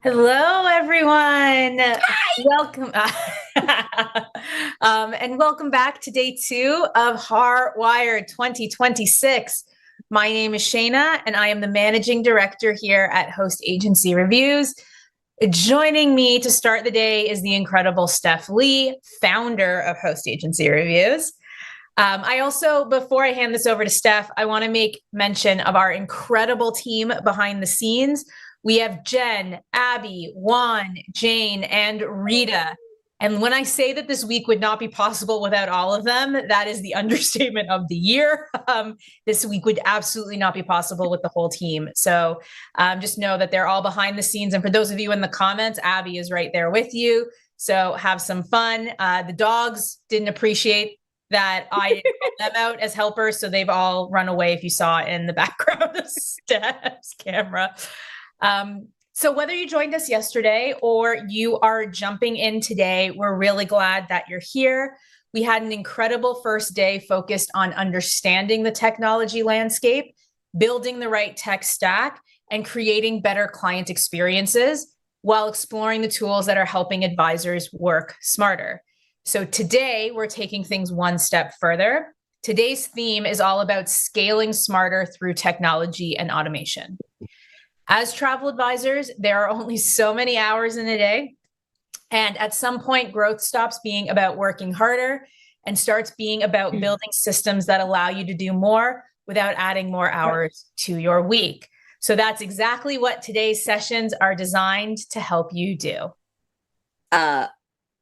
Hello, everyone. Welcome. And welcome back to day 2 of HAR Wired 2026. My name is Shayna, and I am the managing director here at Host Agency Reviews. Joining me to start the day is the incredible Steph Lee, founder of Host Agency Reviews. I also, before I hand this over to Steph, I want to make mention of our incredible team behind the scenes. We have Jen, Abby, Juan, Jane, and Rita. And when I say that this week would not be possible without all of them, that is the understatement of the year. This week would absolutely not be possible with the whole team. So just know that they're all behind the scenes. And for those of you in the comments, Abby is right there with you. So have some fun. The dogs didn't appreciate that I didn't help them out as helpers. So they've all run away, if you saw in the background of Steph's camera. So whether you joined us yesterday or you are jumping in today, we're really glad that you're here. We had an incredible first day focused on understanding the technology landscape, building the right tech stack, and creating better client experiences while exploring the tools that are helping advisors work smarter. So today we're taking things one step further. Today's theme is all about scaling smarter through technology and automation. As travel advisors, there are only so many hours in a day. And at some point, growth stops being about working harder and starts being about building systems that allow you to do more without adding more hours to your week. So that's exactly what today's sessions are designed to help you do.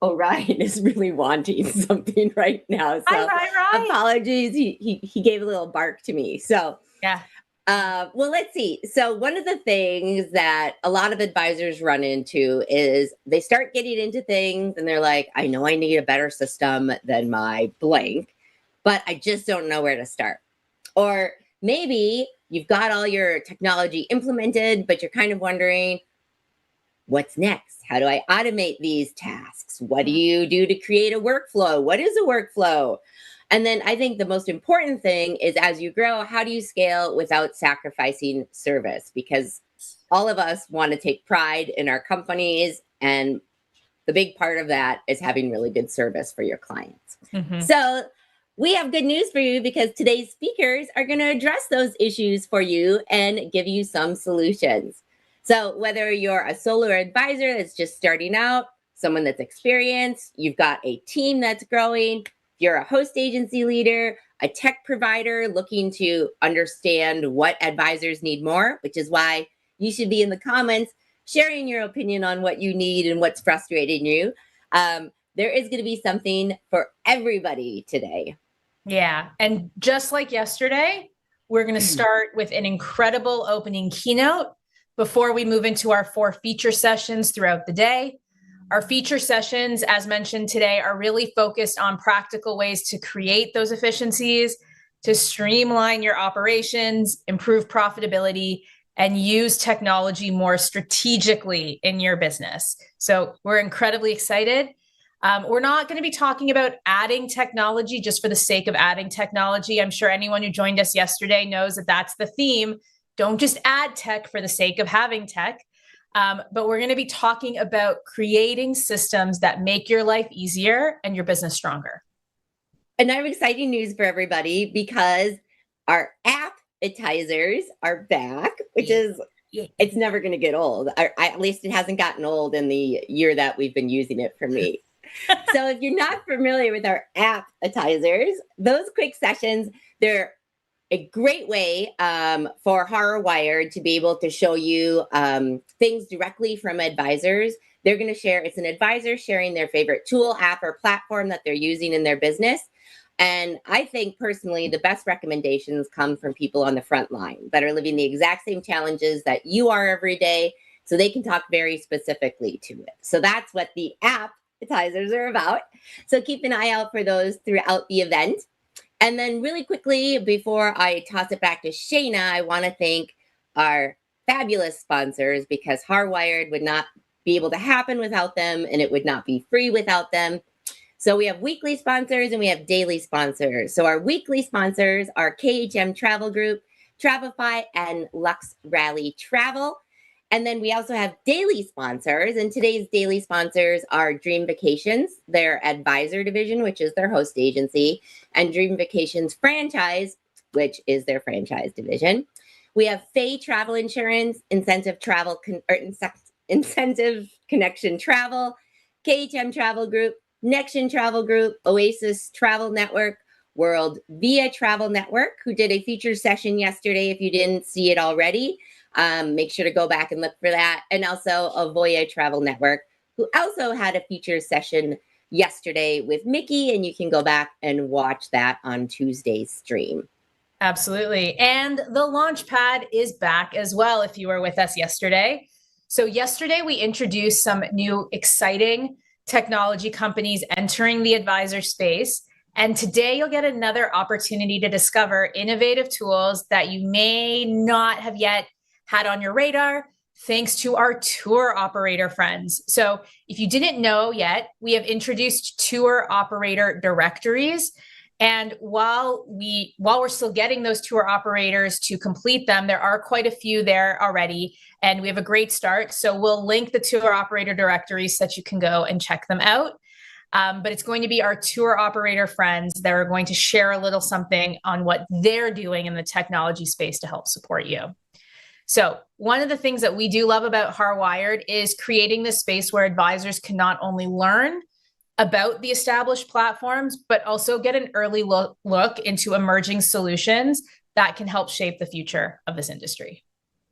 Orion is really wanting something right now. So Hi. Apologies. He gave a little bark to me. So yeah. Well, let's see. So one of the things that a lot of advisors run into is they start getting into things and they're like, I know I need a better system than my blank, but I just don't know where to start. Or maybe you've got all your technology implemented, but you're kind of wondering, what's next? How do I automate these tasks? What do you do to create a workflow? What is a workflow? And then I think the most important thing is as you grow, how do you scale without sacrificing service? Because all of us want to take pride in our companies. And the big part of that is having really good service for your clients. Mm-hmm. So we have good news for you because today's speakers are going to address those issues for you and give you some solutions. So whether you're a solo advisor that's just starting out, someone that's experienced, you've got a team that's growing, you're a host agency leader, a tech provider looking to understand what advisors need more, which is why you should be in the comments sharing your opinion on what you need and what's frustrating you. There is going to be something for everybody today. Yeah. And just like yesterday, we're going to start with an incredible opening keynote before we move into our 4 feature sessions throughout the day. Our feature sessions, as mentioned today, are really focused on practical ways to create those efficiencies, to streamline your operations, improve profitability, and use technology more strategically in your business. So we're incredibly excited. We're not going to be talking about adding technology just for the sake of adding technology. I'm sure anyone who joined us yesterday knows that that's the theme. Don't just add tech for the sake of having tech. But we're going to be talking about creating systems that make your life easier and your business stronger. And I have exciting news for everybody because our APPetizers are back, which is, it's never going to get old. At least it hasn't gotten old in the year that we've been using it for me. So if you're not familiar with our APPetizers, those quick sessions, they're a great way for HAR Wired to be able to show you things directly from advisors. They're going to share, it's an advisor sharing their favorite tool, app, or platform that they're using in their business. And I think personally, the best recommendations come from people on the front line that are living the exact same challenges that you are every day. So they can talk very specifically to it. So that's what the APPetizers are about. So keep an eye out for those throughout the event. And then really quickly, before I toss it back to Shayna, I want to thank our fabulous sponsors because HAR Wired would not be able to happen without them, and it would not be free without them. So we have weekly sponsors and we have daily sponsors. So our weekly sponsors are KHM Travel Group, Travify, and LuxRally Travel. And then we also have daily sponsors, and today's daily sponsors are Dream Vacations, their advisor division, which is their host agency, and Dream Vacations Franchise, which is their franchise division. We have Fay Travel Insurance, Incentive Connection Travel, KHM Travel Group, Nexion Travel Group, Oasis Travel Network, World Via Travel Network, who did a feature session yesterday. If you didn't see it already, make sure to go back and look for that. And also Avoya Travel Network, who also had a feature session yesterday with Mickey, and you can go back and watch that on Tuesday's stream. Absolutely. And the Launchpad is back as well if you were with us yesterday. So yesterday we introduced some new exciting technology companies entering the advisor space. And today you'll get another opportunity to discover innovative tools that you may not have yet had on your radar, thanks to our tour operator friends. So if you didn't know yet, we have introduced tour operator directories. And while we're still getting those tour operators to complete them, there are quite a few there already, and we have a great start. So we'll link the tour operator directories so that you can go and check them out. But it's going to be our tour operator friends that are going to share a little something on what they're doing in the technology space to help support you. So one of the things that we do love about HAR Wired is creating this space where advisors can not only learn about the established platforms, but also get an early look into emerging solutions that can help shape the future of this industry.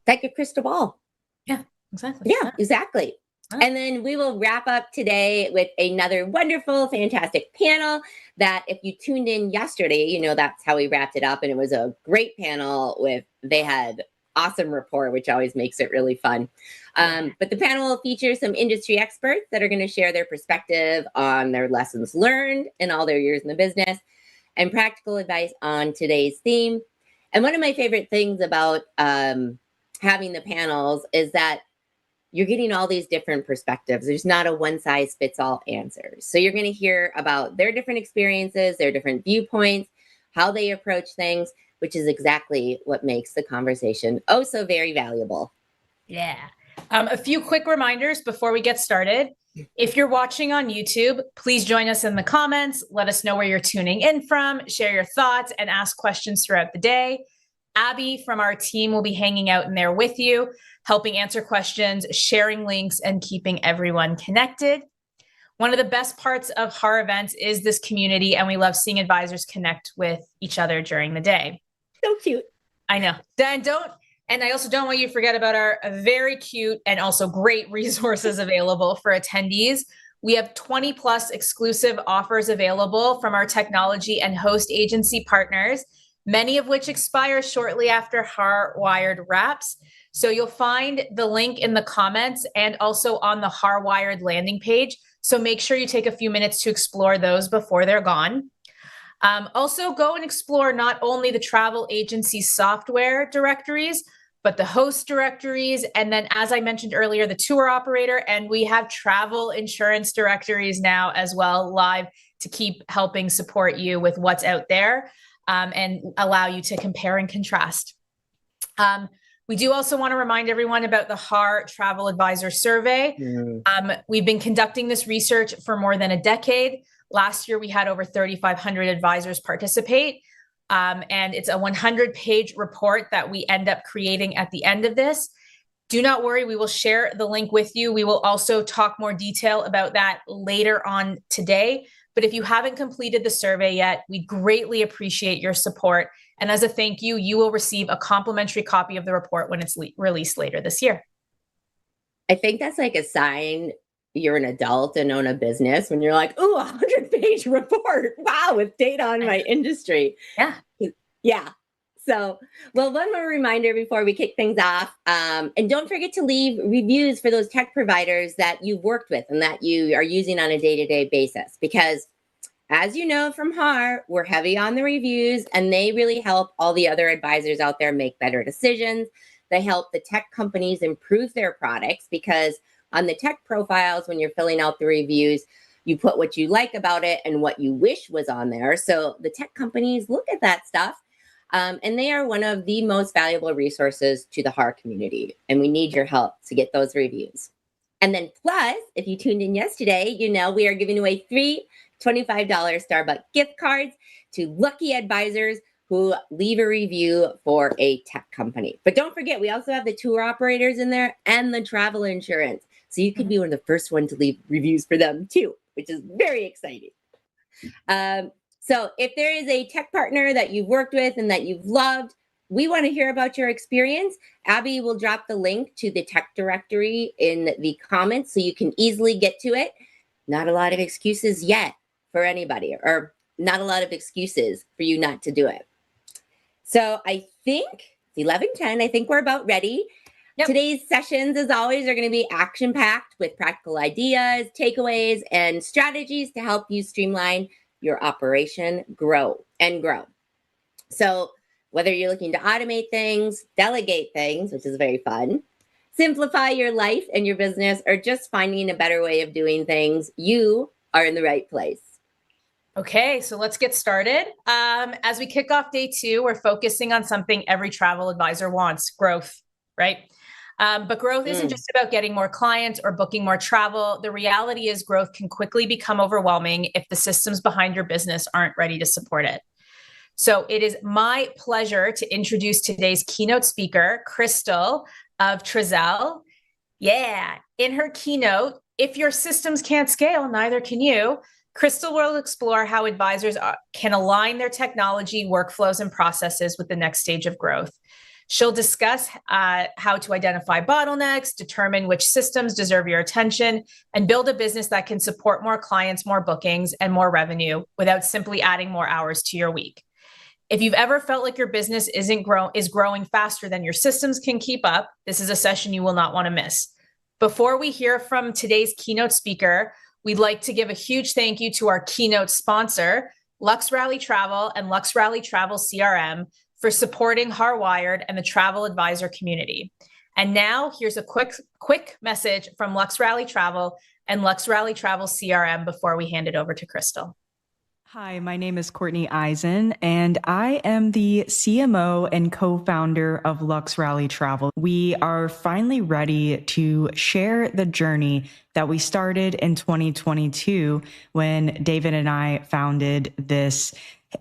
Like a crystal ball. Yeah, exactly. Yeah, exactly. And then we will wrap up today with another wonderful, fantastic panel that if you tuned in yesterday, you know that's how we wrapped it up. And it was a great panel they had awesome rapport, which always makes it really fun. But the panel will feature some industry experts that are going to share their perspective on their lessons learned in all their years in the business and practical advice on today's theme. And one of my favorite things about having the panels is that you're getting all these different perspectives. There's not a one size fits all answer. So you're going to hear about their different experiences, their different viewpoints, how they approach things, which is exactly what makes the conversation oh so very valuable. Yeah. A few quick reminders before we get started. If you're watching on YouTube, please join us in the comments. Let us know where you're tuning in from, share your thoughts, and ask questions throughout the day. Abby from our team will be hanging out in there with you, helping answer questions, sharing links, and keeping everyone connected. One of the best parts of HAR events is this community, and we love seeing advisors connect with each other during the day. So cute. I know. And I also don't want you to forget about our very cute and also great resources available for attendees. We have 20 plus exclusive offers available from our technology and host agency partners, many of which expire shortly after HAR Wired wraps. So you'll find the link in the comments and also on the HAR Wired landing page. So make sure you take a few minutes to explore those before they're gone. Also go and explore not only the travel agency software directories, but the host directories. And then, as I mentioned earlier, the tour operator, and we have travel insurance directories now as well live to keep helping support you with what's out there and allow you to compare and contrast. We do also want to remind everyone about the HAR Travel Advisor Survey. We've been conducting this research for more than a decade, Last year, we had over 3,500 advisors participate. And it's a 100-page report that we end up creating at the end of this. Do not worry, we will share the link with you. We will also talk more detail about that later on today. But if you haven't completed the survey yet, we greatly appreciate your support. And as a thank you, you will receive a complimentary copy of the report when it's released later this year. I think that's like a sign you're an adult and own a business when you're like, ooh, 100-page report. Wow, with data on my industry. Yeah. Yeah. So, well, one more reminder before we kick things off. And don't forget to leave reviews for those tech providers that you've worked with and that you are using on a day-to-day basis. Because as you know from HAR, we're heavy on the reviews and they really help all the other advisors out there make better decisions. They help the tech companies improve their products because on the tech profiles, when you're filling out the reviews, you put what you like about it and what you wish was on there. So the tech companies look at that stuff. And they are one of the most valuable resources to the HAR community. And we need your help to get those reviews. And then plus, if you tuned in yesterday, you know we are giving away 3 $25 Starbucks gift cards to lucky advisors who leave a review for a tech company. But don't forget, we also have the tour operators in there and the travel insurance. So you could be one of the first ones to leave reviews for them too, which is very exciting. So if there is a tech partner that you've worked with and that you've loved, we want to hear about your experience. Abby will drop the link to the tech directory in the comments so you can easily get to it. Not a lot of excuses yet for anybody, or not a lot of excuses for you not to do it. So I think it's 11:10. I think we're about ready. Yep. Today's sessions, as always, are going to be action-packed with practical ideas, takeaways, and strategies to help you streamline your operation, grow. So whether you're looking to automate things, delegate things, which is very fun, simplify your life and your business, or just finding a better way of doing things, you are in the right place. Okay, so let's get started. As we kick off day 2, we're focusing on something every travel advisor wants: growth, right? But growth isn't just about getting more clients or booking more travel. The reality is growth can quickly become overwhelming if the systems behind your business aren't ready to support it. So it is my pleasure to introduce today's keynote speaker, Krystal of Krystal. Yeah, in her keynote, "If your systems can't scale, neither can you," Krystal will explore how advisors can align their technology, workflows, and processes with the next stage of growth. She'll discuss how to identify bottlenecks, determine which systems deserve your attention, and build a business that can support more clients, more bookings, and more revenue without simply adding more hours to your week. If you've ever felt like your business is growing faster than your systems can keep up, this is a session you will not want to miss. Before we hear from today's keynote speaker, we'd like to give a huge thank you to our keynote sponsor, LuxRally Travel and LuxRally Travel CRM, for supporting HAR Wired and the travel advisor community. And now here's a quick message from LuxRally Travel and LuxRally Travel CRM before we hand it over to Krystal. Hi, my name is Courtney Eisen, and I am the CMO and co-founder of LuxRally Travel. We are finally ready to share the journey that we started in 2022 when David and I founded this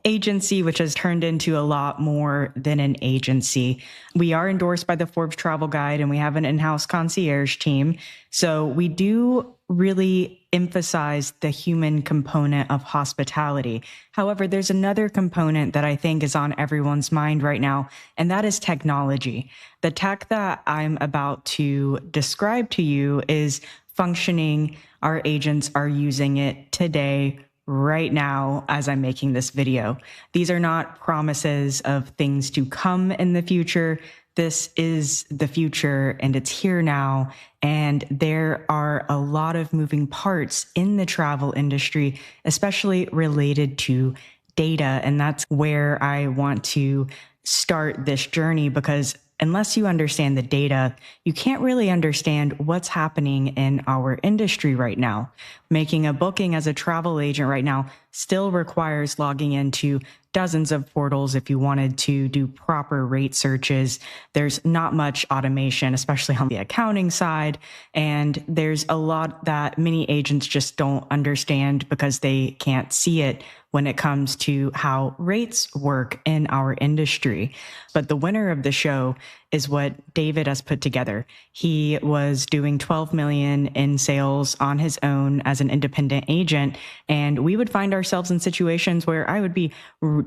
agency, which has turned into a lot more than an agency. We are endorsed by the Forbes Travel Guide and we have an in-house concierge team. So we do really emphasize the human component of hospitality. However, there's another component that I think is on everyone's mind right now, and that is technology. The tech that I'm about to describe to you is functioning. Our agents are using it today, right now, as I'm making this video. These are not promises of things to come in the future. This is the future and it's here now. And there are a lot of moving parts in the travel industry, especially related to data. And that's where I want to start this journey, because unless you understand the data, you can't really understand what's happening in our industry right now. Making a booking as a travel agent right now still requires logging into dozens of portals if you wanted to do proper rate searches. There's not much automation, especially on the accounting side. And there's a lot that many agents just don't understand because they can't see it when it comes to how rates work in our industry. But the winner of the show is what David has put together. He was doing 12 million in sales on his own as an independent agent. And we would find ourselves in situations where I would be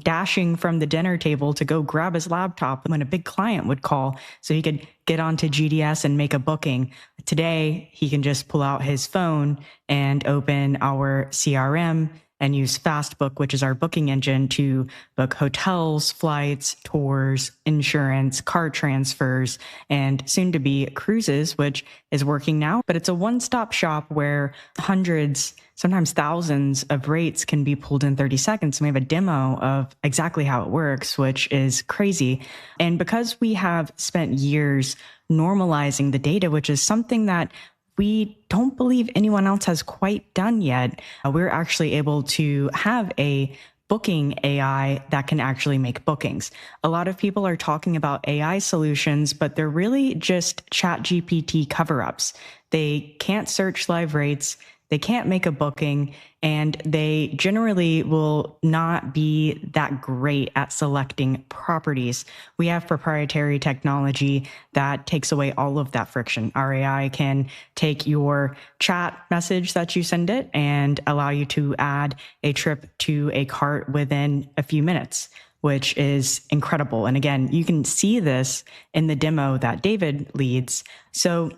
dashing from the dinner table to go grab his laptop when a big client would call so he could get onto GDS and make a booking. Today, he can just pull out his phone and open our CRM and use Fastbook, which is our booking engine, to book hotels, flights, tours, insurance, car transfers, and soon to be cruises, which is working now. But it's a one-stop shop where hundreds, sometimes thousands of rates can be pulled in 30 seconds. And we have a demo of exactly how it works, which is crazy. And because we have spent years normalizing the data, which is something that we don't believe anyone else has quite done yet, we're actually able to have a booking AI that can actually make bookings. A lot of people are talking about AI solutions, but they're really just ChatGPT cover-ups. They can't search live rates, they can't make a booking, and they generally will not be that great at selecting properties. We have proprietary technology that takes away all of that friction. Our AI can take your chat message that you send it and allow you to add a trip to a cart within a few minutes, which is incredible. And again, you can see this in the demo that David leads. So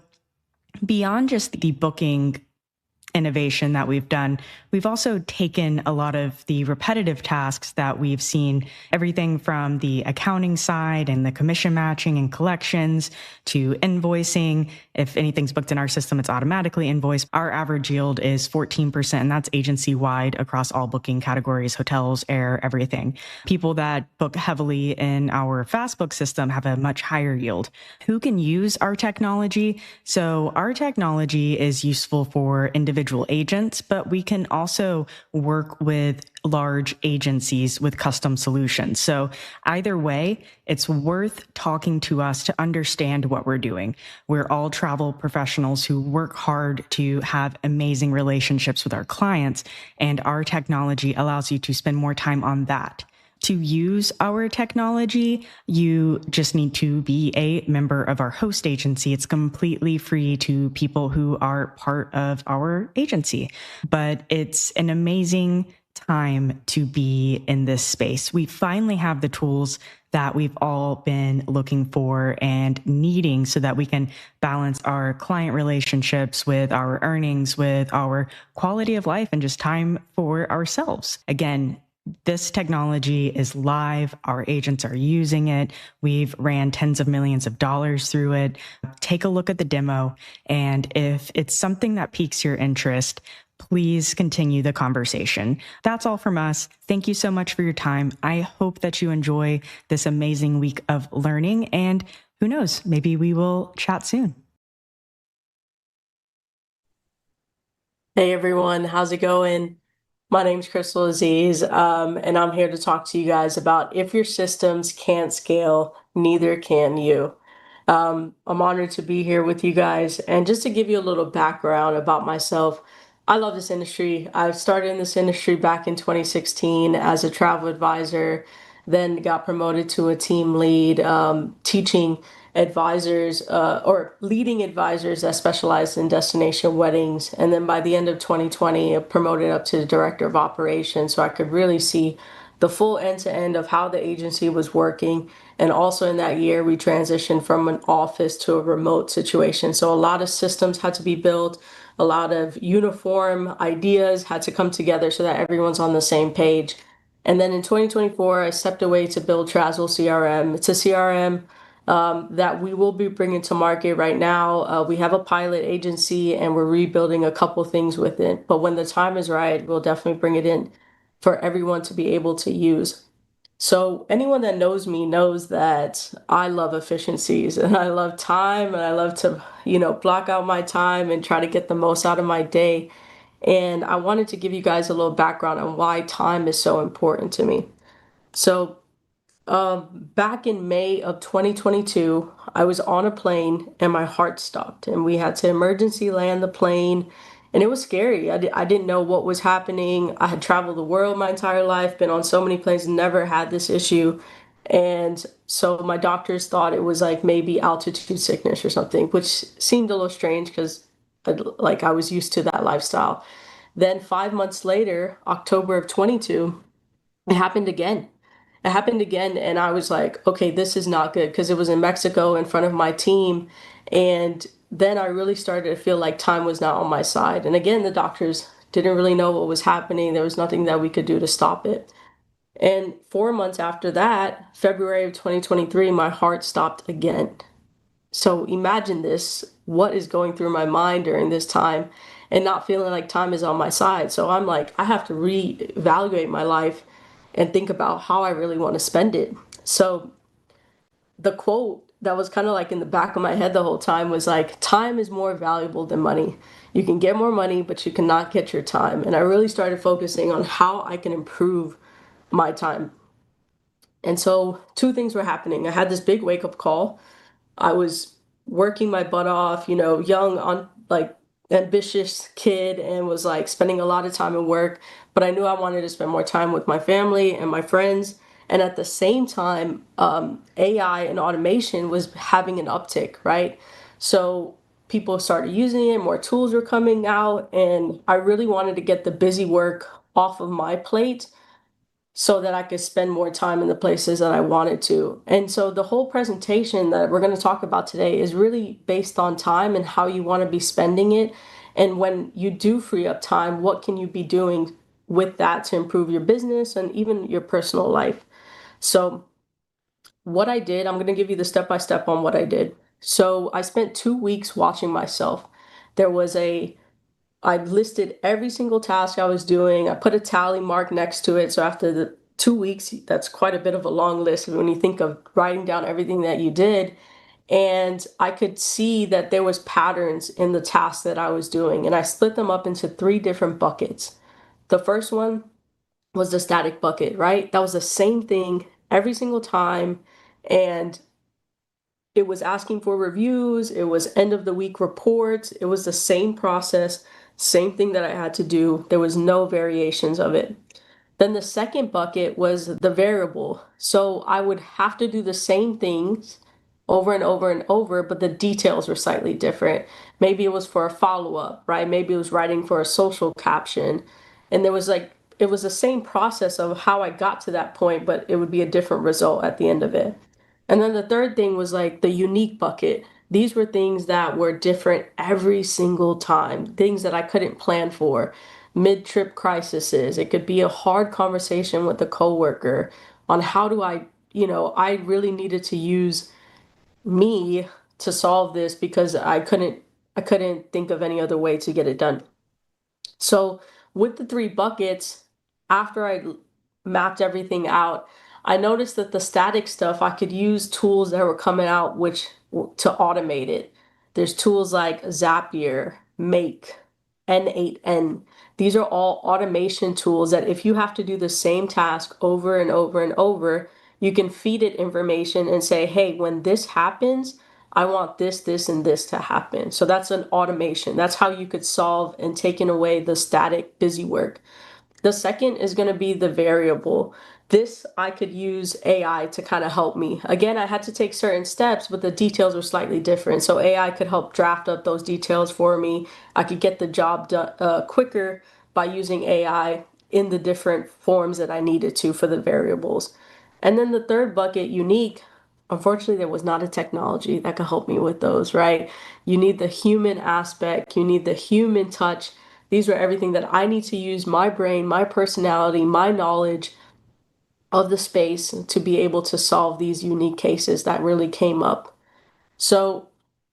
beyond just the booking innovation that we've done, we've also taken a lot of the repetitive tasks that we've seen, everything from the accounting side and the commission matching and collections to invoicing. If anything's booked in our system, it's automatically invoiced. Our average yield is 14%, and that's agency-wide across all booking categories, hotels, air, everything. People that book heavily in our Fastbook system have a much higher yield. Who can use our technology? So our technology is useful for individual agents, but we can also work with large agencies with custom solutions. So either way, it's worth talking to us to understand what we're doing. We're all travel professionals who work hard to have amazing relationships with our clients, and our technology allows you to spend more time on that. To use our technology, you just need to be a member of our host agency. It's completely free to people who are part of our agency, but it's an amazing time to be in this space. We finally have the tools that we've all been looking for and needing so that we can balance our client relationships with our earnings, with our quality of life, and just time for ourselves. Again, this technology is live. Our agents are using it. We've ran tens of millions of dollars through it. Take a look at the demo. And if it's something that piques your interest, please continue the conversation. That's all from us. Thank you so much for your time. I hope that you enjoy this amazing week of learning. And who knows, maybe we will chat soon. Hey everyone, how's it going? My name's Krystal Aziz, and I'm here to talk to you guys about if your systems can't scale, neither can you. I'm honored to be here with you guys, and just to give you a little background about myself, I love this industry. I started in this industry back in 2016 as a travel advisor, then got promoted to a team lead, teaching advisors or leading advisors that specialized in destination weddings. And then by the end of 2020, I promoted up to the director of operations so I could really see the full end-to-end of how the agency was working. And also in that year, we transitioned from an office to a remote situation. So a lot of systems had to be built, a lot of uniform ideas had to come together so that everyone's on the same page. And then in 2024, I stepped away to build Trazzle CRM. It's a CRM that we will be bringing to market right now. We have a pilot agency and we're rebuilding a couple things with it. But when the time is right, we'll definitely bring it in for everyone to be able to use. So anyone that knows me knows that I love efficiencies and I love time and I love to, block out my time and try to get the most out of my day. And I wanted to give you guys a little background on why time is so important to me. So back in May of 2022, I was on a plane and my heart stopped, and we had to emergency land the plane. And it was scary. I didn't know what was happening. I had traveled the world my entire life, been on so many planes, never had this issue. And so my doctors thought it was like maybe altitude sickness or something, which seemed a little strange because I was used to that lifestyle. Then 5 months later, October of 22, it happened again. It happened again, and I was like, okay, this is not good because it was in Mexico in front of my team. And then I really started to feel like time was not on my side. And again, the doctors didn't really know what was happening. There was nothing that we could do to stop it. And 4 months after that, February of 2023, my heart stopped again. So imagine this, what is going through my mind during this time and not feeling like time is on my side. So I'm like, I have to reevaluate my life and think about how I really want to spend it. So the quote that was kind of like in the back of my head the whole time was like, time is more valuable than money. You can get more money, but you cannot get your time. And I really started focusing on how I can improve my time. And so two things were happening. I had this big wake up call. I was working my butt off, young on like ambitious kid, and was like spending a lot of time at work, but I knew I wanted to spend more time with my family and my friends. And at the same time, AI and automation was having an uptick, right? So people started using it, more tools were coming out, and I really wanted to get the busy work off of my plate so that I could spend more time in the places that I wanted to. And so the whole presentation that we're going to talk about today is really based on time and how you want to be spending it. And when you do free up time, what can you be doing with that to improve your business and even your personal life? So what I did, I'm going to give you the step-by-step on what I did. So I spent 2 weeks watching myself. There was I listed every single task I was doing. I put a tally mark next to it. So after the 2 weeks, that's quite a bit of a long list when you think of writing down everything that you did. And I could see that there was patterns in the tasks that I was doing. And I split them up into three different buckets. The first one was the static bucket, right? That was the same thing every single time. And it was asking for reviews, it was end of the week reports, it was the same process, same thing that I had to do. There was no variations of it. Then the second bucket was the variable. So I would have to do the same things over and over and over, but the details were slightly different. Maybe it was for a follow-up, right? Maybe it was writing for a social caption. And it was the same process of how I got to that point, but it would be a different result at the end of it. And then the third thing was like the unique bucket. These were things that were different every single time, things that I couldn't plan for, mid-trip crises. It could be a hard conversation with a coworker on how do I really needed to use me to solve this because I couldn't think of any other way to get it done. So with the three buckets, after I mapped everything out, I noticed that the static stuff, I could use tools that were coming out which to automate it. There's tools like Zapier, Make, N8N. These are all automation tools that if you have to do the same task over and over and over, you can feed it information and say, hey, when this happens, I want this, this, and this to happen. So that's an automation. That's how you could solve and taking away the static busy work. The second is going to be the variable. This I could use AI to kind of help me. Again, I had to take certain steps, but the details were slightly different. So AI could help draft up those details for me. I could get the job done quicker by using AI in the different forms that I needed to for the variables. And then the third bucket, unique. Unfortunately, there was not a technology that could help me with those, right? You need the human aspect, you need the human touch. These were everything that I need to use my brain, my personality, my knowledge of the space to be able to solve these unique cases that really came up. So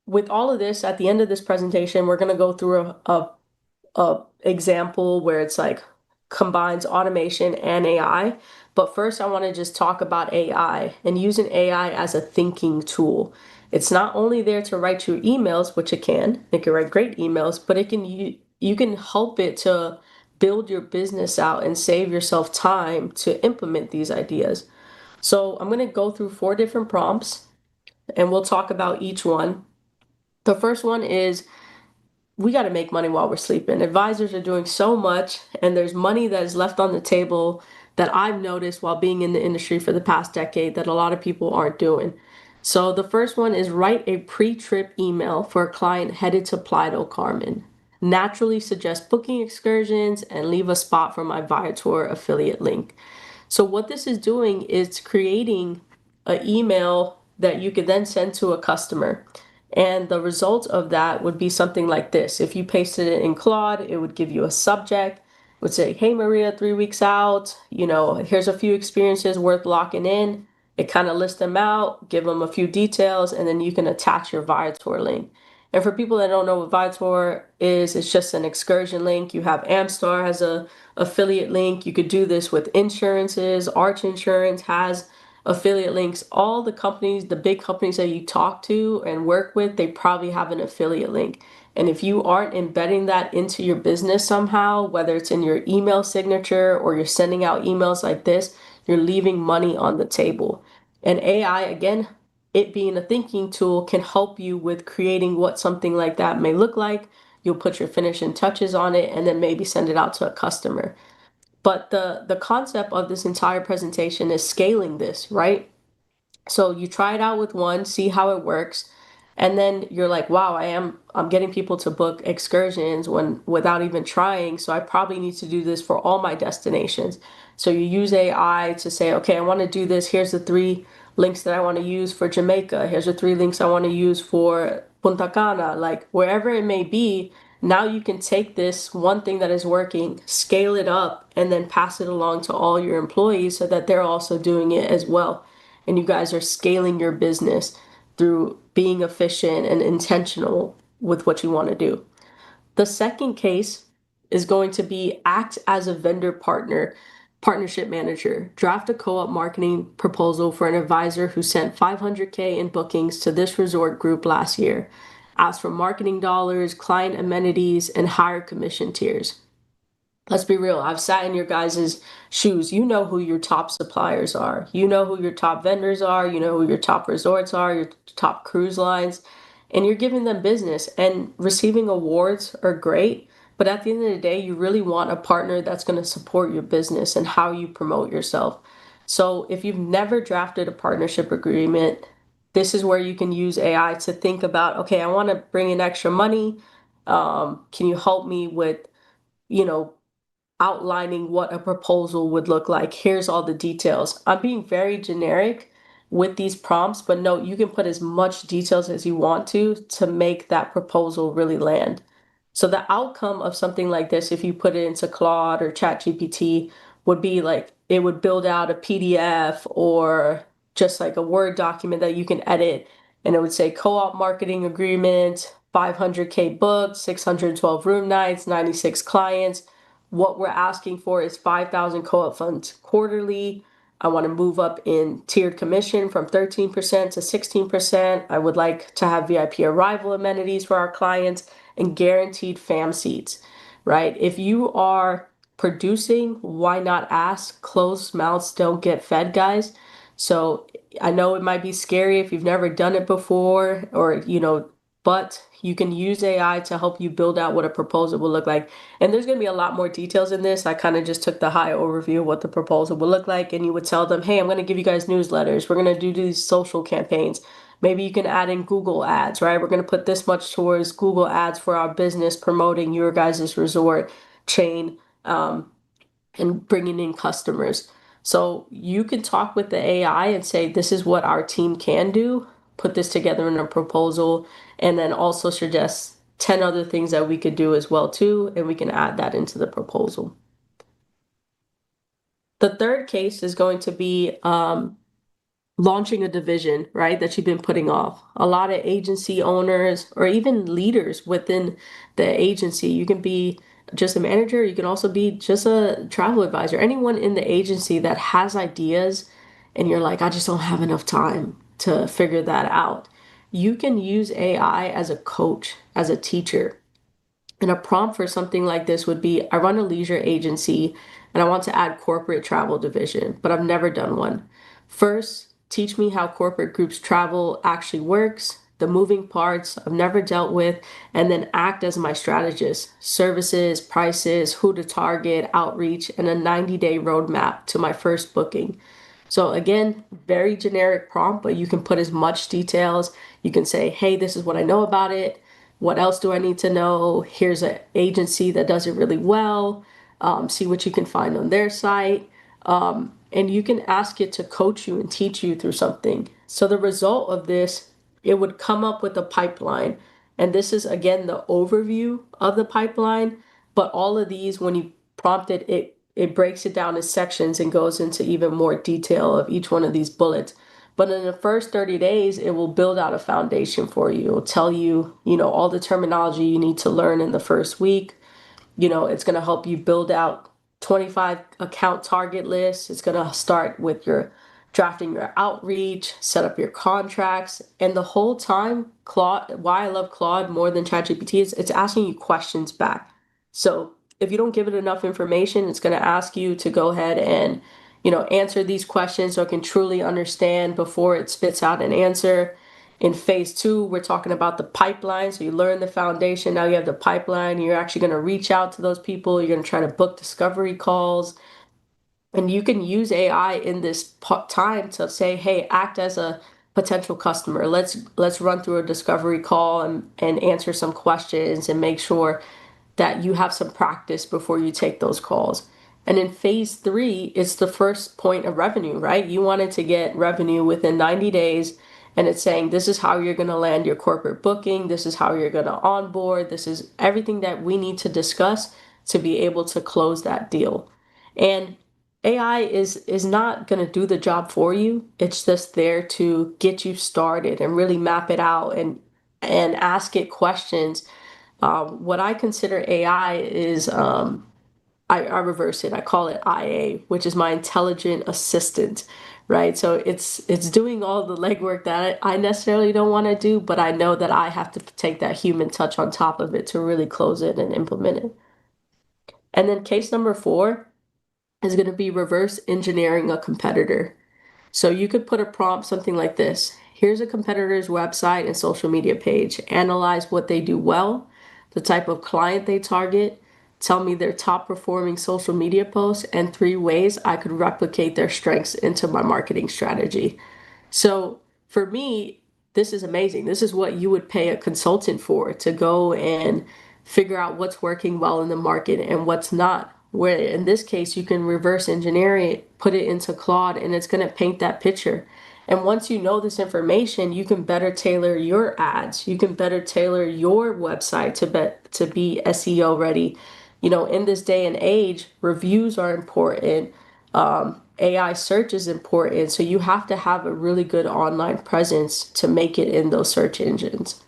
with all of this, at the end of this presentation, we're going to go through a example where it's like combines automation and AI. But first, I want to just talk about AI and using AI as a thinking tool. It's not only there to write your emails, which it can write great emails, but you can help it to build your business out and save yourself time to implement these ideas. So I'm going to go through 4 different prompts and we'll talk about each one. The first one is, we got to make money while we're sleeping. Advisors are doing so much, and there's money that is left on the table that I've noticed while being in the industry for the past decade that a lot of people aren't doing. So the first one is, write a pre-trip email for a client headed to Playa del Carmen. Naturally suggest booking excursions and leave a spot for my Viator affiliate link. So what this is doing is creating an email that you could then send to a customer. And the result of that would be something like this. If you pasted it in Claude, it would give you a subject, would say, hey Maria, 3 weeks out, here's a few experiences worth locking in. It kind of lists them out, give them a few details, and then you can attach your Viator link. And for people that don't know what Viator is, it's just an excursion link. You have Amstar has a affiliate link. You could do this with insurances. Arch Insurance has affiliate links. All the companies, the big companies that you talk to and work with, they probably have an affiliate link. And if you aren't embedding that into your business somehow, whether it's in your email signature or you're sending out emails like this, you're leaving money on the table. And AI, again, it being a thinking tool, can help you with creating what something like that may look like. You'll put your finishing touches on it and then maybe send it out to a customer. But the concept of this entire presentation is scaling this, right? So you try it out with one, see how it works, and then you're like, wow, I'm getting people to book excursions without even trying, so I probably need to do this for all my destinations. So you use AI to say, okay, I want to do this. Here's the 3 links that I want to use for Jamaica. Here's the 3 links I want to use for Punta Cana, like wherever it may be. Now you can take this one thing that is working, scale it up, and then pass it along to all your employees so that they're also doing it as well. And you guys are scaling your business through being efficient and intentional with what you want to do. The second case is going to be, act as a vendor partnership manager. Draft a co-op marketing proposal for an advisor who sent $500K in bookings to this resort group last year. Ask for marketing dollars, client amenities, and higher commission tiers. Let's be real. I've sat in your guys' shoes. You know who your top suppliers are. You know who your top vendors are. You know who your top resorts are, your top cruise lines, and you're giving them business. And receiving awards are great, but at the end of the day, you really want a partner that's going to support your business and how you promote yourself. So if you've never drafted a partnership agreement, this is where you can use AI to think about, okay, I want to bring in extra money. Can you help me with, you know, outlining what a proposal would look like? Here's all the details. I'm being very generic with these prompts, but note, you can put as much details as you want to make that proposal really land. So the outcome of something like this, if you put it into Claude or ChatGPT, would be like, it would build out a PDF or just like a Word document that you can edit. And it would say co-op marketing agreement, 500K booked, 612 room nights, 96 clients. What we're asking for is 5,000 co-op funds quarterly. I want to move up in tiered commission from 13% to 16%. I would like to have VIP arrival amenities for our clients and guaranteed fam seats, right? If you are producing, why not ask? Closed mouths don't get fed, guys. So I know it might be scary if you've never done it before, or, but you can use AI to help you build out what a proposal will look like. And there's going to be a lot more details in this. I kind of just took the high overview of what the proposal will look like. And you would tell them, hey, I'm going to give you guys newsletters. We're going to do these social campaigns. Maybe you can add in Google ads, right? We're going to put this much towards Google ads for our business, promoting your guys' resort chain, and bringing in customers. So you can talk with the AI and say, this is what our team can do, put this together in a proposal, and then also suggest 10 other things that we could do as well too, and we can add that into the proposal. The third case is going to be launching a division, right, that you've been putting off. A lot of agency owners or even leaders within the agency, you can be just a manager, you can also be just a travel advisor, anyone in the agency that has ideas and you're like, I just don't have enough time to figure that out. You can use AI as a coach, as a teacher. And a prompt for something like this would be, I run a leisure agency and I want to add corporate travel division, but I've never done one. First, teach me how corporate groups travel actually works, the moving parts I've never dealt with, and then act as my strategist. Services, prices, who to target, outreach, and a 90-day roadmap to my first booking. So again, very generic prompt, but you can put as much details. You can say, hey, this is what I know about it. What else do I need to know? Here's an agency that does it really well. See what you can find on their site. And you can ask it to coach you and teach you through something. So the result of this, it would come up with a pipeline. And this is, again, the overview of the pipeline. But all of these, when you prompt it, it breaks it down in sections and goes into even more detail of each one of these bullets. But in the first 30 days, it will build out a foundation for you. It will tell you, all the terminology you need to learn in the first week. It's going to help you build out 25 account target lists. It's going to start with your drafting your outreach, set up your contracts. And the whole time, Claude, why I love Claude more than ChatGPT is it's asking you questions back. So if you don't give it enough information, it's going to ask you to go ahead and, answer these questions so it can truly understand before it spits out an answer. In phase 2, we're talking about the pipeline. So you learn the foundation. Now you have the pipeline. You're actually going to reach out to those people. You're going to try to book discovery calls. And you can use AI in this time to say, hey, act as a potential customer. Let's run through a discovery call and answer some questions and make sure that you have some practice before you take those calls. And in phase 3, it's the first point of revenue, right? You wanted to get revenue within 90 days. And it's saying, this is how you're going to land your corporate booking. This is how you're going to onboard. This is everything that we need to discuss to be able to close that deal. And AI is not going to do the job for you. It's just there to get you started and really map it out and ask it questions. What I consider AI is I reverse it. I call it IA, which is my intelligent assistant, right? So it's doing all the legwork that I necessarily don't want to do, but I know that I have to take that human touch on top of it to really close it and implement it. And then case number 4 is going to be reverse engineering a competitor. So you could put a prompt, something like this. Here's a competitor's website and social media page. Analyze what they do well, the type of client they target, tell me their top performing social media posts, and 3 ways I could replicate their strengths into my marketing strategy. So for me, this is amazing. This is what you would pay a consultant for, to go and figure out what's working well in the market and what's not. Where in this case, you can reverse engineer it, put it into Claude, and it's going to paint that picture. And once you know this information, you can better tailor your ads. You can better tailor your website to be SEO ready. In this day and age, reviews are important. AI search is important. So you have to have a really good online presence to make it in those search engines.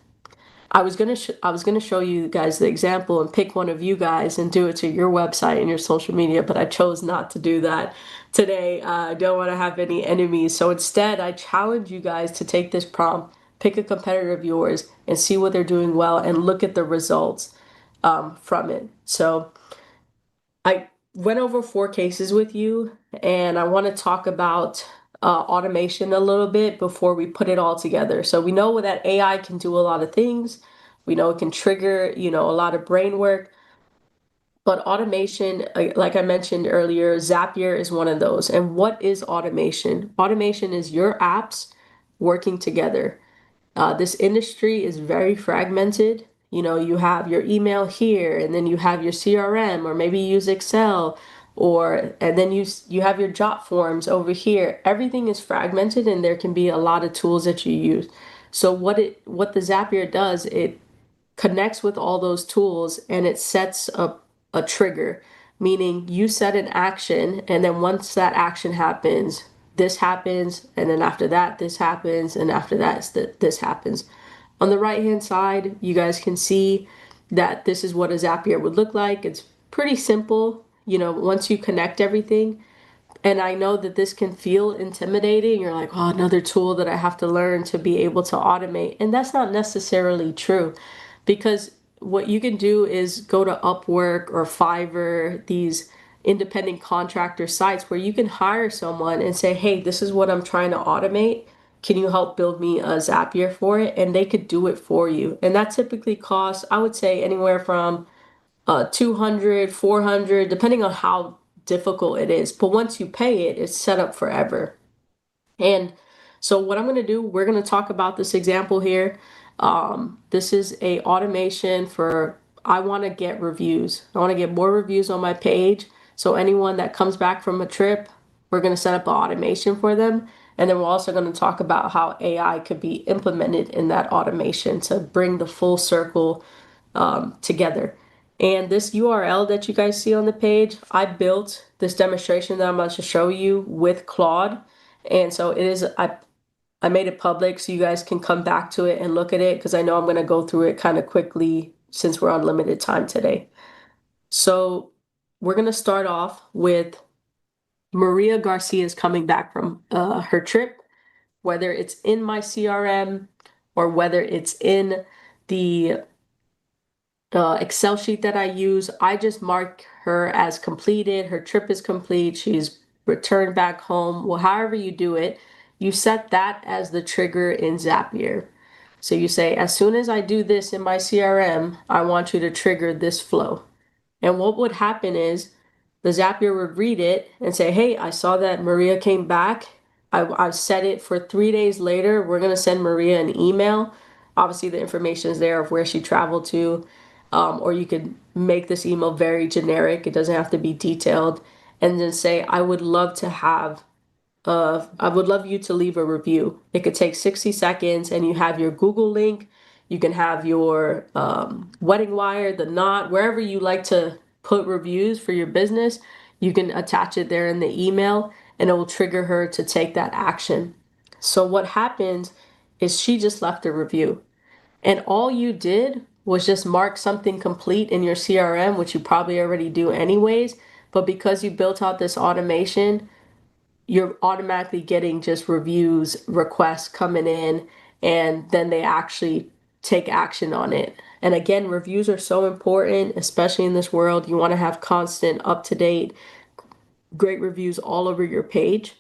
I was gonna show you guys the example and pick one of you guys and do it to your website and your social media, but I chose not to do that today. I don't want to have any enemies. So instead, I challenge you guys to take this prompt, pick a competitor of yours, and see what they're doing well, and look at the results from it. So I went over 4 cases with you, and I want to talk about automation a little bit before we put it all together. So we know that AI can do a lot of things. We know it can trigger, a lot of brain work. But automation, like I mentioned earlier, Zapier is one of those. And what is automation? Automation is your apps working together. This industry is very fragmented. You have your email here, and then you have your CRM, or maybe you use Excel, and then you have your jot forms over here. Everything is fragmented, and there can be a lot of tools that you use. So what the Zapier does, it connects with all those tools, and it sets up a trigger, meaning you set an action, and then once that action happens, this happens, and then after that, this happens, and after that, this happens. On the right-hand side, you guys can see that this is what a Zapier would look like. It's pretty simple, once you connect everything. And I know that this can feel intimidating. You're like, oh, another tool that I have to learn to be able to automate. And that's not necessarily true, because what you can do is go to Upwork or Fiverr, these independent contractor sites where you can hire someone and say, hey, this is what I'm trying to automate. Can you help build me a Zapier for it? And they could do it for you. And that typically costs, I would say, anywhere from 200, 400, depending on how difficult it is. But once you pay it, it's set up forever. And so what I'm going to do, we're going to talk about this example here. This is a automation for, I want to get reviews. I want to get more reviews on my page. So anyone that comes back from a trip, we're going to set up an automation for them. And then we're also going to talk about how AI could be implemented in that automation to bring the full circle together. And this URL that you guys see on the page, I built this demonstration that I'm about to show you with Claude. And so it is, I made it public so you guys can come back to it and look at it, because I know I'm going to go through it kind of quickly since we're on limited time today. So we're going to start off with Maria Garcia's coming back from her trip, whether it's in my CRM or whether it's in the Excel sheet that I use. I just mark her as completed. Her trip is complete. She's returned back home. Well, however you do it, you set that as the trigger in Zapier. So you say, as soon as I do this in my CRM, I want you to trigger this flow. And what would happen is the Zapier would read it and say, hey, I saw that Maria came back. I've set it for 3 days later. We're going to send Maria an email. Obviously, the information is there of where she traveled to. Or you could make this email very generic. It doesn't have to be detailed. And then say, I would love you to leave a review. It could take 60 seconds and you have your Google link. You can have your wedding wire, the knot, wherever you like to put reviews for your business. You can attach it there in the email and it will trigger her to take that action. So what happens is she just left a review. And all you did was just mark something complete in your CRM, which you probably already do anyways. But because you built out this automation, you're automatically getting just reviews, requests coming in, and then they actually take action on it. And again, reviews are so important, especially in this world. You want to have constant, up-to-date, great reviews all over your page.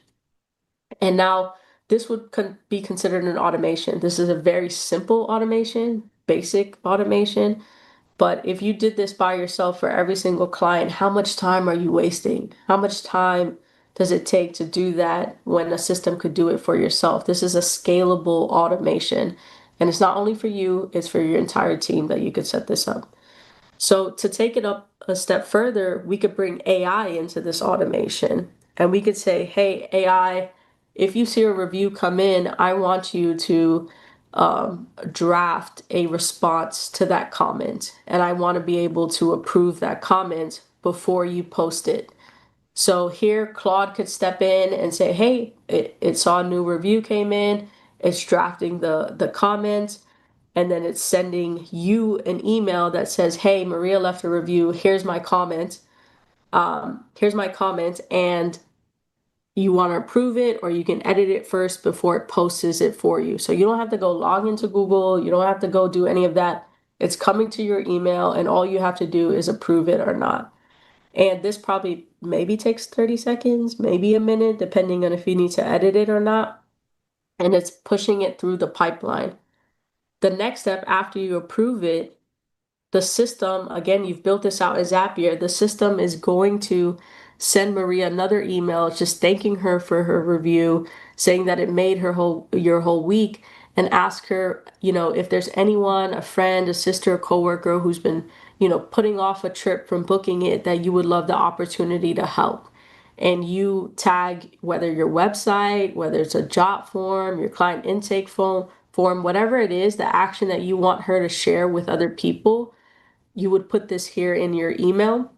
And now this would be considered an automation. This is a very simple automation, basic automation. But if you did this by yourself for every single client, how much time are you wasting? How much time does it take to do that when a system could do it for yourself? This is a scalable automation. And it's not only for you, it's for your entire team that you could set this up. So to take it up a step further, we could bring AI into this automation. And we could say, hey, AI, if you see a review come in, I want you to draft a response to that comment. And I want to be able to approve that comment before you post it. So here, Claude could step in and say, hey, it saw a new review came in. It's drafting the comments. And then it's sending you an email that says, hey, Maria left a review. Here's my comment. And you want to approve it, or you can edit it first before it posts it for you. So you don't have to go log into Google. You don't have to go do any of that. It's coming to your email, and all you have to do is approve it or not. And this probably maybe takes 30 seconds, maybe a minute, depending on if you need to edit it or not. And it's pushing it through the pipeline. The next step after you approve it, the system, again, you've built this out as Zapier, the system is going to send Maria another email just thanking her for her review, saying that it made your whole week, and ask her, if there's anyone, a friend, a sister, a coworker who's been, putting off a trip from booking it, that you would love the opportunity to help. And you tag whether your website, whether it's a job form, your client intake form, whatever it is, the action that you want her to share with other people, you would put this here in your email,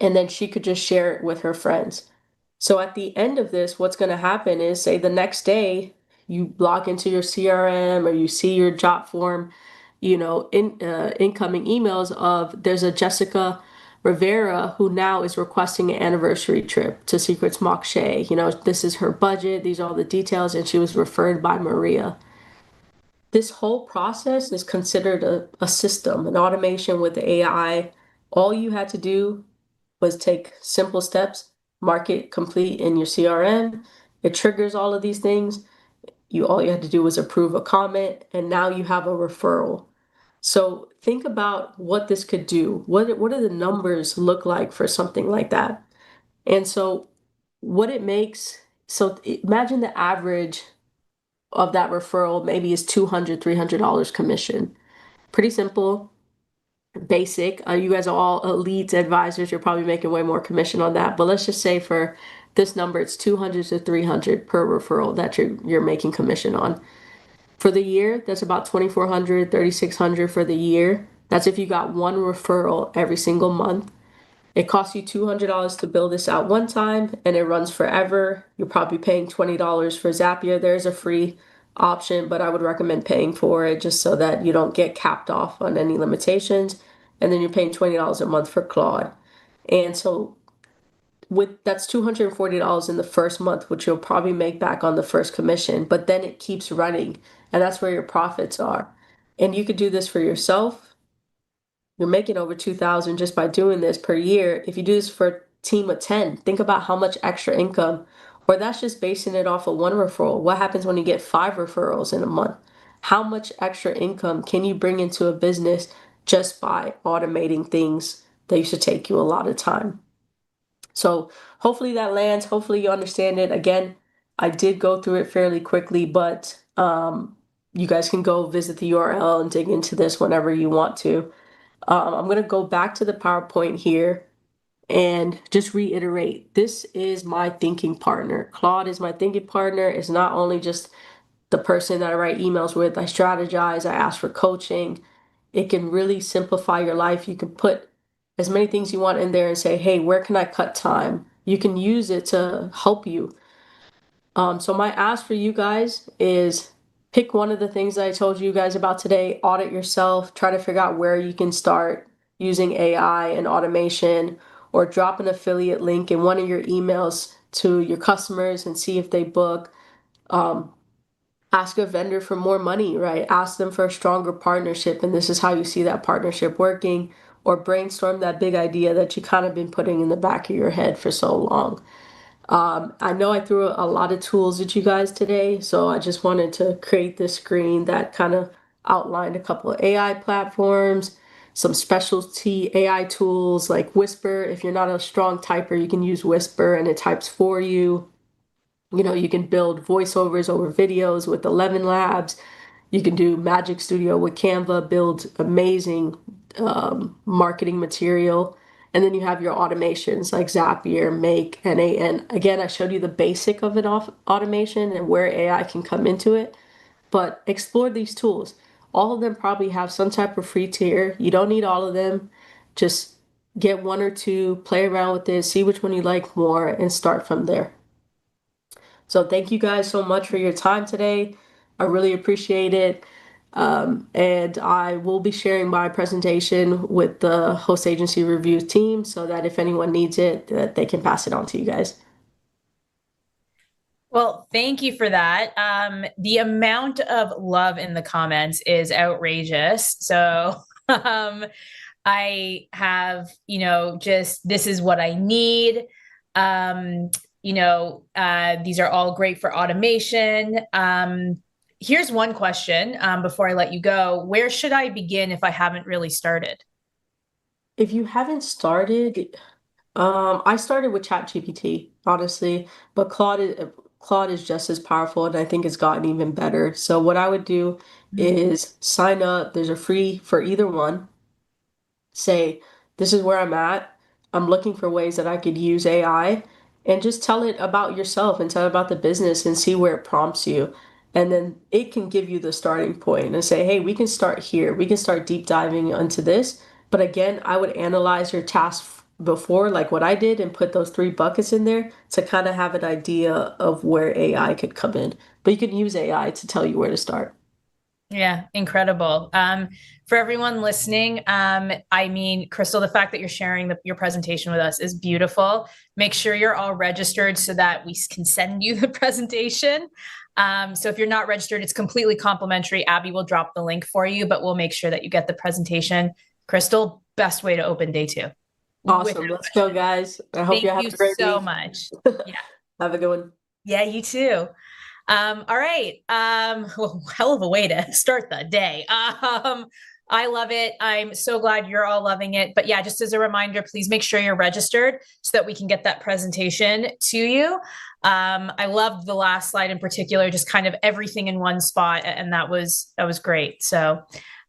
and then she could just share it with her friends. So at the end of this, what's going to happen is, say the next day you log into your CRM or you see your job form, incoming emails of there's a Jessica Rivera who now is requesting an anniversary trip to Secrets Mock Shea. This is her budget. These are all the details, and she was referred by Maria. This whole process is considered a system, an automation with AI. All you had to do was take simple steps, mark it complete in your CRM. It triggers all of these things. All you had to do was approve a comment, and now you have a referral. So think about what this could do. What do the numbers look like for something like that? And so what it makes, so imagine the average of that referral maybe is $200, $300 commission. Pretty simple, basic. You guys are all elite advisors. You're probably making way more commission on that. But let's just say for this number, it's 200 to 300 per referral that you're making commission on. For the year, that's about 2,400, 3,600 for the year. That's if you got one referral every single month. It costs you $200 to build this out one time, and it runs forever. You're probably paying $20 for Zapier. There's a free option, but I would recommend paying for it just so that you don't get capped off on any limitations. And then you're paying $20 a month for Claude. And so that's $240 in the first month, which you'll probably make back on the first commission, but then it keeps running, and that's where your profits are. And you could do this for yourself. You're making over 2,000 just by doing this per year. If you do this for a team of 10, think about how much extra income, or that's just basing it off of one referral. What happens when you get 5 referrals in a month? How much extra income can you bring into a business just by automating things that used to take you a lot of time? So hopefully that lands. Hopefully you understand it. Again, I did go through it fairly quickly, but you guys can go visit the URL and dig into this whenever you want to. I'm going to go back to the PowerPoint here and just reiterate, this is my thinking partner. Claude is my thinking partner. It's not only just the person that I write emails with, I strategize, I ask for coaching. It can really simplify your life. You can put as many things you want in there and say, hey, where can I cut time? You can use it to help you. So my ask for you guys is pick one of the things that I told you guys about today, audit yourself, try to figure out where you can start using AI and automation, or drop an affiliate link in one of your emails to your customers and see if they book. Ask a vendor for more money, right? Ask them for a stronger partnership, and this is how you see that partnership working, or brainstorm that big idea that you kind of been putting in the back of your head for so long. I know I threw a lot of tools at you guys today, so I just wanted to create this screen that kind of outlined a couple of AI platforms, some specialty AI tools like Whisper. If you're not a strong typer, you can use Whisper and it types for you. You know, you can build voiceovers over videos with 11 Labs. You can do Magic Studio with Canva, build amazing marketing material. And then you have your automations like Zapier, Make, NAN. Again, I showed you the basic of an automation and where AI can come into it. But explore these tools. All of them probably have some type of free tier. You don't need all of them. Just get one or two, play around with it, see which one you like more, and start from there. So thank you guys so much for your time today. I really appreciate it. And I will be sharing my presentation with the host agency review team so that if anyone needs it, that they can pass it on to you guys. Well, thank you for that. The amount of love in the comments is outrageous. So I have, just this is what I need. These are all great for automation. Here's one question before I let you go. Where should I begin if I haven't really started? If you haven't started, I started with ChatGPT, honestly, but Claude is just as powerful, and I think it's gotten even better. So what I would do is sign up. There's a free for either one. Say, this is where I'm at. I'm looking for ways that I could use AI, and just tell it about yourself and tell it about the business and see where it prompts you. And then it can give you the starting point and say, hey, we can start here. We can start deep diving into this. But again, I would analyze your task before, like what I did, and put those 3 buckets in there to kind of have an idea of where AI could come in. But you can use AI to tell you where to start. Yeah, incredible. For everyone listening, Krystal, the fact that you're sharing your presentation with us is beautiful. Make sure you're all registered so that we can send you the presentation. So if you're not registered, it's completely complimentary. Abby will drop the link for you, but we'll make sure that you get the presentation. Krystal, best way to open day 2. Awesome. Let's go, guys. I hope you have a great so week. much. Yeah. Have a good one. Yeah, you too. All right. Well, hell of a way to start the day. I love it. I'm so glad you're all loving it. But yeah, just as a reminder, please make sure you're registered so that we can get that presentation to you. I loved the last slide in particular, just kind of everything in one spot. And that was great. So,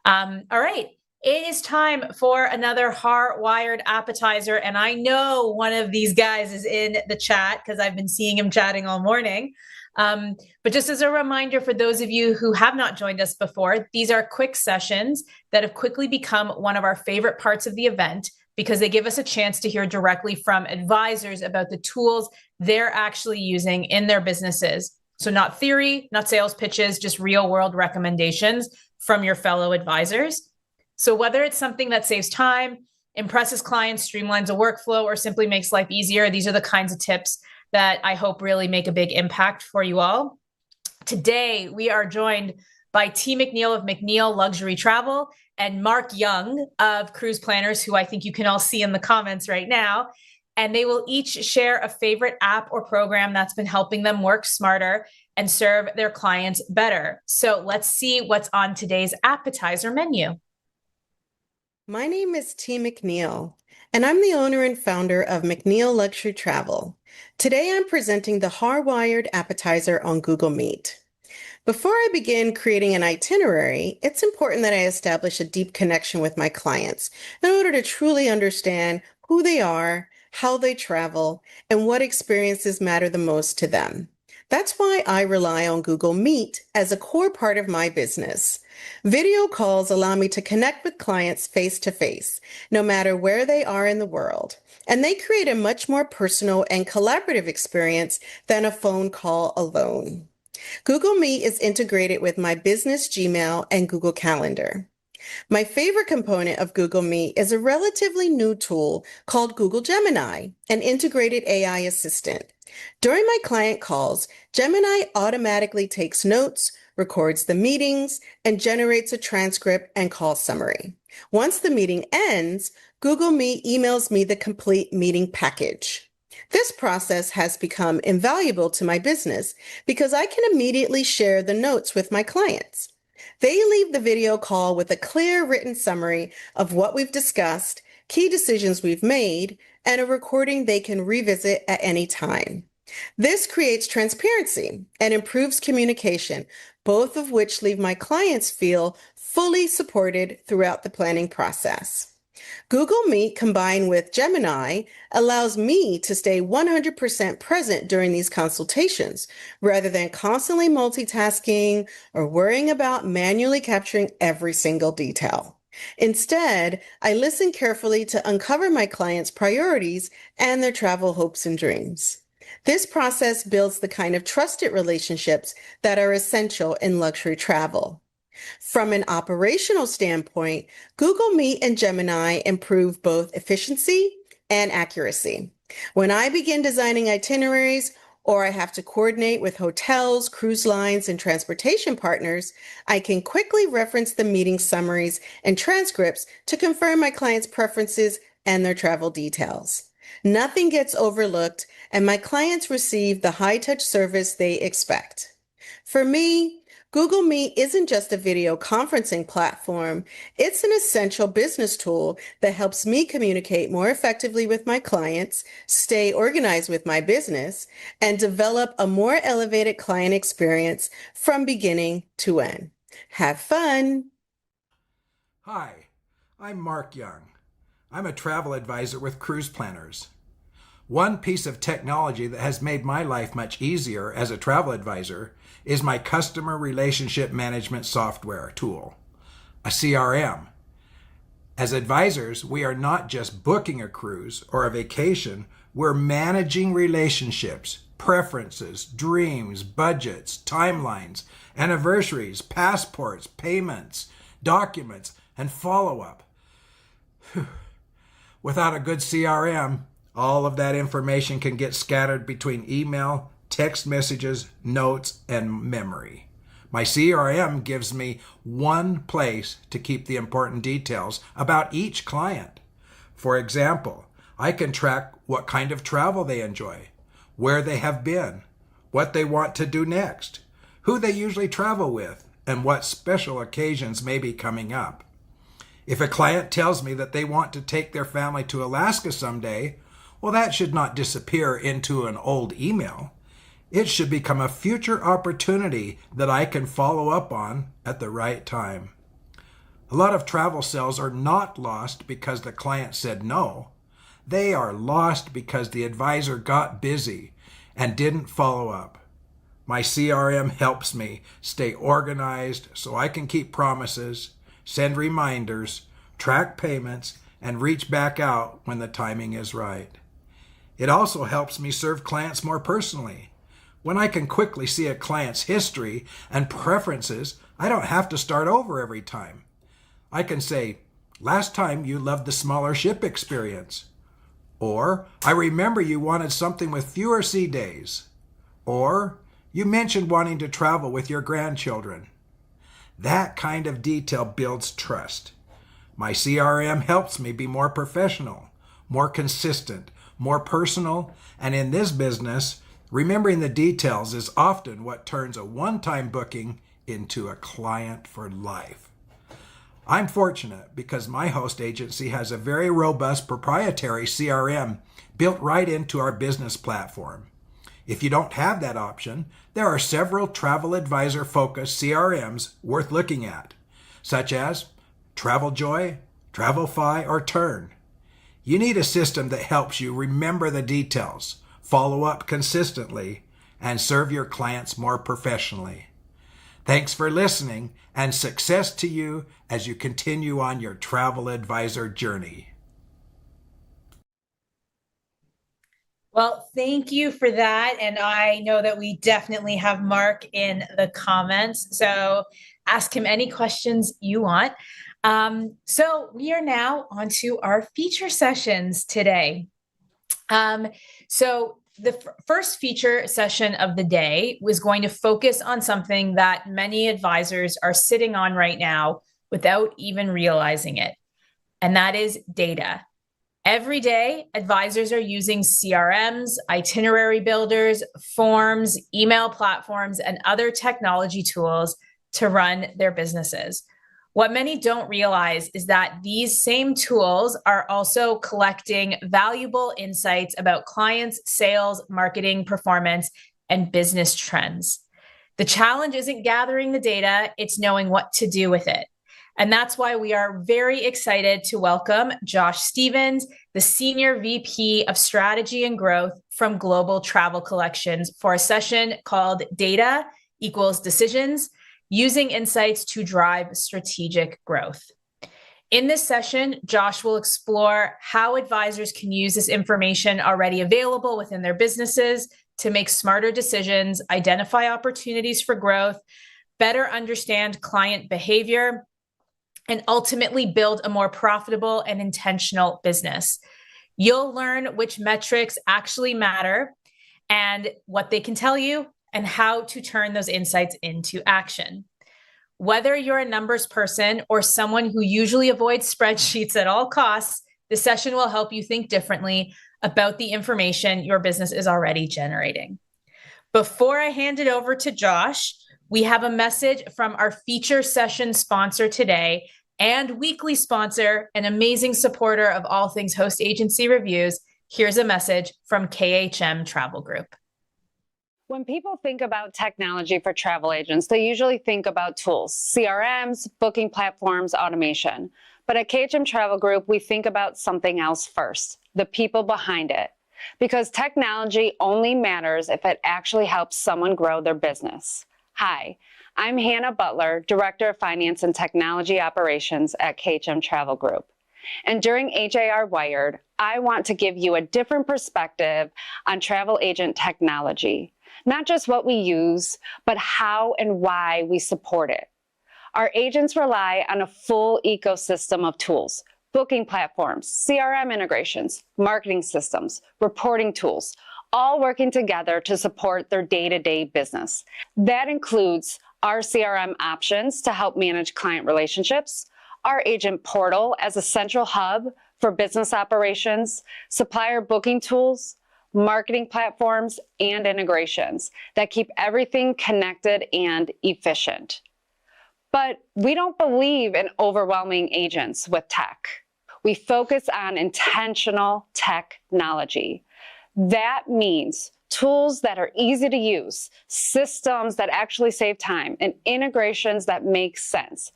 all right. It is time for another HAR Wired APPetizer. And I know one of these guys is in the chat because I've been seeing him chatting all morning. But just as a reminder for those of you who have not joined us before, these are quick sessions that have quickly become one of our favorite parts of the event because they give us a chance to hear directly from advisors about the tools they're actually using in their businesses. So not theory, not sales pitches, just real world recommendations from your fellow advisors. So whether it's something that saves time, impresses clients, streamlines a workflow, or simply makes life easier, these are the kinds of tips that I hope really make a big impact for you all. Today, we are joined by T. McNeill of McNeill Luxury Travel and Mark Young of Cruise Planners, who I think you can all see in the comments right now. And they will each share a favorite app or program that's been helping them work smarter and serve their clients better. So let's see what's on today's APPetizer menu. My name is T. McNeill, and I'm the owner and founder of McNeill Luxury Travel. Today, I'm presenting the HAR Wired APPetizer on Google Meet. Before I begin creating an itinerary, it's important that I establish a deep connection with my clients in order to truly understand who they are, how they travel, and what experiences matter the most to them. That's why I rely on Google Meet as a core part of my business. Video calls allow me to connect with clients face to face, no matter where they are in the world, and they create a much more personal and collaborative experience than a phone call alone. Google Meet is integrated with my business Gmail and Google Calendar. My favorite component of Google Meet is a relatively new tool called Google Gemini, an integrated AI assistant. During my client calls, Gemini automatically takes notes, records the meetings, and generates a transcript and call summary. Once the meeting ends, Google Meet emails me the complete meeting package. This process has become invaluable to my business because I can immediately share the notes with my clients. They leave the video call with a clear written summary of what we've discussed, key decisions we've made, and a recording they can revisit at any time. This creates transparency and improves communication, both of which leave my clients feel fully supported throughout the planning process. Google Meet combined with Gemini allows me to stay 100% present during these consultations, rather than constantly multitasking or worrying about manually capturing every single detail. Instead, I listen carefully to uncover my clients' priorities and their travel hopes and dreams. This process builds the kind of trusted relationships that are essential in luxury travel. From an operational standpoint, Google Meet and Gemini improve both efficiency and accuracy. When I begin designing itineraries, or I have to coordinate with hotels, cruise lines, and transportation partners, I can quickly reference the meeting summaries and transcripts to confirm my clients' preferences and their travel details. Nothing gets overlooked, and my clients receive the high-touch service they expect. For me, Google Meet isn't just a video conferencing platform. It's an essential business tool that helps me communicate more effectively with my clients, stay organized with my business, and develop a more elevated client experience from beginning to end. Have fun. Hi, I'm Mark Young. I'm a travel advisor with Cruise Planners. One piece of technology that has made my life much easier as a travel advisor is my customer relationship management software tool, a CRM. As advisors, we are not just booking a cruise or a vacation, we're managing relationships, preferences, dreams, budgets, timelines, anniversaries, passports, payments, documents, and follow-up. Without a good CRM, all of that information can get scattered between email, text messages, notes, and memory. My CRM gives me one place to keep the important details about each client. For example, I can track what kind of travel they enjoy, where they have been, what they want to do next, who they usually travel with, and what special occasions may be coming up. If a client tells me that they want to take their family to Alaska someday, well, that should not disappear into an old email. It should become a future opportunity that I can follow up on at the right time. A lot of travel sales are not lost because the client said no. They are lost because the advisor got busy and didn't follow up. My CRM helps me stay organized so I can keep promises, send reminders, track payments, and reach back out when the timing is right. It also helps me serve clients more personally. When I can quickly see a client's history and preferences, I don't have to start over every time. I can say, last time you loved the smaller ship experience. Or, I remember you wanted something with fewer sea days. Or, you mentioned wanting to travel with your grandchildren. That kind of detail builds trust. My CRM helps me be more professional, more consistent, more personal, and in this business, remembering the details is often what turns a one-time booking into a client for life. I'm fortunate because my host agency has a very robust proprietary CRM built right into our business platform. If you don't have that option, there are several travel advisor-focused CRMs worth looking at, such as TravelJoy, TravelFi, or Tern. You need a system that helps you remember the details, follow up consistently, and serve your clients more professionally. Thanks for listening, and success to you as you continue on your travel advisor journey. Well, thank you for that. And I know that we definitely have Mark in the comments, so ask him any questions you want. So we are now on to our feature sessions today. So the first feature session of the day was going to focus on something that many advisors are sitting on right now without even realizing it, and that is data. Every day, advisors are using CRMs, itinerary builders, forms, email platforms, and other technology tools to run their businesses. What many don't realize is that these same tools are also collecting valuable insights about clients, sales, marketing, performance, and business trends. The challenge isn't gathering the data, it's knowing what to do with it. And that's why we are very excited to welcome Josh Stevens, the Senior VP of Strategy and Growth from Global Travel Collections, for a session called Data Equals Decisions, Using Insights to Drive Strategic Growth. In this session, Josh will explore how advisors can use this information already available within their businesses to make smarter decisions, identify opportunities for growth, better understand client behavior, and ultimately build a more profitable and intentional business. You'll learn which metrics actually matter and what they can tell you, and how to turn those insights into action. Whether you're a numbers person or someone who usually avoids spreadsheets at all costs, the session will help you think differently about the information your business is already generating. Before I hand it over to Josh, we have a message from our feature session sponsor today and weekly sponsor, an amazing supporter of all things host agency reviews. Here's a message from KHM Travel Group. When people think about technology for travel agents, they usually think about tools, CRMs, booking platforms, automation. But at KHM Travel Group, we think about something else first, the people behind it. Because technology only matters if it actually helps someone grow their business. Hi, I'm Hannah Butler, Director of Finance and Technology Operations at KHM Travel Group. And during HAR Wired, I want to give you a different perspective on travel agent technology. Not just what we use, but how and why we support it. Our agents rely on a full ecosystem of tools, booking platforms, CRM integrations, marketing systems, reporting tools, all working together to support their day-to-day business. That includes our CRM options to help manage client relationships, our agent portal as a central hub for business operations, supplier booking tools, marketing platforms, and integrations that keep everything connected and efficient. But we don't believe in overwhelming agents with tech. We focus on intentional technology. That means tools that are easy to use, systems that actually save time, and integrations that make sense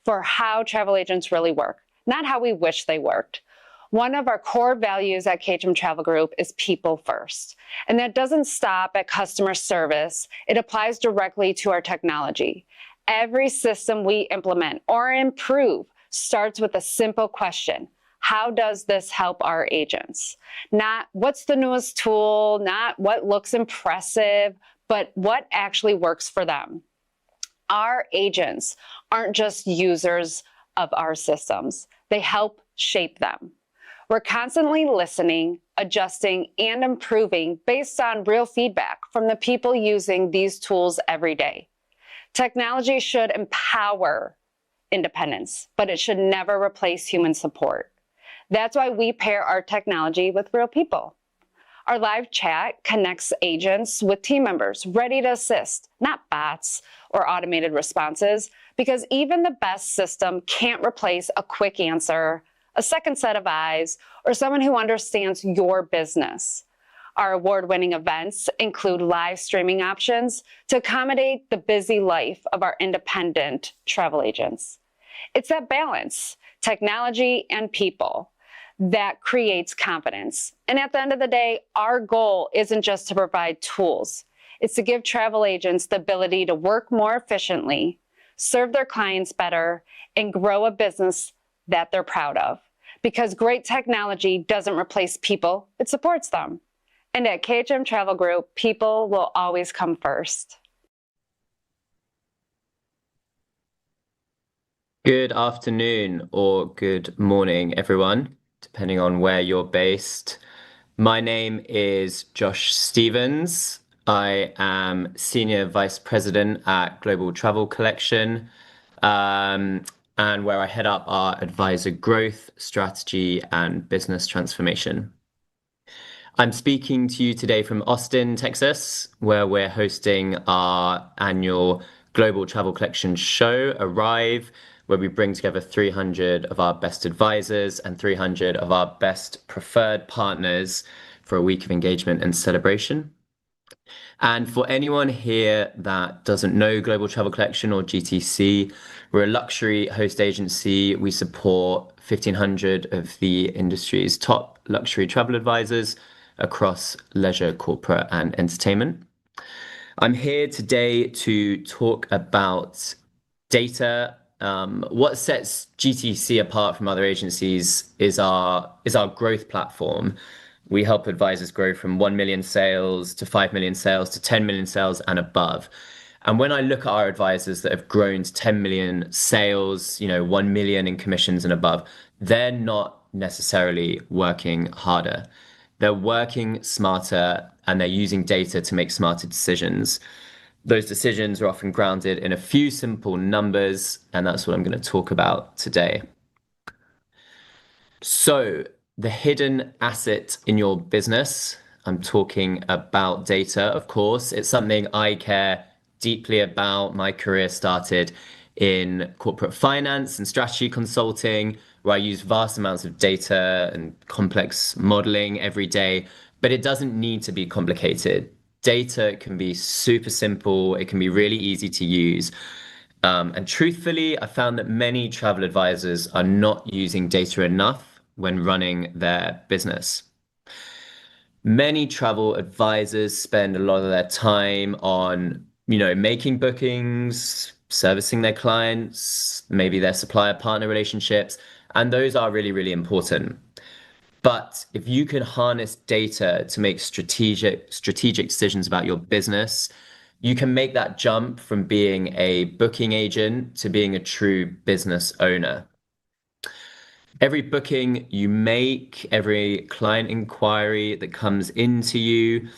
for how travel agents really work, not how we wish they worked. One of our core values at KHM Travel Group is people first. And that doesn't stop at customer service. It applies directly to our technology. Every system we implement or improve starts with a simple question. How does this help our agents? Not what's the newest tool, not what looks impressive, but what actually works for them. Our agents aren't just users of our systems. They help shape them. We're constantly listening, adjusting, and improving based on real feedback from the people using these tools every day. Technology should empower independence, but it should never replace human support. That's why we pair our technology with real people. Our live chat connects agents with team members ready to assist, not bots or automated responses, because even the best system can't replace a quick answer, a second set of eyes, or someone who understands your business. Our award-winning events include live streaming options to accommodate the busy life of our independent travel agents. It's that balance, technology and people, that creates confidence. And at the end of the day, our goal isn't just to provide tools. It's to give travel agents the ability to work more efficiently, serve their clients better, and grow a business that they're proud of. Because great technology doesn't replace people, it supports them. And at KHM Travel Group, people will always come first. Good afternoon or good morning, everyone, depending on where you're based. My name is Josh Stevens. I am Senior Vice President at Global Travel Collection, and where I head up our advisor growth, strategy, and business transformation. I'm speaking to you today from Austin, Texas, where we're hosting our annual Global Travel Collection show, Arrive, where we bring together 300 of our best advisors and 300 of our best preferred partners for a week of engagement and celebration. And for anyone here that doesn't know Global Travel Collection or GTC, we're a luxury host agency. We support 1,500 of the industry's top luxury travel advisors across leisure, corporate, and entertainment. I'm here today to talk about data. What sets GTC apart from other agencies is our growth platform. We help advisors grow from 1 million sales to 5 million sales to 10 million sales and above. And when I look at our advisors that have grown to 10 million sales, 1 million in commissions and above, they're not necessarily working harder. They're working smarter and they're using data to make smarter decisions. Those decisions are often grounded in a few simple numbers, and that's what I'm going to talk about today. So, the hidden asset in your business, I'm talking about data, of course. It's something I care deeply about. My career started in corporate finance and strategy consulting, where I use vast amounts of data and complex modeling every day, but it doesn't need to be complicated. Data can be super simple. It can be really easy to use. And truthfully, I found that many travel advisors are not using data enough when running their business. Many travel advisors spend a lot of their time on, making bookings, servicing their clients, maybe their supplier partner relationships, and those are really, really important. But if you can harness data to make strategic decisions about your business, you can make that jump from being a booking agent to being a true business owner. Every booking you make, every client inquiry that comes into you,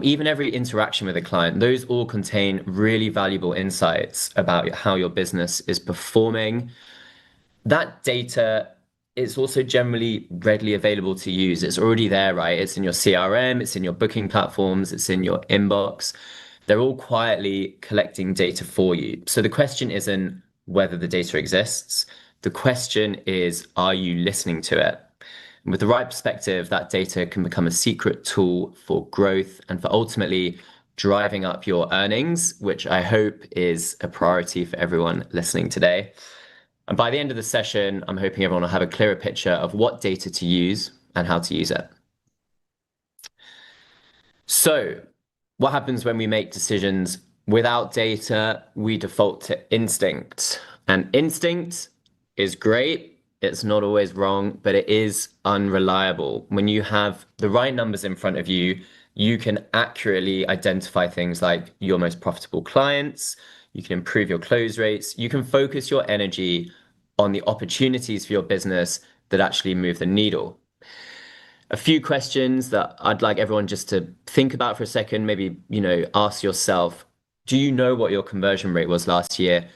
even every interaction with a client, those all contain really valuable insights about how your business is performing. That data is also generally readily available to use. It's already there, right? It's in your CRM, it's in your booking platforms, it's in your inbox. They're all quietly collecting data for you. So the question isn't whether the data exists. The question is, are you listening to it? And with the right perspective, that data can become a secret tool for growth and for ultimately driving up your earnings, which I hope is a priority for everyone listening today. And by the end of the session, I'm hoping everyone will have a clearer picture of what data to use and how to use it. So, what happens when we make decisions without data? We default to instinct. And instinct is great. It's not always wrong, but it is unreliable. When you have the right numbers in front of you, you can accurately identify things like your most profitable clients. You can improve your close rates. You can focus your energy on the opportunities for your business that actually move the needle. A few questions that I'd like everyone just to think about for a second, maybe, ask yourself, do you know what your conversion rate was last year?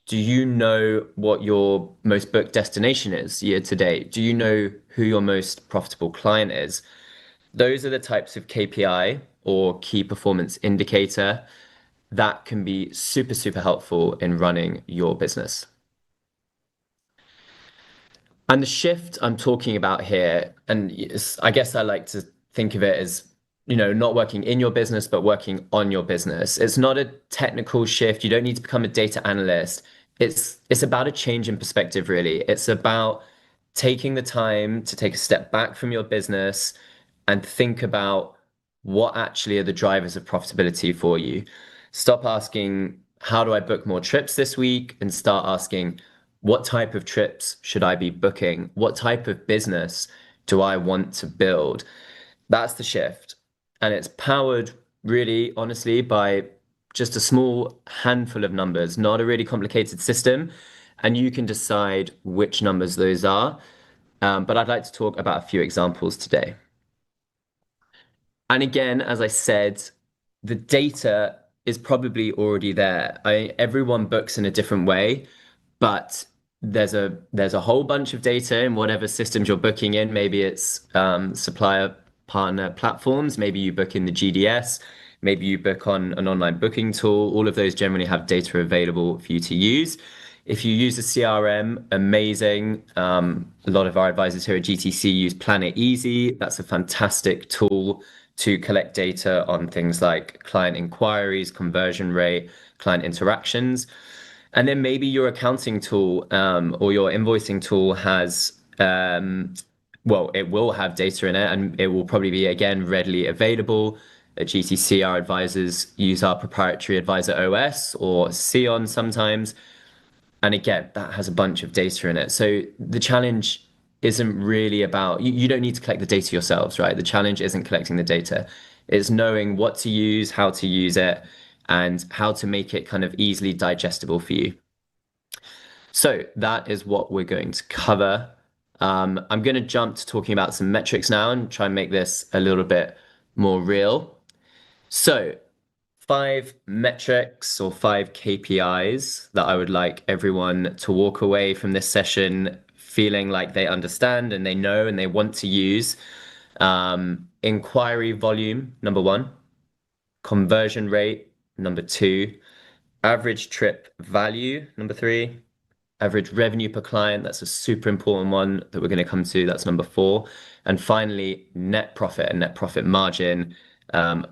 Do you know what your most booked destination is year to date? Do you know who your most profitable client is? Those are the types of KPI or key performance indicator that can be super, super helpful in running your business. And the shift I'm talking about here, and I guess I like to think of it as, not working in your business, but working on your business. It's not a technical shift. You don't need to become a data analyst. It's about a change in perspective, really. It's about taking the time to take a step back from your business and think about what actually are the drivers of profitability for you. Stop asking, how do I book more trips this week? And start asking, what type of trips should I be booking? What type of business do I want to build? That's the shift. And it's powered really, honestly, by just a small handful of numbers, not a really complicated system. And you can decide which numbers those are. But I'd like to talk about a few examples today. And again, as I said, the data is probably already there. Everyone books in a different way, but there's a whole bunch of data in whatever systems you're booking in. Maybe it's supplier partner platforms. Maybe you book in the GDS. Maybe you book on an online booking tool. All of those generally have data available for you to use. If you use a CRM, amazing. A lot of our advisors here at GTC use Planet Easy. That's a fantastic tool to collect data on things like client inquiries, conversion rate, client interactions. And then maybe your accounting tool or your invoicing tool has, it will have data in it, and it will probably be, again, readily available. At GTC, our advisors use our proprietary Advisor OS or Xeon sometimes. And again, that has a bunch of data in it. So the challenge isn't really about, you don't need to collect the data yourselves, right? The challenge isn't collecting the data. It's knowing what to use, how to use it, and how to make it kind of easily digestible for you. So that is what we're going to cover. I'm going to jump to talking about some metrics now and try and make this a little bit more real. So 5 metrics or 5 KPIs that I would like everyone to walk away from this session feeling like they understand and they know and they want to use. Inquiry volume, number 1. Conversion rate, number 2. Average trip value, number 3. Average revenue per client, that's a super important one that we're going to come to. That's number 4. And finally, net profit and net profit margin,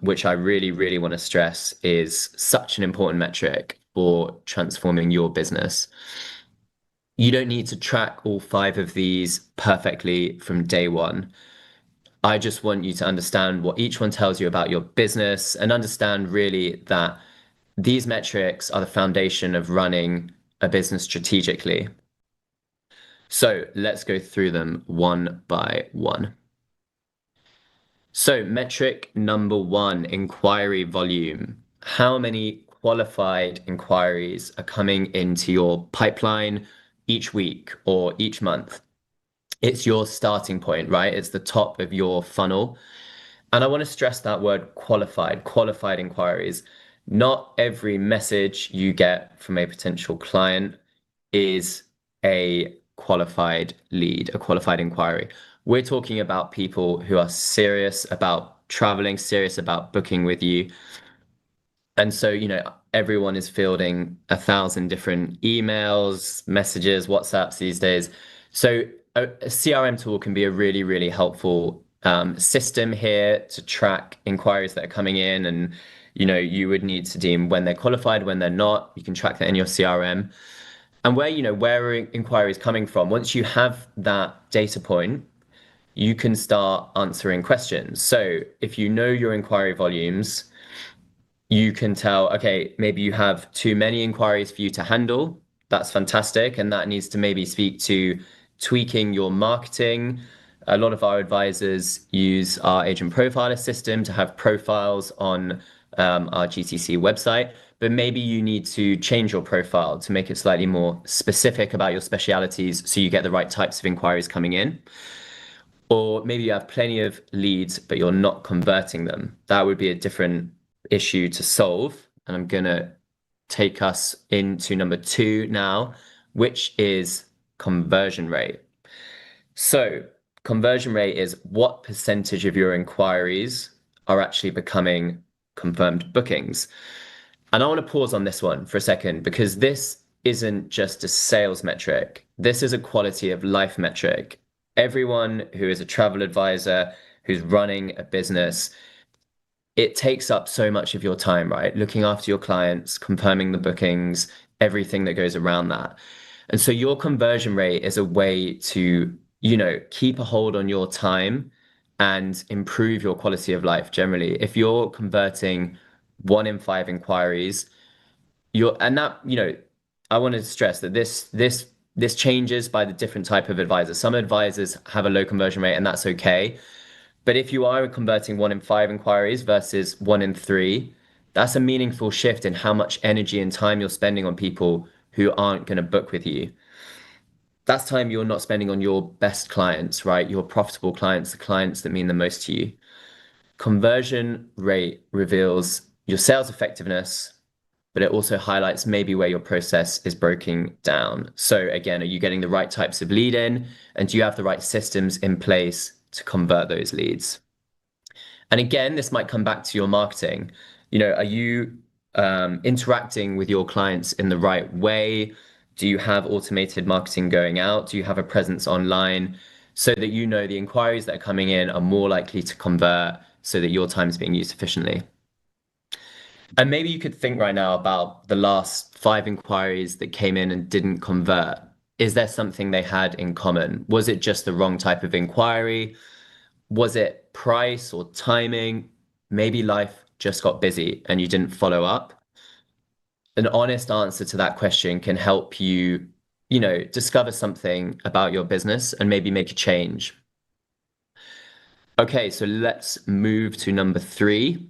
which I really, really want to stress is such an important metric for transforming your business. You don't need to track all 5 of these perfectly from day one. I just want you to understand what each one tells you about your business and understand really that these metrics are the foundation of running a business strategically. So let's go through them one by one. So metric number 1, inquiry volume. How many qualified inquiries are coming into your pipeline each week or each month? It's your starting point, right? It's the top of your funnel. And I want to stress that word qualified inquiries. Not every message you get from a potential client is a qualified lead, a qualified inquiry. We're talking about people who are serious about traveling, serious about booking with you. And so, everyone is fielding 1,000 different emails, messages, WhatsApps these days. So a CRM tool can be a really, really helpful system here to track inquiries that are coming in. And, you would need to deem when they're qualified, when they're not. You can track that in your CRM. And where are inquiries coming from? Once you have that data point, you can start answering questions. So if you know your inquiry volumes, you can tell, okay, maybe you have too many inquiries for you to handle. That's fantastic. And that needs to maybe speak to tweaking your marketing. A lot of our advisors use our agent profiler system to have profiles on our GTC website, but maybe you need to change your profile to make it slightly more specific about your specialities so you get the right types of inquiries coming in. Or maybe you have plenty of leads, but you're not converting them. That would be a different issue to solve. And I'm going to take us into number 2 now, which is conversion rate. So conversion rate is what percentage of your inquiries are actually becoming confirmed bookings. And I want to pause on this one for a second, because this isn't just a sales metric. This is a quality of life metric. Everyone who is a travel advisor, who's running a business, it takes up so much of your time, right? Looking after your clients, confirming the bookings, everything that goes around that. And so your conversion rate is a way to, keep a hold on your time and improve your quality of life generally. If you're converting 1 in 5 inquiries, I want to stress that this changes by the different type of advisor. Some advisors have a low conversion rate, and that's okay. But if you are converting 1 in 5 inquiries versus 1 in 3, that's a meaningful shift in how much energy and time you're spending on people who aren't going to book with you. That's time you're not spending on your best clients, right? Your profitable clients, the clients that mean the most to you. Conversion rate reveals your sales effectiveness, but it also highlights maybe where your process is breaking down. So again, are you getting the right types of lead in? And do you have the right systems in place to convert those leads? And again, this might come back to your marketing. Are you interacting with your clients in the right way? Do you have automated marketing going out? Do you have a presence online so that the inquiries that are coming in are more likely to convert so that your time is being used efficiently? And maybe you could think right now about the last 5 inquiries that came in and didn't convert. Is there something they had in common? Was it just the wrong type of inquiry? Was it price or timing? Maybe life just got busy and you didn't follow up. An honest answer to that question can help you, discover something about your business and maybe make a change. Okay, so let's move to number 3,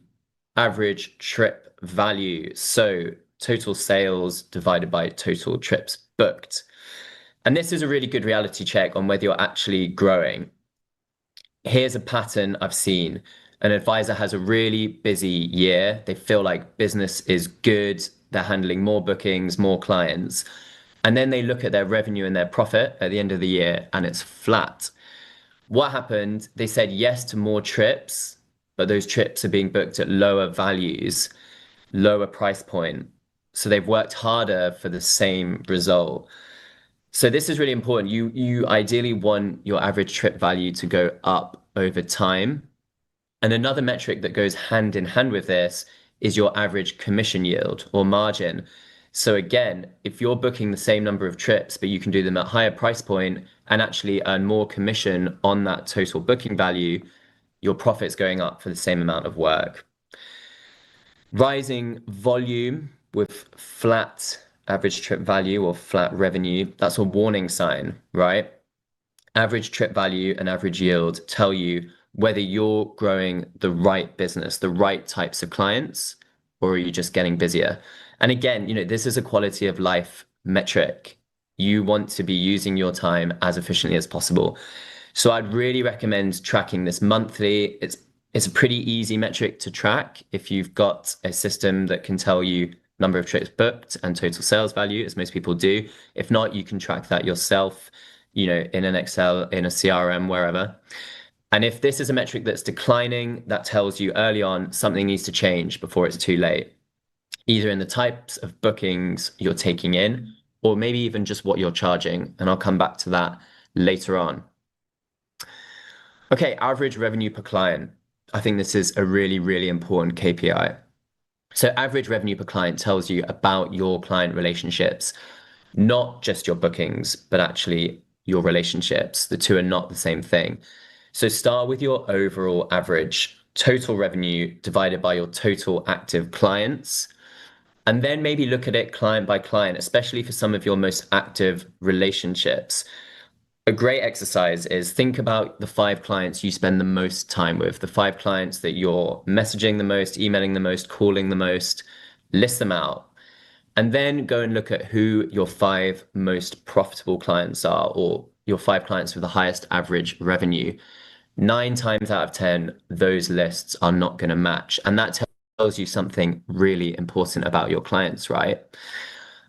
average trip value. So total sales divided by total trips booked. And this is a really good reality check on whether you're actually growing. Here's a pattern I've seen. An advisor has a really busy year. They feel like business is good. They're handling more bookings, more clients. And then they look at their revenue and their profit at the end of the year and it's flat. What happened? They said yes to more trips, but those trips are being booked at lower values, lower price point. So they've worked harder for the same result. So this is really important. You ideally want your average trip value to go up over time. And another metric that goes hand in hand with this is your average commission yield or margin. So again, if you're booking the same number of trips, but you can do them at higher price point and actually earn more commission on that total booking value, your profit's going up for the same amount of work. Rising volume with flat average trip value or flat revenue, that's a warning sign, right? Average trip value and average yield tell you whether you're growing the right business, the right types of clients, or are you just getting busier? And again, this is a quality of life metric. You want to be using your time as efficiently as possible. So I'd really recommend tracking this monthly. It's a pretty easy metric to track if you've got a system that can tell you number of trips booked and total sales value, as most people do. If not, you can track that yourself, in an Excel, in a CRM, wherever. And if this is a metric that's declining, that tells you early on something needs to change before it's too late, either in the types of bookings you're taking in, or maybe even just what you're charging. And I'll come back to that later on. Okay, average revenue per client. I think this is a really, really important KPI. So average revenue per client tells you about your client relationships, not just your bookings, but actually your relationships. The two are not the same thing. So start with your overall average total revenue divided by your total active clients, and then maybe look at it client by client, especially for some of your most active relationships. A great exercise is think about the 5 clients you spend the most time with, the 5 clients that you're messaging the most, emailing the most, calling the most. List them out. And then go and look at who your 5 most profitable clients are, or your 5 clients with the highest average revenue. 9 times out of 10, those lists are not going to match. And that tells you something really important about your clients, right?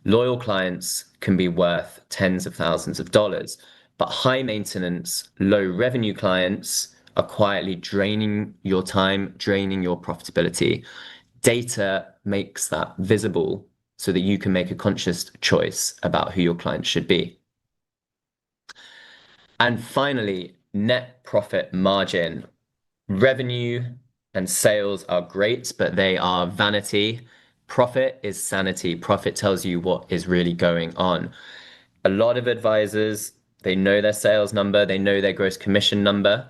Loyal clients can be worth tens of thousands of dollars, but high maintenance, low revenue clients are quietly draining your time, draining your profitability. Data makes that visible so that you can make a conscious choice about who your clients should be. And finally, net profit margin. Revenue and sales are great, but they are vanity. Profit is sanity. Profit tells you what is really going on. A lot of advisors, they know their sales number, they know their gross commission number,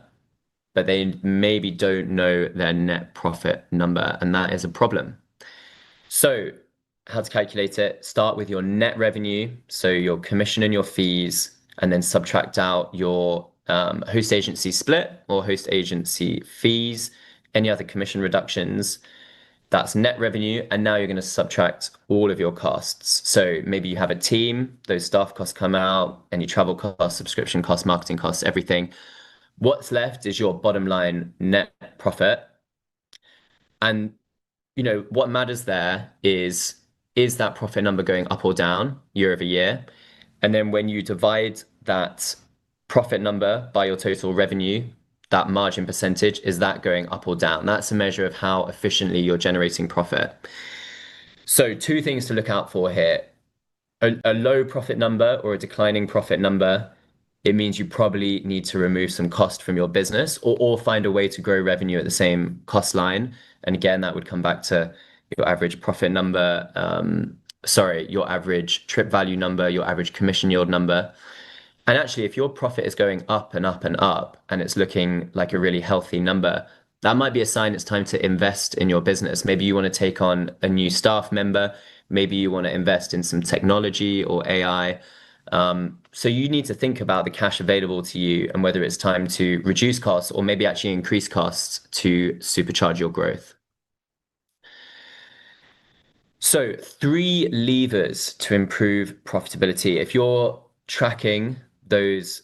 but they maybe don't know their net profit number, and that is a problem. So how to calculate it? Start with your net revenue, so your commission and your fees, and then subtract out your host agency split or host agency fees, any other commission reductions. That's net revenue. And now you're going to subtract all of your costs. So maybe you have a team, those staff costs come out, any travel costs, subscription costs, marketing costs, everything. What's left is your bottom line net profit. And what matters there is that profit number going up or down year over year? And then when you divide that profit number by your total revenue, that margin percentage, is that going up or down? That's a measure of how efficiently you're generating profit. So 2 things to look out for here. A low profit number or a declining profit number, it means you probably need to remove some cost from your business, or find a way to grow revenue at the same cost line. And again, that would come back to your average profit number, your average trip value number, your average commission yield number. And actually, if your profit is going up and up and up, and it's looking like a really healthy number, that might be a sign it's time to invest in your business. Maybe you want to take on a new staff member. Maybe you want to invest in some technology or AI. So you need to think about the cash available to you and whether it's time to reduce costs or maybe actually increase costs to supercharge your growth. So 3 levers to improve profitability. If you're tracking those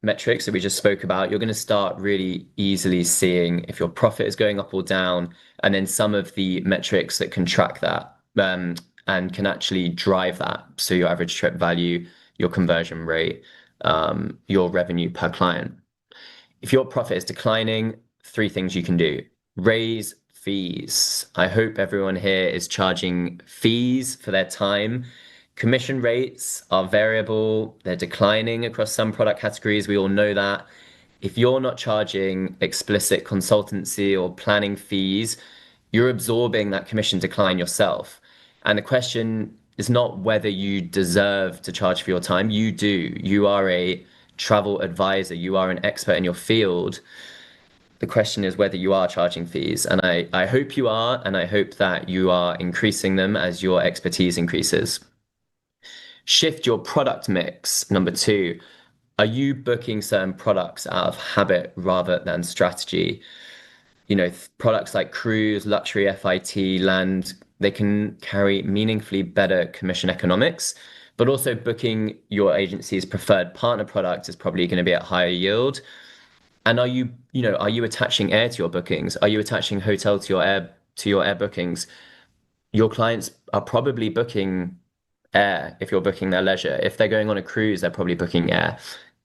metrics that we just spoke about, you're going to start really easily seeing if your profit is going up or down, and then some of the metrics that can track that and can actually drive that. So your average trip value, your conversion rate, your revenue per client. If your profit is declining, 3 things you can do. Raise fees. I hope everyone here is charging fees for their time. Commission rates are variable. They're declining across some product categories. We all know that. If you're not charging explicit consultancy or planning fees, you're absorbing that commission decline yourself. And the question is not whether you deserve to charge for your time. You do. You are a travel advisor. You are an expert in your field. The question is whether you are charging fees. And I hope you are, and I hope that you are increasing them as your expertise increases. Shift your product mix. Number 2, are you booking certain products out of habit rather than strategy? Products like cruise, luxury, FIT, land, they can carry meaningfully better commission economics, but also booking your agency's preferred partner product is probably going to be at higher yield. And are you attaching air to your bookings? Are you attaching hotel to your air bookings? Your clients are probably booking air if you're booking their leisure. If they're going on a cruise, they're probably booking air.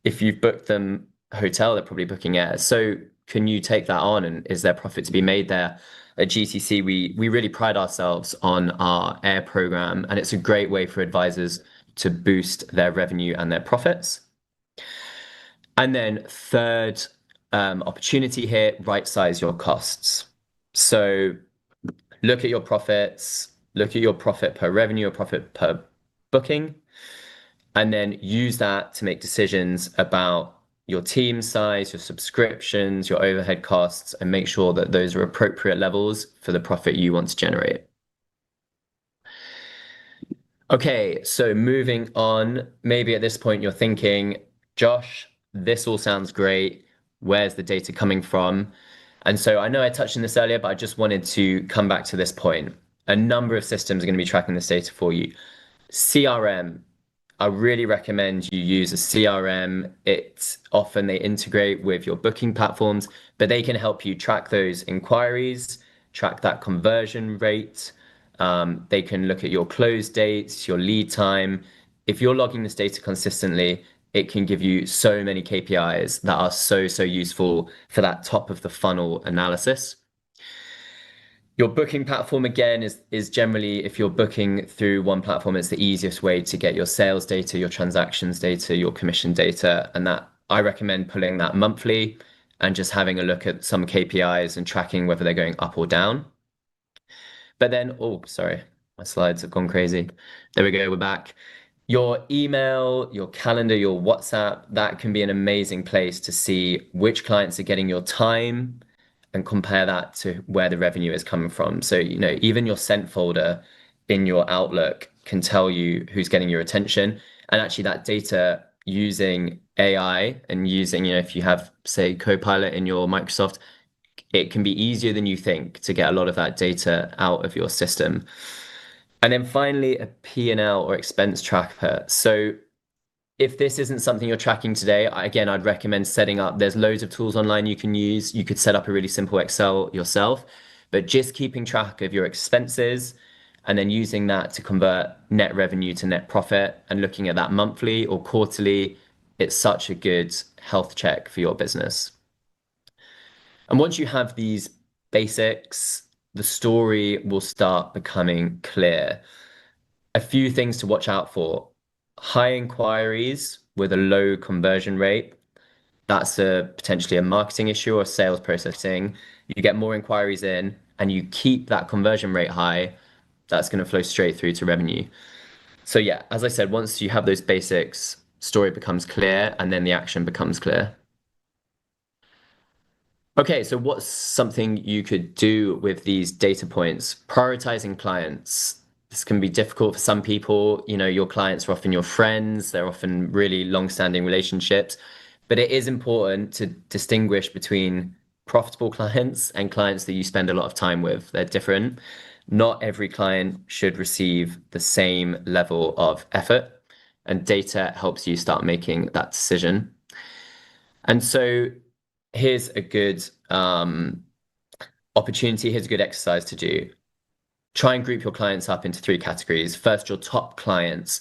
If you've booked them hotel, they're probably booking air. So can you take that on, and is there profit to be made there? At GTC, we really pride ourselves on our air program, and it's a great way for advisors to boost their revenue and their profits. And then third opportunity here, right size your costs. So look at your profits, look at your profit per revenue or profit per booking, and then use that to make decisions about your team size, your subscriptions, your overhead costs, and make sure that those are appropriate levels for the profit you want to generate. Okay, so moving on, maybe at this point you're thinking, Josh, this all sounds great. Where's the data coming from? And so I know I touched on this earlier, but I just wanted to come back to this point. A number of systems are going to be tracking this data for you. CRM, I really recommend you use a CRM. It's often they integrate with your booking platforms, but they can help you track those inquiries, track that conversion rate. They can look at your close dates, your lead time. If you're logging this data consistently, it can give you so many KPIs that are so useful for that top of the funnel analysis. Your booking platform, again, is generally, if you're booking through one platform, it's the easiest way to get your sales data, your transactions data, your commission data, and that I recommend pulling that monthly and just having a look at some KPIs and tracking whether they're going up or down. But then, oh, sorry, my slides have gone crazy. There we go, we're back. Your email, your calendar, your WhatsApp, that can be an amazing place to see which clients are getting your time and compare that to where the revenue is coming from. So, even your sent folder in your Outlook can tell you who's getting your attention. And actually that data, using AI and using, if you have, say, Copilot in your Microsoft, it can be easier than you think to get a lot of that data out of your system. And then finally, a P&L or expense tracker. So if this isn't something you're tracking today, again, I'd recommend setting up, there's loads of tools online you can use. You could set up a really simple Excel yourself, but just keeping track of your expenses and then using that to convert net revenue to net profit and looking at that monthly or quarterly, it's such a good health check for your business. And once you have these basics, the story will start becoming clear. A few things to watch out for. High inquiries with a low conversion rate. That's potentially a marketing issue or sales processing. You get more inquiries in and you keep that conversion rate high, that's going to flow straight through to revenue. So yeah, as I said, once you have those basics, story becomes clear and then the action becomes clear. Okay, so what's something you could do with these data points? Prioritizing clients. This can be difficult for some people. Your clients are often your friends. They're often really long-standing relationships. But it is important to distinguish between profitable clients and clients that you spend a lot of time with. They're different. Not every client should receive the same level of effort, and data helps you start making that decision. And so here's a good opportunity. Here's a good exercise to do. Try and group your clients up into 3 categories. First, your top clients,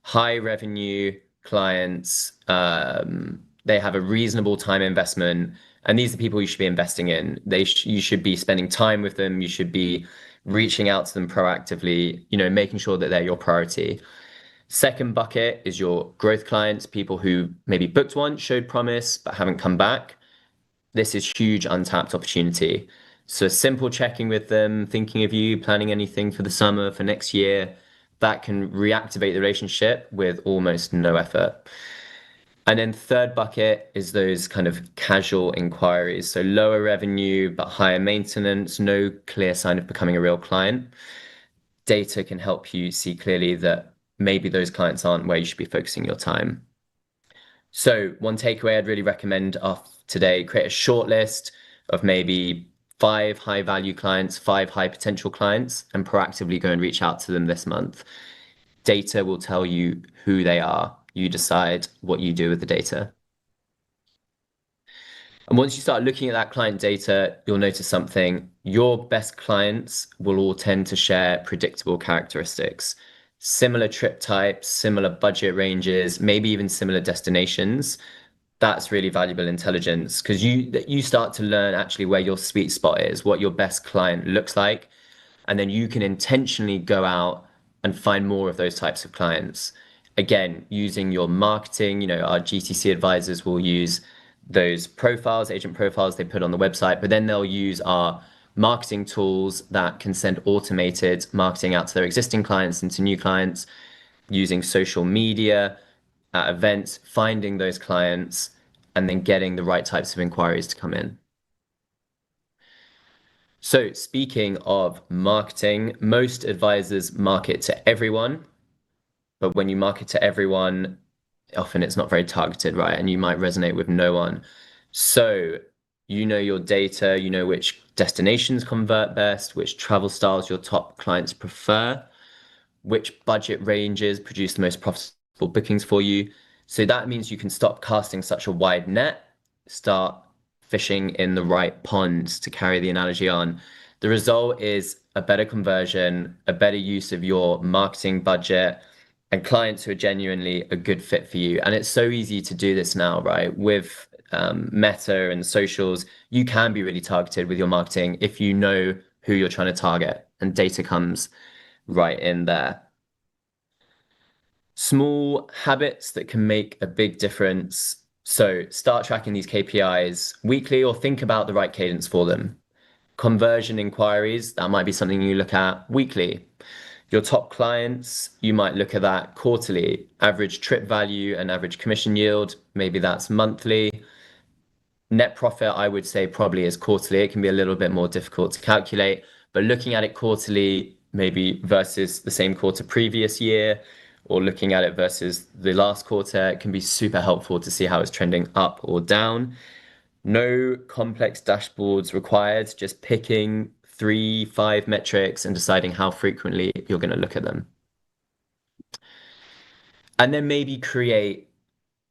high revenue clients. They have a reasonable time investment, and these are people you should be investing in. You should be spending time with them. You should be reaching out to them proactively, making sure that they're your priority. Second bucket is your growth clients, people who maybe booked once, showed promise, but haven't come back. This is huge untapped opportunity. So simple checking with them, thinking of you, planning anything for the summer, for next year, that can reactivate the relationship with almost no effort. And then third bucket is those kind of casual inquiries. So lower revenue, but higher maintenance, no clear sign of becoming a real client. Data can help you see clearly that maybe those clients aren't where you should be focusing your time. So one takeaway I'd really recommend today, create a short list of maybe 5 high value clients, 5 high potential clients, and proactively go and reach out to them this month. Data will tell you who they are. You decide what you do with the data. And once you start looking at that client data, you'll notice something. Your best clients will all tend to share predictable characteristics, similar trip types, similar budget ranges, maybe even similar destinations. That's really valuable intelligence because you start to learn actually where your sweet spot is, what your best client looks like, and then you can intentionally go out and find more of those types of clients. Again, using your marketing, our GTC advisors will use those profiles, agent profiles they put on the website, but then they'll use our marketing tools that can send automated marketing out to their existing clients and to new clients using social media, at events, finding those clients, and then getting the right types of inquiries to come in. So speaking of marketing, most advisors market to everyone, but when you market to everyone, often it's not very targeted, right? And you might resonate with no one. So you know your data, you know which destinations convert best, which travel styles your top clients prefer, which budget ranges produce the most profitable bookings for you. So that means you can stop casting such a wide net, start fishing in the right ponds, to carry the analogy on. The result is a better conversion, a better use of your marketing budget, and clients who are genuinely a good fit for you. And it's so easy to do this now, right? With Meta and socials, you can be really targeted with your marketing if you know who you're trying to target, and data comes right in there. Small habits that can make a big difference. So start tracking these KPIs weekly or think about the right cadence for them. Conversion inquiries, that might be something you look at weekly. Your top clients, you might look at that quarterly. Average trip value and average commission yield, maybe that's monthly. Net profit, I would say probably is quarterly. It can be a little bit more difficult to calculate, but looking at it quarterly, maybe versus the same quarter previous year, or looking at it versus the last quarter, it can be super helpful to see how it's trending up or down. No complex dashboards required, just picking 3-5 metrics and deciding how frequently you're going to look at them. And then maybe create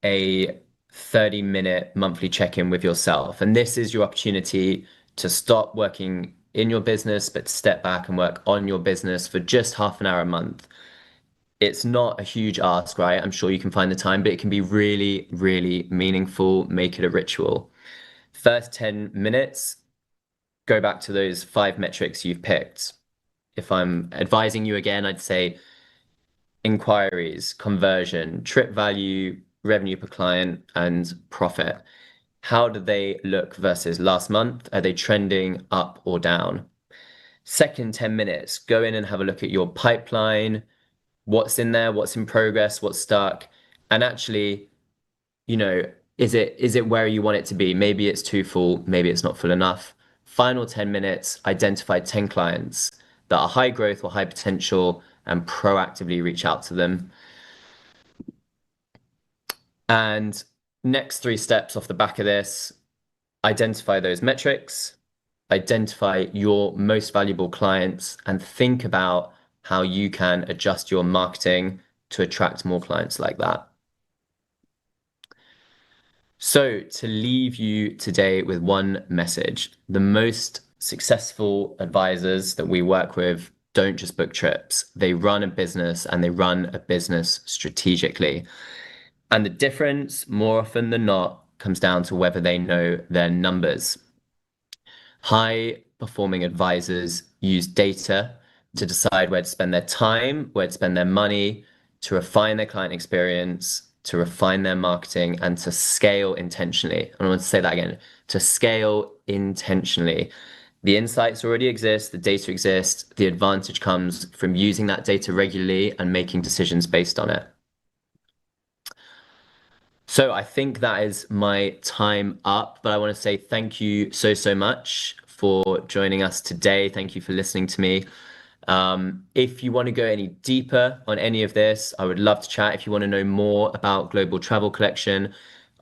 a 30-minute monthly check-in with yourself. And this is your opportunity to stop working in your business, but step back and work on your business for just half an hour a month. It's not a huge ask, right? I'm sure you can find the time, but it can be really, really meaningful. Make it a ritual. First 10 minutes, go back to those 5 metrics you've picked. If I'm advising you again, I'd say inquiries, conversion, trip value, revenue per client, and profit. How do they look versus last month? Are they trending up or down? Second 10 minutes, go in and have a look at your pipeline. What's in there, what's in progress, what's stuck, and actually, is it where you want it to be? Maybe it's too full, maybe it's not full enough. Final 10 minutes, identify 10 clients that are high growth or high potential and proactively reach out to them. And next 3 steps off the back of this, identify those metrics, identify your most valuable clients, and think about how you can adjust your marketing to attract more clients like that. So to leave you today with one message, the most successful advisors that we work with don't just book trips. They run a business, and they run a business strategically. And the difference, more often than not, comes down to whether they know their numbers. High performing advisors use data to decide where to spend their time, where to spend their money, to refine their client experience, to refine their marketing, and to scale intentionally. I want to say that again, to scale intentionally. The insights already exist, the data exists. The advantage comes from using that data regularly and making decisions based on it. So I think that is my time up, but I want to say thank you so much for joining us today. Thank you for listening to me. If you want to go any deeper on any of this, I would love to chat. If you want to know more about Global Travel Collection,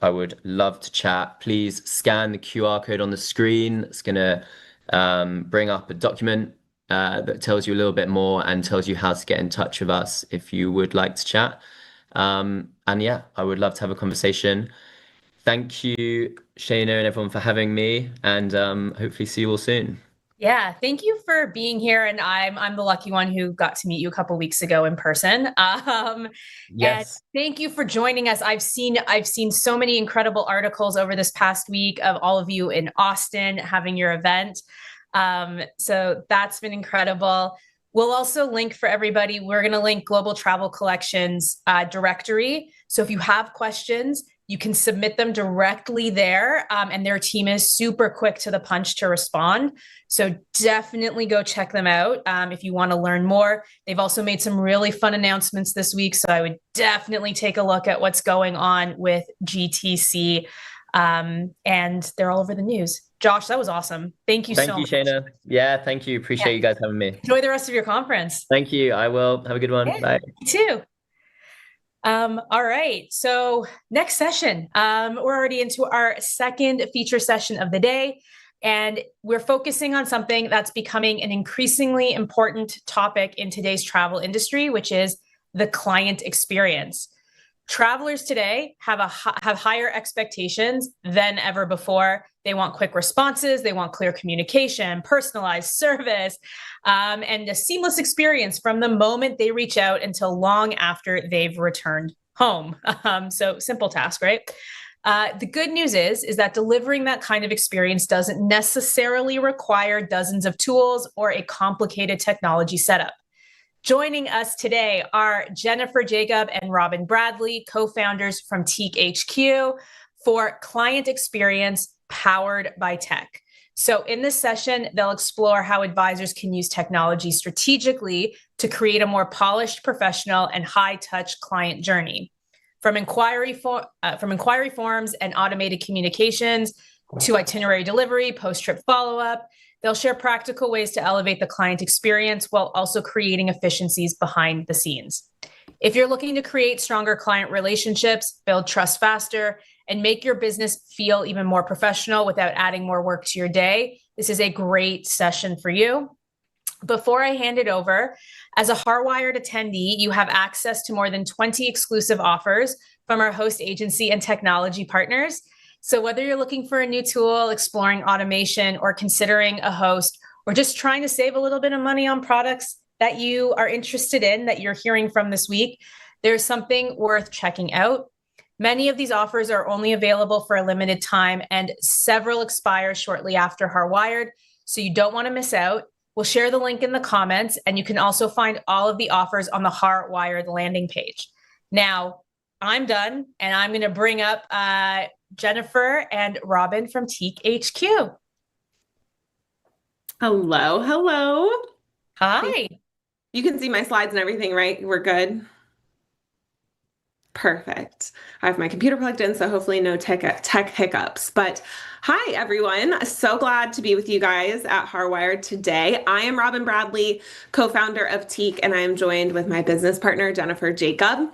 I would love to chat. Please scan the QR code on the screen. It's going to bring up a document. that tells you a little bit more and tells you how to get in touch with us if you would like to chat. And yeah, I would love to have a conversation. Thank you, Shayna, and everyone for having me, and hopefully see you all soon. Yeah, thank you for being here. And I'm the lucky one who got to meet you a couple weeks ago in person. And thank you for joining us. I've seen so many incredible articles over this past week of all of you in Austin having your event. So that's been incredible. We'll also link for everybody. We're going to link Global Travel Collections directory. So if you have questions, you can submit them directly there, and their team is super quick to the punch to respond. So definitely go check them out if you want to learn more. They've also made some really fun announcements this week, so I would definitely take a look at what's going on with GTC, and they're all over the news. Josh, that was awesome. Thank you so much. Thank you, Shayna. Yeah, thank you. Appreciate you guys having me. Enjoy the rest of your conference. Thank you. I will. Have a good one. Bye. You too. All right. So next session, we're already into our second feature session of the day, and we're focusing on something that's becoming an increasingly important topic in today's travel industry, which is the client experience. Travelers today have higher expectations than ever before. They want quick responses. They want clear communication, personalized service, and a seamless experience from the moment they reach out until long after they've returned home. So simple task, right? The good news is that delivering that kind of experience doesn't necessarily require dozens of tools or a complicated technology setup. Joining us today are Jennifer Jacob and Robin Bradley, co-founders from Tique HQ, for client experience powered by tech. So in this session, they'll explore how advisors can use technology strategically to create a more polished, professional, and high-touch client journey. From inquiry forms and automated communications to itinerary delivery, post-trip follow-up, they'll share practical ways to elevate the client experience while also creating efficiencies behind the scenes. If you're looking to create stronger client relationships, build trust faster, and make your business feel even more professional without adding more work to your day, this is a great session for you. Before I hand it over, as a HAR Wired attendee, you have access to more than 20 exclusive offers from our host agency and technology partners. So whether you're looking for a new tool, exploring automation, or considering a host, or just trying to save a little bit of money on products that you are interested in, that you're hearing from this week, there's something worth checking out. Many of these offers are only available for a limited time, and several expire shortly after HAR Wired, so you don't want to miss out. We'll share the link in the comments, and you can also find all of the offers on the HAR Wired landing page. Now, I'm done, and I'm going to bring up Jennifer and Robin from Tique HQ. Hello, hello. Hi. You can see my slides and everything, right? We're good. Perfect. I have my computer plugged in, so hopefully no tech hiccups. But hi, everyone. So glad to be with you guys at HAR Wired today. I am Robin Bradley, co-founder of Tique, and I am joined with my business partner, Jennifer Jacob.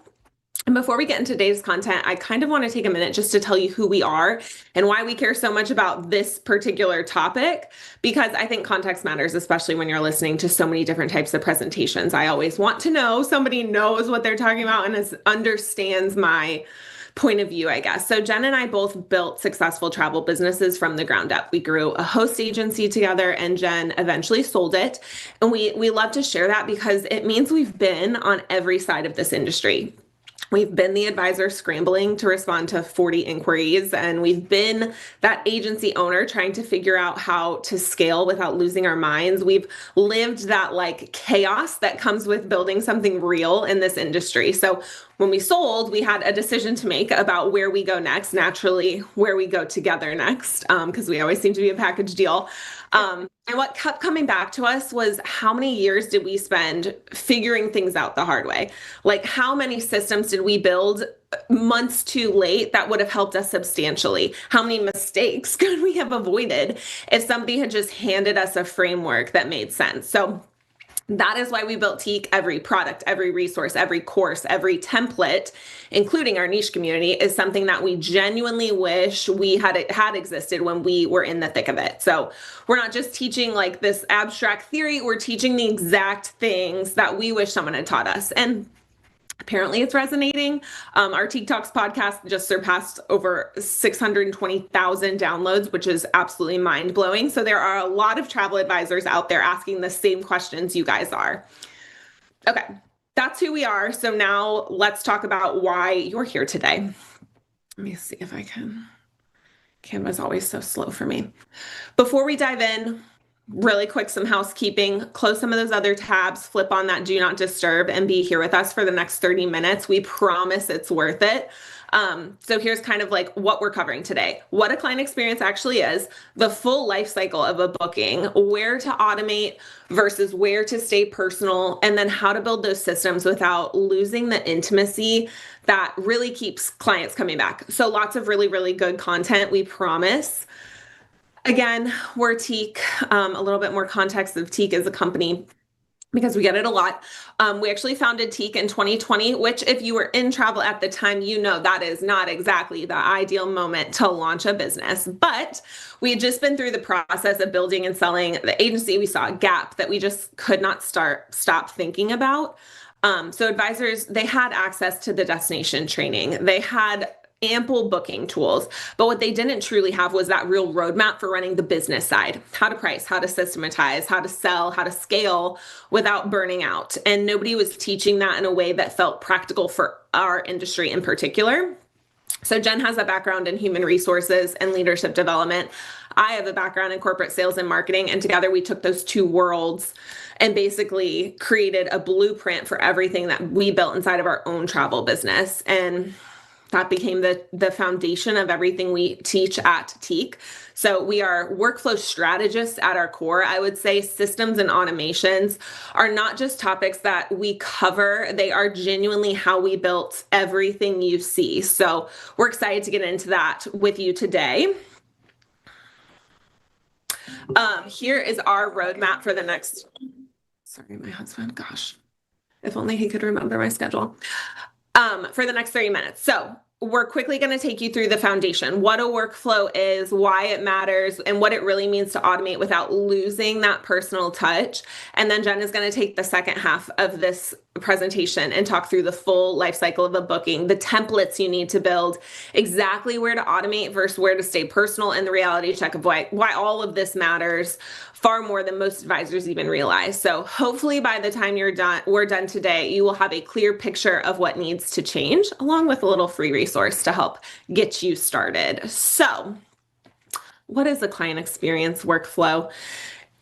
And before we get into today's content, I kind of want to take a minute just to tell you who we are and why we care so much about this particular topic, because I think context matters, especially when you're listening to so many different types of presentations. I always want to know somebody knows what they're talking about and understands my point of view, I guess. So Jen and I both built successful travel businesses from the ground up. We grew a host agency together, and Jen eventually sold it. And we love to share that because it means we've been on every side of this industry. We've been the advisor scrambling to respond to 40 inquiries, and we've been that agency owner trying to figure out how to scale without losing our minds. We've lived that like chaos that comes with building something real in this industry. So when we sold, we had a decision to make about where we go next, naturally where we go together next, because we always seem to be a package deal. And what kept coming back to us was how many years did we spend figuring things out the hard way? Like how many systems did we build months too late that would have helped us substantially? How many mistakes could we have avoided if somebody had just handed us a framework that made sense? So That is why we built Tique. Every product, every resource, every course, every template, including our niche community, is something that we genuinely wish we had existed when we were in the thick of it. So we're not just teaching like this abstract theory, we're teaching the exact things that we wish someone had taught us. And apparently it's resonating. Our Tique Talks podcast just surpassed over 620,000 downloads, which is absolutely mind-blowing. So there are a lot of travel advisors out there asking the same questions you guys are. Okay, that's who we are. So now let's talk about why you're here today. Let me see if I can. Canva's always so slow for me. Before we dive in, really quick, some housekeeping. Close some of those other tabs, flip on that do not disturb, and be here with us for the next 30 minutes. We promise it's worth it. So here's kind of like what we're covering today, what a client experience actually is, the full life cycle of a booking, where to automate versus where to stay personal, and then how to build those systems without losing the intimacy that really keeps clients coming back. So lots of really, really good content, we promise. Again, we're Tique. A little bit more context of Tique as a company, because we get it a lot. We actually founded Tique in 2020, which if you were in travel at the time, you know that is not exactly the ideal moment to launch a business. But we had just been through the process of building and selling the agency. We saw a gap that we just could not stop thinking about. So advisors, they had access to the destination training. They had ample booking tools, but what they didn't truly have was that real roadmap for running the business side, how to price, how to systematize, how to sell, how to scale without burning out. And nobody was teaching that in a way that felt practical for our industry in particular. So Jen has a background in human resources and leadership development. I have a background in corporate sales and marketing, and together we took those two worlds and basically created a blueprint for everything that we built inside of our own travel business. And that became the foundation of everything we teach at Tique. So we are workflow strategists at our core. I would say systems and automations are not just topics that we cover. They are genuinely how we built everything you see. So we're excited to get into that with you today. Here is our roadmap for the next, sorry, my husband, gosh, if only he could remember my schedule. For the next 30 minutes. So we're quickly going to take you through the foundation, what a workflow is, why it matters, and what it really means to automate without losing that personal touch. And then Jen is going to take the second half of this presentation and talk through the full life cycle of a booking, the templates you need to build, exactly where to automate versus where to stay personal, and the reality check of why all of this matters far more than most advisors even realize. So hopefully by the time we're done today, you will have a clear picture of what needs to change, along with a little free resource to help get you started. So what is a client experience workflow?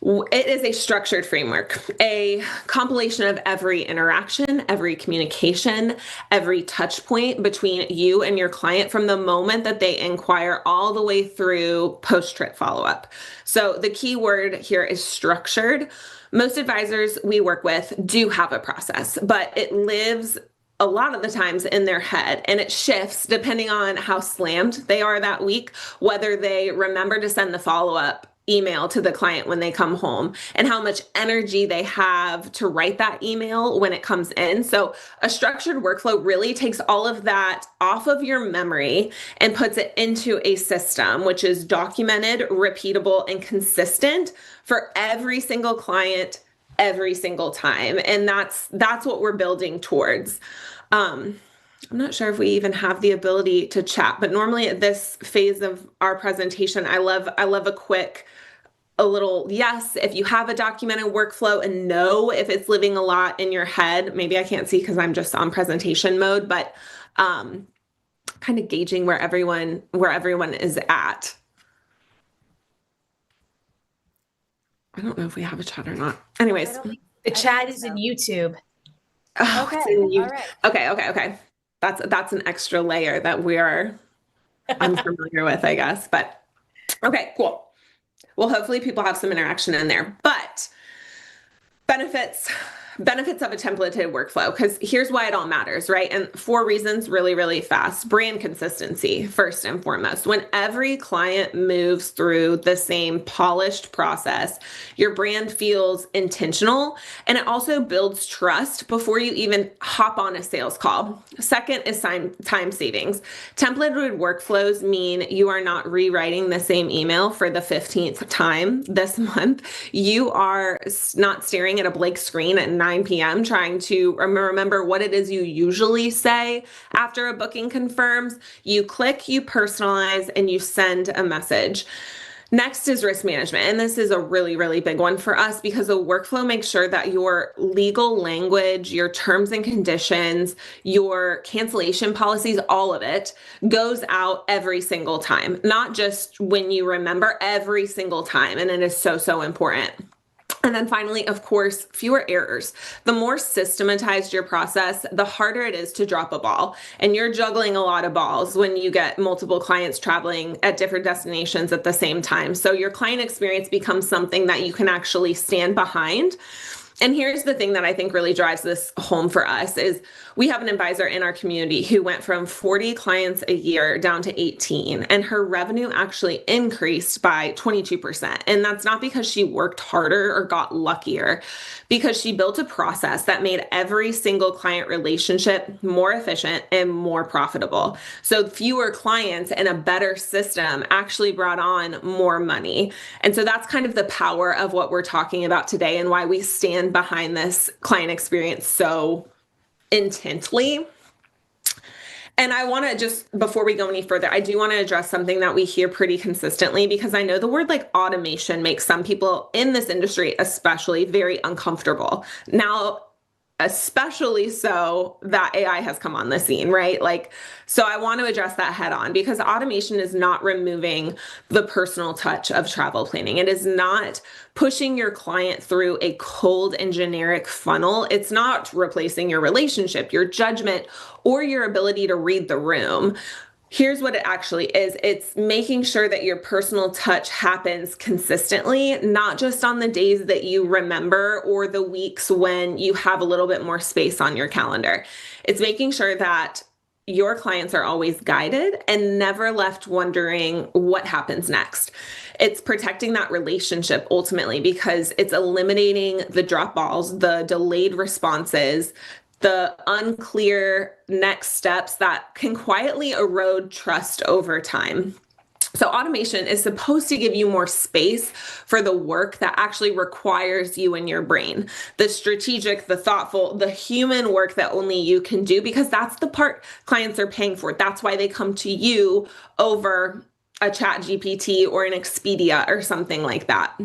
It is a structured framework, a compilation of every interaction, every communication, every touch point between you and your client from the moment that they inquire all the way through post-trip follow-up. So the key word here is structured. Most advisors we work with do have a process, but it lives a lot of the times in their head, and it shifts depending on how slammed they are that week, whether they remember to send the follow-up email to the client when they come home, and how much energy they have to write that email when it comes in. So a structured workflow really takes all of that off of your memory and puts it into a system, which is documented, repeatable, and consistent for every single client, every single time. And that's what we're building towards. I'm not sure if we even have the ability to chat, but normally at this phase of our presentation, I love a little yes, if you have a documented workflow, and no, if it's living a lot in your head. Maybe I can't see because I'm just on presentation mode, but kind of gauging where everyone is at. I don't know if we have a chat or not. Anyways, the chat is in YouTube. Oh, Okay, all right. Okay. That's an extra layer that we're unfamiliar with, I guess. But okay, cool. Well, hopefully people have some interaction in there. But benefits, benefits of a templated workflow, because here's why it all matters, right? And 4 reasons really, really fast. Brand consistency, first and foremost. When every client moves through the same polished process, your brand feels intentional, and it also builds trust before you even hop on a sales call. Second is time savings. Templated workflows mean you are not rewriting the same email for the 15th time this month. You are not staring at a blank screen at 9 p.m. trying to remember what it is you usually say after a booking confirms. You click, you personalize, and you send a message. Next is risk management. And this is a really, really big one for us because the workflow makes sure that your legal language, your terms and conditions, your cancellation policies, all of it goes out every single time, not just when you remember, every single time. And it is so, so important. And then finally, of course, fewer errors. The more systematized your process, the harder it is to drop a ball. And you're juggling a lot of balls when you get multiple clients traveling at different destinations at the same time. So your client experience becomes something that you can actually stand behind. And here's the thing that I think really drives this home for us is we have an advisor in our community who went from 40 clients a year down to 18, and her revenue actually increased by 22%. And that's not because she worked harder or got luckier, because she built a process that made every single client relationship more efficient and more profitable. So fewer clients and a better system actually brought on more money. And so that's kind of the power of what we're talking about today and why we stand behind this client experience so intently. And I want to just, before we go any further, I do want to address something that we hear pretty consistently, because I know the word like automation makes some people in this industry especially very uncomfortable. Now, especially so that AI has come on the scene, right? So I want to address that head on, because automation is not removing the personal touch of travel planning. It is not pushing your client through a cold and generic funnel. It's not replacing your relationship, your judgment, or your ability to read the room. Here's what it actually is. It's making sure that your personal touch happens consistently, not just on the days that you remember or the weeks when you have a little bit more space on your calendar. It's making sure that your clients are always guided and never left wondering what happens next. It's protecting that relationship ultimately, because it's eliminating the drop balls, the delayed responses, the unclear next steps that can quietly erode trust over time. So automation is supposed to give you more space for the work that actually requires you and your brain, the strategic, the thoughtful, the human work that only you can do, because that's the part clients are paying for. That's why they come to you over a ChatGPT or an Expedia or something like that.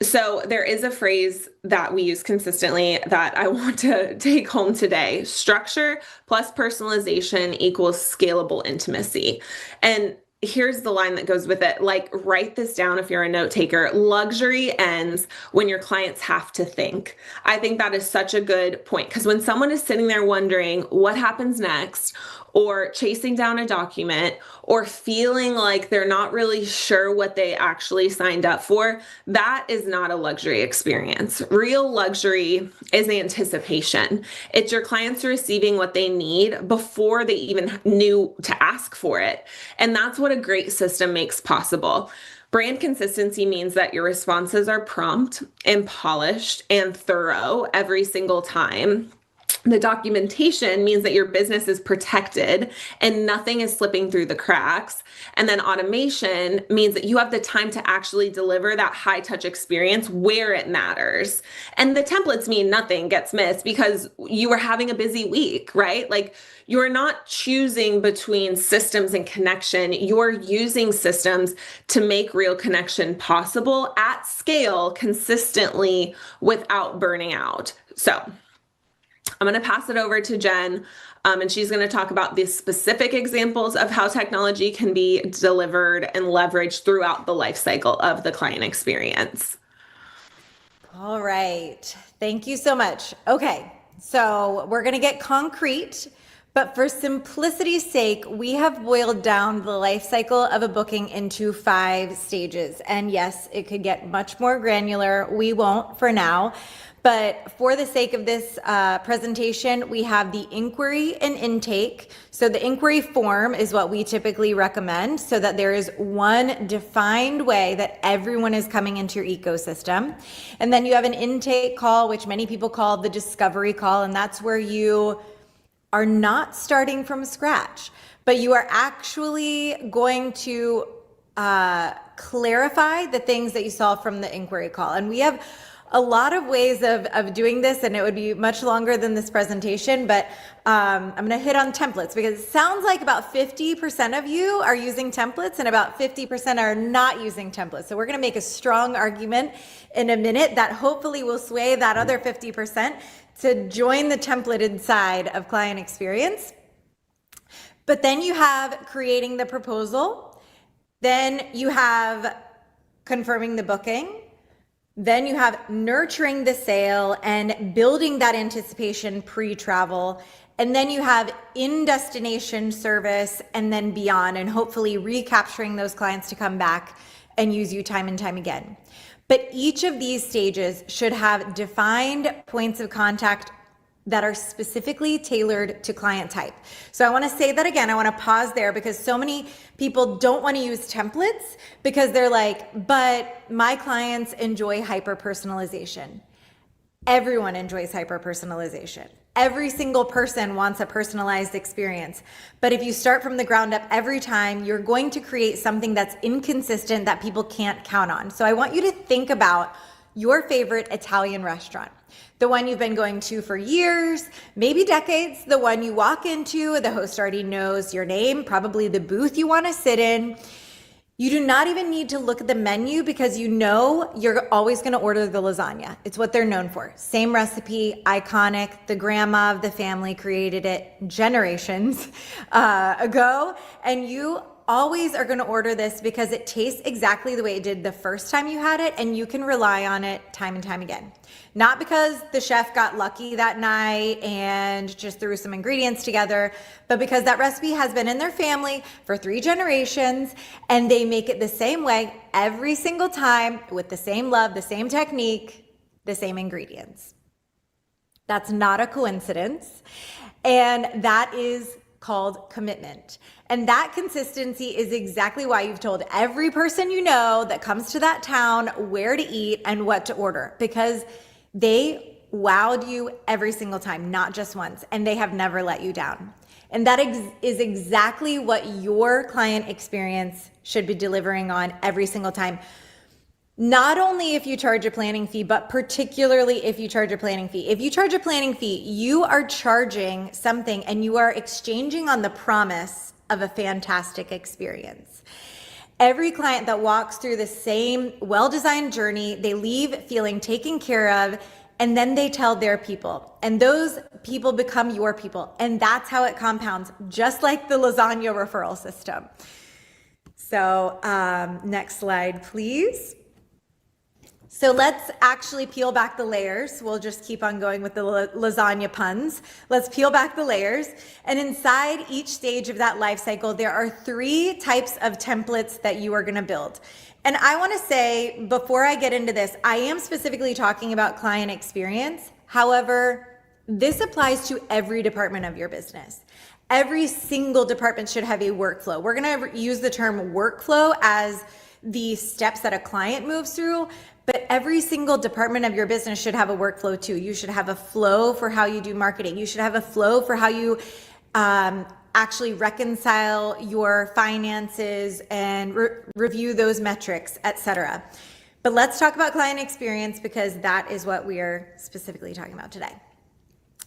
So there is a phrase that we use consistently that I want to take home today. Structure plus personalization equals scalable intimacy. And here's the line that goes with it. Write this down if you're a note taker. Luxury ends when your clients have to think. I think that is such a good point, because when someone is sitting there wondering what happens next, or chasing down a document, or feeling like they're not really sure what they actually signed up for, that is not a luxury experience. Real luxury is anticipation. It's your clients receiving what they need before they even knew to ask for it. And that's what a great system makes possible. Brand consistency means that your responses are prompt and polished and thorough every single time. The documentation means that your business is protected and nothing is slipping through the cracks. And then automation means that you have the time to actually deliver that high touch experience where it matters. And the templates mean nothing gets missed because you were having a busy week, right? You're not choosing between systems and connection. You're using systems to make real connection possible at scale consistently without burning out. So I'm going to pass it over to Jen, and she's going to talk about the specific examples of how technology can be delivered and leveraged throughout the life cycle of the client experience. All right. Thank you so much. Okay. So we're going to get concrete But for simplicity's sake, we have boiled down the life cycle of a booking into 5 stages. And yes, it could get much more granular. We won't for now. But for the sake of this presentation, we have the inquiry and intake. So the inquiry form is what we typically recommend so that there is one defined way that everyone is coming into your ecosystem. And then you have an intake call, which many people call the discovery call. And that's where you are not starting from scratch, but you are actually going to clarify the things that you saw from the inquiry call. And we have a lot of ways of doing this, and it would be much longer than this presentation, but I'm gonna hit on templates because it sounds like about 50% of you are using templates and about 50% are not using templates. So we're gonna make a strong argument in a minute that hopefully will sway that other 50% to join the template inside of client experience. But then you have creating the proposal, then you have confirming the booking, then you have nurturing the sale and building that anticipation pre-travel. And then you have in-destination service and then beyond, and hopefully recapturing those clients to come back and use you time and time again. But each of these stages should have defined points of contact that are specifically tailored to client type. So I want to say that again. I want to pause there because so many people don't want to use templates because they're like, but my clients enjoy hyper-personalization. Everyone enjoys hyper-personalization. Every single person wants a personalized experience. But if you start from the ground up every time, you're going to create something that's inconsistent that people can't count on. So I want you to think about your favorite Italian restaurant. The one you've been going to for years, maybe decades, the one you walk into, the host already knows your name, probably the booth you want to sit in. You do not even need to look at the menu because you know you're always going to order the lasagna. It's what they're known for. Same recipe, iconic. The grandma of the family created it generations ago. And you always are going to order this because it tastes exactly the way it did the first time you had it, and you can rely on it time and time again. Not because the chef got lucky that night and just threw some ingredients together, but because that recipe has been in their family for 3 generations and they make it the same way every single time with the same love, the same technique, the same ingredients. That's not a coincidence. And that is called commitment. And that consistency is exactly why you've told every person you know that comes to that town where to eat and what to order, because they wowed you every single time, not just once, and they have never let you down. And that is exactly what your client experience should be delivering on every single time. Not only if you charge a planning fee, but particularly if you charge a planning fee. If you charge a planning fee, you are charging something and you are exchanging on the promise of a fantastic experience. Every client that walks through the same well-designed journey, they leave feeling taken care of, and then they tell their people, and those people become your people. And that's how it compounds, just like the lasagna referral system. So next slide, please. So let's actually peel back the layers. We'll just keep on going with the lasagna puns. Let's peel back the layers. And inside each stage of that life cycle, there are 3 types of templates that you are going to build. And I want to say, before I get into this, I am specifically talking about client experience. However, this applies to every department of your business. Every single department should have a workflow. We're going to use the term workflow as the steps that a client moves through, but every single department of your business should have a workflow too. You should have a flow for how you do marketing. You should have a flow for how you actually reconcile your finances and review those metrics, etc. But let's talk about client experience because that is what we are specifically talking about today.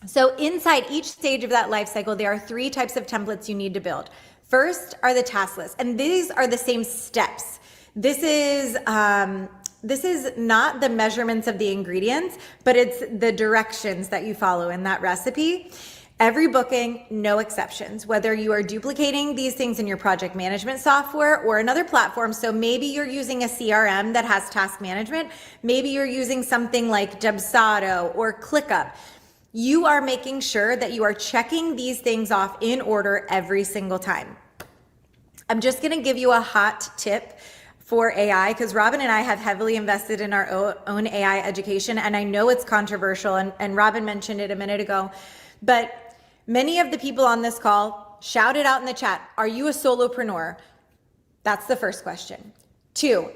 So inside each stage of that life cycle, there are 3 types of templates you need to build. First are the task lists, and these are the same steps. This is not the measurements of the ingredients, but it's the directions that you follow in that recipe. Every booking, no exceptions, whether you are duplicating these things in your project management software or another platform. So maybe you're using a CRM that has task management. Maybe you're using something like Dubsado or ClickUp. you are making sure that you are checking these things off in order every single time. I'm just going to give you a hot tip for AI, because Robin and I have heavily invested in our own AI education, and I know it's controversial, and Robin mentioned it a minute ago, but many of the people on this call shouted out in the chat, are you a solopreneur? That's the first question. 2,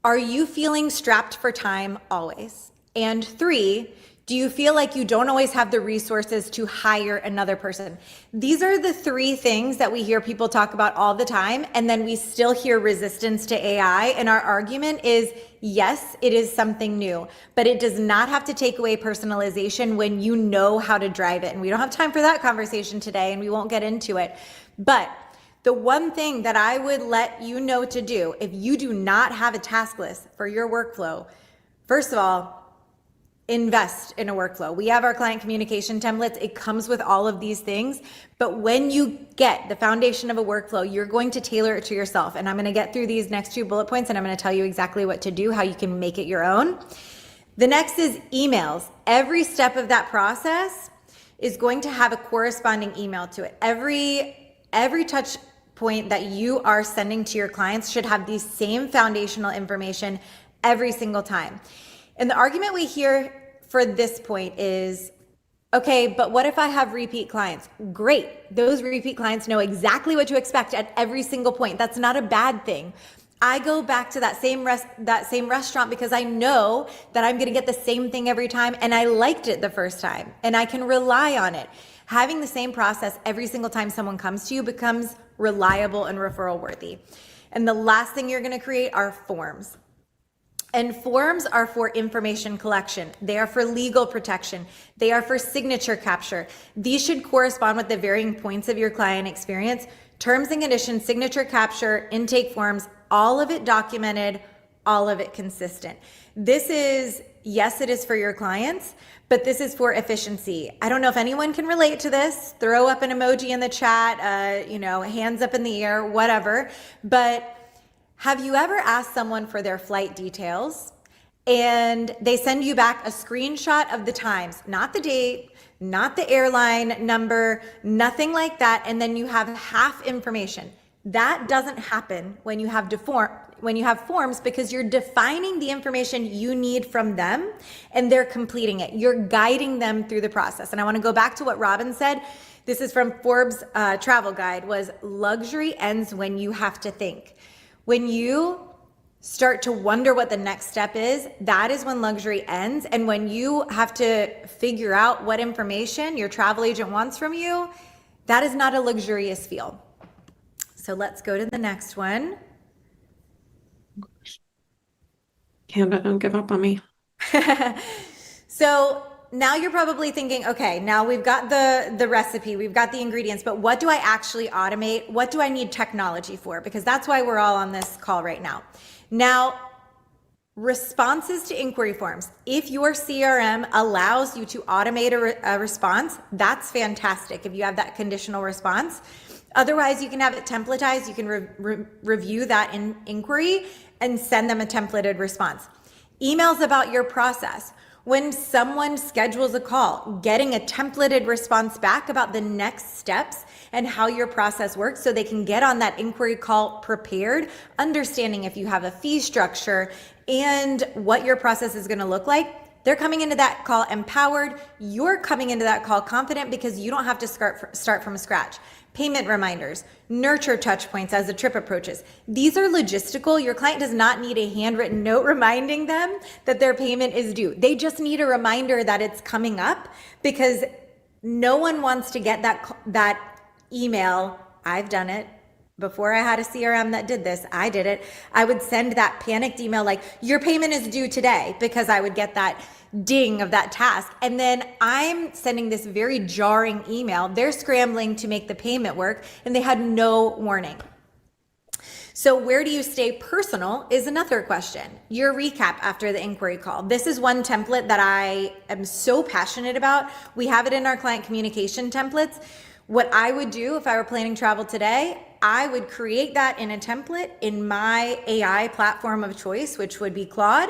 are you feeling strapped for time always? And 3, do you feel like you don't always have the resources to hire another person? These are the 3 things that we hear people talk about all the time, and then we still hear resistance to AI. And our argument is, yes, it is something new, but it does not have to take away personalization when you know how to drive it. And we don't have time for that conversation today, and we won't get into it. But the one thing that I would let you know to do if you do not have a task list for your workflow, first of all, invest in a workflow. We have our client communication templates. It comes with all of these things. But when you get the foundation of a workflow, you're going to tailor it to yourself. And I'm going to get through these next 2 bullet points, and I'm going to tell you exactly what to do, how you can make it your own. The next is emails. Every step of that process is going to have a corresponding email to it. Every touch point that you are sending to your clients should have the same foundational information every single time. And the argument we hear for this point is, okay, but what if I have repeat clients? Great. Those repeat clients know exactly what to expect at every single point. That's not a bad thing. I go back to that same restaurant because I know that I'm going to get the same thing every time, and I liked it the first time, and I can rely on it. Having the same process every single time someone comes to you becomes reliable and referral worthy. And the last thing you're going to create are forms. And forms are for information collection. They are for legal protection. They are for signature capture. These should correspond with the varying points of your client experience. Terms and conditions, signature capture, intake forms, all of it documented, all of it consistent. This is, yes, it is for your clients, but this is for efficiency. I don't know if anyone can relate to this. Throw up an emoji in the chat, hands up in the air, whatever. But have you ever asked someone for their flight details and they send you back a screenshot of the times, not the date, not the airline number, nothing like that, and then you have half information? That doesn't happen when you have forms, because you're defining the information you need from them and they're completing it. You're guiding them through the process. And I want to go back to what Robin said. This is from Forbes travel guide, was luxury ends when you have to think. When you start to wonder what the next step is, that is when luxury ends. And when you have to figure out what information your travel agent wants from you, that is not a luxurious feel. So let's go to the next one. Canada, don't give up on me. So now you're probably thinking, okay, now we've got the recipe, we've got the ingredients, but what do I actually automate? What do I need technology for? Because that's why we're all on this call right now. Now, responses to inquiry forms. If your CRM allows you to automate a response, that's fantastic if you have that conditional response. Otherwise, you can have it templatized. You can review that inquiry and send them a templated response. Emails about your process. When someone schedules a call, getting a templated response back about the next steps and how your process works so they can get on that inquiry call prepared, understanding if you have a fee structure and what your process is going to look like. They're coming into that call empowered. You're coming into that call confident because you don't have to start from scratch. Payment reminders, nurture touch points as the trip approaches. These are logistical. Your client does not need a handwritten note reminding them that their payment is due. They just need a reminder that it's coming up, because no one wants to get that email. I've done it. Before I had a CRM that did this, I did it. I would send that panicked email like, your payment is due today, because I would get that ding of that task. And then I'm sending this very jarring email. They're scrambling to make the payment work and they had no warning. So where do you stay personal is another question. Your recap after the inquiry call. This is one template that I am so passionate about. We have it in our client communication templates. What I would do if I were planning travel today, I would create that in a template in my AI platform of choice, which would be Claude.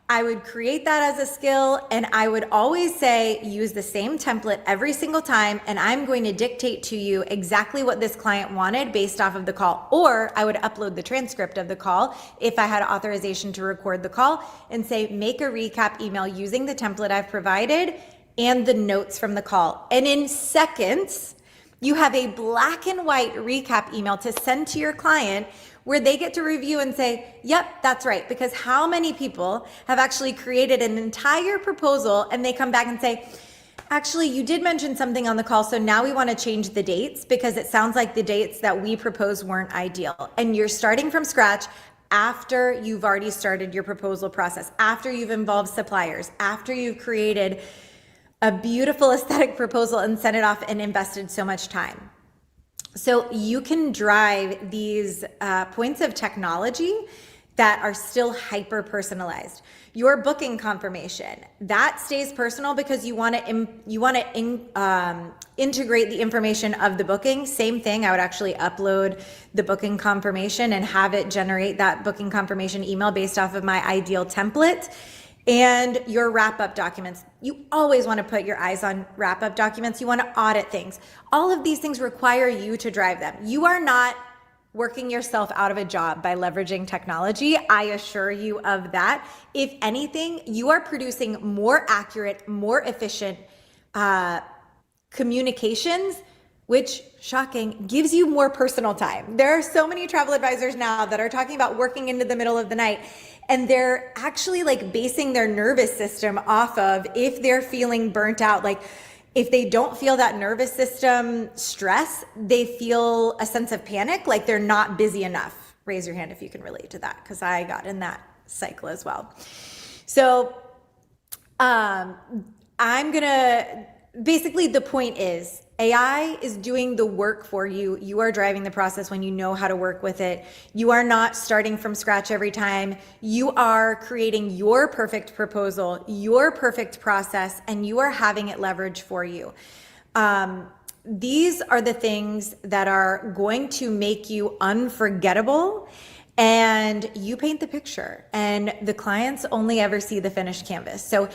I would create that as a skill, and I would always say, use the same template every single time, and I'm going to dictate to you exactly what this client wanted based off of the call. Or I would upload the transcript of the call if I had authorization to record the call and say, make a recap email using the template I've provided and the notes from the call. And in seconds, you have a black and white recap email to send to your client where they get to review and say, yep, that's right. Because how many people have actually created an entire proposal and they come back and say, actually, you did mention something on the call, so now we want to change the dates because it sounds like the dates that we proposed weren't ideal. And you're starting from scratch after you've already started your proposal process, after you've involved suppliers, after you've created a beautiful aesthetic proposal and sent it off and invested so much time. So you can drive these points of technology that are still hyper personalized. Your booking confirmation, that stays personal because you want to integrate the information of the booking. Same thing, I would actually upload the booking confirmation and have it generate that booking confirmation email based off of my ideal template. And your wrap-up documents. You always want to put your eyes on wrap-up documents. You want to audit things. All of these things require you to drive them. You are not working yourself out of a job by leveraging technology. I assure you of that. If anything, you are producing more accurate, more efficient communications, which, shocking, gives you more personal time. There are so many travel advisors now that are talking about working into the middle of the night, and they're actually like basing their nervous system off of if they're feeling burnt out. Like if they don't feel that nervous system stress, they feel a sense of panic, like they're not busy enough. Raise your hand if you can relate to that, because I got in that cycle as well. So basically the point is, AI is doing the work for you. You are driving the process when you know how to work with it. You are not starting from scratch every time. You are creating your perfect proposal, your perfect process, and you are having it leverage for you. These are the things that are going to make you unforgettable, and you paint the picture, and the clients only ever see the finished canvas. So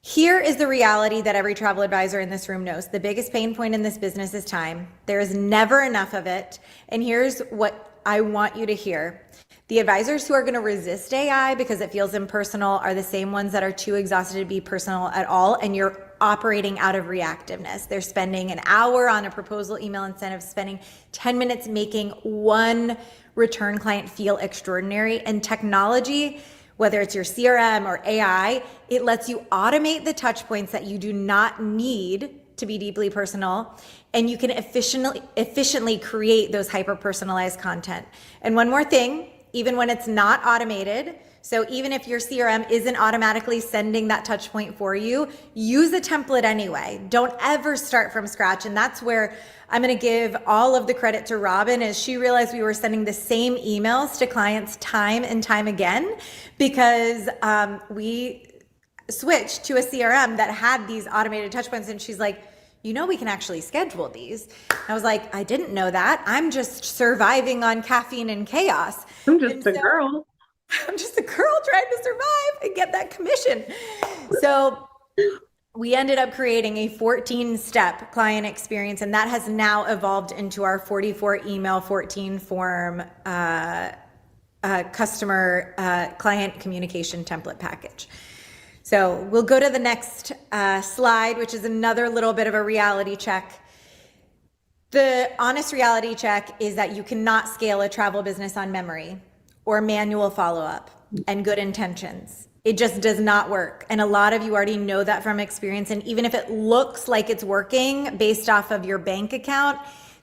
here is the reality that every travel advisor in this room knows. The biggest pain point in this business is time. There is never enough of it. And here's what I want you to hear. The advisors who are going to resist AI because it feels impersonal are the same ones that are too exhausted to be personal at all. And you're operating out of reactiveness. They're spending an hour on a proposal email instead of spending 10 minutes making one return client feel extraordinary. And technology, whether it's your CRM or AI, it lets you automate the touch points that you do not need to be deeply personal, and you can efficiently create those hyper-personalized content. And one more thing, even when it's not automated, so even if your CRM isn't automatically sending that touch point for you, use a template anyway. Don't ever start from scratch. And that's where I'm going to give all of the credit to Robin, as she realized we were sending the same emails to clients time and time again because we switched to a CRM that had these automated touch points. And she's like, you know, we can actually schedule these. I was like, I didn't know that. I'm just surviving on caffeine and chaos. I'm just a girl trying to survive and get that commission. So we ended up creating a 14-step client experience, and that has now evolved into our 44 email, 14 form customer client communication template package. So we'll go to the next slide, which is another little bit of a reality check. The honest reality check is that you cannot scale a travel business on memory or manual follow-up and good intentions. It just does not work. And a lot of you already know that from experience. And even if it looks like it's working based off of your bank account,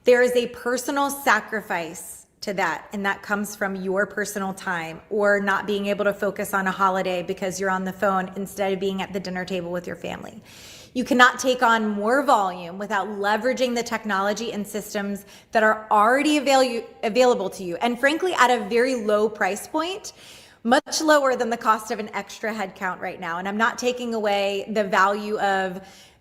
there is a personal sacrifice to that. And that comes from your personal time or not being able to focus on a holiday because you're on the phone instead of being at the dinner table with your family. You cannot take on more volume without leveraging the technology and systems that are already available to you. And frankly, at a very low price point, much lower than the cost of an extra headcount right now. And I'm not taking away the value of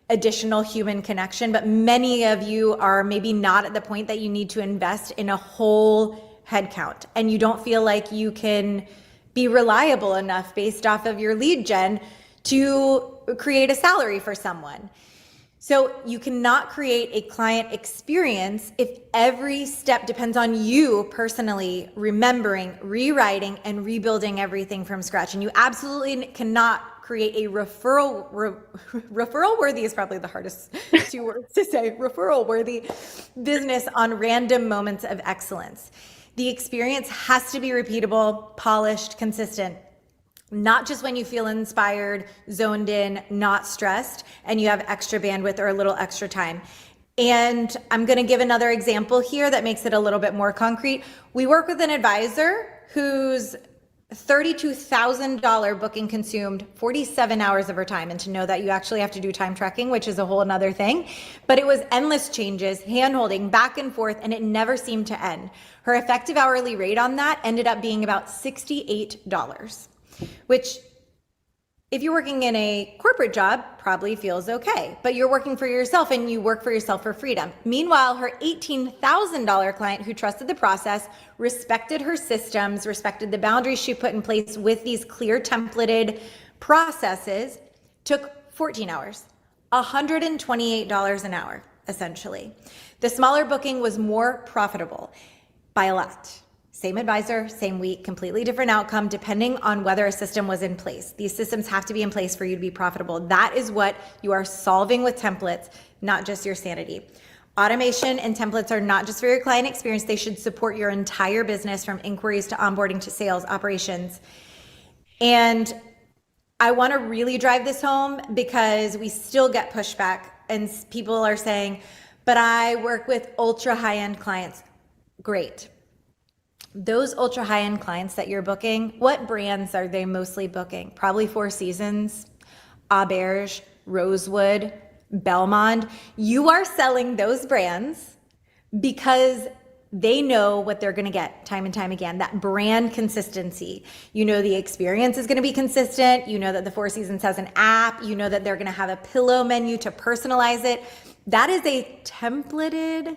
additional human connection, but many of you are maybe not at the point that you need to invest in a whole headcount, and you don't feel like you can be reliable enough based off of your lead gen to create a salary for someone. So you cannot create a client experience if every step depends on you personally remembering, rewriting, and rebuilding everything from scratch. And you absolutely cannot create a referral worthy is probably the hardest two words to say, referral worthy business on random moments of excellence. The experience has to be repeatable, polished, consistent. Not just when you feel inspired, zoned in, not stressed, and you have extra bandwidth or a little extra time. And I'm going to give another example here that makes it a little bit more concrete. We work with an advisor whose $32,000 booking consumed 47 hours of her time. And to know that you actually have to do time tracking, which is a whole another thing. But it was endless changes, hand-holding, back and forth, and it never seemed to end. Her effective hourly rate on that ended up being about $68. Which, if you're working in a corporate job, probably feels okay, but you're working for yourself and you work for yourself for freedom. Meanwhile, her $18,000 client who trusted the process, respected her systems, respected the boundaries she put in place with these clear templated processes, took 14 hours, $128 an hour, essentially. The smaller booking was more profitable by a lot. Same advisor, same week, completely different outcome depending on whether a system was in place. These systems have to be in place for you to be profitable. That is what you are solving with templates, not just your sanity. Automation and templates are not just for your client experience. They should support your entire business from inquiries to onboarding to sales, operations. And I want to really drive this home because we still get pushback and people are saying, but I work with ultra high-end clients. Great. Those ultra high-end clients that you're booking, what brands are they mostly booking? Probably Four Seasons, Auberge, Rosewood, Belmond. You are selling those brands because they know what they're going to get time and time again, that brand consistency. You know the experience is going to be consistent. You know that the Four Seasons has an app. You know that they're going to have a pillow menu to personalize it. That is a templated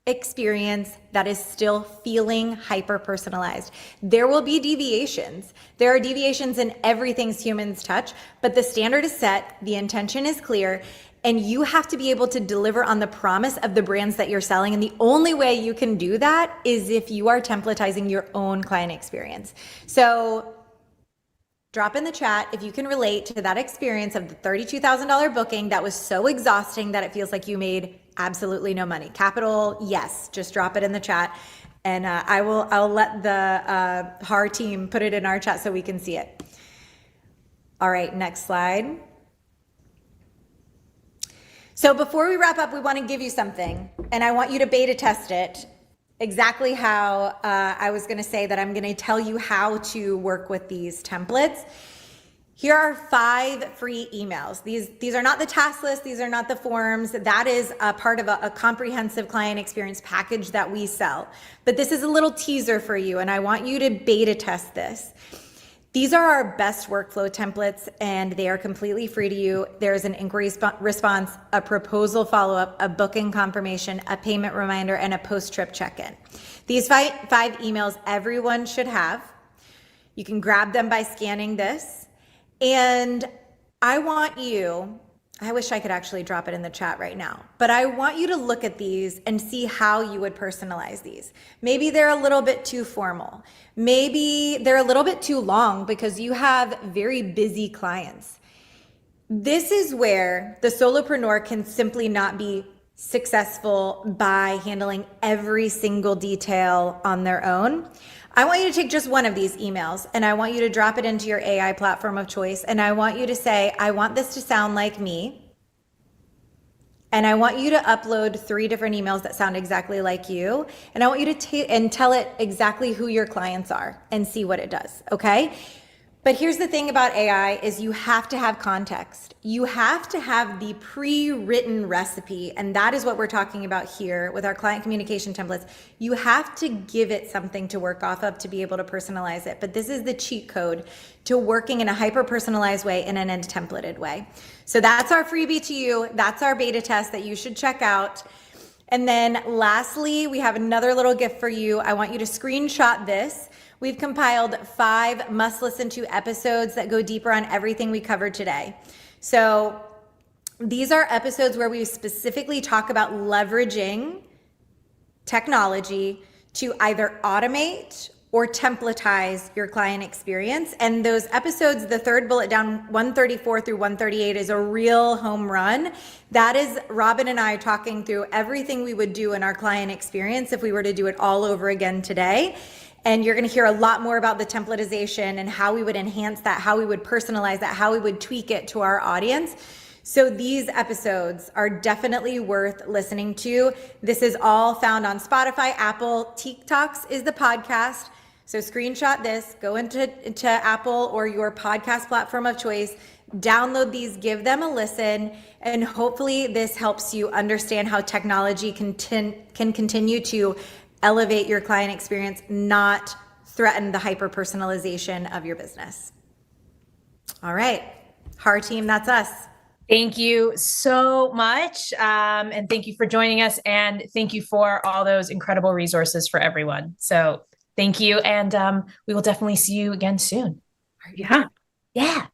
experience that is still feeling hyper personalized. There will be deviations. There are deviations in everything humans touch, but the standard is set, the intention is clear, and you have to be able to deliver on the promise of the brands that you're selling. And the only way you can do that is if you are templatizing your own client experience. So drop in the chat if you can relate to that experience of the $32,000 booking that was so exhausting that it feels like you made absolutely no money. Capital yes, just drop it in the chat, and I'll let the HAR team put it in our chat so we can see it. All right, next slide. So before we wrap up, we want to give you something, and I want you to beta test it exactly how I was going to say that I'm going to tell you how to work with these templates. Here are 5 free emails. These are not the task list. These are not the forms. That is a part of a comprehensive client experience package that we sell. But this is a little teaser for you, and I want you to beta test this. These are our best workflow templates, and they are completely free to you. There's an inquiry response, a proposal follow-up, a booking confirmation, a payment reminder, and a post-trip check-in. These five emails everyone should have. You can grab them by scanning this. And I want you, I wish I could actually drop it in the chat right now, but I want you to look at these and see how you would personalize these. Maybe they're a little bit too formal. Maybe they're a little bit too long because you have very busy clients. This is where the solopreneur can simply not be successful by handling every single detail on their own. I want you to take just one of these emails and I want you to drop it into your AI platform of choice. And I want you to say, I want this to sound like me. And I want you to upload 3 different emails that sound exactly like you. And I want you to tell it exactly who your clients are and see what it does. Okay. But here's the thing about AI is you have to have context. You have to have the pre-written recipe. And that is what we're talking about here with our client communication templates. You have to give it something to work off of to be able to personalize it. But this is the cheat code to working in a hyper-personalized way in an templated way. So that's our freebie to you. That's our beta test that you should check out. And then lastly, we have another little gift for you. I want you to screenshot this. we've compiled 5 must-listen-to episodes that go deeper on everything we covered today. So these are episodes where we specifically talk about leveraging technology to either automate or templatize your client experience. And those episodes, the third bullet down, 134 through 138, is a real home run. That is Robin and I talking through everything we would do in our client experience if we were to do it all over again today. And you're going to hear a lot more about the templatization and how we would enhance that, how we would personalize that, how we would tweak it to our audience. So these episodes are definitely worth listening to. This is all found on Spotify, Apple. Tique Talks is the podcast. So screenshot this, go into Apple or your podcast platform of choice, download these, give them a listen, and hopefully this helps you understand how technology can continue to elevate your client experience, not threaten the hyper-personalization of your business. All right, HAR team, that's us. Thank you so much. And thank you for joining us. And thank you for all those incredible resources for everyone. So thank you. And we will definitely see you again soon. Yeah. Yeah.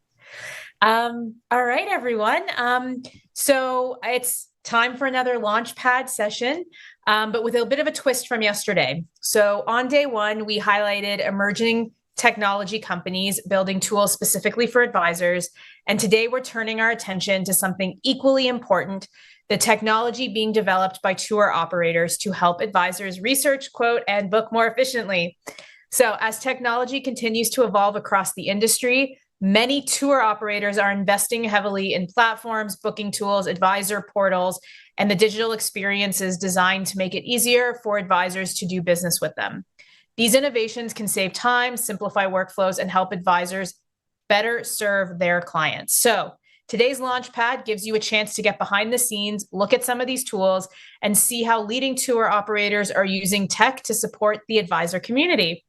All right, everyone. So it's time for another Launchpad session, but with a bit of a twist from yesterday. So on day 1, we highlighted emerging technology companies building tools specifically for advisors. And today we're turning our attention to something equally important, the technology being developed by tour operators to help advisors research, quote, and book more efficiently. So as technology continues to evolve across the industry, many tour operators are investing heavily in platforms, booking tools, advisor portals, and the digital experiences designed to make it easier for advisors to do business with them. These innovations can save time, simplify workflows, and help advisors better serve their clients. So today's Launchpad gives you a chance to get behind the scenes, look at some of these tools, and see how leading tour operators are using tech to support the advisor community.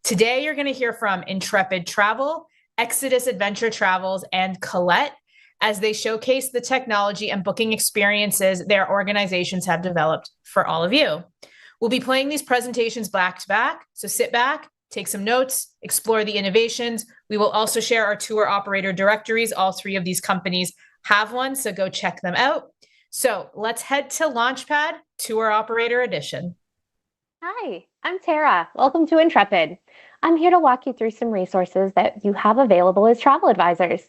Today, you're going to hear from Intrepid Travel, Exodus Adventure Travels, and Colette as they showcase the technology and booking experiences their organizations have developed for all of you. We'll be playing these presentations back to back, so sit back, take some notes, explore the innovations. We will also share our tour operator directories. All 3 of these companies have one, so go check them out. So let's head to Launchpad Tour Operator Edition. Hi, I'm Tara. Welcome to Intrepid. I'm here to walk you through some resources that you have available as travel advisors.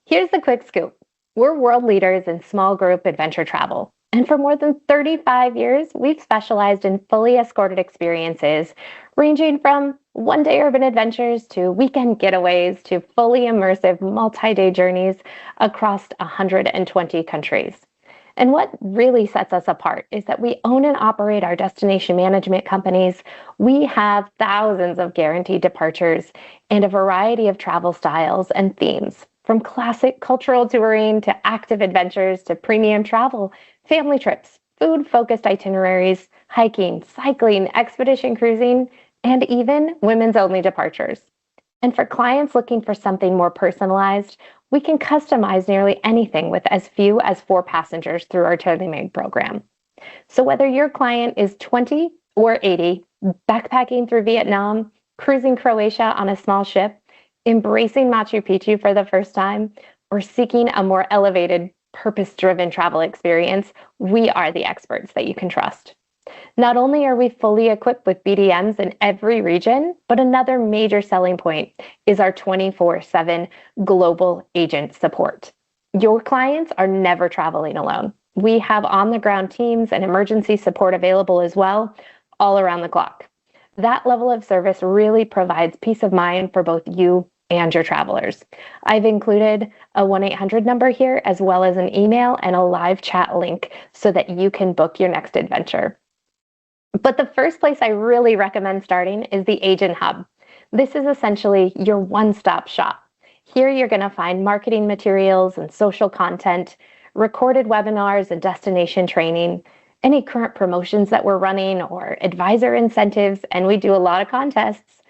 Here's the quick scoop. We're world leaders in small group adventure travel. And for more than 35 years, we've specialized in fully escorted experiences, ranging from one-day urban adventures to weekend getaways to fully immersive multi-day journeys across 120 countries. And what really sets us apart is that we own and operate our destination management companies. We have thousands of guaranteed departures and a variety of travel styles and themes, from classic cultural touring to active adventures to premium travel, family trips, food-focused itineraries, hiking, cycling, expedition cruising, and even women's-only departures. And for clients looking for something more personalized, we can customize nearly anything with as few as 4 passengers through our tailor-made program. So whether your client is 20 or 80, backpacking through Vietnam, cruising Croatia on a small ship, embracing Machu Picchu for the first time, or seeking a more elevated, purpose-driven travel experience, we are the experts that you can trust. Not only are we fully equipped with BDMs in every region, but another major selling point is our 24/7 global agent support. Your clients are never traveling alone. We have on-the-ground teams and emergency support available as well, all around the clock. That level of service really provides peace of mind for both you and your travelers. I've included a 1-800 number here, as well as an email and a live chat link so that you can book your next adventure. But the first place I really recommend starting is the Agent Hub. This is essentially your one-stop shop. Here you're going to find marketing materials and social content, recorded webinars and destination training, any current promotions that we're running or advisor incentives, and we do a lot of contests.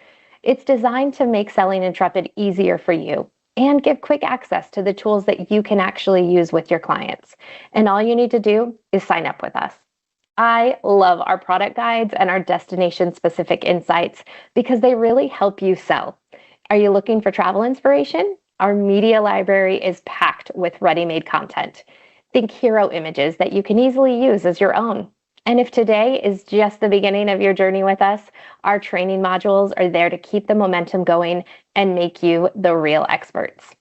It's designed to make selling Intrepid easier for you and give quick access to the tools that you can actually use with your clients. And all you need to do is sign up with us. I love our product guides and our destination-specific insights because they really help you sell. Are you looking for travel inspiration? Our media library is packed with ready-made content. Think hero images that you can easily use as your own. And if today is just the beginning of your journey with us, our training modules are there to keep the momentum going and make you the real experts.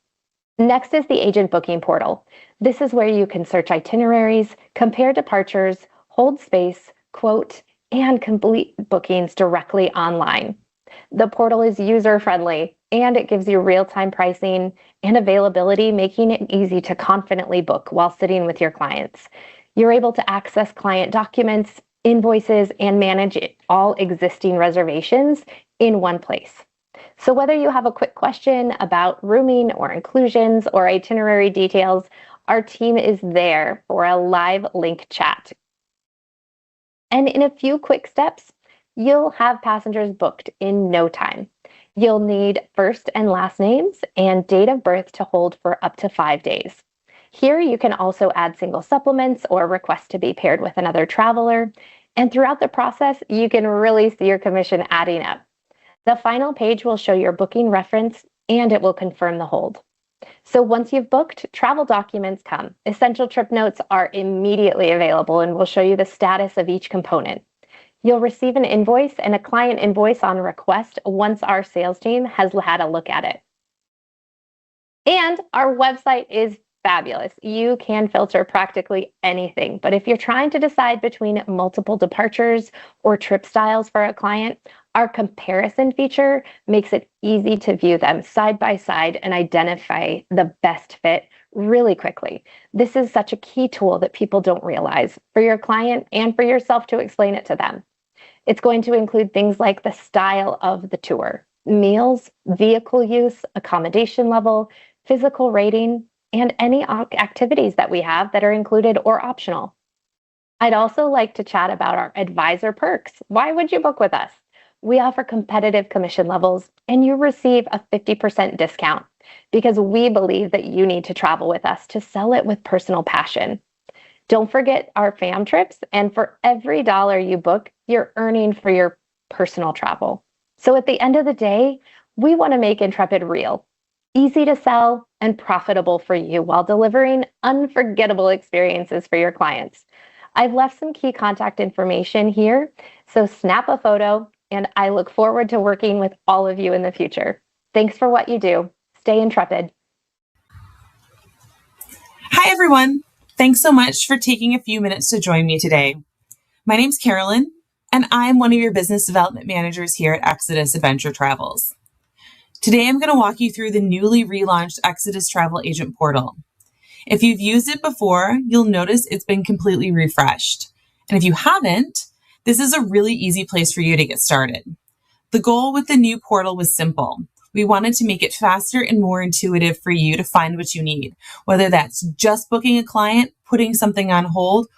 Next is the agent booking portal. This is where you can search itineraries, compare departures, hold space, quote, and complete bookings directly online. The portal is user-friendly and it gives you real-time pricing and availability, making it easy to confidently book while sitting with your clients. You're able to access client documents, invoices, and manage all existing reservations in one place. So whether you have a quick question about rooming or inclusions or itinerary details, our team is there for a live link chat. And in a few quick steps, you'll have passengers booked in no time. You'll need first and last names and date of birth to hold for up to 5 days. Here you can also add single supplements or request to be paired with another traveler. And throughout the process, you can really see your commission adding up. The final page will show your booking reference and it will confirm the hold. So once you've booked, travel documents come. Essential trip notes are immediately available and will show you the status of each component. You'll receive an invoice and a client invoice on request once our sales team has had a look at it. And our website is fabulous. You can filter practically anything, but if you're trying to decide between multiple departures or trip styles for a client, our comparison feature makes it easy to view them side by side and identify the best fit really quickly. This is such a key tool that people don't realize for your client and for yourself to explain it to them. It's going to include things like the style of the tour, meals, vehicle use, accommodation level, physical rating, and any activities that we have that are included or optional. I'd also like to chat about our advisor perks. Why would you book with us? We offer competitive commission levels and you receive a 50% discount because we believe that you need to travel with us to sell it with personal passion. Don't forget our fam trips, and for every dollar you book, you're earning for your personal travel. So at the end of the day, we want to make Intrepid real, easy to sell, and profitable for you while delivering unforgettable experiences for your clients. I've left some key contact information here, so snap a photo, and I look forward to working with all of you in the future. Thanks for what you do. Stay intrepid. Hi, everyone. Thanks so much for taking a few minutes to join me today. My name's Carolyn, and I'm one of your business development managers here at Exodus Adventure Travels. Today, I'm going to walk you through the newly relaunched Exodus Travel Agent Portal. If you've used it before, you'll notice it's been completely refreshed. And if you haven't, this is a really easy place for you to get started. The goal with the new portal was simple. We wanted to make it faster and more intuitive for you to find what you need, whether that's just booking a client, putting something on hold,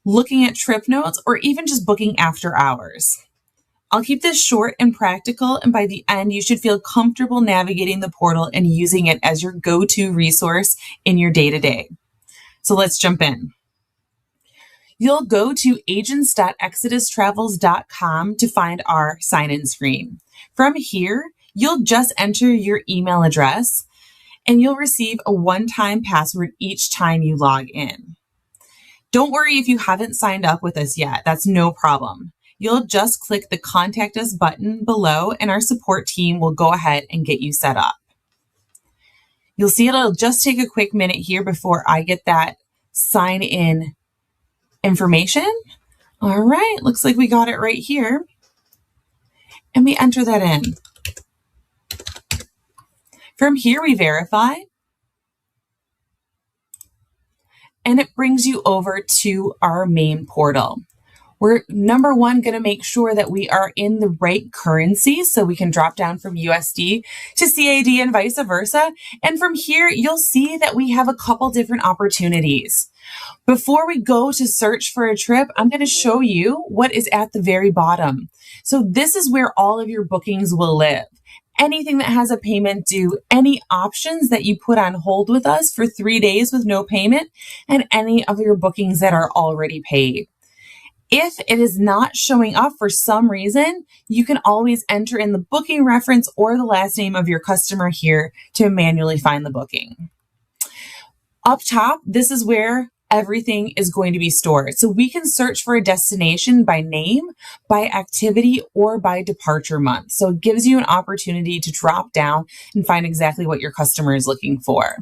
looking at trip notes, or even just booking after hours. I'll keep this short and practical, and by the end, you should feel comfortable navigating the portal and using it as your go-to resource in your day-to-day. So let's jump in. You'll go to agents.exodustravels.com to find our sign-in screen. From here, you'll just enter your email address, and you'll receive a one-time password each time you log in. Don't worry if you haven't signed up with us yet. That's no problem. You'll just click the Contact Us button below, and our support team will go ahead and get you set up. You'll see it'll just take a quick minute here before I get that sign-in information. All right, looks like we got it right here. And we enter that in. From here, we verify. And it brings you over to our main portal. We're number one going to make sure that we are in the right currency so we can drop down from USD to CAD and vice versa. And from here, you'll see that we have a couple different opportunities. Before we go to search for a trip, I'm going to show you what is at the very bottom. So this is where all of your bookings will live. Anything that has a payment due, any options that you put on hold with us for 3 days with no payment, and any of your bookings that are already paid. If it is not showing up for some reason, you can always enter in the booking reference or the last name of your customer here to manually find the booking. Up top, this is where everything is going to be stored. So we can search for a destination by name, by activity, or by departure month. So it gives you an opportunity to drop down and find exactly what your customer is looking for.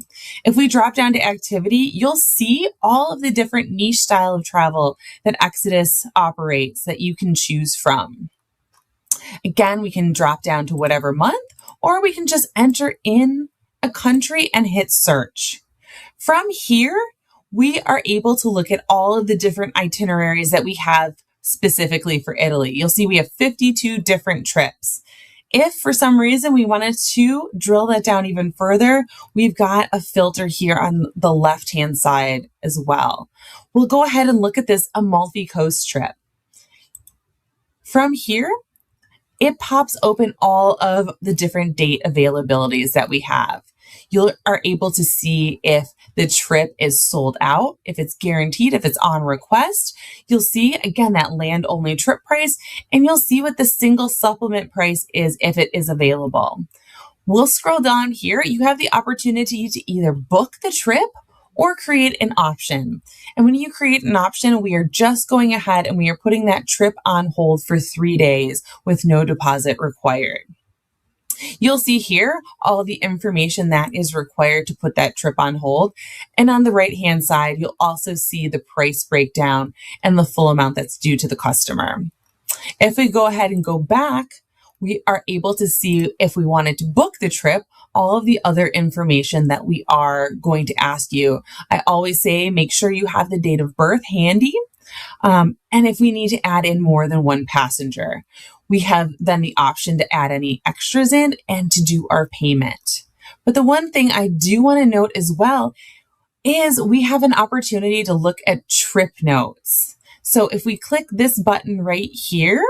If we drop down to activity, you'll see all of the different niche style of travel that Exodus operates that you can choose from. Again, we can drop down to whatever month, or we can just enter in a country and hit search. From here, we are able to look at all of the different itineraries that we have specifically for Italy. You'll see we have 52 different trips. If for some reason we wanted to drill that down even further, we've got a filter here on the left-hand side as well. We'll go ahead and look at this Amalfi Coast trip. From here, it pops open all of the different date availabilities that we have. You are able to see if the trip is sold out, if it's guaranteed, if it's on request. You'll see, again, that land-only trip price, and you'll see what the single supplement price is if it is available. We'll scroll down here. You have the opportunity to either book the trip or create an option. And when you create an option, we are just going ahead and we are putting that trip on hold for 3 days with no deposit required. You'll see here all of the information that is required to put that trip on hold. And on the right-hand side, you'll also see the price breakdown and the full amount that's due to the customer. If we go ahead and go back, we are able to see if we wanted to book the trip, all of the other information that we are going to ask you. I always say, make sure you have the date of birth handy. And if we need to add in more than one passenger, we have then the option to add any extras in and to do our payment. But the one thing I do want to note as well is we have an opportunity to look at trip notes. So if we click this button right here,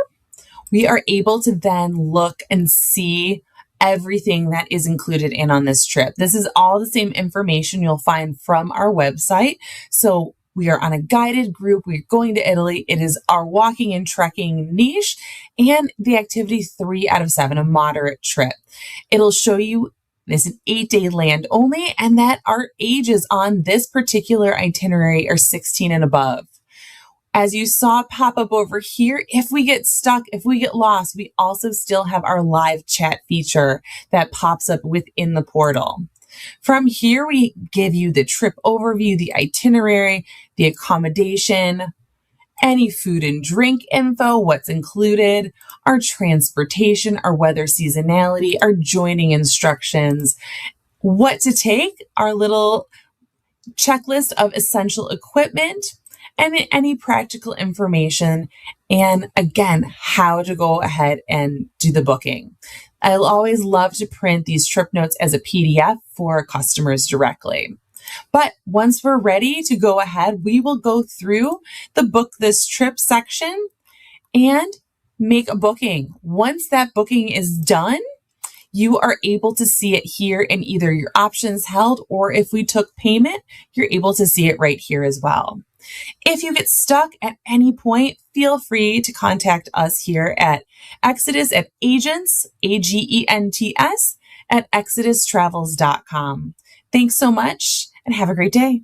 we are able to then look and see everything that is included in on this trip. This is all the same information you'll find from our website. So we are on a guided group. We're going to Italy. It is our walking and trekking niche and the activity 3 out of 7, a moderate trip. It'll show you this is an 8-day land only and that our ages on this particular itinerary are 16 and above. As you saw pop up over here, if we get stuck, if we get lost, we also still have our live chat feature that pops up within the portal. From here, we give you the trip overview, the itinerary, the accommodation, any food and drink info, what's included, our transportation, our weather seasonality, our joining instructions, what to take, our little checklist of essential equipment, and any practical information, and again, how to go ahead and do the booking. I'll always love to print these trip notes as a PDF for customers directly. But once we're ready to go ahead, we will go through the book this trip section and make a booking. Once that booking is done, you are able to see it here in either your options held, or if we took payment, you're able to see it right here as well. If you get stuck at any point, feel free to contact us here at Exodus at agents, AGENTS, at exodustravels.com. Thanks so much and have a great day.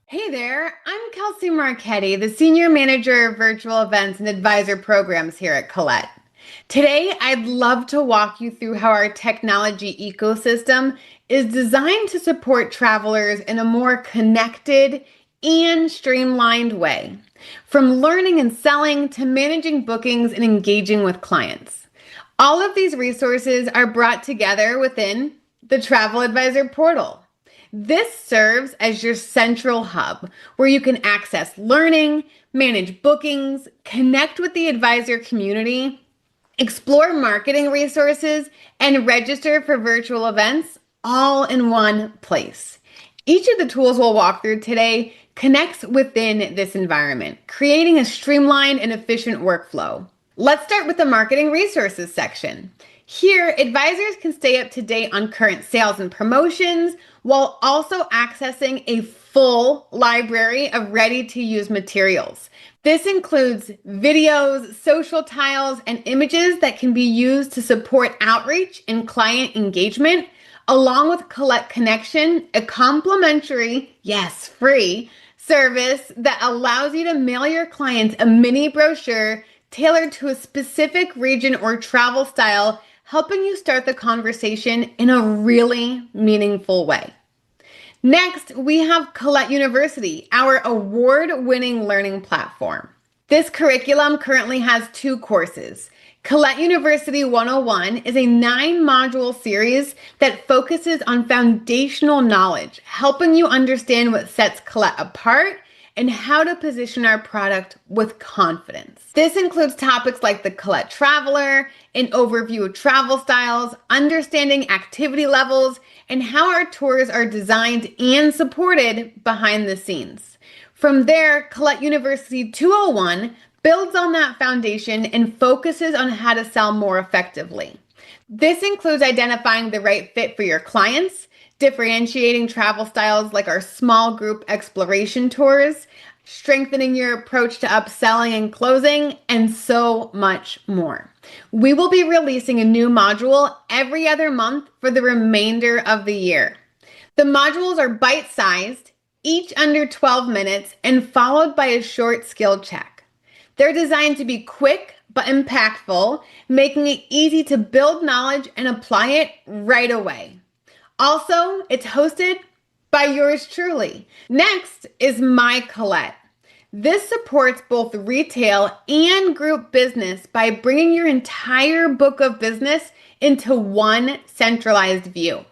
Hey there, I'm Kelsey Marchetti, the Senior Manager of Virtual Events and Advisor Programs here at Colette. Today, I'd love to walk you through how our technology ecosystem is designed to support travelers in a more connected and streamlined way, from learning and selling to managing bookings and engaging with clients. All of these resources are brought together within the Travel Advisor portal. This serves as your central hub where you can access learning, manage bookings, connect with the advisor community, explore marketing resources, and register for virtual events all in one place. Each of the tools we'll walk through today connects within this environment, creating a streamlined and efficient workflow. Let's start with the marketing resources section. Here, advisors can stay up to date on current sales and promotions while also accessing a full library of ready-to-use materials. This includes videos, social tiles, and images that can be used to support outreach and client engagement, along with Colette Connection, a complimentary, yes, free, service that allows you to mail your clients a mini brochure tailored to a specific region or travel style, helping you start the conversation in a really meaningful way. Next, we have Colette University, our award-winning learning platform. This curriculum currently has 2 courses. Colette University 101 is a 9-module series that focuses on foundational knowledge, helping you understand what sets Colette apart and how to position our product with confidence. This includes topics like the Colette Traveler, an overview of travel styles, understanding activity levels, and how our tours are designed and supported behind the scenes. From there, Colette University 201 builds on that foundation and focuses on how to sell more effectively. This includes identifying the right fit for your clients, differentiating travel styles like our small group exploration tours, strengthening your approach to upselling and closing, and so much more. We will be releasing a new module every other month for the remainder of the year. The modules are bite-sized, each under 12 minutes, and followed by a short skill check. They're designed to be quick but impactful, making it easy to build knowledge and apply it right away. Also, it's hosted by yours truly. Next is My Colette. This supports both retail and group business by bringing your entire book of business into one centralized view.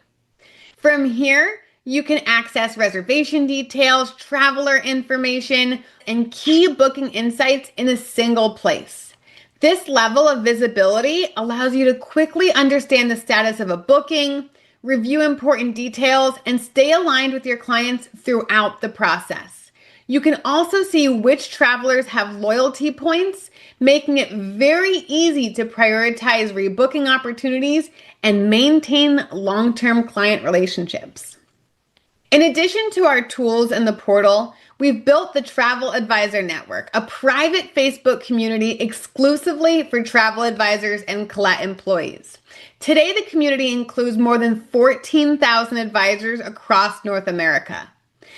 From here, you can access reservation details, traveler information, and key booking insights in a single place. This level of visibility allows you to quickly understand the status of a booking, review important details, and stay aligned with your clients throughout the process. You can also see which travelers have loyalty points, making it very easy to prioritize rebooking opportunities and maintain long-term client relationships. In addition to our tools in the portal, we've built the Travel Advisor Network, a private Facebook community exclusively for travel advisors and Colette employees. Today, the community includes more than 14,000 advisors across North America.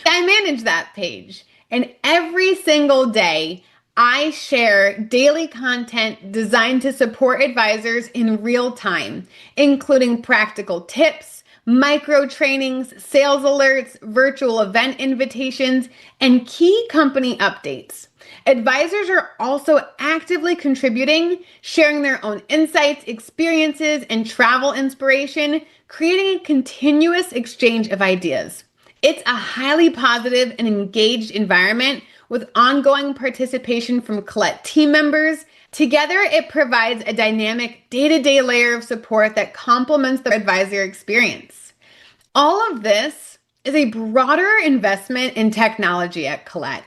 I manage that page, and every single day, I share daily content designed to support advisors in real time, including practical tips, micro trainings, sales alerts, virtual event invitations, and key company updates. Advisors are also actively contributing, sharing their own insights, experiences, and travel inspiration, creating a continuous exchange of ideas. It's a highly positive and engaged environment with ongoing participation from Colette team members. Together, it provides a dynamic day-to-day layer of support that complements the advisor experience. All of this is a broader investment in technology at Colette.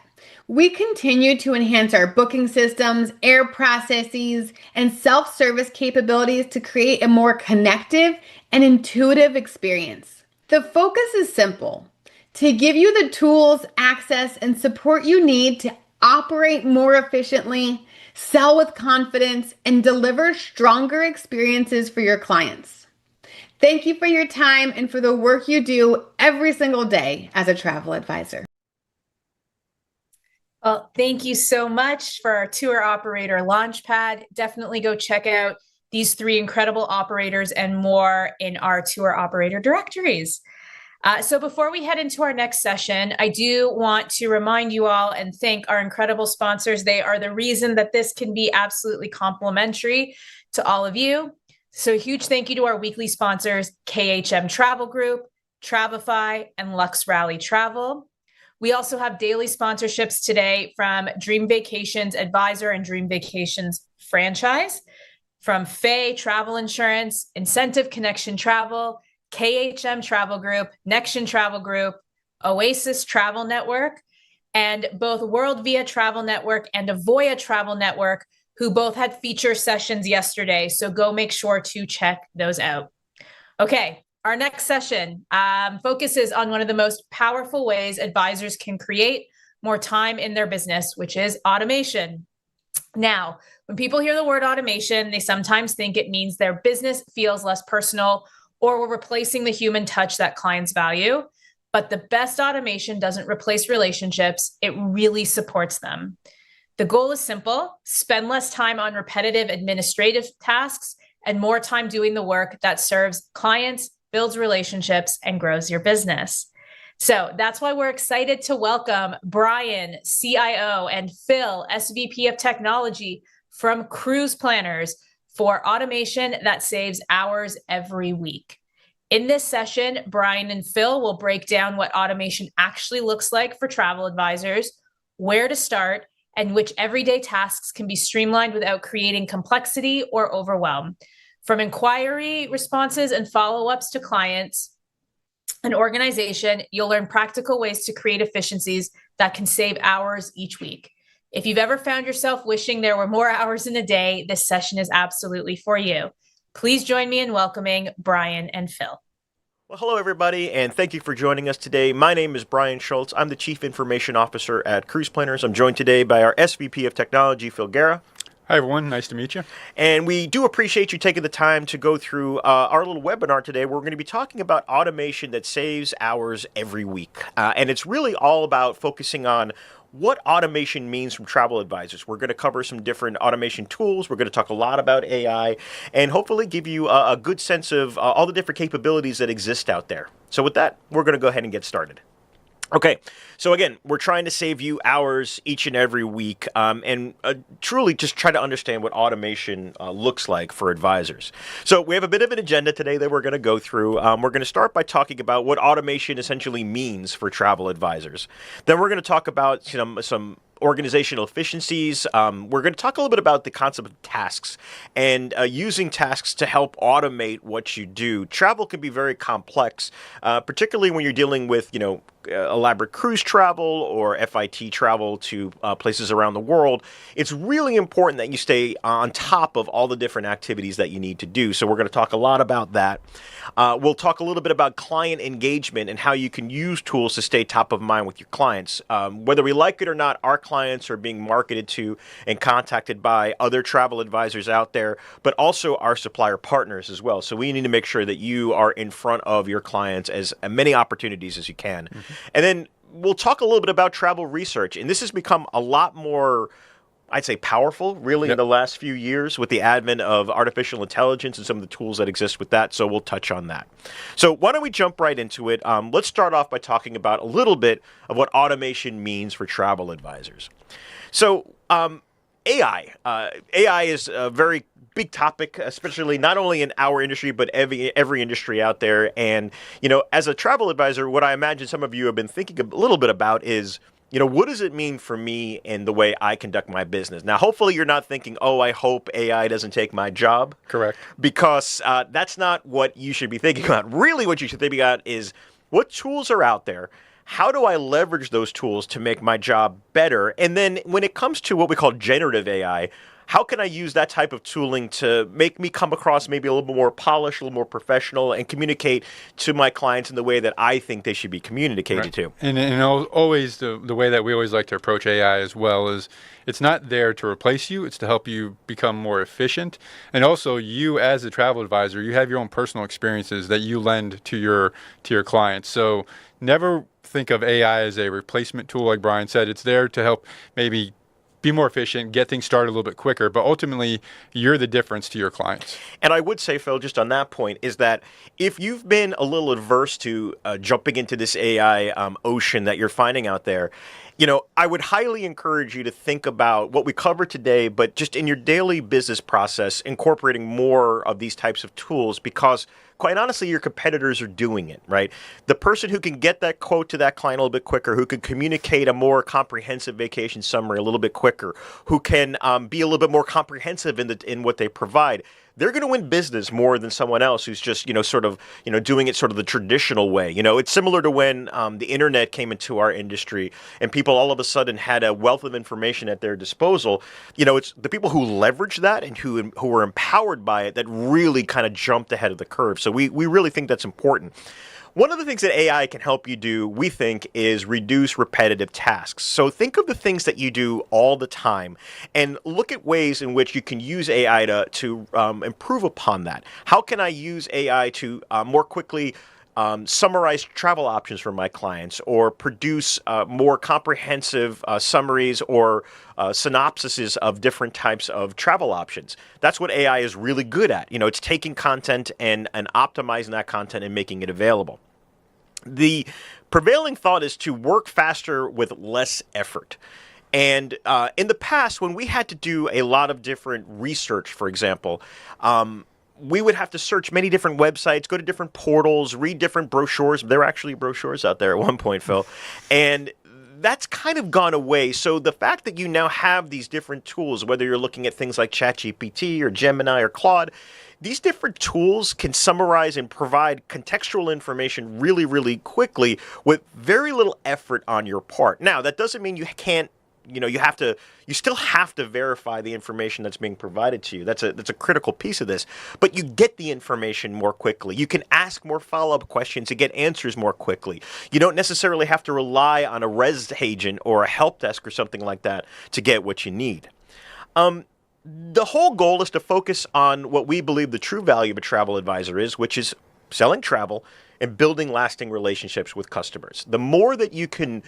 We continue to enhance our booking systems, air processes, and self-service capabilities to create a more connective and intuitive experience. The focus is simple: to give you the tools, access, and support you need to operate more efficiently, sell with confidence, and deliver stronger experiences for your clients. Thank you for your time and for the work you do every single day as a travel advisor. Well, thank you so much for our tour operator Launchpad. Definitely go check out these 3 incredible operators and more in our tour operator directories. So before we head into our next session, I do want to remind you all and thank our incredible sponsors. They are the reason that this can be absolutely complimentary to all of you. So a huge thank you to our weekly sponsors, KHM Travel Group, Travify, and LuxRally Travel. We also have daily sponsorships today from Dream Vacations Advisor and Dream Vacations Franchise, from Fay Travel Insurance, Incentive Connection Travel, KHM Travel Group, Nexion Travel Group, Oasis Travel Network, and both World Via Travel Network and Avoya Travel Network who both had feature sessions yesterday. So go make sure to check those out. Okay, our next session focuses on one of the most powerful ways advisors can create more time in their business, which is automation. Now, when people hear the word automation, they sometimes think it means their business feels less personal or we're replacing the human touch that clients value. But the best automation doesn't replace relationships. It really supports them. The goal is simple: spend less time on repetitive administrative tasks and more time doing the work that serves clients, builds relationships, and grows your business. So that's why we're excited to welcome Brian, CIO, and Phil, SVP of Technology from Cruise Planners, for automation that saves hours every week. In this session, Brian and Phil will break down what automation actually looks like for travel advisors, where to start, and which everyday tasks can be streamlined without creating complexity or overwhelm. From inquiry responses and follow-ups to clients and organization, you'll learn practical ways to create efficiencies that can save hours each week. If you've ever found yourself wishing there were more hours in a day, this session is absolutely for you. Please join me in welcoming Brian and Phil. Well, hello, everybody, and thank you for joining us today. My name is Brian Shultz. I'm the Chief Information Officer at Cruise Planners. I'm joined today by our SVP of Technology, Phil Guerra. Hi, everyone. Nice to meet you. And we do appreciate you taking the time to go through our little webinar today. We're going to be talking about automation that saves hours every week. And it's really all about focusing on what automation means from travel advisors. We're going to cover some different automation tools. We're going to talk a lot about AI and hopefully give you a good sense of all the different capabilities that exist out there. So with that, we're going to go ahead and get started. Okay, so again, we're trying to save you hours each and every week and truly just try to understand what automation looks like for advisors. So we have a bit of an agenda today that we're going to go through. We're going to start by talking about what automation essentially means for travel advisors. Then we're going to talk about some organizational efficiencies. We're going to talk a little bit about the concept of tasks and using tasks to help automate what you do. Travel can be very complex, particularly when you're dealing with, elaborate cruise travel or FIT travel to places around the world. It's really important that you stay on top of all the different activities that you need to do. So we're going to talk a lot about that. We'll talk a little bit about client engagement and how you can use tools to stay top of mind with your clients. Whether we like it or not, our clients are being marketed to and contacted by other travel advisors out there, but also our supplier partners as well. So we need to make sure that you are in front of your clients as many opportunities as you can. Mm-hmm. And then we'll talk a little bit about travel research. And this has become a lot more, I'd say, powerful, really, in the last few years with the advent of artificial intelligence and some of the tools that exist with that. So we'll touch on that. So why don't we jump right into it? Let's start off by talking about a little bit of what automation means for travel advisors. So AI. AI is a very big topic, especially not only in our industry, but every industry out there. And, as a travel advisor, what I imagine some of you have been thinking a little bit about is, what does it mean for me and the way I conduct my business? Now, hopefully you're not thinking, oh, I hope AI doesn't take my job. Correct. Because that's not what you should be thinking about. Really, what you should think about is what tools are out there. How do I leverage those tools to make my job better? And then when it comes to what we call generative AI, how can I use that type of tooling to make me come across maybe a little bit more polished, a little more professional, and communicate to my clients in the way that I think they should be communicated to? And always the way that we always like to approach AI as well is it's not there to replace you. It's to help you become more efficient. And also you as a travel advisor, you have your own personal experiences that you lend to your clients. So never think of AI as a replacement tool. Like Brian said, it's there to help maybe be more efficient, get things started a little bit quicker, but ultimately you're the difference to your clients. And I would say, Phil, just on that point, is that if you've been a little adverse to jumping into this AI ocean that you're finding out there, I would highly encourage you to think about what we covered today, but just in your daily business process, incorporating more of these types of tools, because quite honestly, your competitors are doing it, right? The person who can get that quote to that client a little bit quicker, who can communicate a more comprehensive vacation summary a little bit quicker, who can be a little bit more comprehensive in what they provide, they're going to win business more than someone else who's just, sort of, doing it sort of the traditional way. It's similar to when the internet came into our industry and people all of a sudden had a wealth of information at their disposal. It's the people who leveraged that and who were empowered by it that really kind of jumped ahead of the curve. So we really think that's important. One of the things that AI can help you do, we think, is reduce repetitive tasks. So think of the things that you do all the time and look at ways in which you can use AI to improve upon that. How can I use AI to more quickly summarize travel options for my clients, or produce more comprehensive summaries or synopsises of different types of travel options? That's what AI is really good at. It's taking content and optimizing that content and making it available. The prevailing thought is to work faster with less effort. And in the past, when we had to do a lot of different research, for example, we would have to search many different websites, go to different portals, read different brochures. There were actually brochures out there at one point, Phil. And that's kind of gone away. So the fact that you now have these different tools, whether you're looking at things like ChatGPT or Gemini or Claude, these different tools can summarize and provide contextual information really, really quickly with very little effort on your part. Now, that doesn't mean you can't, you still have to verify the information that's being provided to you. That's a critical piece of this. But you get the information more quickly. You can ask more follow-up questions and get answers more quickly. You don't necessarily have to rely on a res agent or a help desk or something like that to get what you need. The whole goal is to focus on what we believe the true value of a travel advisor is, which is selling travel and building lasting relationships with customers. The more that you can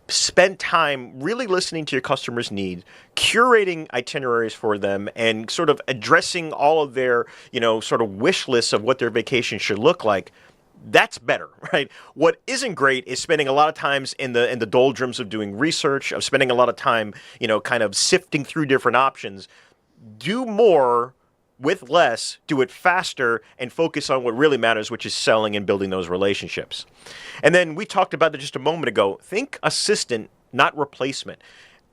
spend time really listening to your customers' needs, curating itineraries for them, and sort of addressing all of their, sort of wish lists of what their vacation should look like, that's better, right? What isn't great is spending a lot of times in the doldrums of doing research, of spending a lot of time, kind of sifting through different options. Do more with less, do it faster, and focus on what really matters, which is selling and building those relationships. And then we talked about that just a moment ago. Think assistant, not replacement.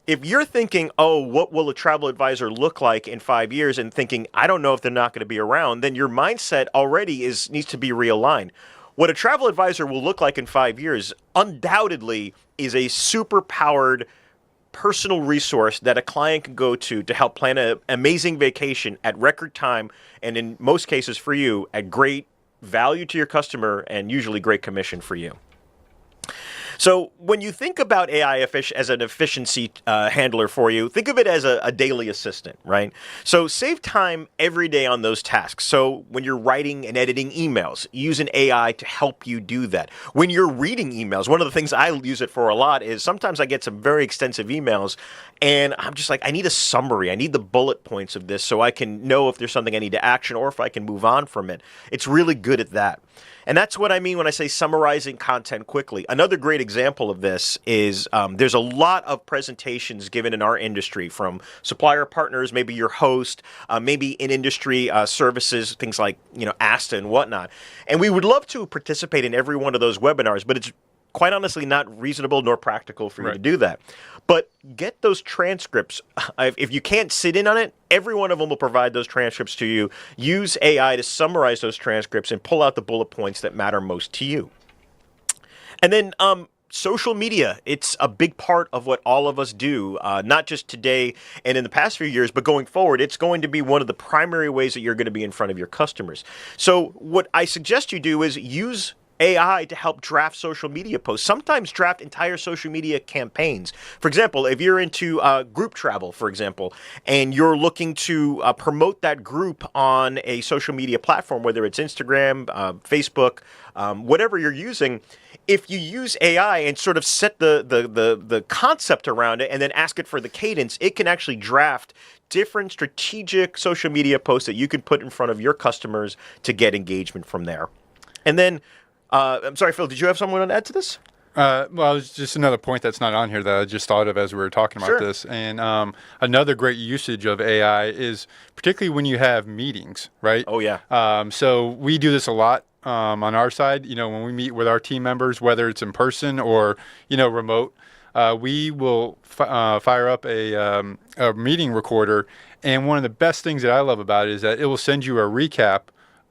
If you're thinking, oh, what will a travel advisor look like in 5 years, and thinking, I don't know if they're not going to be around, then your mindset already needs to be realigned. What a travel advisor will look like in 5 years undoubtedly is a super powered personal resource that a client can go to help plan an amazing vacation at record time, and in most cases for you, at great value to your customer and usually great commission for you. So when you think about AI as an efficiency handler for you, think of it as a daily assistant, right? So save time every day on those tasks. So when you're writing and editing emails, use an AI to help you do that. When you're reading emails, one of the things I use it for a lot is sometimes I get some very extensive emails and I'm just like, I need a summary. I need the bullet points of this so I can know if there's something I need to action or if I can move on from it. It's really good at that. And that's what I mean when I say summarizing content quickly. Another great example of this is there's a lot of presentations given in our industry from supplier partners, maybe your host, maybe in industry services, things like ASTA and whatnot. And we would love to participate in every one of those webinars, but it's quite honestly not reasonable nor practical for you to do that. But get those transcripts. If you can't sit in on it, every one of them will provide those transcripts to you. Use AI to summarize those transcripts and pull out the bullet points that matter most to you. And then social media, it's a big part of what all of us do, not just today and in the past few years, but going forward, it's going to be one of the primary ways that you're going to be in front of your customers. So what I suggest you do is use AI to help draft social media posts, sometimes draft entire social media campaigns. For example, if you're into group travel, for example, and you're looking to promote that group on a social media platform, whether it's Instagram, Facebook, whatever you're using, if you use AI and sort of set the concept around it and then ask it for the cadence, it can actually draft different strategic social media posts that you can put in front of your customers to get engagement from there. And then I'm sorry, Phil, did you have someone to add to this? Well, it's just another point that's not on here that I just thought of as we were talking about this. And another great usage of AI is particularly when you have meetings, right? Oh, yeah. So we do this a lot on our side. When we meet with our team members, whether it's in person or, remote, we will fire up a meeting recorder And one of the best things that I love about it is that it will send you a recap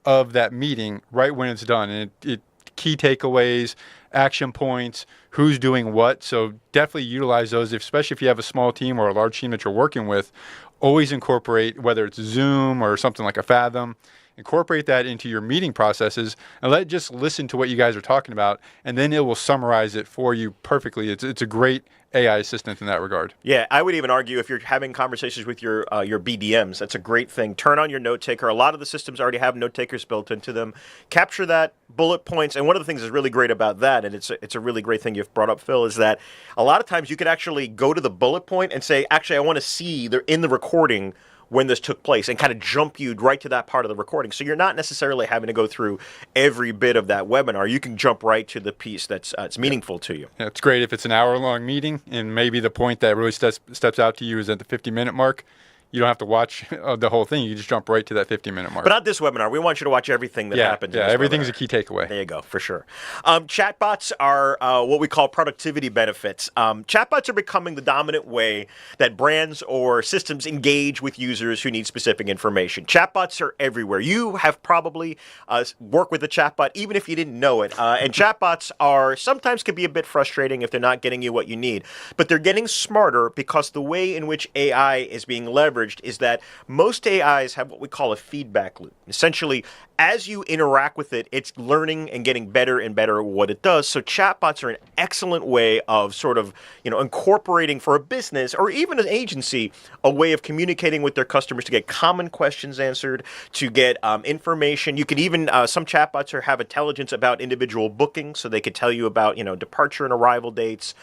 of that meeting right when it's done. And it key takeaways, action points, who's doing what. So definitely utilize those, especially if you have a small team or a large team that you're working with. Always incorporate, whether it's Zoom or something like a Fathom, incorporate that into your meeting processes and just listen to what you guys are talking about, and then it will summarize it for you perfectly. It's a great AI assistant in that regard. Yeah, I would even argue if you're having conversations with your BDMs, that's a great thing. Turn on your note taker. A lot of the systems already have note takers built into them. Capture that, bullet points, and one of the things that's really great about that, and it's a really great thing you've brought up, Phil, is that a lot of times you could actually go to the bullet point and say, actually, I want to see in the recording when this took place, and kind of jump you right to that part of the recording. So you're not necessarily having to go through every bit of that webinar. You can jump right to the piece that's it's meaningful to you. Yeah, it's great if it's an hour-long meeting, and maybe the point that really steps out to you is at the 50-minute mark. You don't have to watch the whole thing. You just jump right to that 50-minute mark. But not this webinar. We want you to watch everything that happens. Yeah, in this everything's webinar. a key takeaway. There you go, for sure. Chatbots are what we call productivity benefits. Chatbots are becoming the dominant way that brands or systems engage with users who need specific information. Chatbots are everywhere. You have probably worked with a chatbot, even if you didn't know it. And chatbots sometimes can be a bit frustrating if they're not getting you what you need. But they're getting smarter because the way in which AI is being leveraged is that most AIs have what we call a feedback loop. Essentially, as you interact with it, it's learning and getting better and better at what it does. So chatbots are an excellent way of sort of, incorporating for a business or even an agency, a way of communicating with their customers to get common questions answered, to get information. You could even, some chatbots have intelligence about individual bookings, so they could tell you about, departure and arrival dates,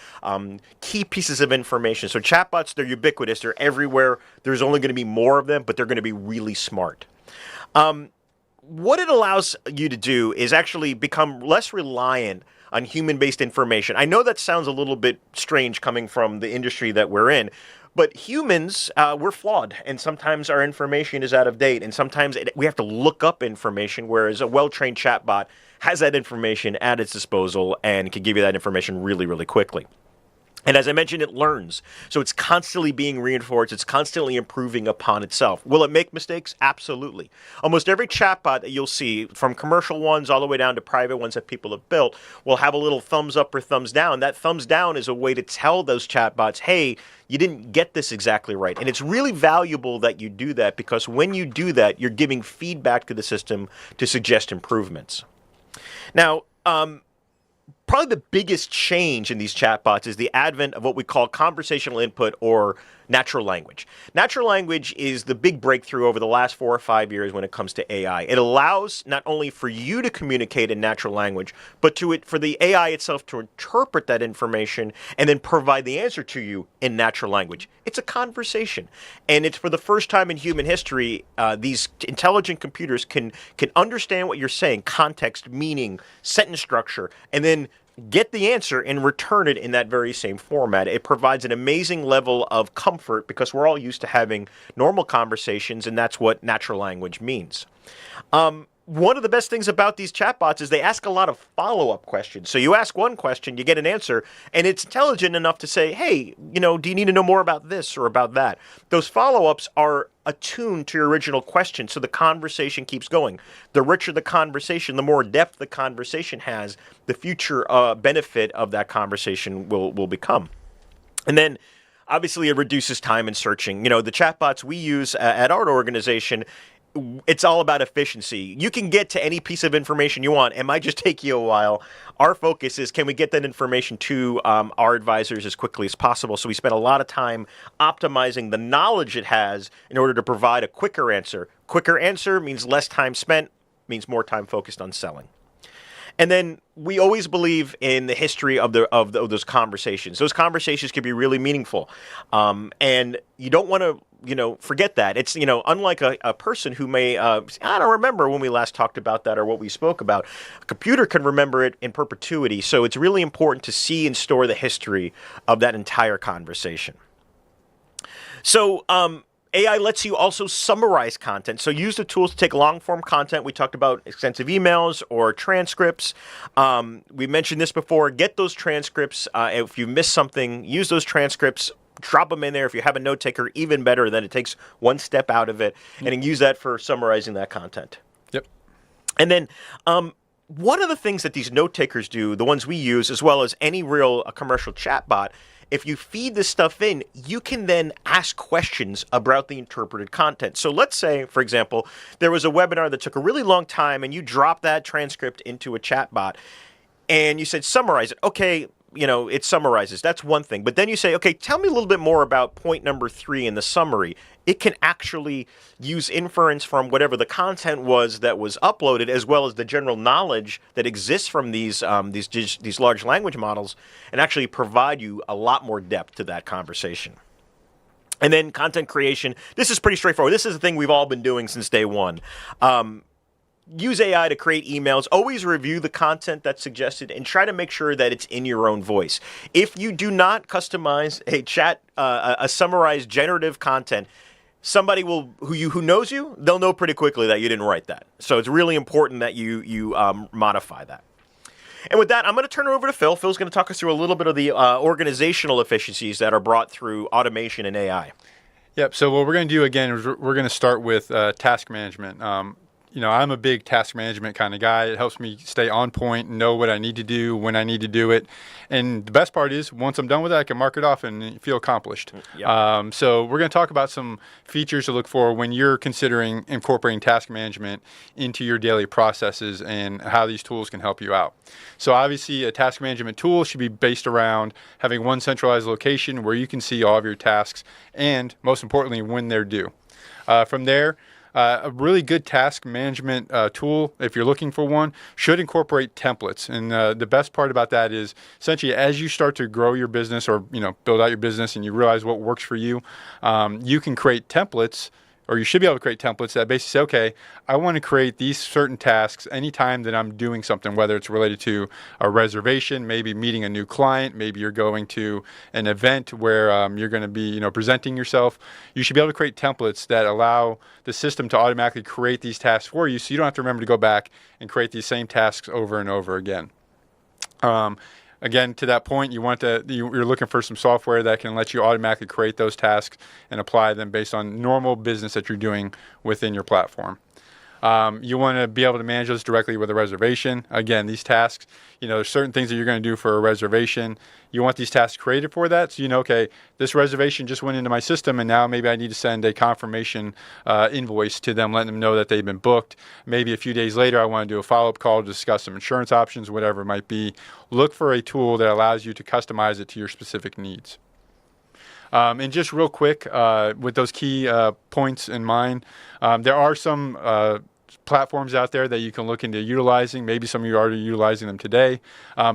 key pieces of information. So chatbots, they're ubiquitous. They're everywhere. There's only going to be more of them, but they're going to be really smart. What it allows you to do is actually become less reliant on human-based information. I know that sounds a little bit strange coming from the industry that we're in, but humans, we're flawed, and sometimes our information is out of date, and sometimes we have to look up information, whereas a well-trained chatbot has that information at its disposal and can give you that information really, really quickly. And as I mentioned, it learns. So it's constantly being reinforced. It's constantly improving upon itself. Will it make mistakes? Absolutely. Almost every chatbot that you'll see, from commercial ones all the way down to private ones that people have built, will have a little thumbs up or thumbs down. That thumbs down is a way to tell those chatbots, hey, you didn't get this exactly right. And it's really valuable that you do that, because when you do that, you're giving feedback to the system to suggest improvements. Now, probably the biggest change in these chatbots is the advent of what we call conversational input, or natural language. Natural language is the big breakthrough over the last 4 or 5 years when it comes to AI. It allows not only for you to communicate in natural language, but for the AI itself to interpret that information and then provide the answer to you in natural language. It's a conversation. And it's for the first time in human history, these intelligent computers can understand what you're saying, context, meaning, sentence structure, and then get the answer and return it in that very same format. It provides an amazing level of comfort because we're all used to having normal conversations, and that's what natural language means. One of the best things about these chatbots is they ask a lot of follow-up questions. So you ask one question, you get an answer, and it's intelligent enough to say, hey, do you need to know more about this or about that? Those follow-ups are attuned to your original question, so the conversation keeps going. The richer the conversation, the more depth the conversation has, the future benefit of that conversation will become. And then, obviously, it reduces time in searching. The chatbots we use at our organization, it's all about efficiency. You can get to any piece of information you want. It might just take you a while. Our focus is, can we get that information to our advisors as quickly as possible? So we spend a lot of time optimizing the knowledge it has in order to provide a quicker answer. Quicker answer means less time spent, means more time focused on selling. And then we always believe in the history of those conversations. Those conversations can be really meaningful. And you don't want to forget that. It's, unlike a person who may, I don't remember when we last talked about that or what we spoke about. A computer can remember it in perpetuity. So it's really important to see and store the history of that entire conversation. So, AI lets you also summarize content. So use the tools to take long-form content. We talked about extensive emails or transcripts. We mentioned this before. Get those transcripts. If you missed something, use those transcripts. drop them in there. If you have a note taker, even better. Then it takes one step out of it, and you use that for summarizing that content. Yep. And then one of the things that these note takers do, the ones we use, as well as any real commercial chatbot, if you feed this stuff in, you can then ask questions about the interpreted content. So let's say, for example, there was a webinar that took a really long time, and you dropped that transcript into a chatbot, and you said, summarize it. Okay, it summarizes. That's one thing. But then you say, okay, tell me a little bit more about point number 3 in the summary. It can actually use inference from whatever the content was that was uploaded, as well as the general knowledge that exists from these large language models, and actually provide you a lot more depth to that conversation. And then content creation. This is pretty straightforward. This is the thing we've all been doing since day one. Use AI to create emails. Always review the content that's suggested and try to make sure that it's in your own voice. If you do not customize a summarized generative content, somebody who knows you, they'll know pretty quickly that you didn't write that. So it's really important that you modify that. And with that, I'm going to turn it over to Phil. Phil's going to talk us through a little bit of the organizational efficiencies that are brought through automation and AI. Yep. So what we're going to do again is we're going to start with task management. I'm a big task management kind of guy. It helps me stay on point, know what I need to do, when I need to do it. And the best part is, once I'm done with it, I can mark it off and feel accomplished. Yep. So we're going to talk about some features to look for when you're considering incorporating task management into your daily processes and how these tools can help you out. So obviously, a task management tool should be based around having one centralized location where you can see all of your tasks and, most importantly, when they're due. From there, a really good task management tool, if you're looking for one, should incorporate templates. And the best part about that is essentially as you start to grow your business or build out your business and you realize what works for you, you can create templates, or you should be able to create templates that basically say, okay, I want to create these certain tasks anytime that I'm doing something, whether it's related to a reservation, maybe meeting a new client, maybe you're going to an event where you're going to be presenting yourself. You should be able to create templates that allow the system to automatically create these tasks for you, so you don't have to remember to go back and create these same tasks over and over again. Again, to that point, you're looking for some software that can let you automatically create those tasks and apply them based on normal business that you're doing within your platform. You want to be able to manage those directly with a reservation. Again, these tasks, there's certain things that you're going to do for a reservation. You want these tasks created for that. So okay, this reservation just went into my system, and now maybe I need to send a confirmation invoice to them, letting them know that they've been booked. Maybe a few days later, I want to do a follow-up call to discuss some insurance options, whatever it might be. Look for a tool that allows you to customize it to your specific needs. And just real quick, with those key points in mind, there are some platforms out there that you can look into utilizing. Maybe some of you are already utilizing them today.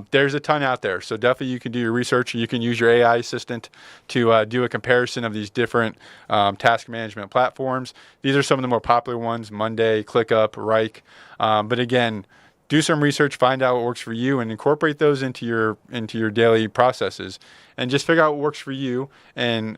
There's a ton out there. So definitely you can do your research. You can use your AI assistant to do a comparison of these different task management platforms. These are some of the more popular ones: Monday, ClickUp, Rike. But again, do some research, find out what works for you, and incorporate those into your daily processes. And just figure out what works for you, and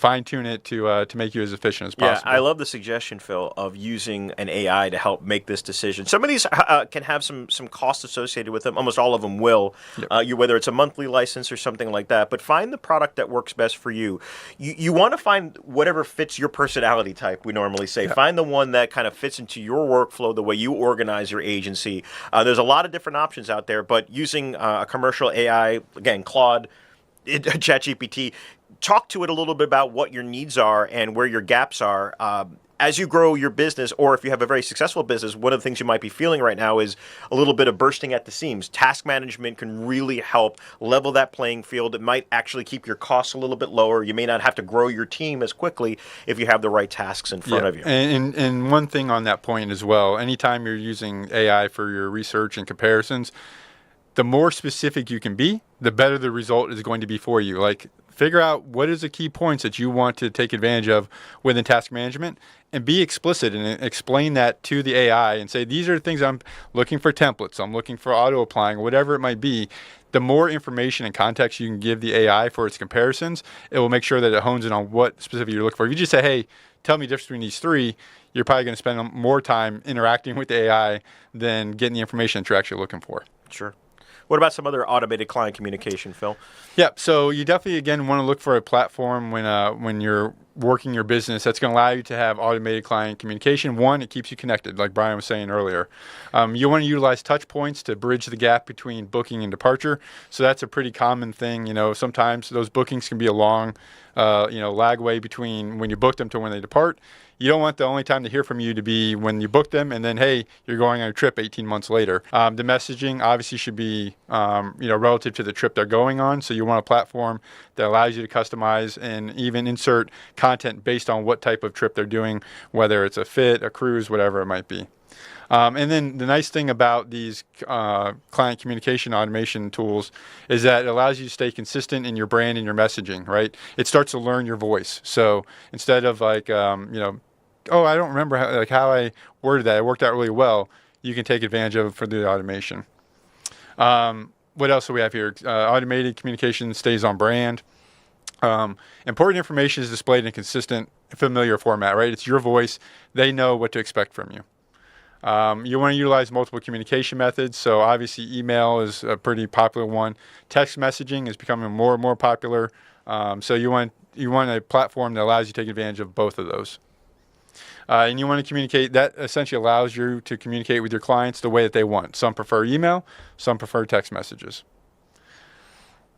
fine tune it to make you as efficient as possible. Yeah, I love the suggestion, Phil, of using an AI to help make this decision. Some of these can have some cost associated with them. Almost all of them will, whether it's a monthly license or something like that. But find the product that works best for you. You want to find whatever fits your personality type, we normally say. Yep. Find the one that kind of fits into your workflow, the way you organize your agency. There's a lot of different options out there, but using a commercial AI, again, Claude, ChatGPT, talk to it a little bit about what your needs are and where your gaps are. As you grow your business, or if you have a very successful business, one of the things you might be feeling right now is a little bit of bursting at the seams. Task management can really help level that playing field. It might actually keep your costs a little bit lower. You may not have to grow your team as quickly if you have the right tasks in front of you. And one thing on that point as well, anytime you're using AI for your research and comparisons, the more specific you can be, the better the result is going to be for you. Like, figure out what is the key points that you want to take advantage of within task management, and be explicit and explain that to the AI and say, these are the things I'm looking for: templates, I'm looking for auto applying, whatever it might be. The more information and context you can give the AI for its comparisons, it will make sure that it hones in on what specifically you're looking for. If you just say, hey, tell me the difference between these three, you're probably going to spend more time interacting with the AI than getting the information that you're actually looking for. Sure. What about some other automated client communication, Phil? Yep. So you definitely, again, want to look for a platform when you're working your business that's going to allow you to have automated client communication. One, it keeps you connected, like Brian was saying earlier. You want to utilize touch points to bridge the gap between booking and departure. So that's a pretty common thing. Sometimes those bookings can be a long, lag way between when you book them to when they depart. You don't want the only time to hear from you to be when you book them and then, hey, you're going on a trip 18 months later. The messaging obviously should be, relative to the trip they're going on. So you want a platform that allows you to customize and even insert content based on what type of trip they're doing, whether it's a fit, a cruise, whatever it might be. And then the nice thing about these client communication automation tools is that it allows you to stay consistent in your brand and your messaging, right? It starts to learn your voice. So instead of I don't remember how I worded that. It worked out really well. You can take advantage of it for the automation. What else do we have here? Automated communication stays on brand. Important information is displayed in a consistent, familiar format, right? It's your voice. They know what to expect from you. You want to utilize multiple communication methods. So obviously email is a pretty popular one. Text messaging is becoming more and more popular. So you want a platform that allows you to take advantage of both of those. And you want to communicate, that essentially allows you to communicate with your clients the way that they want. Some prefer email, some prefer text messages.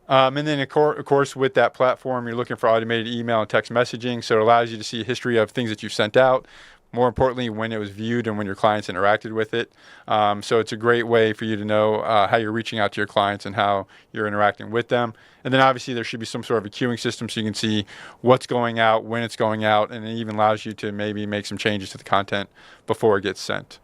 And then, of course, with that platform, you're looking for automated email and text messaging. So it allows you to see a history of things that you've sent out. More importantly, when it was viewed and when your clients interacted with it. So it's a great way for you to know how you're reaching out to your clients and how you're interacting with them. And then obviously there should be some sort of a queuing system so you can see what's going out, when it's going out, and it even allows you to maybe make some changes to the content before it gets sent.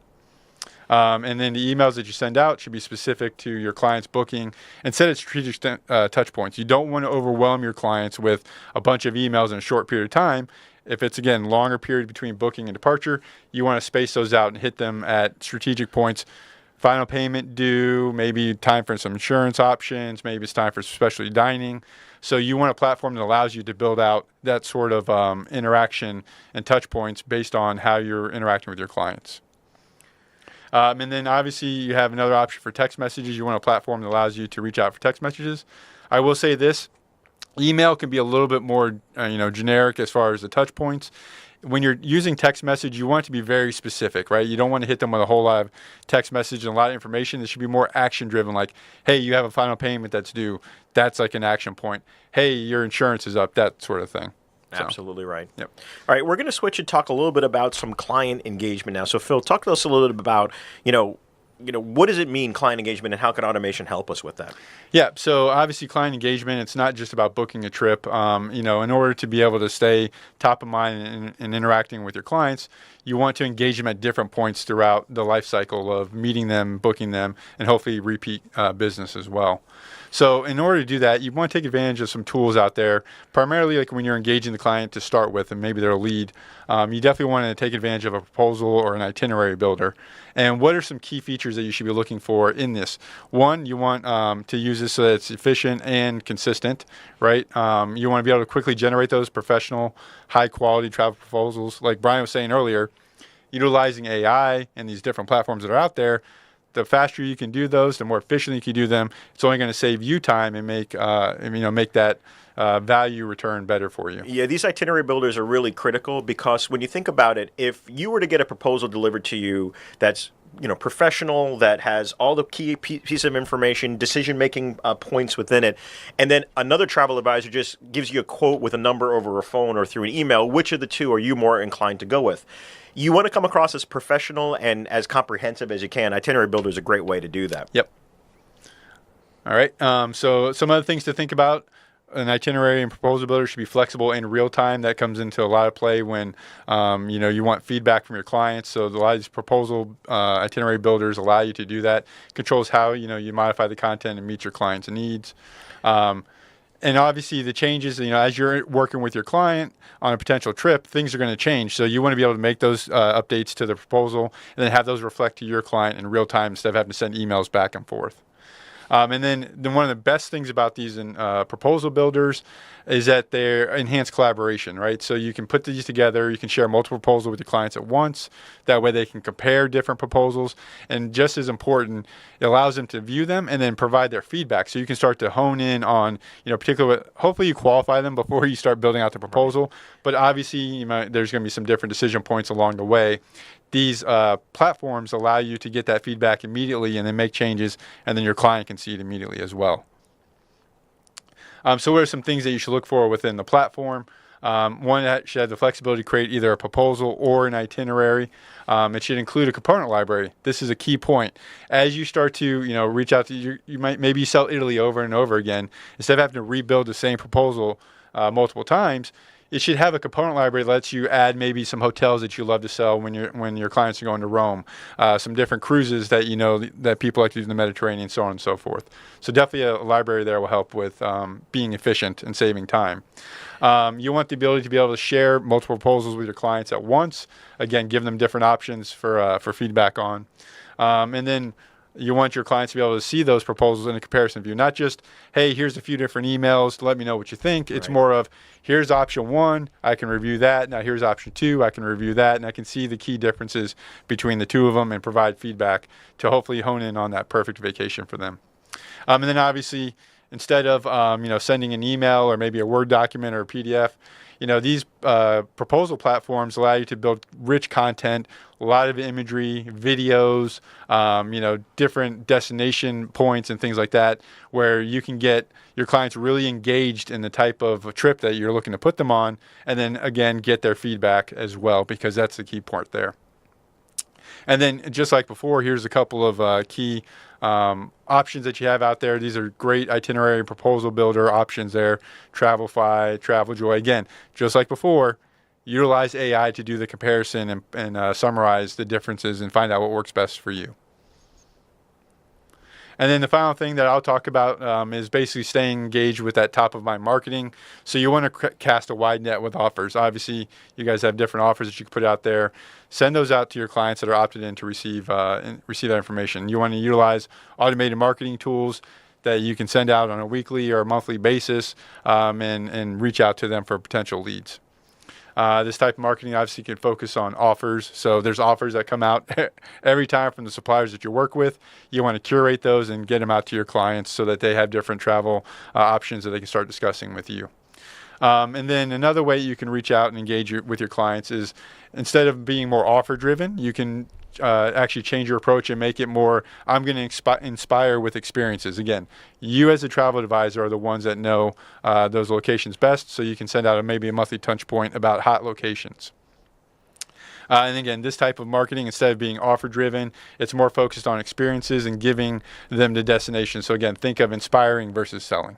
And then the emails that you send out should be specific to your client's booking and set at strategic touch points. You don't want to overwhelm your clients with a bunch of emails in a short period of time. If it's, again, longer period between booking and departure, you want to space those out and hit them at strategic points. Final payment due, maybe time for some insurance options, maybe it's time for specialty dining. So you want a platform that allows you to build out that sort of interaction and touch points based on how you're interacting with your clients. And then obviously you have another option for text messages. You want a platform that allows you to reach out for text messages. I will say this. Email can be a little bit more, generic as far as the touch points. When you're using text message, you want it to be very specific, right? You don't want to hit them with a whole lot of text message and a lot of information. It should be more action driven, like, hey, you have a final payment that's due. That's like an action point. Hey, your insurance is up, that sort of thing. Absolutely right. Yep. All right, we're going to switch and talk a little bit about some client engagement now. So, Phil, talk to us a little bit about, what does it mean, client engagement, and how can automation help us with that? Yeah, so obviously client engagement, it's not just about booking a trip. In order to be able to stay top of mind and interacting with your clients, you want to engage them at different points throughout the life cycle of meeting them, booking them, and hopefully repeat business as well. So in order to do that, you want to take advantage of some tools out there, primarily like when you're engaging the client to start with and maybe they're a lead. You definitely want to take advantage of a proposal or an itinerary builder. And what are some key features that you should be looking for in this? One, you want to use this so that it's efficient and consistent, right? You want to be able to quickly generate those professional, high-quality travel proposals. Like Brian was saying earlier, utilizing AI and these different platforms that are out there, the faster you can do those, the more efficiently you can do them. It's only going to save you time and make that value return better for you. Yeah, these itinerary builders are really critical because when you think about it, if you were to get a proposal delivered to you that's professional, that has all the key piece of information, decision-making points within it, and then another travel advisor just gives you a quote with a number over a phone or through an email, which of the two are you more inclined to go with? You want to come across as professional and as comprehensive as you can. Itinerary Builder is a great way to do that. Yep. All right. So some other things to think about. An itinerary and proposal builder should be flexible in real time. That comes into a lot of play when you want feedback from your clients. So a lot of these proposal itinerary builders allow you to do that. Controls how you modify the content and meet your clients' needs. And obviously the changes, as you're working with your client on a potential trip, things are going to change. So you want to be able to make those updates to the proposal and then have those reflect to your client in real time instead of having to send emails back and forth. And then one of the best things about these proposal builders is that they're enhanced collaboration, right? So you can put these together, you can share multiple proposals with your clients at once. That way they can compare different proposals. And just as important, it allows them to view them and then provide their feedback. So you can start to hone in on, particularly, hopefully you qualify them before you start building out the proposal. But obviously, there's going to be some different decision points along the way. These platforms allow you to get that feedback immediately and then make changes, and then your client can see it immediately as well. So what are some things that you should look for within the platform? One, that should have the flexibility to create either a proposal or an itinerary. It should include a component library. This is a key point. As you start to reach out to you might maybe sell Italy over and over again. Instead of having to rebuild the same proposal multiple times, it should have a component library that lets you add maybe some hotels that you love to sell when your clients are going to Rome, some different cruises that that people like to do in the Mediterranean, so on and so forth. So definitely a library there will help with being efficient and saving time. You want the ability to be able to share multiple proposals with your clients at once. Again, give them different options for feedback on. And then you want your clients to be able to see those proposals in a comparison view, not just, hey, here's a few different emails to let me know what you think. It's more of, here's option 1, I can review that. Now here's option 2, I can review that. And I can see the key differences between the two of them and provide feedback to hopefully hone in on that perfect vacation for them. And then obviously, instead of sending an email or maybe a Word document or a PDF, these proposal platforms allow you to build rich content, a lot of imagery, videos, different destination points and things like that, where you can get your clients really engaged in the type of trip that you're looking to put them on, and then again get their feedback as well, because that's the key part there. And then just like before, here's a couple of key options that you have out there. These are great itinerary proposal builder options there. Travelify, TravelJoy. Again, just like before, utilize AI to do the comparison and summarize the differences and find out what works best for you. And then the final thing that I'll talk about is basically staying engaged with that top of mind marketing. So you want to cast a wide net with offers. Obviously, you guys have different offers that you can put out there. Send those out to your clients that are opted in to receive that information. You want to utilize automated marketing tools that you can send out on a weekly or monthly basis and reach out to them for potential leads. This type of marketing obviously can focus on offers. So there's offers that come out every time from the suppliers that you work with. You want to curate those and get them out to your clients so that they have different travel options that they can start discussing with you. And then another way you can reach out and engage with your clients is, instead of being more offer driven, you can actually change your approach and make it more, I'm going to inspire with experiences. Again, you as a travel advisor are the ones that know those locations best, so you can send out maybe a monthly touch point about hot locations. And again, this type of marketing, instead of being offer driven, it's more focused on experiences and giving them the destination. So again, think of inspiring versus selling.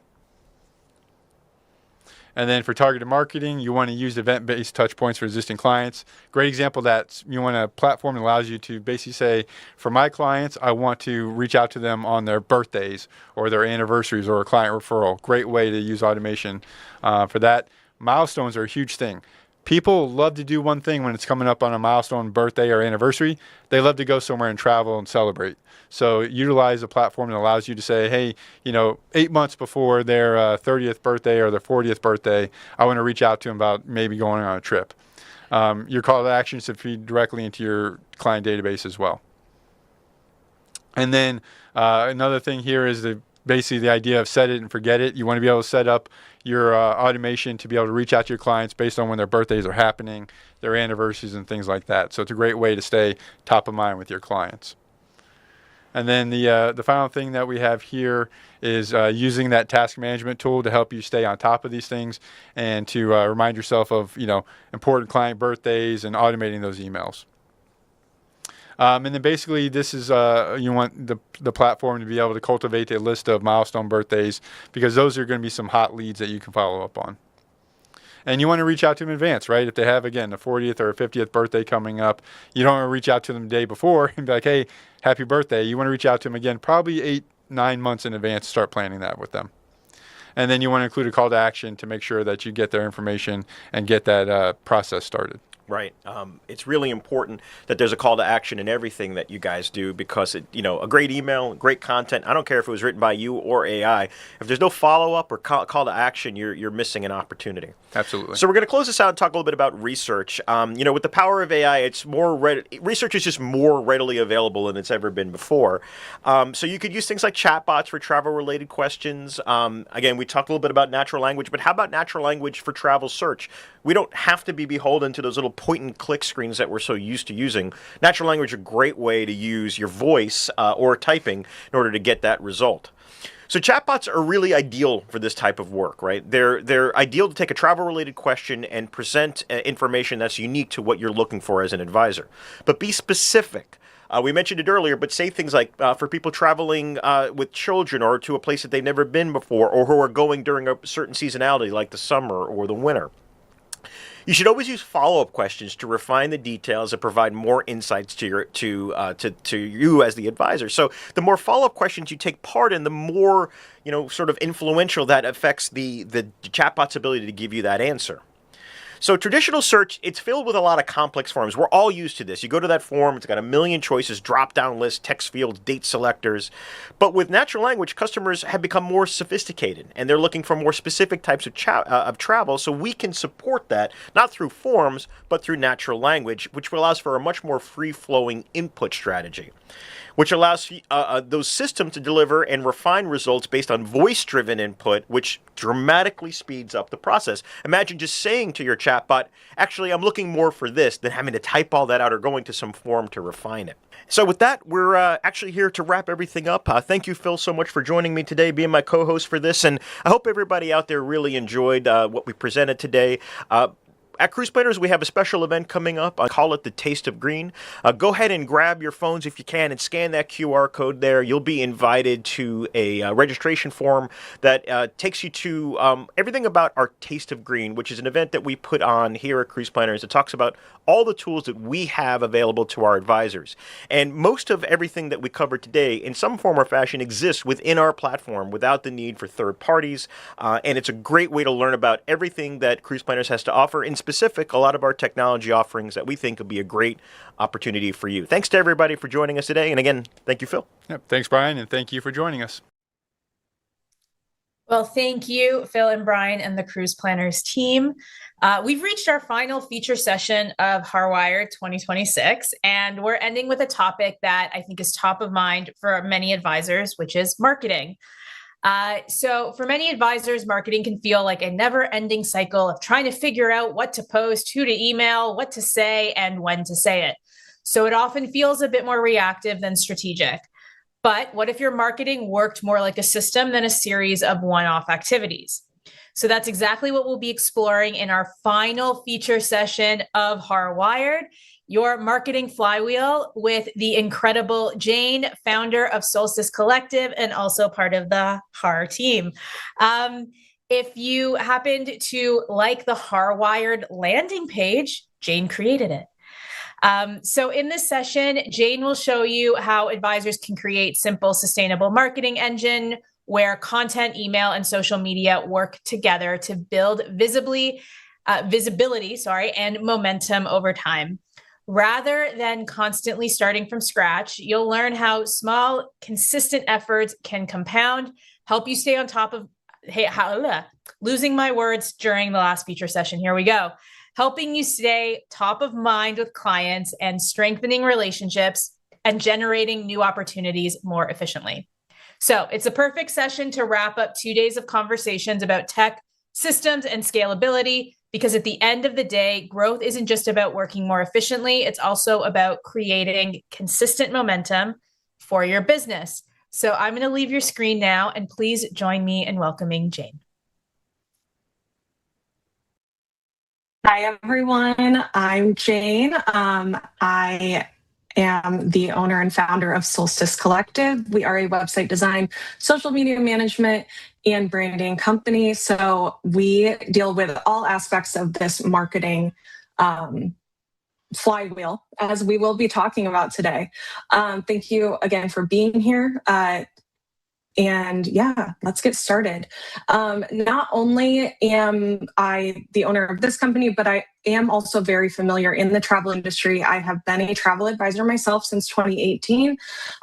And then for targeted marketing, you want to use event-based touch points for existing clients. Great example of that, you want a platform that allows you to basically say, for my clients, I want to reach out to them on their birthdays or their anniversaries or a client referral. Great way to use automation for that. Milestones are a huge thing. People love to do one thing when it's coming up on a milestone, birthday or anniversary. They love to go somewhere and travel and celebrate. So utilize a platform that allows you to say, hey, 8 months before their 30th birthday or their 40th birthday, I want to reach out to them about maybe going on a trip. Your call to action should feed directly into your client database as well. And then another thing here is basically the idea of set it and forget it. You want to be able to set up your automation to be able to reach out to your clients based on when their birthdays are happening, their anniversaries, and things like that. So it's a great way to stay top of mind with your clients. And then the final thing that we have here is using that task management tool to help you stay on top of these things and to remind yourself of important client birthdays and automating those emails. And then basically this is, you want the platform to be able to cultivate a list of milestone birthdays, because those are going to be some hot leads that you can follow up on. And you want to reach out to them in advance, right? If they have, again, a 40th or a 50th birthday coming up, you don't want to reach out to them the day before and be like, hey, happy birthday. You want to reach out to them again, probably 8-9 months in advance to start planning that with them. And then you want to include a call to action to make sure that you get their information and get that process started. Right. It's really important that there's a call to action in everything that you guys do, because a great email, great content, I don't care if it was written by you or AI, if there's no follow-up or call to action, you're missing an opportunity. Absolutely. So we're going to close this out and talk a little bit about research. With the power of AI, research is just more readily available than it's ever been before. So you could use things like chatbots for travel-related questions. Again, we talked a little bit about natural language, but how about natural language for travel search? We don't have to be beholden to those little point-and-click screens that we're so used to using. Natural language is a great way to use your voice or typing in order to get that result. So chatbots are really ideal for this type of work, right? They're ideal to take a travel-related question and present information that's unique to what you're looking for as an advisor. But be specific. We mentioned it earlier, but say things like for people traveling with children or to a place that they've never been before, or who are going during a certain seasonality like the summer or the winter. You should always use follow-up questions to refine the details and provide more insights to you as the advisor. So the more follow-up questions you take part in, the more sort of influential that affects the chatbot's ability to give you that answer. So traditional search, it's filled with a lot of complex forms. We're all used to this. You go to that form, it's got a million choices, drop-down lists, text fields, date selectors. But with natural language, customers have become more sophisticated, and they're looking for more specific types of travel, so we can support that, not through forms, but through natural language, which allows for a much more free-flowing input strategy, which allows those systems to deliver and refine results based on voice-driven input, which dramatically speeds up the process. Imagine just saying to your chatbot, actually, I'm looking more for this, than having to type all that out or going to some form to refine it. So with that, we're actually here to wrap everything up. Thank you, Phil, so much for joining me today, being my co-host for this, and I hope everybody out there really enjoyed what we presented today. At Cruise Planners, we have a special event coming up. I call it the Taste of Green. Go ahead and grab your phones if you can and scan that QR code there. You'll be invited to a registration form that takes you to everything about our Taste of Green, which is an event that we put on here at Cruise Planners. It talks about all the tools that we have available to our advisors. And most of everything that we covered today, in some form or fashion, exists within our platform without the need for third parties. And it's a great way to learn about everything that Cruise Planners has to offer. In specific, a lot of our technology offerings that we think would be a great opportunity for you. Thanks to everybody for joining us today. And again, thank you, Phil. Yep. Thanks, Brian, and thank you for joining us. Well, thank you, Phil and Brian and the Cruise Planners team. We've reached our final feature session of HAR Wired 2026, and we're ending with a topic that I think is top of mind for many advisors, which is marketing. So for many advisors, marketing can feel like a never-ending cycle of trying to figure out what to post, who to email, what to say, and when to say it. So it often feels a bit more reactive than strategic. But what if your marketing worked more like a system than a series of one-off activities? So that's exactly what we'll be exploring in our final feature session of HAR Wired, your marketing flywheel, with the incredible Jane, founder of Solstice Collective and also part of the HAR team. If you happened to like the HAR Wired landing page, Jane created it. So in this session, Jane will show you how advisors can create simple, sustainable marketing engine where content, email, and social media work together to build visibility, and momentum over time. Rather than constantly starting from scratch, you'll learn how small, consistent efforts can compound, help you stay on top of, losing my words during the last feature session. Here we go. Helping you stay top of mind with clients and strengthening relationships and generating new opportunities more efficiently. So it's a perfect session to wrap up 2 days of conversations about tech, systems, and scalability, because at the end of the day, growth isn't just about working more efficiently. It's also about creating consistent momentum for your business. So I'm going to leave your screen now, and please join me in welcoming Jane. Hi, everyone. I'm Jane. I am the owner and founder of Solstice Collective. We are a website design, social media management, and branding company. So we deal with all aspects of this marketing flywheel, as we will be talking about today. Thank you again for being here. And yeah, let's get started. Not only am I the owner of this company, but I am also very familiar in the travel industry. I have been a travel advisor myself since 2018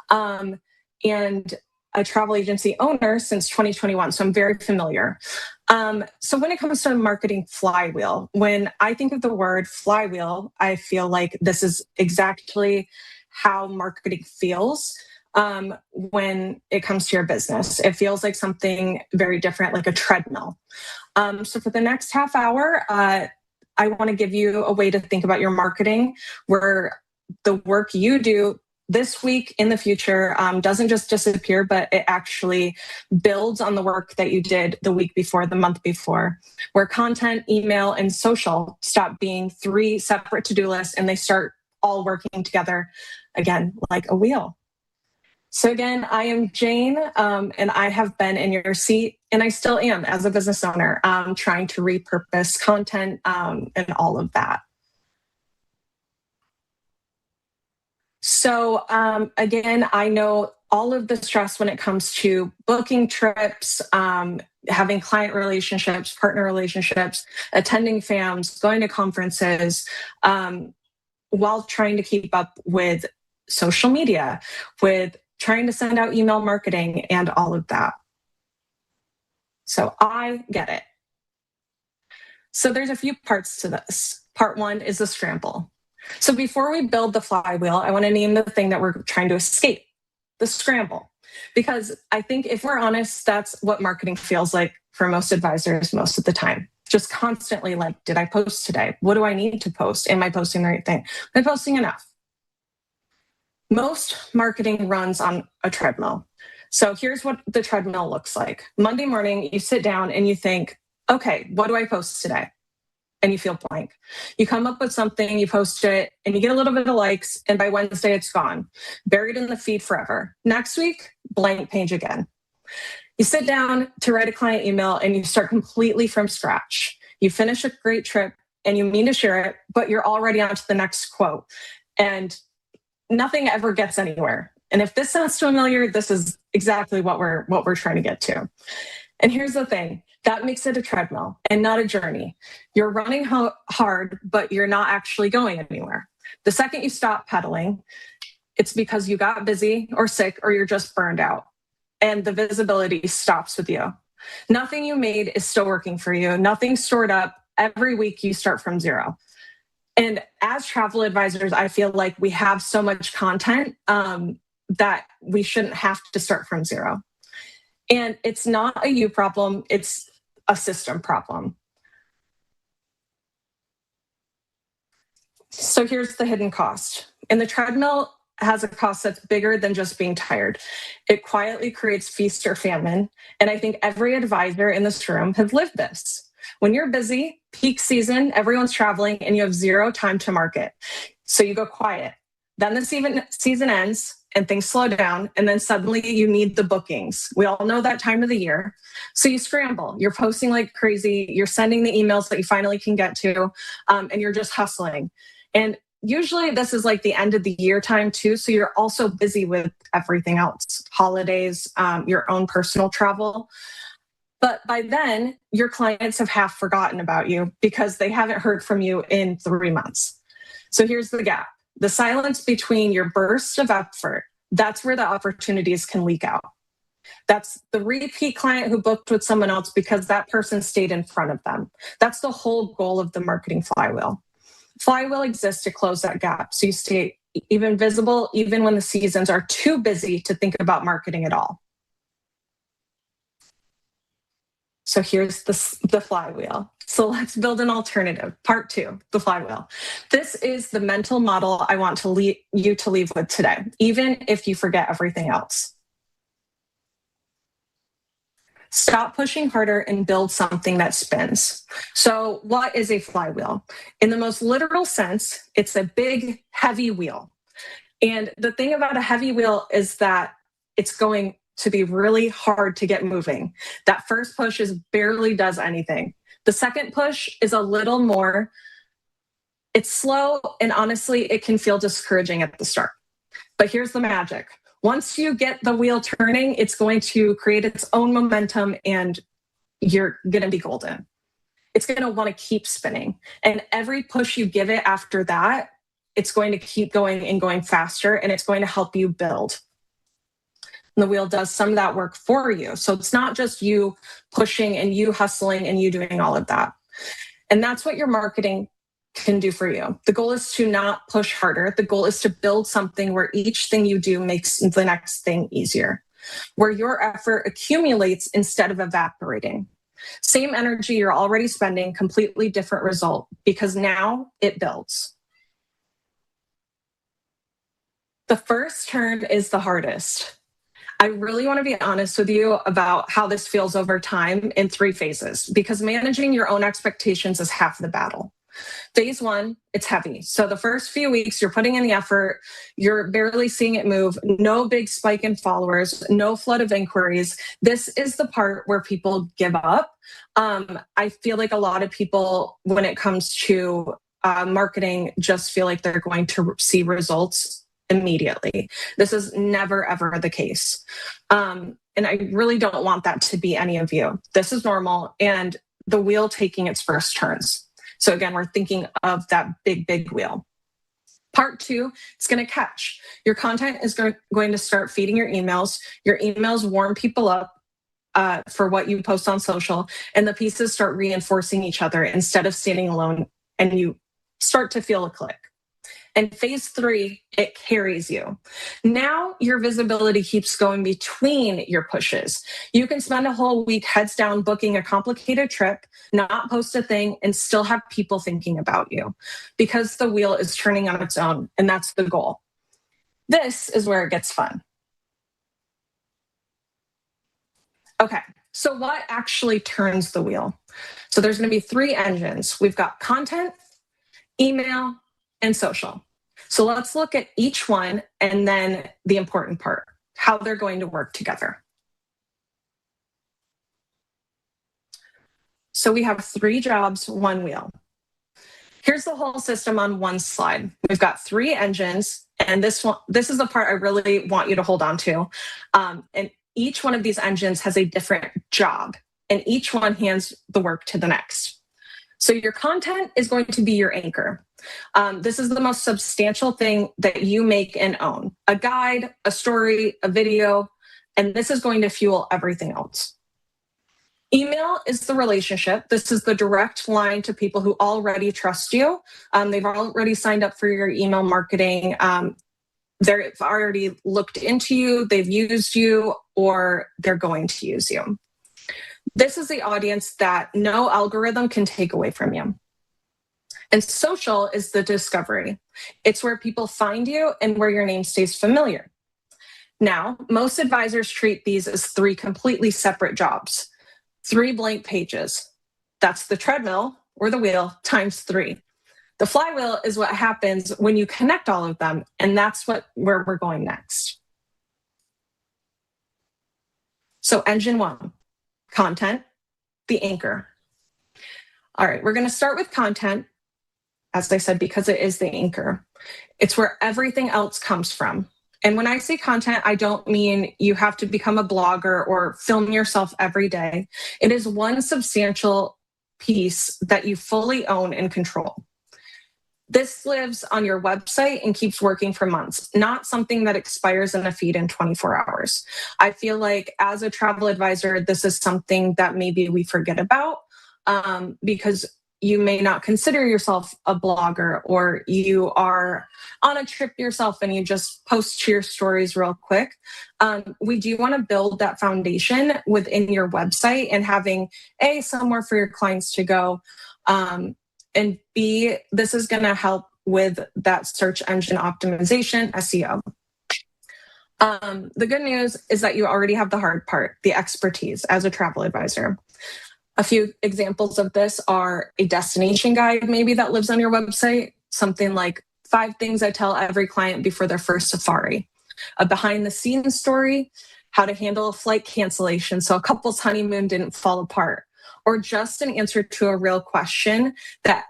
and a travel agency owner since 2021. So I'm very familiar. So when it comes to marketing flywheel, when I think of the word flywheel, I feel like this is exactly how marketing feels when it comes to your business. It feels like something very different, like a treadmill. So for the next half hour, I want to give you a way to think about your marketing where the work you do this week in the future doesn't just disappear, but it actually builds on the work that you did the week before, the month before, where content, email, and social stop being 3 separate to-do lists and they start all working together again, like a wheel. So again, I am Jane, and I have been in your seat, and I still am as a business owner, trying to repurpose content and all of that. So again, I know all of the stress when it comes to booking trips, having client relationships, partner relationships, attending FAMs, going to conferences, while trying to keep up with social media, with trying to send out email marketing and all of that. So I get it. So there's a few parts to this. Part 1 is the scramble. So before we build the flywheel, I want to name the thing that we're trying to escape, the scramble. Because I think if we're honest, that's what marketing feels like for most advisors most of the time. Just constantly like, did I post today? What do I need to post? Am I posting the right thing? Am I posting enough? Most marketing runs on a treadmill. So here's what the treadmill looks like. Monday morning, you sit down and you think, okay, what do I post today? And you feel blank. You come up with something, you post it, and you get a little bit of likes, and by Wednesday, it's gone, buried in the feed forever. Next week, blank page again. You sit down to write a client email, and you start completely from scratch. You finish a great trip, and you mean to share it, but you're already on to the next quote. And nothing ever gets anywhere. And if this sounds familiar, this is exactly what we're trying to get to. And here's the thing, that makes it a treadmill and not a journey. You're running hard, but you're not actually going anywhere. The second you stop pedaling, it's because you got busy or sick or you're just burned out. And the visibility stops with you. Nothing you made is still working for you. Nothing's stored up. Every week you start from zero. And as travel advisors, I feel like we have so much content that we shouldn't have to start from zero. And it's not a you problem, it's a system problem. So here's the hidden cost. And the treadmill has a cost that's bigger than just being tired. It quietly creates feast or famine. And I think every advisor in this room has lived this. When you're busy, peak season, everyone's traveling and you have zero time to market. So you go quiet. Then the season ends and things slow down. And then suddenly you need the bookings. We all know that time of the year. So you scramble. You're posting like crazy. You're sending the emails that you finally can get to. And you're just hustling. And usually this is like the end of the year time too. So you're also busy with everything else, holidays, your own personal travel. But by then, your clients have half forgotten about you because they haven't heard from you in 3 months. So here's the gap. The silence between your bursts of effort, that's where the opportunities can leak out. That's the repeat client who booked with someone else because that person stayed in front of them. That's the whole goal of the marketing flywheel. Flywheel exists to close that gap so you stay even visible even when the seasons are too busy to think about marketing at all. So here's the flywheel. So let's build an alternative. Part 2, the flywheel. This is the mental model I want you to leave with today, even if you forget everything else. Stop pushing harder and build something that spins. So what is a flywheel? In the most literal sense, it's a big, heavy wheel. And the thing about a heavy wheel is that it's going to be really hard to get moving. That first push barely does anything. The second push is a little more, it's slow, and honestly, it can feel discouraging at the start. But here's the magic. Once you get the wheel turning, it's going to create its own momentum and you're going to be golden. it's going to want to keep spinning. And every push you give it after that, it's going to keep going and going faster, and it's going to help you build. And the wheel does some of that work for you. So it's not just you pushing and you hustling and you doing all of that. And that's what your marketing can do for you. The goal is to not push harder. The goal is to build something where each thing you do makes the next thing easier, where your effort accumulates instead of evaporating. Same energy you're already spending, completely different result, because now it builds. The first turn is the hardest. I really want to be honest with you about how this feels over time in 3 phases, because managing your own expectations is half the battle. Phase 1, it's heavy. So the first few weeks, you're putting in the effort, you're barely seeing it move, no big spike in followers, no flood of inquiries. This is the part where people give up. I feel like a lot of people, when it comes to marketing, just feel like they're going to see results immediately. This is never, ever the case. And I really don't want that to be any of you. This is normal, and the wheel taking its first turns. So again, we're thinking of that big, big wheel. Part 2, it's going to catch. Your content is going to start feeding your emails. Your emails warm people up for what you post on social, and the pieces start reinforcing each other instead of standing alone, and you start to feel a click. And phase 3, it carries you. Now your visibility keeps going between your pushes. You can spend a whole week heads down booking a complicated trip, not post a thing, and still have people thinking about you because the wheel is turning on its own, and that's the goal. This is where it gets fun. Okay, so what actually turns the wheel? So there's going to be 3 engines. We've got content, email, and social. So let's look at each one and then the important part, how they're going to work together. So we have 3 jobs, 1 wheel. Here's the whole system on one slide. We've got 3 engines, and this is the part I really want you to hold on to. And each one of these engines has a different job, and each one hands the work to the next. So your content is going to be your anchor. This is the most substantial thing that you make and own. A guide, a story, a video, and this is going to fuel everything else. Email is the relationship. This is the direct line to people who already trust you. They've already signed up for your email marketing. They've already looked into you, they've used you, or they're going to use you. This is the audience that no algorithm can take away from you. And social is the discovery. It's where people find you and where your name stays familiar. Now, most advisors treat these as 3 completely separate jobs. 3 blank pages. That's the treadmill or the wheel times 3. The flywheel is what happens when you connect all of them, and that's where we're going next. So engine 1, content, the anchor. All right, we're going to start with content, as I said, because it is the anchor. It's where everything else comes from. And when I say content, I don't mean you have to become a blogger or film yourself every day. It is one substantial piece that you fully own and control. This lives on your website and keeps working for months, not something that expires in a feed in 24 hours. I feel like as a travel advisor, this is something that maybe we forget about because you may not consider yourself a blogger, or you are on a trip yourself and you just post your stories real quick. We do want to build that foundation within your website and having A, somewhere for your clients to go, and B, this is going to help with that search engine optimization, SEO. The good news is that you already have the hard part, the expertise as a travel advisor. A few examples of this are a destination guide maybe that lives on your website, something like 5 things I tell every client before their first safari, a behind the scenes story, how to handle a flight cancellation so a couple's honeymoon didn't fall apart, or just an answer to a real question, that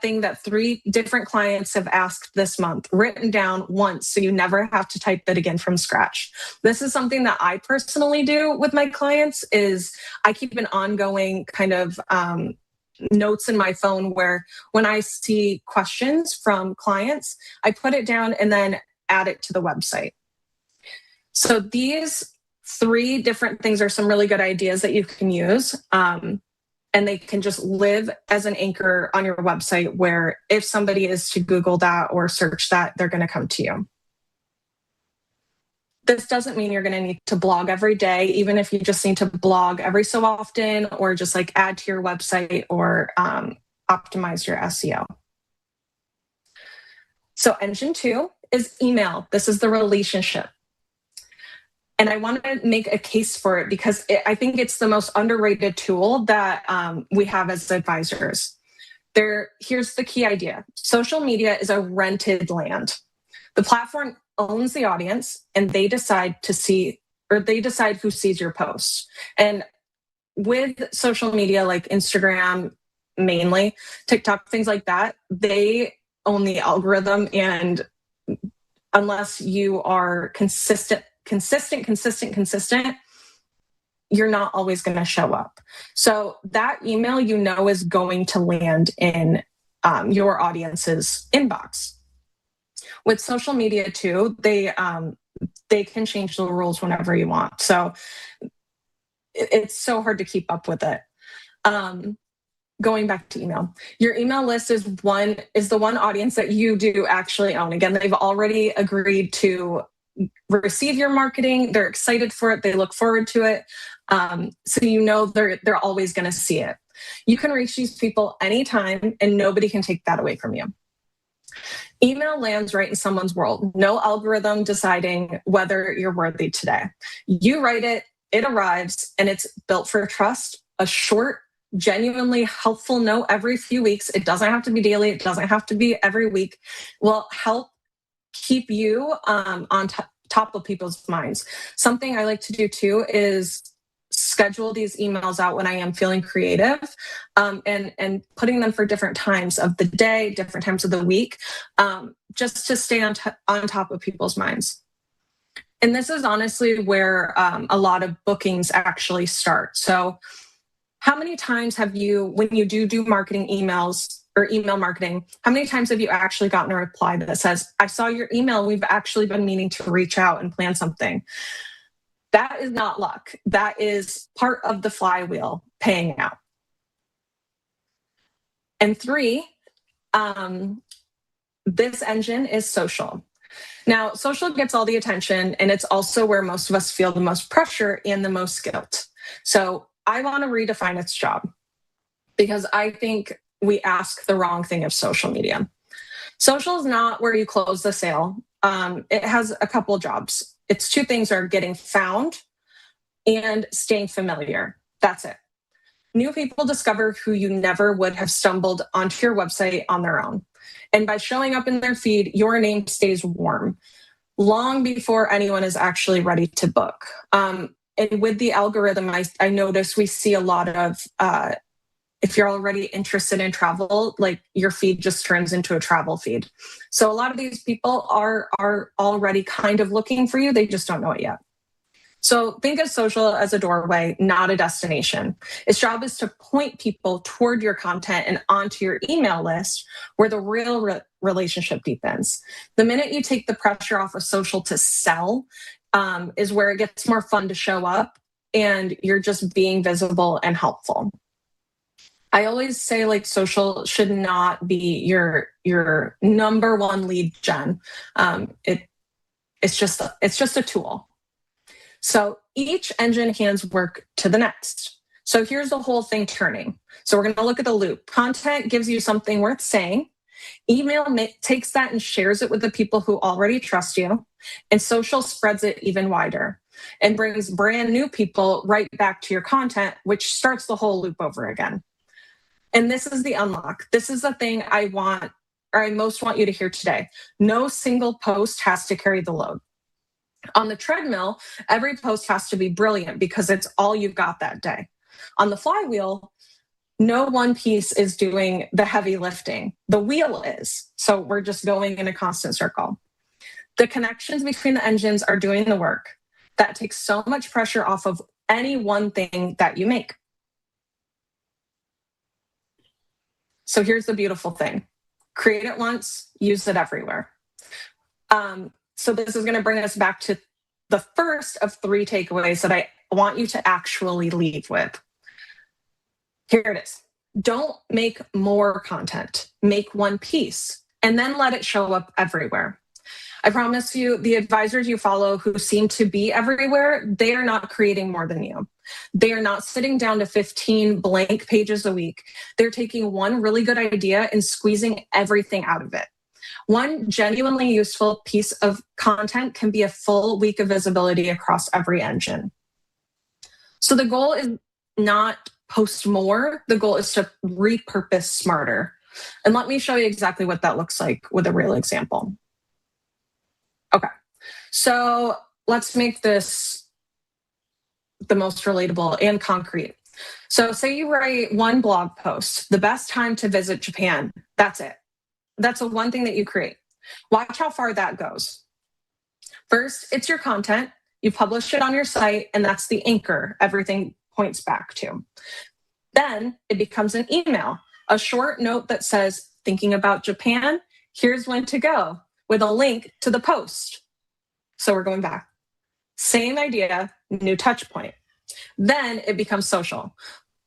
thing that 3 different clients have asked this month, written down once so you never have to type it again from scratch. This is something that I personally do with my clients is I keep an ongoing kind of notes in my phone where when I see questions from clients, I put it down and then add it to the website. So these 3 different things are some really good ideas that you can use. And they can just live as an anchor on your website where if somebody is to Google that or search that, they're going to come to you. This doesn't mean you're going to need to blog every day, even if you just need to blog every so often or just like add to your website or optimize your SEO. So engine 2 is email. This is the relationship. And I want to make a case for it because I think it's the most underrated tool that we have as advisors. Here's the key idea. Social media is a rented land. The platform owns the audience and they decide who sees your posts. And with social media like Instagram, mainly, TikTok, things like that, they own the algorithm. And unless you are consistent, you're not always going to show up. So that email, is going to land in your audience's inbox. With social media too, they can change the rules whenever you want. So it's so hard to keep up with it. Going back to email, your email list is the one audience that you do actually own. Again, they've already agreed to receive your marketing. They're excited for it. They look forward to it. So they're always going to see it. You can reach these people anytime and nobody can take that away from you. Email lands right in someone's world. No algorithm deciding whether you're worthy today. You write it, it arrives, and it's built for trust. A short, genuinely helpful note every few weeks. It doesn't have to be daily. It doesn't have to be every week. Will help keep you on top of people's minds. Something I like to do too is schedule these emails out when I am feeling creative, and putting them for different times of the day, different times of the week, just to stay on top of people's minds. And this is honestly where a lot of bookings actually start. So how many times have you, when you do marketing emails or email marketing, how many times have you actually gotten a reply that says, I saw your email, we've actually been meaning to reach out and plan something? That is not luck. That is part of the flywheel paying out. And 3, this engine is social. Now, social gets all the attention, and it's also where most of us feel the most pressure and the most guilt. So I want to redefine its job because I think we ask the wrong thing of social media. Social is not where you close the sale. It has a couple jobs. Its 2 things are getting found and staying familiar. That's it. New people discover who you never would have stumbled onto your website on their own. And by showing up in their feed, your name stays warm long before anyone is actually ready to book. And with the algorithm, I notice we see a lot of, if you're already interested in travel, like your feed just turns into a travel feed. So a lot of these people are already kind of looking for you. They just don't know it yet. So think of social as a doorway, not a destination. Its job is to point people toward your content and onto your email list where the real relationship deepens. The minute you take the pressure off of social to sell is where it gets more fun to show up and you're just being visible and helpful. I always say like social should not be your number one lead gen. It's just a tool. So each engine hands work to the next. So here's the whole thing turning. So we're going to look at the loop. Content gives you something worth saying. Email takes that and shares it with the people who already trust you. And social spreads it even wider and brings brand new people right back to your content, which starts the whole loop over again. And this is the unlock. This is the thing I most want you to hear today. No single post has to carry the load. On the treadmill, every post has to be brilliant because it's all you've got that day. On the flywheel, no one piece is doing the heavy lifting. The wheel is. So we're just going in a constant circle. The connections between the engines are doing the work. That takes so much pressure off of any one thing that you make. So here's the beautiful thing. Create it once, use it everywhere. So this is going to bring us back to the first of 3 takeaways that I want you to actually leave with. Here it is. Don't make more content. Make one piece and then let it show up everywhere. I promise you, the advisors you follow who seem to be everywhere, they are not creating more than you. They are not sitting down to 15 blank pages a week. They're taking one really good idea and squeezing everything out of it. One genuinely useful piece of content can be a full week of visibility across every engine. So the goal is not post more. The goal is to repurpose smarter. And let me show you exactly what that looks like with a real example. Okay, so let's make this the most relatable and concrete. So say you write one blog post, the best time to visit Japan. That's it. That's the one thing that you create. Watch how far that goes. First, it's your content. You publish it on your site, and that's the anchor everything points back to. Then it becomes an email, a short note that says, thinking about Japan, here's when to go, with a link to the post. So we're going back. Same idea, new touch point. Then it becomes social.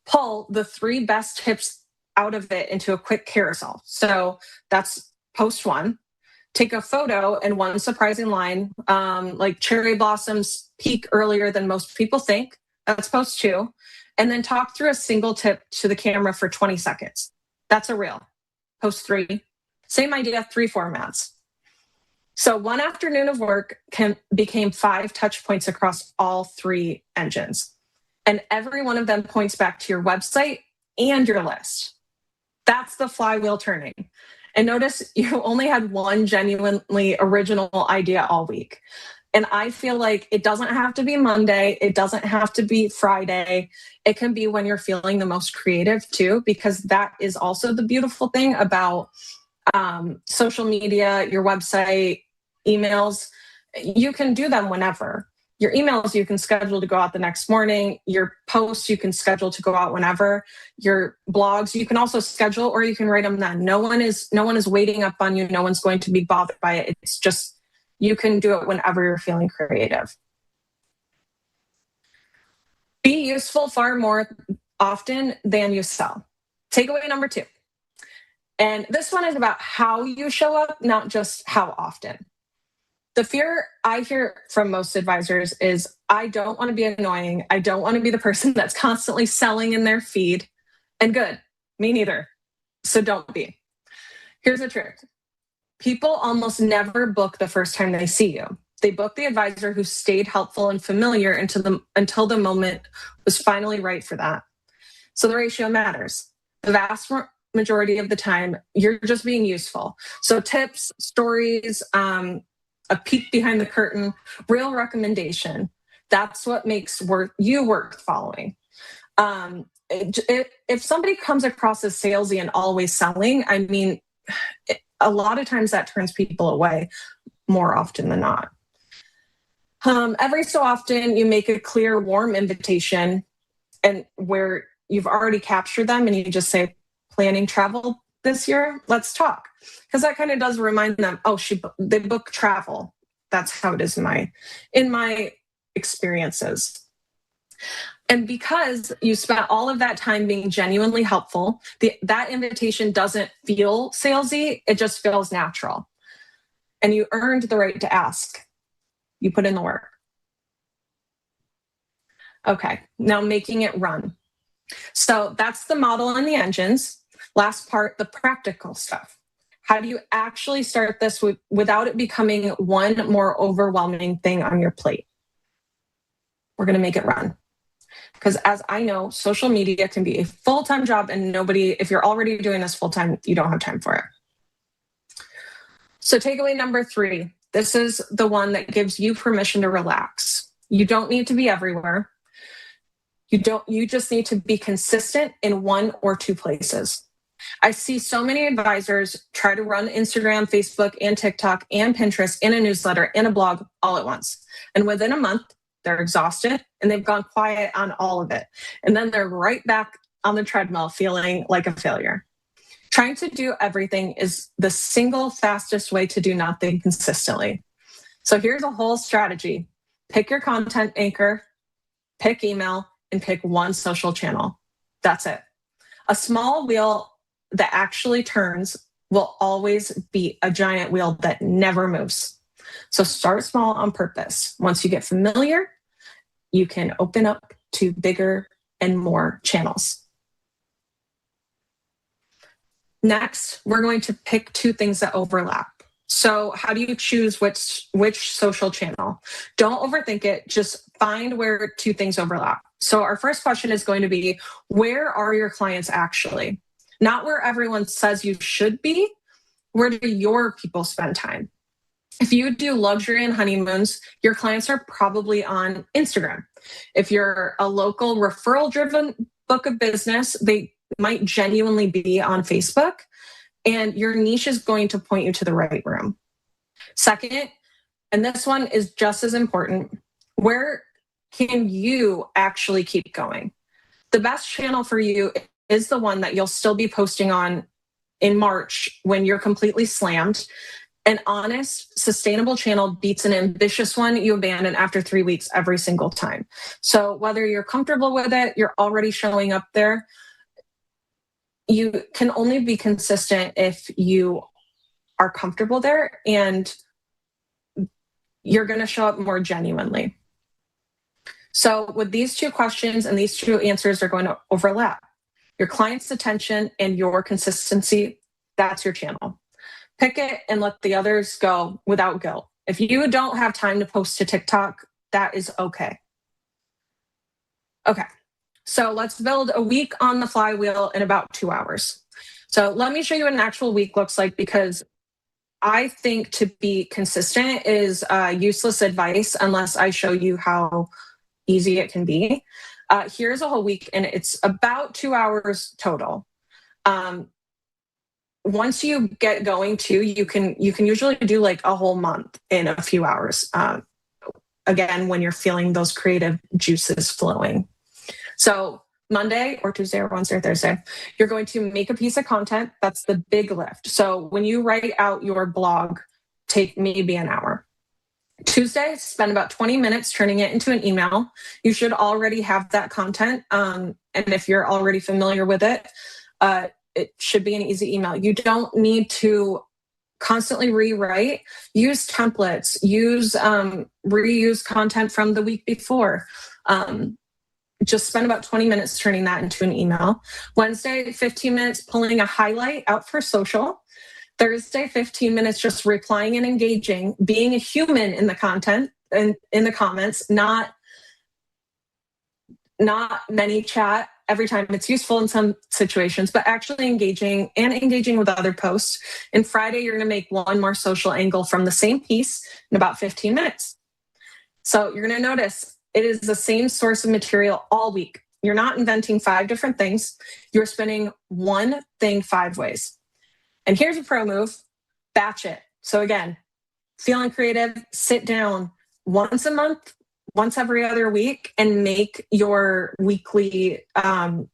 Pull the 3 best tips out of it into a quick carousel. So that's post 1. Take a photo and one surprising line, like cherry blossoms peak earlier than most people think. That's post 2. And then talk through a single tip to the camera for 20 seconds. That's a reel. Post 3. Same idea, 3 formats. So one afternoon of work became 5 touch points across all 3 engines. And every one of them points back to your website and your list. That's the flywheel turning. And notice you only had one genuinely original idea all week. And I feel like it doesn't have to be Monday. It doesn't have to be Friday. It can be when you're feeling the most creative too, because that is also the beautiful thing about social media, your website, emails. You can do them whenever. Your emails you can schedule to go out the next morning. Your posts you can schedule to go out whenever. Your blogs you can also schedule, or you can write them then. No one is waiting up on you. No one's going to be bothered by it. It's just you can do it whenever you're feeling creative. Be useful far more often than you sell. Takeaway number 2. And this one is about how you show up, not just how often. The fear I hear from most advisors is, I don't want to be annoying. I don't want to be the person that's constantly selling in their feed. And good, me neither. So don't be. Here's the trick. People almost never book the first time they see you. They book the advisor who stayed helpful and familiar until the moment was finally right for that. So the ratio matters. The vast majority of the time, you're just being useful. So tips, stories, a peek behind the curtain, real recommendation. That's what makes you worth following. If somebody comes across as salesy and always selling, I mean, a lot of times that turns people away more often than not. Every so often you make a clear, warm invitation and where you've already captured them and you just say, planning travel this year, let's talk. Because that kind of does remind them, oh, they book travel. That's how it is in my experiences. And because you spent all of that time being genuinely helpful, that invitation doesn't feel salesy, it just feels natural. And you earned the right to ask. You put in the work. Okay, now making it run. So that's the model and the engines. Last part, the practical stuff. How do you actually start this without it becoming one more overwhelming thing on your plate? We're going to make it run. Because as I know, social media can be a full-time job and if you're already doing this full-time, you don't have time for it. So takeaway number 3, this is the one that gives you permission to relax. You don't need to be everywhere. You just need to be consistent in 1 or 2 places. I see so many advisors try to run Instagram, Facebook, and TikTok, and Pinterest, and a newsletter, and a blog all at once. And within a month, they're exhausted, and they've gone quiet on all of it. And then they're right back on the treadmill feeling like a failure. Trying to do everything is the single fastest way to do nothing consistently. So here's a whole strategy. Pick your content anchor, pick email, and pick one social channel. That's it. A small wheel that actually turns will always be a giant wheel that never moves. So start small on purpose. Once you get familiar, you can open up to bigger and more channels. Next, we're going to pick two things that overlap. So how do you choose which social channel? Don't overthink it. Just find where two things overlap. So our first question is going to be, where are your clients actually? Not where everyone says you should be. Where do your people spend time? If you do luxury and honeymoons, your clients are probably on Instagram. If you're a local referral-driven book of business, they might genuinely be on Facebook, and your niche is going to point you to the right room. Second, and this one is just as important, where can you actually keep going? The best channel for you is the one that you'll still be posting on in March when you're completely slammed. An honest, sustainable channel beats an ambitious one you abandon after 3 weeks every single time. So whether you're comfortable with it, you're already showing up there, you can only be consistent if you are comfortable there and you're going to show up more genuinely. So with these two questions and these two answers are going to overlap. Your client's attention and your consistency, that's your channel. Pick it and let the others go without guilt. If you don't have time to post to TikTok, that is okay. Okay, so let's build a week on the Flywheel in about 2 hours. So let me show you what an actual week looks like, because I think to be consistent is useless advice unless I show you how easy it can be. Here's a whole week, and it's about 2 hours total. Once you get going too, you can usually do like a whole month in a few hours. Again, when you're feeling those creative juices flowing. So Monday or Tuesday or Wednesday or Thursday, you're going to make a piece of content. That's the big lift. So when you write out your blog, take maybe an hour. Tuesday, spend about 20 minutes turning it into an email. You should already have that content. And if you're already familiar with it, it should be an easy email. You don't need to constantly rewrite. Use templates. Use reuse content from the week before. Just spend about 20 minutes turning that into an email. Wednesday, 15 minutes pulling a highlight out for social. Thursday, 15 minutes just replying and engaging, being a human in the content and in the comments, not many chat every time. It's useful in some situations, but actually engaging with other posts. And Friday, you're going to make one more social angle from the same piece in about 15 minutes. So you're going to notice it is the same source of material all week. You're not inventing 5 different things. You're spinning one thing 5 ways. And here's a pro move, batch it. So again, feeling creative, sit down once a month, once every other week, and make your weekly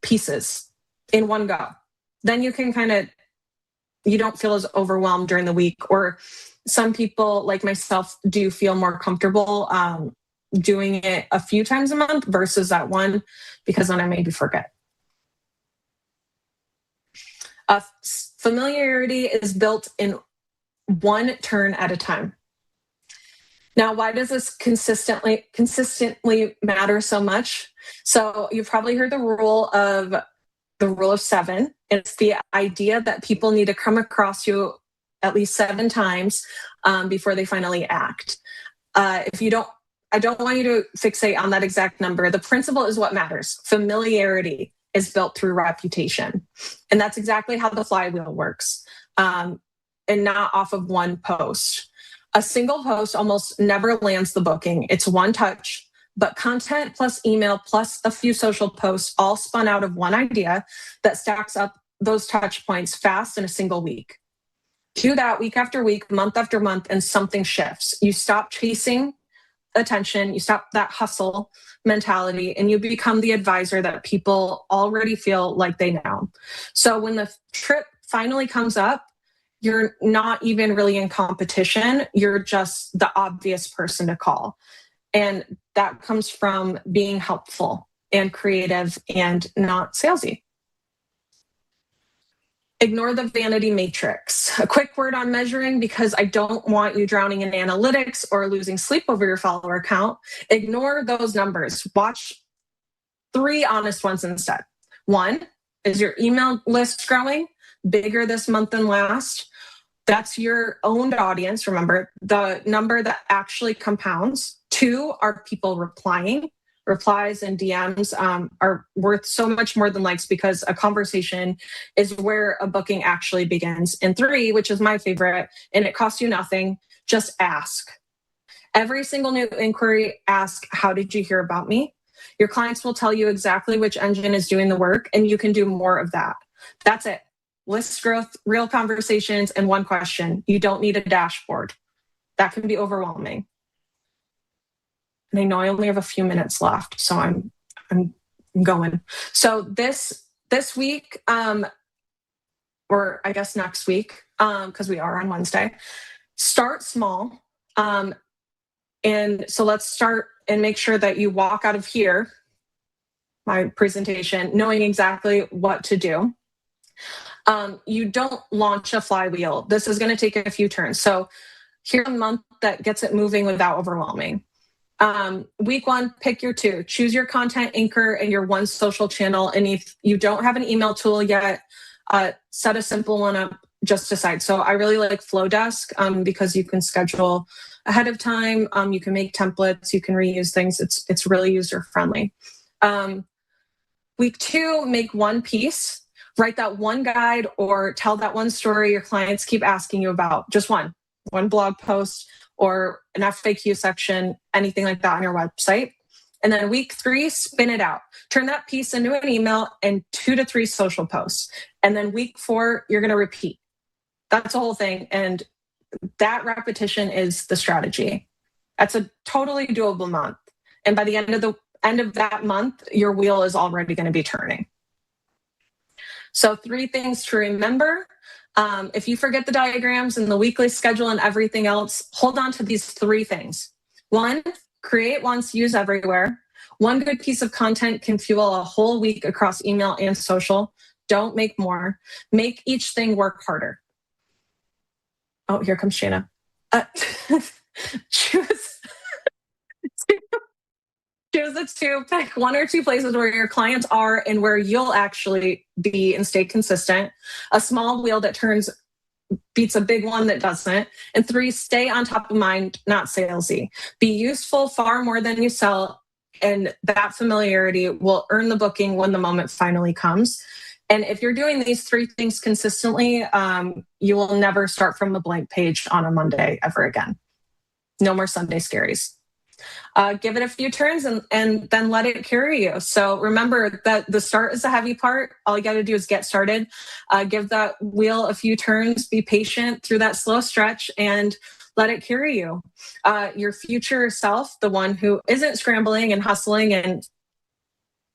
pieces in one go. Then you can you don't feel as overwhelmed during the week. Or some people like myself do feel more comfortable doing it a few times a month versus that one, because then I maybe forget. Familiarity is built in one turn at a time. Now, why does this consistently matter so much? So you've probably heard the rule of 7. It's the idea that people need to come across you at least 7 times before they finally act. I don't want you to fixate on that exact number. The principle is what matters. Familiarity is built through reputation. And that's exactly how the Flywheel works, and not off of one post. A single post almost never lands the booking. It's one touch, but content plus email plus a few social posts all spun out of one idea that stacks up those touch points fast in a single week. Do that week after week, month after month, and something shifts. You stop chasing attention, you stop that hustle mentality, and you become the advisor that people already feel like they know. So when the trip finally comes up, you're not even really in competition. You're just the obvious person to call. And that comes from being helpful and creative and not salesy. Ignore the vanity matrix. A quick word on measuring, because I don't want you drowning in analytics or losing sleep over your follower count. Ignore those numbers. Watch 3 honest ones instead. 1, is your email list growing? Bigger this month than last? That's your owned audience. Remember, the number that actually compounds. 2, are people replying? Replies and DMs are worth so much more than likes, because a conversation is where a booking actually begins. And 3, which is my favorite, and it costs you nothing, just ask. Every single new inquiry, ask, how did you hear about me? Your clients will tell you exactly which engine is doing the work, and you can do more of that. That's it. List growth, real conversations, and 1 question. You don't need a dashboard. That can be overwhelming. And I know I only have a few minutes left, so I'm going. So this week, or I guess next week, because we are on Wednesday, start small. And so let's start and make sure that you walk out of here, my presentation, knowing exactly what to do. You don't launch a flywheel. This is going to take a few turns. So here's a month that gets it moving without overwhelming. Week 1, pick your 2. Choose your content anchor and your 1 social channel. And if you don't have an email tool yet, set a simple one up, just decide. So I really like Flowdesk because you can schedule ahead of time. You can make templates, you can reuse things. It's really user friendly. Week 2, make 1 piece, write that 1 guide or tell that 1 story your clients keep asking you about. Just one blog post or an FAQ section, anything like that on your website. And then week 3, spin it out. Turn that piece into an email and 2 to 3 social posts. And then week 4, you're going to repeat. That's the whole thing. And that repetition is the strategy. That's a totally doable month. And by the end of that month, your wheel is already going to be turning. So 3 things to remember. If you forget the diagrams and the weekly schedule and everything else, hold on to these 3 things. 1, create once, use everywhere. 1 good piece of content can fuel a whole week across email and social. Don't make more. Make each thing work harder. Oh, here comes Shanna. Choose the 2. Pick 1 or 2 places where your clients are and where you'll actually be and stay consistent. A small wheel that turns beats a big one that doesn't. And 3, stay on top of mind, not salesy. Be useful far more than you sell, and that familiarity will earn the booking when the moment finally comes. And if you're doing these 3 things consistently, you will never start from a blank page on a Monday ever again. No more Sunday scaries. Give it a few turns and then let it carry you. So remember that the start is the heavy part. All you got to do is get started. Give that wheel a few turns, be patient through that slow stretch, and let it carry you. Your future self, the one who isn't scrambling and hustling and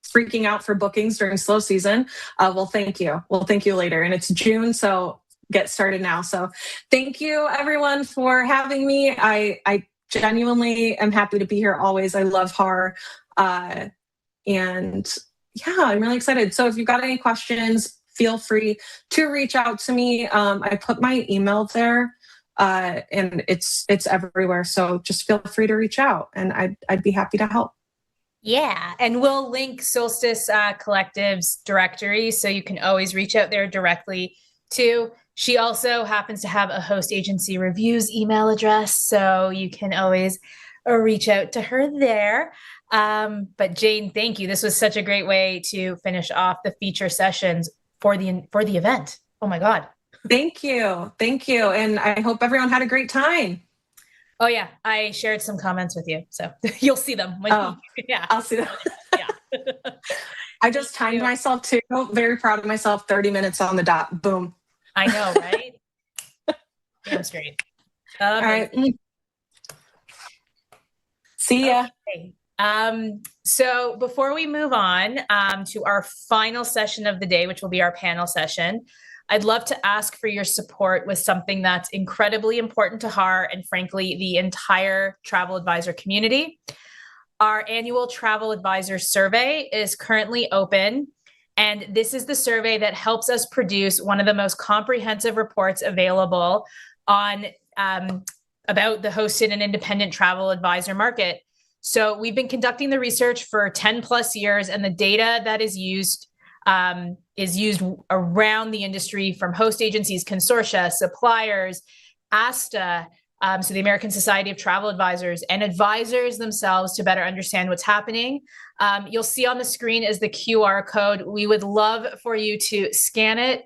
freaking out for bookings during slow season, will thank you. We'll thank you later. And it's June, so get started now. So thank you, everyone, for having me. I genuinely am happy to be here always. I love HAR. And yeah, I'm really excited. So if you've got any questions, feel free to reach out to me. I put my email there and it's everywhere. So just feel free to reach out and I'd be happy to help. Yeah, and we'll link Solstice Collective's directory, so you can always reach out there directly too. She also happens to have a host agency reviews email address, so you can always reach out to her there. But Jane, thank you. This was such a great way to finish off the feature sessions for the event. Oh my God. Thank you. Thank you. And I hope everyone had a great time. Oh yeah, I shared some comments with you, so you'll see them. Yeah, I'll see them. Yeah. I just timed myself too. Very proud of myself. 30 minutes on the dot. Boom. I know, right? Damn straight. All right. See ya. Okay. So before we move on to our final session of the day, which will be our panel session, I'd love to ask for your support with something that's incredibly important to HAR and frankly, the entire travel advisor community. Our annual travel advisor survey is currently open. And this is the survey that helps us produce one of the most comprehensive reports available on about the hosted and independent travel advisor market. So we've been conducting the research for 10 plus years, and the data that is used around the industry from host agencies, consortia, suppliers, ASTA, so the American Society of Travel Advisors, and advisors themselves to better understand what's happening. You'll see on the screen is the QR code. We would love for you to scan it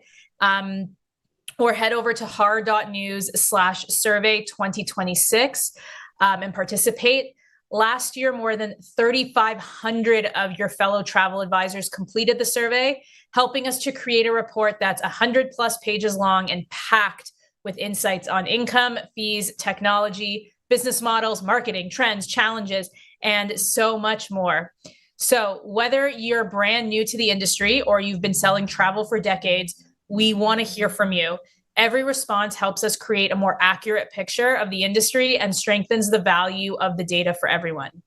or head over to har.news/survey 2026 and participate. Last year, more than 3,500 of your fellow travel advisors completed the survey, helping us to create a report that's 100 plus pages long and packed with insights on income, fees, technology, business models, marketing, trends, challenges, and so much more. So whether you're brand new to the industry or you've been selling travel for decades, we want to hear from you. Every response helps us create a more accurate picture of the industry and strengthens the value of the data for everyone.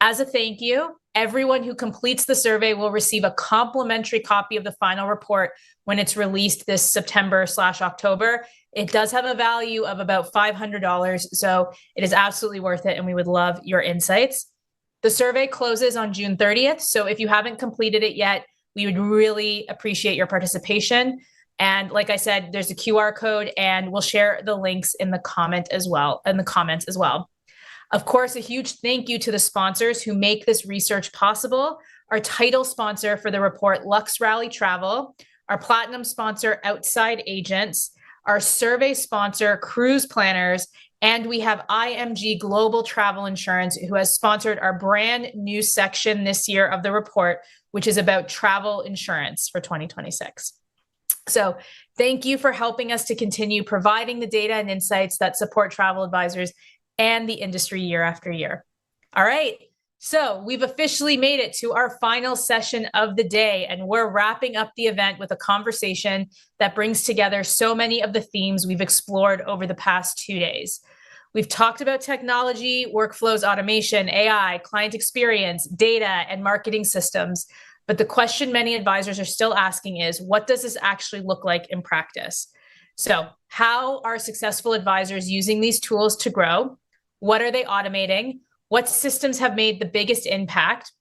As a thank you, everyone who completes the survey will receive a complimentary copy of the final report when it's released this September/October. It does have a value of about $500, so it is absolutely worth it, and we would love your insights. The survey closes on June 30th, so if you haven't completed it yet, we would really appreciate your participation. And like I said, there's a QR code, and we'll share the links in the comments as well. Of course, a huge thank you to the sponsors who make this research possible. Our title sponsor for the report, LuxRally Travel, our platinum sponsor, Outside Agents, our survey sponsor, Cruise Planners, and we have IMG Global Travel Insurance, who has sponsored our brand new section this year of the report, which is about travel insurance for 2026. So thank you for helping us to continue providing the data and insights that support travel advisors and the industry year after year. All right, so we've officially made it to our final session of the day, and we're wrapping up the event with a conversation that brings together so many of the themes we've explored over the past 2 days. We've talked about technology, workflows, automation, AI, client experience, data, and marketing systems. But the question many advisors are still asking is, what does this actually look like in practice? So how are successful advisors using these tools to grow? What are they automating? What systems have made the biggest impact?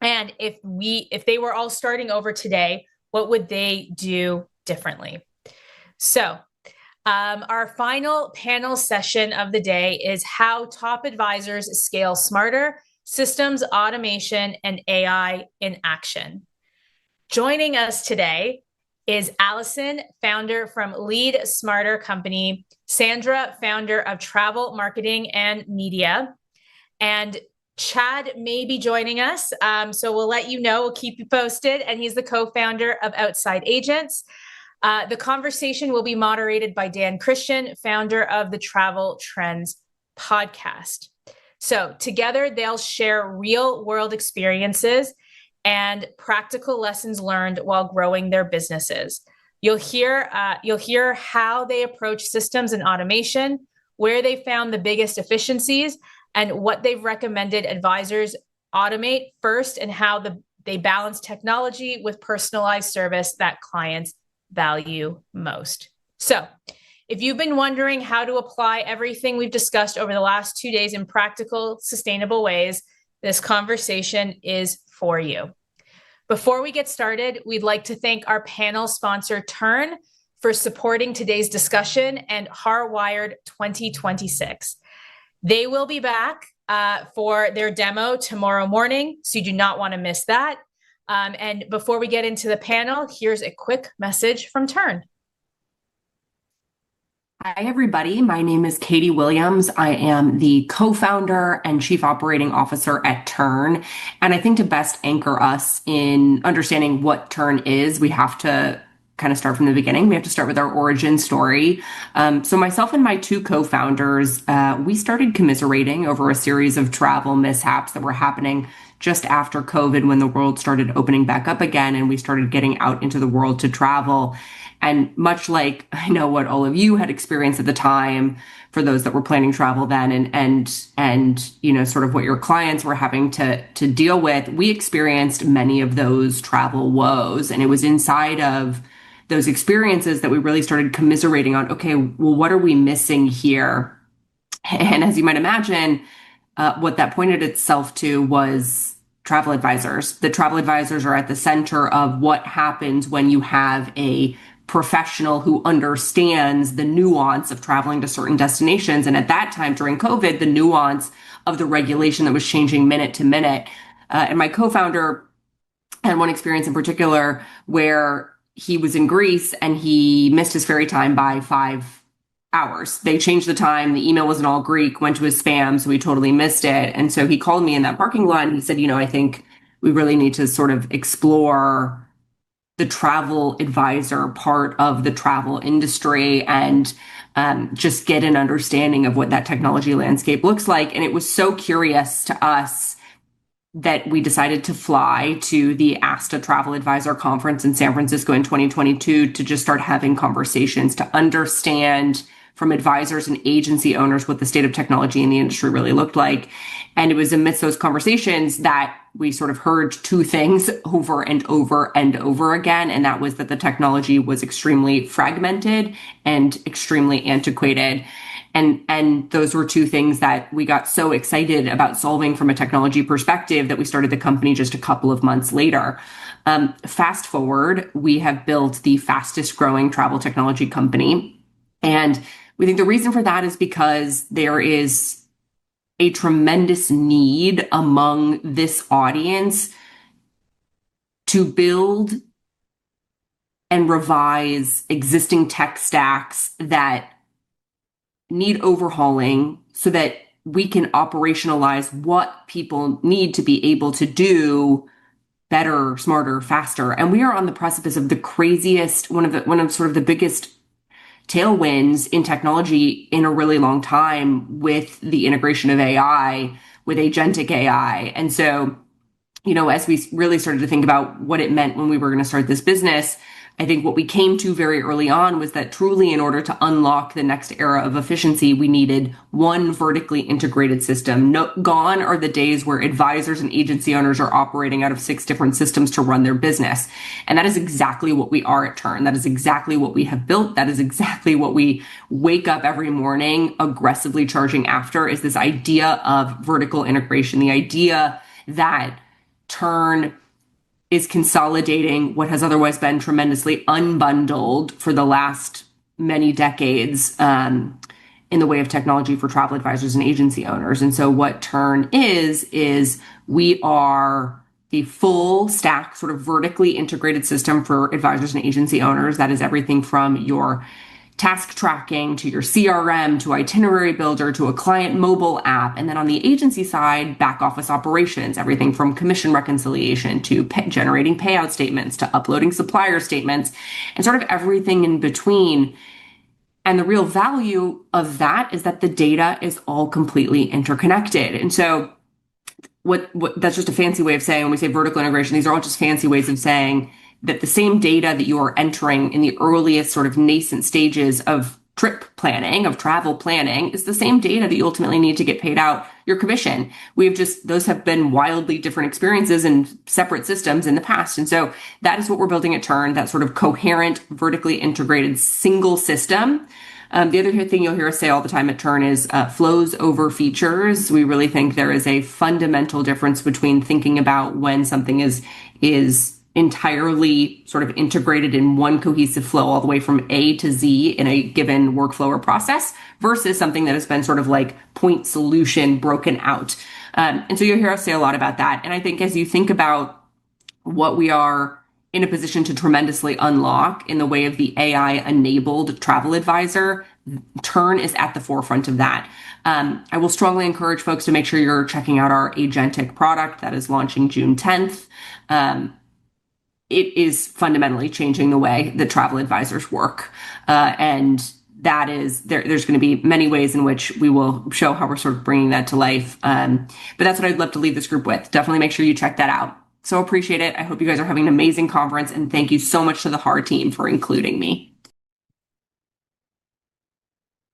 And if they were all starting over today, what would they do differently? So our final panel session of the day is how top advisors scale smarter, systems, automation, and AI in action. Joining us today is Allison, founder from Lead Smarter Company, Sandra, founder of Travel Marketing and Media, and Chad may be joining us. So we'll let you know, we'll keep you posted. And he's the co-founder of Outside Agents. The conversation will be moderated by Dan Christian, founder of the Travel Trends podcast. So together they'll share real world experiences and practical lessons learned while growing their businesses. You'll hear how they approach systems and automation, where they found the biggest efficiencies, and what they've recommended advisors automate first, and how they balance technology with personalized service that clients value most. So if you've been wondering how to apply everything we've discussed over the last 2 days in practical, sustainable ways, this conversation is for you. Before we get started, we'd like to thank our panel sponsor, Tern, for supporting today's discussion, and HAR Wired 2026. They will be back for their demo tomorrow morning, so you do not want to miss that. And before we get into the panel, here's a quick message from Tern. Hi, everybody. My name is Katie Williams. I am the co-founder and chief operating officer at Tern. And I think to best anchor us in understanding what Tern is, we have to kind of start from the beginning. We have to start with our origin story. So myself and my two co-founders, we started commiserating over a series of travel mishaps that were happening just after COVID when the world started opening back up again and we started getting out into the world to travel. And much like I know what all of you had experienced at the time, for those that were planning travel then, and you know, sort of what your clients were having to deal with, we experienced many of those travel woes. And it was inside of those experiences that we really started commiserating on, okay, well, what are we missing here? And as you might imagine, what that pointed itself to was travel advisors. The travel advisors are at the center of what happens when you have a professional who understands the nuance of traveling to certain destinations. And at that time during COVID, the nuance of the regulation that was changing minute to minute. And my co-founder had one experience in particular where he was in Greece and he missed his ferry time by 5 hours. They changed the time. The email wasn't all Greek, went to his spam, so he totally missed it. And so he called me in that parking lot and he said, you know, I think we really need to sort of explore the travel advisor part of the travel industry and just get an understanding of what that technology landscape looks like. And it was so curious to us that we decided to fly to the ASTA Travel Advisor Conference in San Francisco in 2022 to just start having conversations to understand from advisors and agency owners what the state of technology in the industry really looked like. And it was amidst those conversations that we sort of heard two things over and over and over again. And that was that the technology was extremely fragmented and extremely antiquated. And those were two things that we got so excited about solving from a technology perspective that we started the company just a couple of months later. Fast forward, we have built the fastest growing travel technology company. And we think the reason for that is because there is a tremendous need among this audience to build and revise existing tech stacks that need overhauling so that we can operationalize what people need to be able to do better, smarter, faster. And we are on the precipice of the craziest, one of sort of the biggest tailwinds in technology in a really long time with the integration of AI, with agentic AI. And so, you know, as we really started to think about what it meant when we were going to start this business, I think what we came to very early on was that truly in order to unlock the next era of efficiency, we needed one vertically integrated system. Gone are the days where advisors and agency owners are operating out of 6 different systems to run their business. And that is exactly what we are at Tern. That is exactly what we have built. That is exactly what we wake up every morning aggressively charging after, is this idea of vertical integration, the idea that Tern is consolidating what has otherwise been tremendously unbundled for the last many decades in the way of technology for travel advisors and agency owners. And so what Tern is we are the full stack, sort of vertically integrated system for advisors and agency owners. That is everything from your task tracking to your CRM to itinerary builder to a client mobile app. And then on the agency side, back office operations, everything from commission reconciliation to generating payout statements to uploading supplier statements and sort of everything in between. And the real value of that is that the data is all completely interconnected. And so what that's just a fancy way of saying, when we say vertical integration, these are all just fancy ways of saying that the same data that you are entering in the earliest sort of nascent stages of trip planning, of travel planning, is the same data that you ultimately need to get paid out your commission. Those have been wildly different experiences in separate systems in the past. And so that is what we're building at Tern, that sort of coherent, vertically integrated single system. The other thing you'll hear us say all the time at Tern is flows over features. We really think there is a fundamental difference between thinking about when something is entirely sort of integrated in one cohesive flow all the way from A to Z in a given workflow or process versus something that has been sort of like point solution broken out. And so you'll hear us say a lot about that. And I think as you think about what we are in a position to tremendously unlock in the way of the AI-enabled travel advisor, Tern is at the forefront of that. I will strongly encourage folks to make sure you're checking out our agentic product that is launching June 10th. It is fundamentally changing the way that travel advisors work. And that is there's going to be many ways in which we will show how we're sort of bringing that to life. But that's what I'd love to leave this group with. Definitely make sure you check that out. So appreciate it. I hope you guys are having an amazing conference, and thank you so much to the HAR team for including me.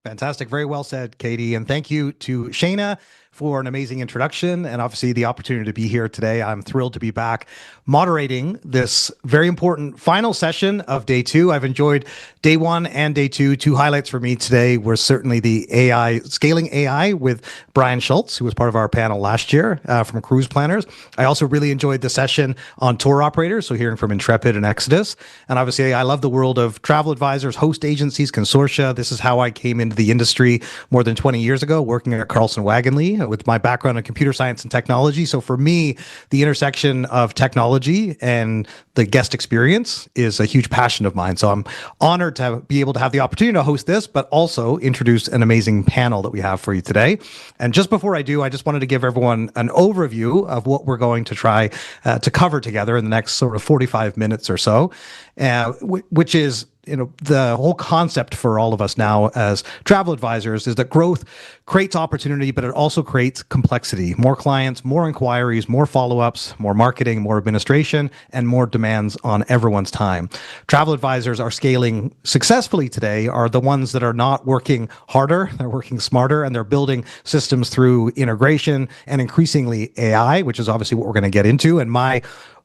Fantastic. Very well said, Katie. And thank you to Shayna for an amazing introduction and obviously the opportunity to be here today. I'm thrilled to be back moderating this very important final session of day 2. I've enjoyed day 1 and day 2. 2 highlights for me today were certainly the AI, scaling AI with Brian Shultz, who was part of our panel last year from Cruise Planners. I also really enjoyed the session on tour operators, so hearing from Intrepid and Exodus. And obviously, I love the world of travel advisors, host agencies, consortia. This is how I came into the industry more than 20 years ago, working at Carlson Wagonly with my background in computer science and technology. So for me, the intersection of technology and the guest experience is a huge passion of mine. So I'm honored to be able to have the opportunity to host this, but also introduce an amazing panel that we have for you today. And just before I do, I just wanted to give everyone an overview of what we're going to try to cover together in the next sort of 45 minutes or so, which is, the whole concept for all of us now as travel advisors is that growth creates opportunity, but it also creates complexity. More clients, more inquiries, more follow-ups, more marketing, more administration, and more demands on everyone's time. Travel advisors are scaling successfully today are the ones that are not working harder, they're working smarter, and they're building systems through integration and increasingly AI, which is obviously what we're going to get into. And my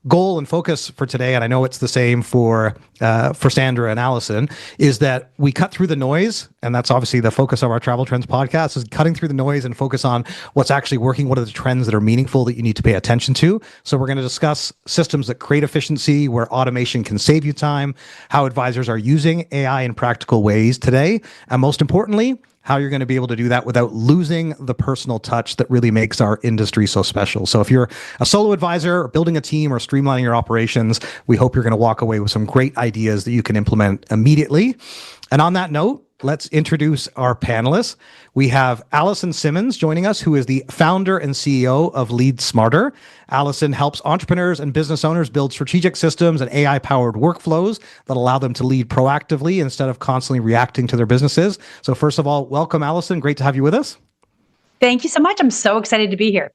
goal and focus for today, and I know it's the same for Sandra and Allison, is that we cut through the noise, and that's obviously the focus of our Travel Trends podcast, is cutting through the noise and focus on what's actually working, what are the trends that are meaningful that you need to pay attention to. So we're going to discuss systems that create efficiency, where automation can save you time, how advisors are using AI in practical ways today, and most importantly, how you're going to be able to do that without losing the personal touch that really makes our industry so special. So if you're a solo advisor or building a team or streamlining your operations, we hope you're going to walk away with some great ideas that you can implement immediately. And on that note, let's introduce our panelists. We have Allison Simmons joining us, who is the founder and CEO of Lead Smarter. Allison helps entrepreneurs and business owners build strategic systems and AI-powered workflows that allow them to lead proactively instead of constantly reacting to their businesses. So first of all, welcome, Allison. Great to have you with us. Thank you so much. I'm so excited to be here.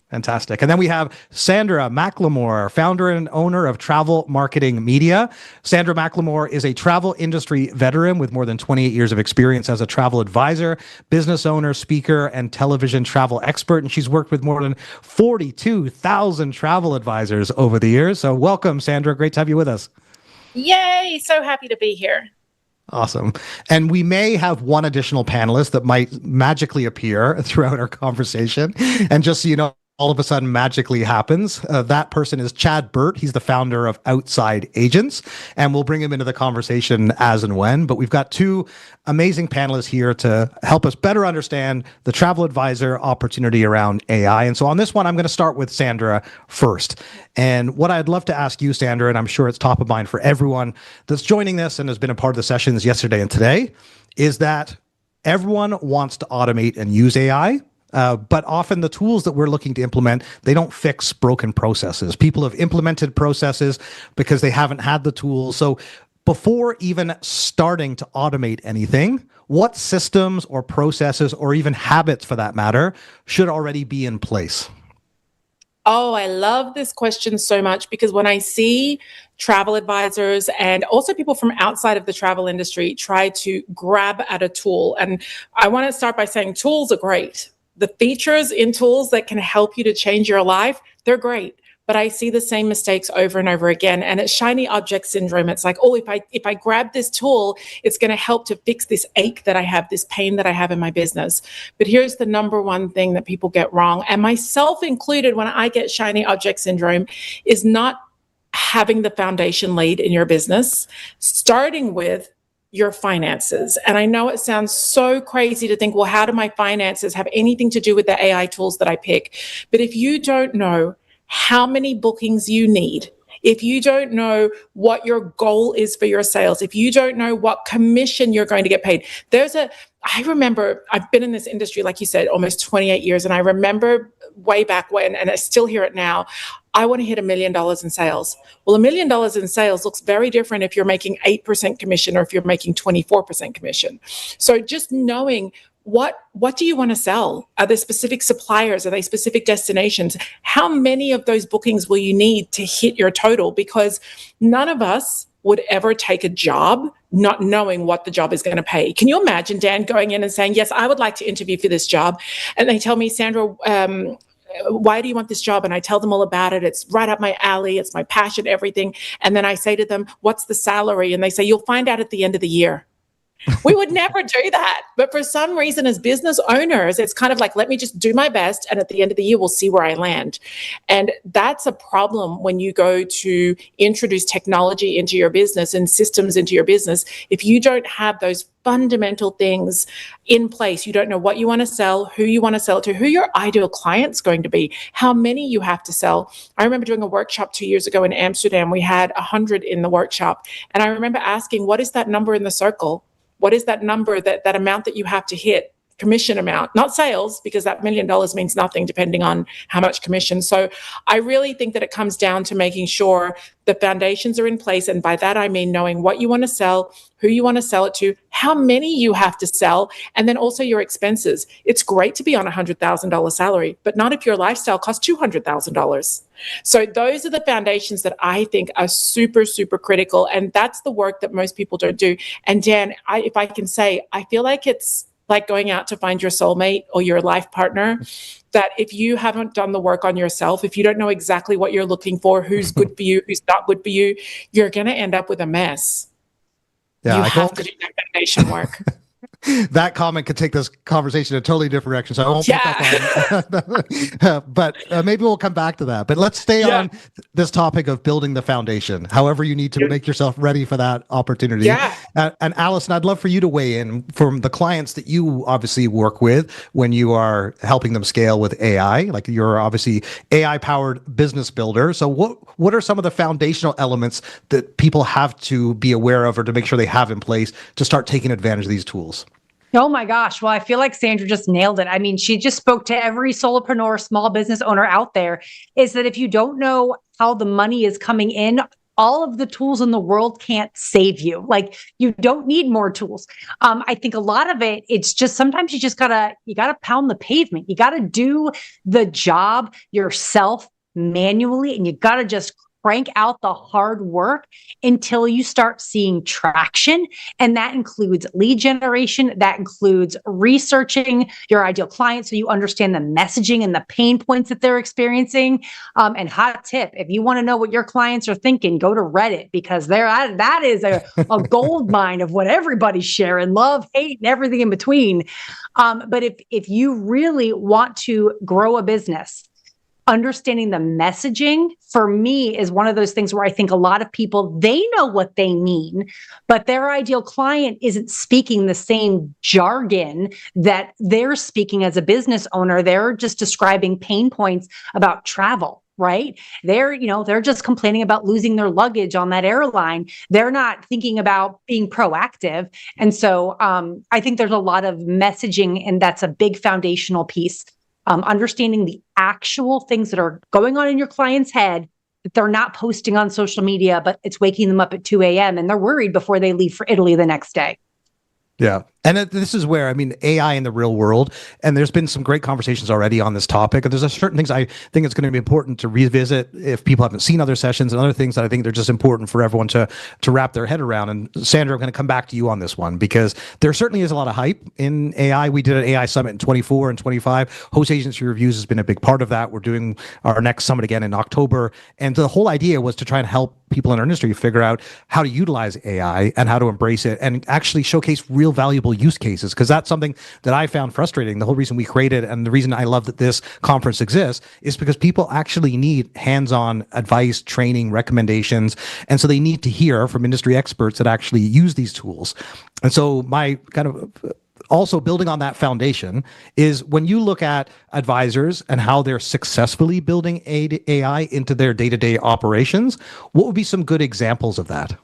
Fantastic. And then we have Sandra McLemore, founder and owner of Travel Marketing Media. Sandra McLemore is a travel industry veteran with more than 28 years of experience as a travel advisor, business owner, speaker, and television travel expert. And she's worked with more than 42,000 travel advisors over the years. So welcome, Sandra. Great to have you with us. Yay. So happy to be here. Awesome. And we may have one additional panelist that might magically appear throughout our conversation. And just so you know, all of a sudden magically happens. That person is Chad Burt. He's the founder of Outside Agents, and we'll bring him into the conversation as and when. But we've got 2 amazing panelists here to help us better understand the travel advisor opportunity around AI. And so on this one, I'm going to start with Sandra first. And what I'd love to ask you, Sandra, and I'm sure it's top of mind for everyone that's joining this and has been a part of the sessions yesterday and today, is that everyone wants to automate and use AI. But often the tools that we're looking to implement, they don't fix broken processes. People have implemented processes because they haven't had the tools. So before even starting to automate anything, what systems or processes or even habits for that matter should already be in place? Oh, I love this question so much because when I see travel advisors and also people from outside of the travel industry try to grab at a tool, and I want to start by saying tools are great. The features in tools that can help you to change your life, they're great. But I see the same mistakes over and over again. And it's shiny object syndrome. It's like, oh, if I grab this tool, it's going to help to fix this ache that I have, this pain that I have in my business. But here's the number one thing that people get wrong, and myself included when I get shiny object syndrome, is not having the foundation laid in your business, starting with your finances. And I know it sounds so crazy to think, well, how do my finances have anything to do with the AI tools that I pick? But if you don't know how many bookings you need, if you don't know what your goal is for your sales, if you don't know what commission you're going to get paid, I remember, I've been in this industry, like you said, almost 28 years. And I remember way back when, and I still hear it now, I want to hit $1 million in sales. Well, $1 million in sales looks very different if you're making 8% commission or if you're making 24% commission. So just knowing what do you want to sell? Are there specific suppliers? Are they specific destinations? How many of those bookings will you need to hit your total? Because none of us would ever take a job not knowing what the job is going to pay. Can you imagine Dan going in and saying, yes, I would like to interview for this job. And they tell me, Sandra, why do you want this job? And I tell them all about it. It's right up my alley. It's my passion, everything. And then I say to them, what's the salary? And they say, you'll find out at the end of the year. We would never do that. But for some reason, as business owners, it's kind of like, let me just do my best. And at the end of the year, we'll see where I land. And that's a problem when you go to introduce technology into your business and systems into your business. If you don't have those fundamental things in place, you don't know what you want to sell, who you want to sell it to, who your ideal client's going to be, how many you have to sell. I remember doing a workshop 2 years ago in Amsterdam. We had 100 in the workshop. And I remember asking, what is that number in the circle? What is that number, that amount that you have to hit, commission amount, not sales, because that $1 million means nothing depending on how much commission. So I really think that it comes down to making sure the foundations are in place. And by that, I mean knowing what you want to sell, who you want to sell it to, how many you have to sell, and then also your expenses. It's great to be on a $100,000 salary, but not if your lifestyle costs $200,000. So those are the foundations that I think are super, super critical. And that's the work that most people don't do. And Dan, if I can say, I feel like it's like going out to find your soulmate or your life partner, that if you haven't done the work on yourself, if you don't know exactly what you're looking for, who's good for you, who's not good for you, you're going to end up with a mess. Yeah, you have to do that foundation work. That comment could take this conversation in a totally different direction, so I won't pick up on but maybe we'll come back to that. But let's stay on this topic of building the foundation, however you need to make yourself ready for that opportunity. And Allison, I'd love for you to weigh in from the clients that you obviously work with when you are helping them scale with AI. Like, you're obviously AI-powered business builder. So what are some of the foundational elements that people have to be aware of or to make sure they have in place to start taking advantage of these tools? Oh my gosh. Well, I feel like Sandra just nailed it. I mean, she just spoke to every solopreneur, small business owner out there, is that if you don't know how the money is coming in, all of the tools in the world can't save you. Like, you don't need more tools. I think a lot of it's just sometimes you gotta pound the pavement. You gotta do the job yourself manually, and you gotta just crank out the hard work until you start seeing traction. And that includes lead generation. That includes researching your ideal client so you understand the messaging and the pain points that they're experiencing. And hot tip, if you want to know what your clients are thinking, go to Reddit, because that is a gold mine of what everybody's sharing, love, hate, and everything in between. But if you really want to grow a business, understanding the messaging for me is one of those things where I think a lot of people, they know what they mean, but their ideal client isn't speaking the same jargon that they're speaking as a business owner. They're just describing pain points about travel, right? They're just complaining about losing their luggage on that airline. They're not thinking about being proactive. And so I think there's a lot of messaging, and that's a big foundational piece. Understanding the actual things that are going on in your client's head that they're not posting on social media, but it's waking them up at 2 a.m. and they're worried before they leave for Italy the next day. Yeah. And this is where, I mean, AI in the real world, and there's been some great conversations already on this topic. And there's certain things I think it's going to be important to revisit if people haven't seen other sessions, and other things that I think they're just important for everyone to wrap their head around. And Sandra, I'm going to come back to you on this one, because there certainly is a lot of hype in AI. We did an AI summit in 24 and 25. Host Agency Reviews has been a big part of that. We're doing our next summit again in October. And the whole idea was to try and help people in our industry figure out how to utilize AI and how to embrace it and actually showcase real valuable use cases, because that's something that I found frustrating. The whole reason we created, and the reason I love that this conference exists, is because people actually need hands-on advice, training, recommendations, and so they need to hear from industry experts that actually use these tools. And so my kind of also building on that foundation is, when you look at advisors and how they're successfully building AI into their day-to-day operations, what would be some good examples of that?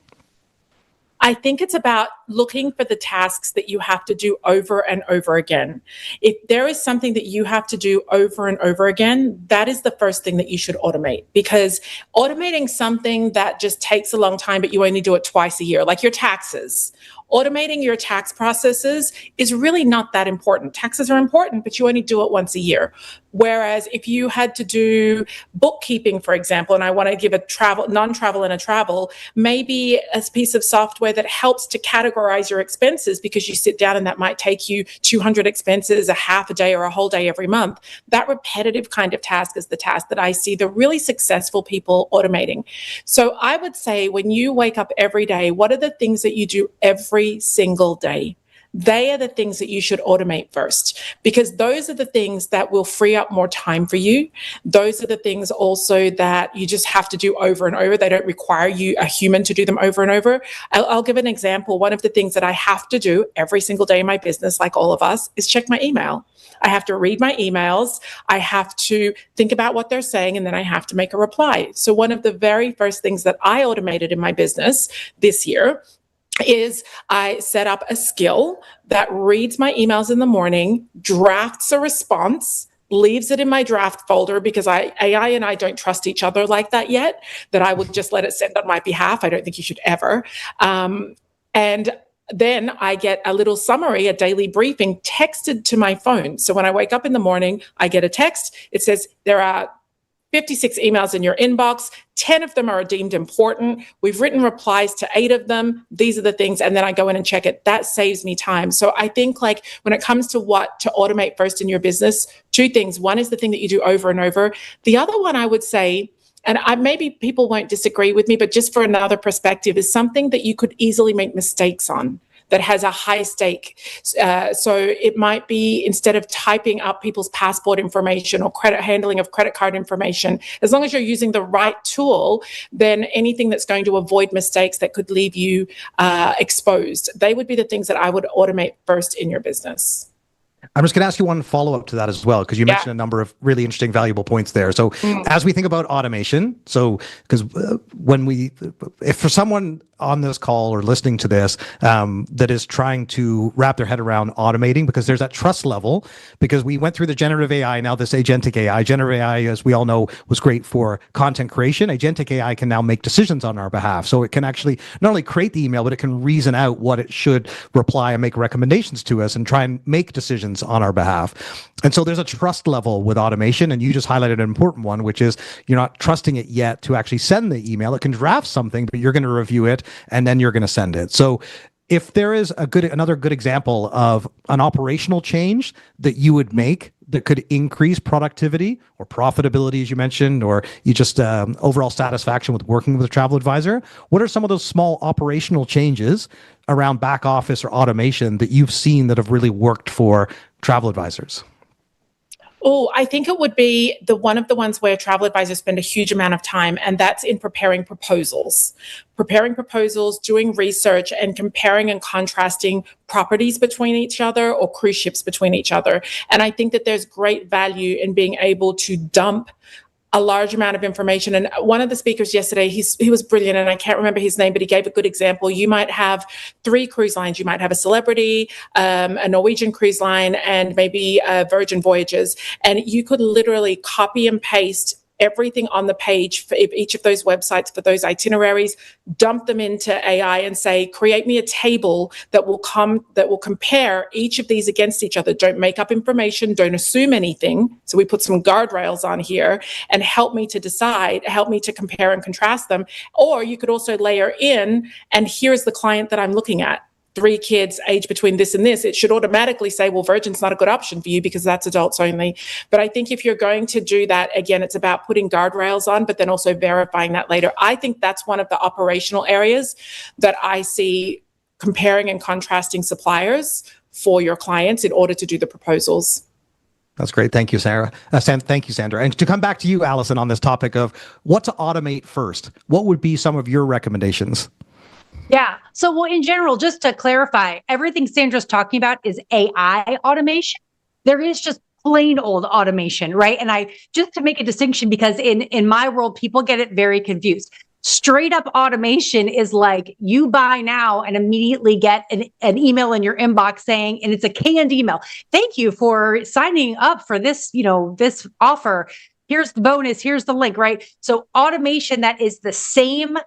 I think it's about looking for the tasks that you have to do over and over again. If there is something that you have to do over and over again, that is the first thing that you should automate, because automating something that just takes a long time, but you only do it twice a year, like your taxes. Automating your tax processes is really not that important. Taxes are important, but you only do it once a year. Whereas if you had to do bookkeeping, for example, and I want to give a non-travel and a travel, maybe a piece of software that helps to categorize your expenses, because you sit down and that might take you 200 expenses, a half a day or a whole day every month. That repetitive kind of task is the task that I see the really successful people automating. So I would say, when you wake up every day, what are the things that you do every single day? They are the things that you should automate first, because those are the things that will free up more time for you. Those are the things also that you just have to do over and over. They don't require you, a human, to do them over and over. I'll give an example. One of the things that I have to do every single day in my business, like all of us, is check my email. I have to read my emails. I have to think about what they're saying, and then I have to make a reply. So one of the very first things that I automated in my business this year is I set up a skill that reads my emails in the morning, drafts a response, leaves it in my draft folder, because AI and I don't trust each other like that yet, that I would just let it send on my behalf. I don't think you should ever. And then I get a little summary, a daily briefing texted to my phone. So when I wake up in the morning, I get a text. It says, there are 56 emails in your inbox. 10 of them are deemed important. We've written replies to 8 of them. These are the things. And then I go in and check it. That saves me time. So I think, like, when it comes to what to automate first in your business, 2 things. One is the thing that you do over and over. The other one, I would say, and maybe people won't disagree with me, but just for another perspective, is something that you could easily make mistakes on, that has a high stake. So it might be, instead of typing up people's passport information or handling of credit card information, as long as you're using the right tool, then anything that's going to avoid mistakes that could leave you exposed, they would be the things that I would automate first in your business. I'm just going to ask you one follow-up to that as well, because you mentioned a number of really interesting, valuable points there. So as we think about automation, because if for someone on this call or listening to this that is trying to wrap their head around automating, because there's that trust level, because we went through the generative AI, now this agentic AI. Generative AI, as we all know, was great for content creation. Agentic AI can now make decisions on our behalf. So it can actually not only create the email, but it can reason out what it should reply and make recommendations to us and try and make decisions on our behalf. And so there's a trust level with automation, and you just highlighted an important one, which is you're not trusting it yet to actually send the email. It can draft something, but you're going to review it and then you're going to send it. So if there is another good example of an operational change that you would make that could increase productivity or profitability, as you mentioned, or you just overall satisfaction with working with a travel advisor, what are some of those small operational changes around back office or automation that you've seen that have really worked for travel advisors? Oh, I think it would be one of the ones where travel advisors spend a huge amount of time, and that's in preparing proposals. Preparing proposals, doing research, and comparing and contrasting properties between each other or cruise ships between each other. And I think that there's great value in being able to dump a large amount of information. And one of the speakers yesterday, he was brilliant, and I can't remember his name, but he gave a good example. You might have 3 cruise lines. You might have a Celebrity, a Norwegian cruise line, and maybe Virgin Voyages. And you could literally copy and paste everything on the page for each of those websites, for those itineraries, dump them into AI and say, create me a table that will compare each of these against each other. Don't make up information, don't assume anything. So we put some guardrails on here, and help me to decide, help me to compare and contrast them. Or you could also layer in, and here's the client that I'm looking at. 3 kids age between this and this, it should automatically say, well, Virgin's not a good option for you because that's adults only. But I think if you're going to do that, again, it's about putting guardrails on, but then also verifying that later. I think that's one of the operational areas that I see comparing and contrasting suppliers for your clients in order to do the proposals. That's great. Thank you, Sarah. Thank you, Sandra. And to come back to you, Allison, on this topic of what to automate first, what would be some of your recommendations? Yeah. So, well, in general, just to clarify, everything Sandra's talking about is AI automation. There is just plain old automation, right? And just to make a distinction, because in my world, people get it very confused. Straight up automation is like you buy now and immediately get an email in your inbox saying, and it's a canned email. Thank you for signing up for this, this offer. Here's the bonus. Here's the link, right? So automation that is the same,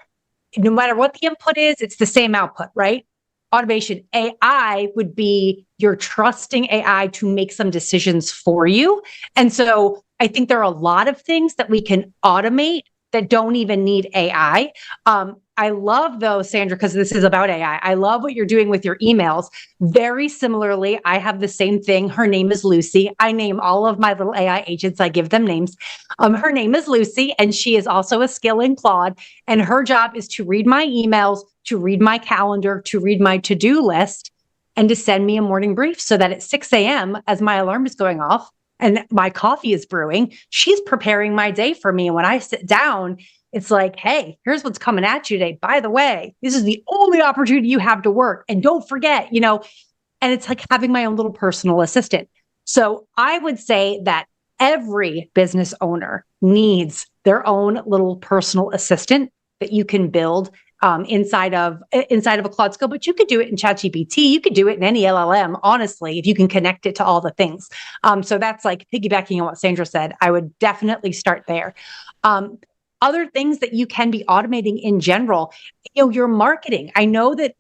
no matter what the input is, it's the same output, right? Automation. AI would be you're trusting AI to make some decisions for you. And so I think there are a lot of things that we can automate that don't even need AI. I love though, Sandra, because this is about AI. I love what you're doing with your emails. Very similarly, I have the same thing. Her name is Lucy. I name all of my little AI agents. I give them names. Her name is Lucy, and she is also a skill in Claude. And her job is to read my emails, to read my calendar, to read my to-do list, and to send me a morning brief so that at 6 a.m., as my alarm is going off and my coffee is brewing, she's preparing my day for me. And when I sit down, it's like, hey, here's what's coming at you today. By the way, this is the only opportunity you have to work. And don't forget, and it's like having my own little personal assistant. So I would say that every business owner needs their own little personal assistant that you can build inside of a Claude skill, but you could do it in ChatGPT. You could do it in any LLM, honestly, if you can connect it to all the things. So that's like piggybacking on what Sandra said. I would definitely start there. Other things that you can be automating in general, your marketing. I know that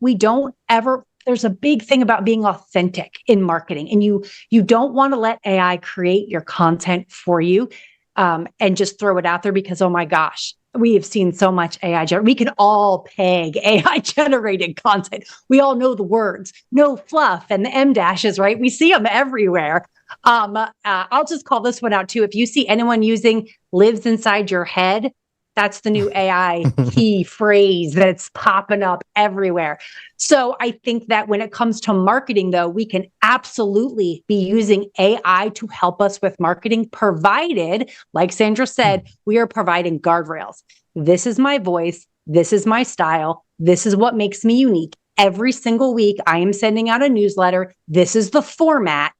there's a big thing about being authentic in marketing, and you don't want to let AI create your content for you and just throw it out there because, oh my gosh, we have seen so much AI. We can all peg AI generated content. We all know the words, no fluff and the M dashes, right? We see them everywhere. I'll just call this one out too. If you see anyone using lives inside your head, that's the new AI key phrase that's popping up everywhere. So I think that when it comes to marketing, though, we can absolutely be using AI to help us with marketing, provided, like Sandra said, we are providing guardrails. This is my voice. This is my style. This is what makes me unique. Every single week, I am sending out a newsletter. This is the format.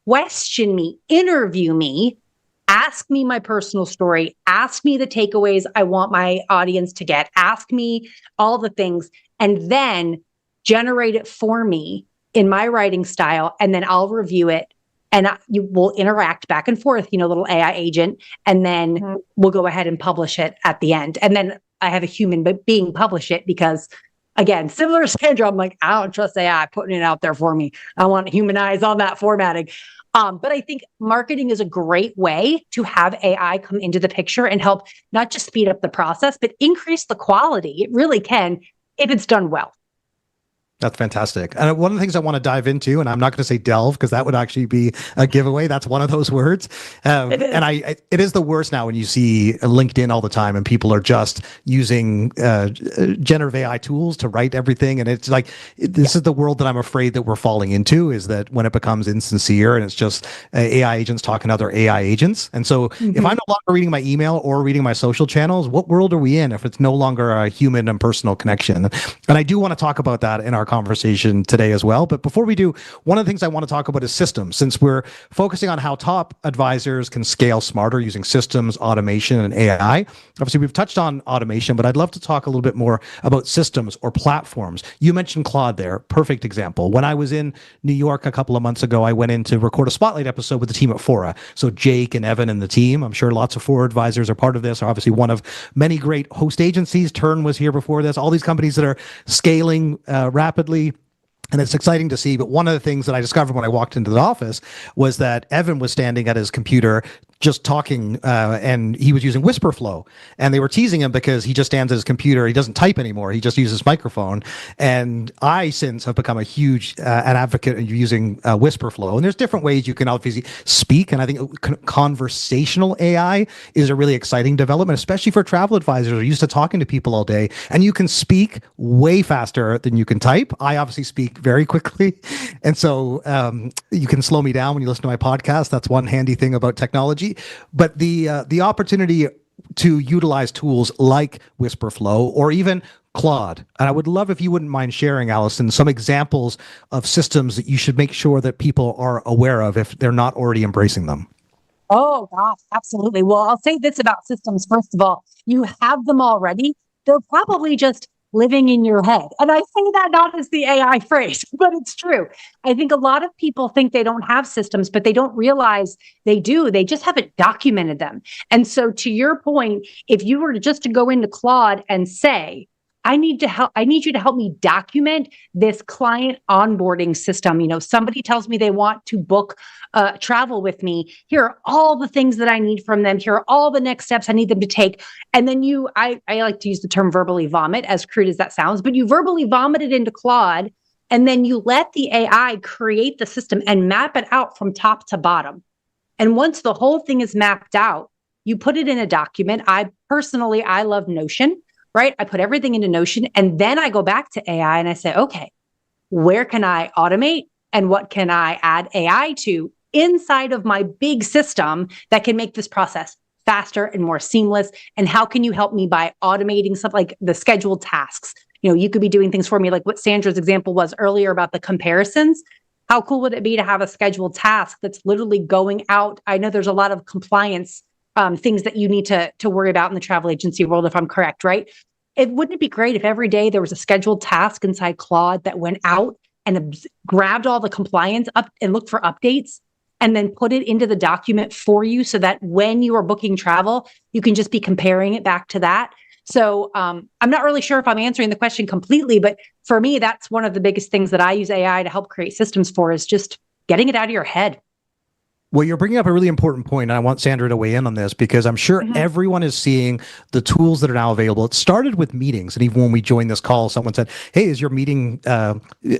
Question me, interview me. Ask me my personal story. Ask me the takeaways I want my audience to get. Ask me all the things, and then generate it for me in my writing style. And then I'll review it, and you will interact back and forth, little AI agent. And then we'll go ahead and publish it at the end. And then I have a human being publish it because, again, similar to Sandra, I'm like, I don't trust AI putting it out there for me. I want human eyes on that formatting. But I think marketing is a great way to have AI come into the picture and help not just speed up the process, but increase the quality. It really can if it's done well. That's fantastic. And one of the things I want to dive into, and I'm not going to say delve because that would actually be a giveaway. That's one of those words. And it is the worst now when you see LinkedIn all the time and people are just using generative AI tools to write everything. And it's like, this is the world that I'm afraid that we're falling into, is that when it becomes insincere and it's just AI agents talking to other AI agents. And so if I'm no longer reading my email or reading my social channels, what world are we in if it's no longer a human and personal connection? And I do want to talk about that in our conversation today as well. But before we do, one of the things I want to talk about is systems, since we're focusing on how top advisors can scale smarter using systems, automation, and AI. Obviously, we've touched on automation, but I'd love to talk a little bit more about systems or platforms. You mentioned Claude there. Perfect example. When I was in New York a couple of months ago, I went in to record a spotlight episode with the team at Fora. So Jake and Evan and the team, I'm sure lots of Fora advisors are part of this, are obviously one of many great host agencies. Tern was here before this. All these companies that are scaling rapidly. And it's exciting to see. But one of the things that I discovered when I walked into the office was that Evan was standing at his computer just talking, and he was using Whisperflow. And they were teasing him because he just stands at his computer. He doesn't type anymore. He just uses microphone. And I, since, have become a huge an advocate of using Whisperflow. And there's different ways you can obviously speak. And I think conversational AI is a really exciting development, especially for travel advisors who are used to talking to people all day. And you can speak way faster than you can type. I obviously speak very quickly. And so you can slow me down when you listen to my podcast. That's one handy thing about technology. But the opportunity to utilize tools like Whisperflow or even Claude. And I would love if you wouldn't mind sharing, Allison, some examples of systems that you should make sure that people are aware of if they're not already embracing them. Oh, gosh, absolutely. Well, I'll say this about systems. First of all, you have them already. they're probably just living in your head. And I say that not as the AI phrase, but it's true. I think a lot of people think they don't have systems, but they don't realize they do. They just haven't documented them. And so to your point, if you were just to go into Claude and say, I need you to help me document this client onboarding system. Somebody tells me they want to book travel with me. Here are all the things that I need from them. Here are all the next steps I need them to take. And then I like to use the term verbally vomit, as crude as that sounds, but you verbally vomit it into Claude, and then you let the AI create the system and map it out from top to bottom. And once the whole thing is mapped out, you put it in a document. I love Notion. Right? I put everything into Notion, and then I go back to AI and I say, okay, where can I automate and what can I add AI to inside of my big system that can make this process faster and more seamless? And how can you help me by automating stuff like the scheduled tasks? You could be doing things for me, like what Sandra's example was earlier about the comparisons. How cool would it be to have a scheduled task that's literally going out? I know there's a lot of compliance things that you need to worry about in the travel agency world, if I'm correct, right? Wouldn't it be great if every day there was a scheduled task inside Claude that went out and grabbed all the compliance up and looked for updates and then put it into the document for you so that when you are booking travel, you can just be comparing it back to that. So I'm not really sure if I'm answering the question completely, but for me, that's one of the biggest things that I use AI to help create systems for, is just getting it out of your head. Well, you're bringing up a really important point, and I want Sandra to weigh in on this because I'm sure everyone is seeing the tools that are now available. It started with meetings, and even when we joined this call, someone said, hey, is your meeting,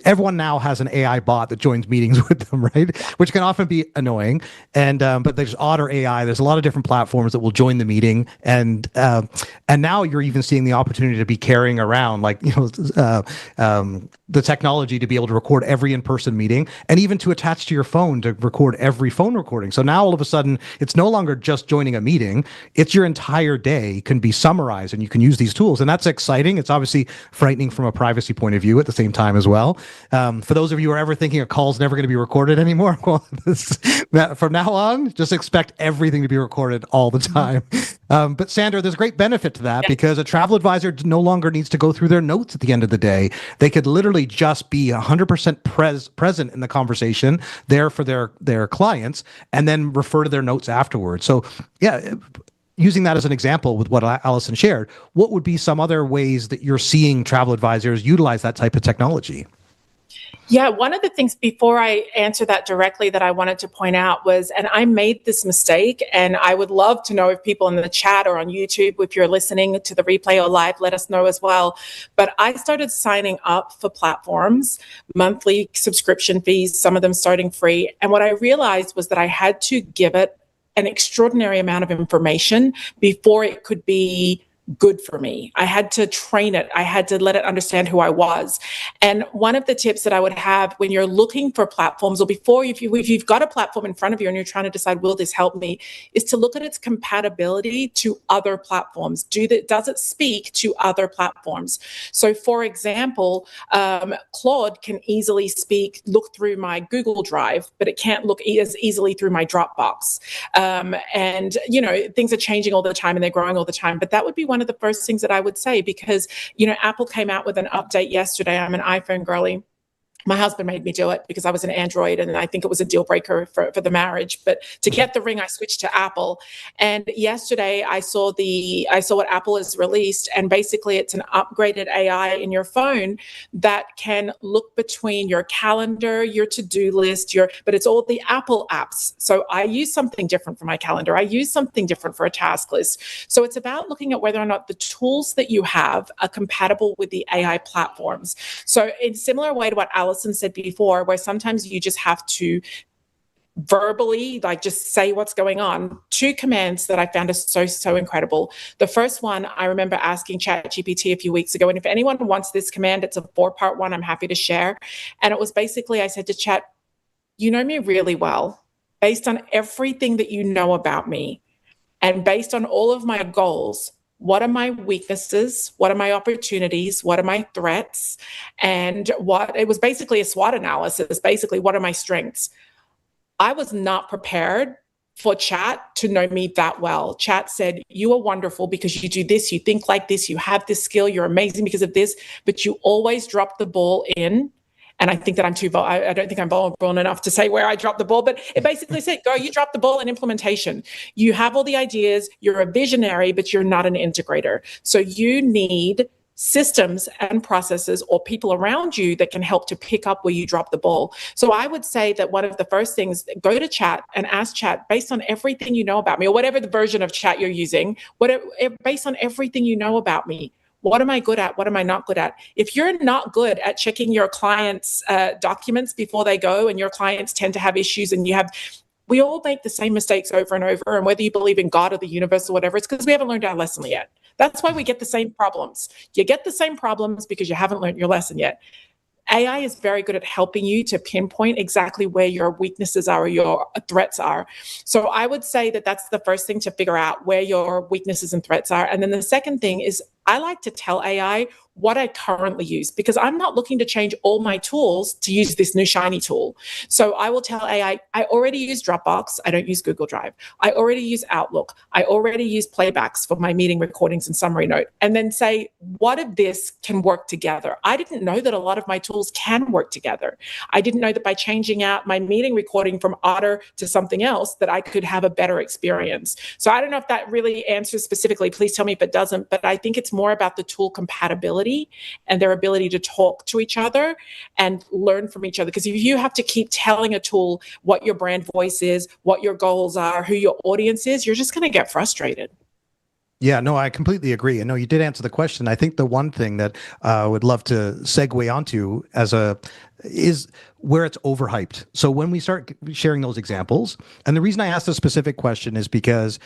everyone now has an AI bot that joins meetings with them, right? Which can often be annoying. And but there's Otter AI, there's a lot of different platforms that will join the meeting. And now you're even seeing the opportunity to be carrying around the technology to be able to record every in-person meeting, and even to attach to your phone to record every phone recording. So now all of a sudden, it's no longer just joining a meeting, it's your entire day can be summarized, and you can use these tools. And that's exciting. It's obviously frightening from a privacy point of view at the same time as well. For those of you who are ever thinking a call's never going to be recorded anymore, well, from now on, just expect everything to be recorded all the time. But Sandra, there's great benefit to that because a travel advisor no longer needs to go through their notes at the end of the day. They could literally just be 100% present in the conversation, there for their clients, and then refer to their notes afterwards. So yeah, using that as an example with what Allison shared, what would be some other ways that you're seeing travel advisors utilize that type of technology? Yeah, one of the things before I answer that directly that I wanted to point out was, and I made this mistake, and I would love to know if people in the chat or on YouTube, if you're listening to the replay or live, let us know as well. But I started signing up for platforms, monthly subscription fees, some of them starting free. And what I realized was that I had to give it an extraordinary amount of information before it could be good for me. I had to train it. I had to let it understand who I was. And one of the tips that I would have when you're looking for platforms, or before, if you've got a platform in front of you and you're trying to decide, will this help me, is to look at its compatibility to other platforms. Does it speak to other platforms? So for example, Claude can easily look through my Google Drive, but it can't look as easily through my Dropbox. And things are changing all the time and they're growing all the time, but that would be one of the first things that I would say, because, Apple came out with an update yesterday. I'm an iPhone girly. My husband made me do it because I was an Android, and I think it was a deal breaker for the marriage. But to get the ring, I switched to Apple. And yesterday I saw what Apple has released, and basically it's an upgraded AI in your phone that can look between your calendar, your to-do list, but it's all the Apple apps. So I use something different for my calendar. I use something different for a task list. So it's about looking at whether or not the tools that you have are compatible with the AI platforms. So in similar way to what Allison said before, where sometimes you just have to verbally just say what's going on. 2 commands that I found are so incredible. The first one, I remember asking ChatGPT a few weeks ago, and if anyone wants this command, it's a 4-part one, I'm happy to share. And it was basically, I said to Chat, you know me really well, based on everything that you know about me, and based on all of my goals, what are my weaknesses? What are my opportunities? What are my threats? And it was basically a SWOT analysis. Basically, what are my strengths? I was not prepared for chat to know me that well. Chat said, you are wonderful because you do this, you think like this, you have this skill, you're amazing because of this, but you always drop the ball in. And I think that I don't think I'm vulnerable enough to say where I dropped the ball, but it basically said, go, you dropped the ball in implementation. You have all the ideas, you're a visionary, but you're not an integrator. So you need systems and processes or people around you that can help to pick up where you drop the ball. So I would say that one of the first things, go to chat and ask chat based on everything you know about me, or whatever the version of chat you're using, based on everything you know about me. What am I good at? What am I not good at? If you're not good at checking your clients' documents before they go, and your clients tend to have issues, and we all make the same mistakes over and over. And whether you believe in God or the universe or whatever, it's because we haven't learned our lesson yet. That's why we get the same problems. You get the same problems because you haven't learned your lesson yet. AI is very good at helping you to pinpoint exactly where your weaknesses are or your threats are. So I would say that that's the first thing to figure out, where your weaknesses and threats are. And then the second thing is, I like to tell AI what I currently use, because I'm not looking to change all my tools to use this new shiny tool. So I will tell AI, I already use Dropbox. I don't use Google Drive. I already use Outlook. I already use playbacks for my meeting recordings and summary note. And then say, what of this can work together? I didn't know that a lot of my tools can work together. I didn't know that by changing out my meeting recording from Otter to something else, that I could have a better experience. So I don't know if that really answers specifically. Please tell me if it doesn't, but I think it's more about the tool compatibility and their ability to talk to each other and learn from each other. Because if you have to keep telling a tool what your brand voice is, what your goals are, who your audience is, you're just going to get frustrated. Yeah, no, I completely agree. And no, you did answer the question. I think the one thing that I would love to segue onto is where it's overhyped. So when we start sharing those examples, and the reason I asked this specific question is because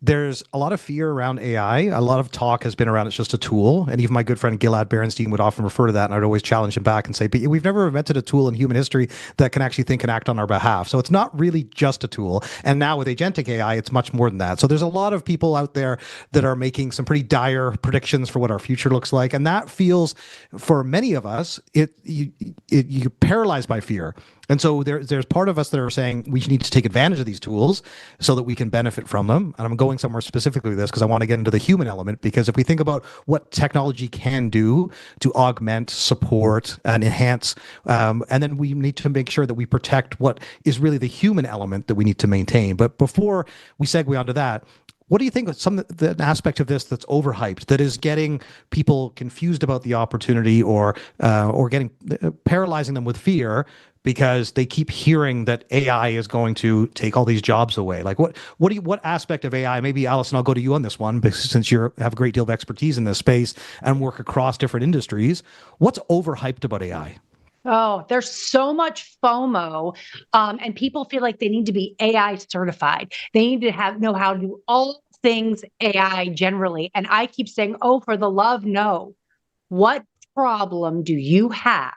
there's a lot of fear around AI. A lot of talk has been around it's just a tool. And even my good friend Gilad Berenstein would often refer to that. And I'd always challenge him back and say, but we've never invented a tool in human history that can actually think and act on our behalf. So it's not really just a tool. And now with agentic AI, it's much more than that. So there's a lot of people out there that are making some pretty dire predictions for what our future looks like. And that feels, for many of us, you're paralyzed by fear. And so there's part of us that are saying we need to take advantage of these tools so that we can benefit from them. And I'm going somewhere specifically with this because I want to get into the human element, because if we think about what technology can do to augment, support, and enhance, and then we need to make sure that we protect what is really the human element that we need to maintain. But before we segue onto that, what do you think of the aspect of this that's overhyped, that is getting people confused about the opportunity or getting paralyzing them with fear because they keep hearing that AI is going to take all these jobs away? Like what aspect of AI, maybe Allison, I'll go to you on this one, because since you have a great deal of expertise in this space and work across different industries, what's overhyped about AI? Oh, there's so much FOMO, and people feel like they need to be AI certified. They need to know how to do all things AI generally. And I keep saying, oh, for the love, no. What problem do you have?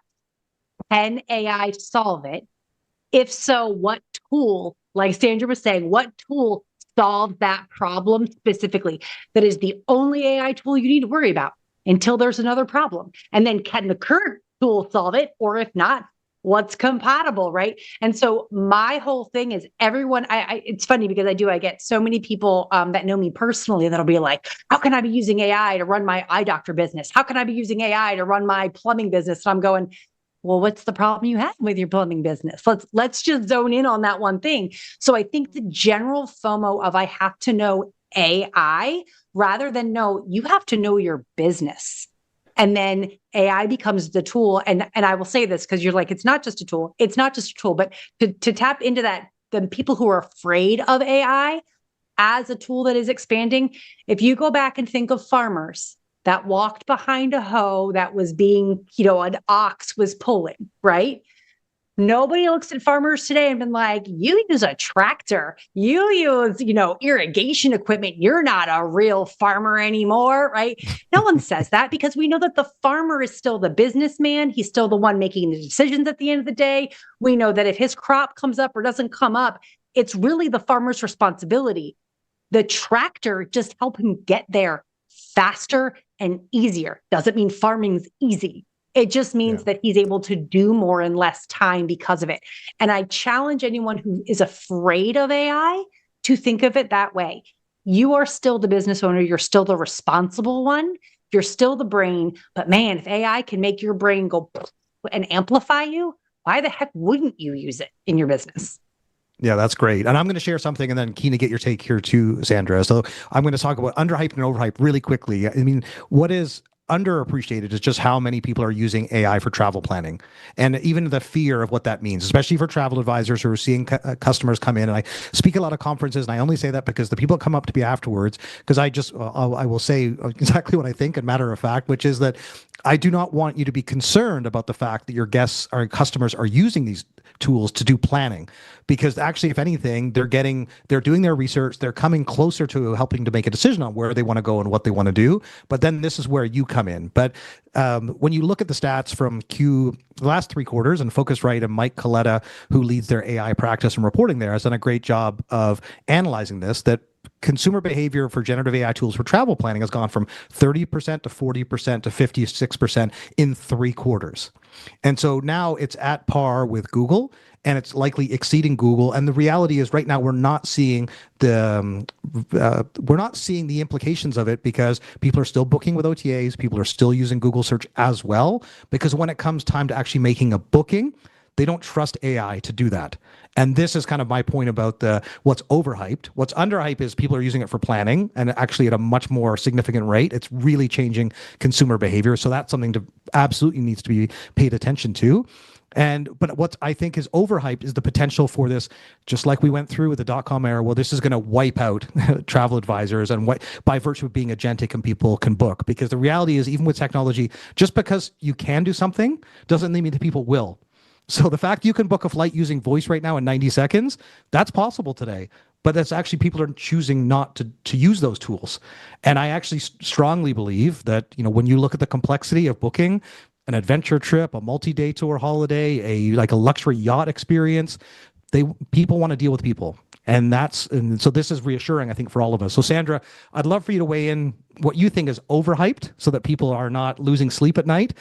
Can AI solve it? If so, what tool, like Sandra was saying, what tool solves that problem specifically? That is the only AI tool you need to worry about until there's another problem. And then can the current tool solve it? Or if not, what's compatible, right? And so my whole thing is everyone, it's funny because I get so many people that know me personally that'll be like, how can I be using AI to run my eye doctor business? How can I be using AI to run my plumbing business? And I'm going, well, what's the problem you have with your plumbing business? Let's just zone in on that one thing. So I think the general FOMO of I have to know AI rather than you have to know your business. And then AI becomes the tool. And I will say this because you're like, it's not just a tool. It's not just a tool, but to tap into that, the people who are afraid of AI as a tool that is expanding. If you go back and think of farmers that walked behind a hoe that was being, an ox was pulling, right? Nobody looks at farmers today and been like, you use a tractor, you use, irrigation equipment. You're not a real farmer anymore, right? No one says that because we know that the farmer is still the businessman. He's still the one making the decisions at the end of the day. We know that if his crop comes up or doesn't come up, it's really the farmer's responsibility. The tractor just help him get there faster and easier. Doesn't mean farming's easy. It just means that he's able to do more in less time because of it. And I challenge anyone who is afraid of AI to think of it that way. You are still the business owner. You're still the responsible one. You're still the brain. But man, if AI can make your brain go and amplify you, why the heck wouldn't you use it in your business? Yeah, that's great. And I'm going to share something and then keen to get your take here too, Sandra. So I'm going to talk about underhyped and overhyped really quickly. I mean, what is underappreciated is just how many people are using AI for travel planning, and even the fear of what that means, especially for travel advisors who are seeing customers come in. And I speak a lot of conferences, and I only say that because the people come up to me afterwards, because I will say exactly what I think, and matter of fact, which is that I do not want you to be concerned about the fact that your guests or customers are using these tools to do planning, because actually, if anything, they're doing their research, they're coming closer to helping to make a decision on where they want to go and what they want to do. But then this is where you come in. But when you look at the stats from the last 3 quarters, and Focusrite and Mike Colette, who leads their AI practice and reporting there, has done a great job of analyzing this, that consumer behavior for generative AI tools for travel planning has gone from 30% to 40% to 56% in 3 quarters. And so now it's at par with Google, and it's likely exceeding Google. And the reality is, right now we're not seeing the implications of it, because people are still booking with OTAs, people are still using Google search as well, because when it comes time to actually making a booking, they don't trust AI to do that. And this is kind of my point about what's overhyped. What's underhyped is people are using it for planning, and actually at a much more significant rate. It's really changing consumer behavior. So that's something to absolutely needs to be paid attention to. But what I think is overhyped is the potential for this, just like we went through with the .com era. Well, this is going to wipe out travel advisors, and by virtue of being agentic and people can book. Because the reality is, even with technology, just because you can do something doesn't mean that people will. So the fact you can book a flight using voice right now in 90 seconds, that's possible today. But that's actually, people are choosing not to use those tools. And I actually strongly believe that, when you look at the complexity of booking an adventure trip, a multi-day tour holiday, like a luxury yacht experience, people want to deal with people. And so this is reassuring, I think, for all of us. So Sandra, I'd love for you to weigh in what you think is overhyped, so that people are not losing sleep at night.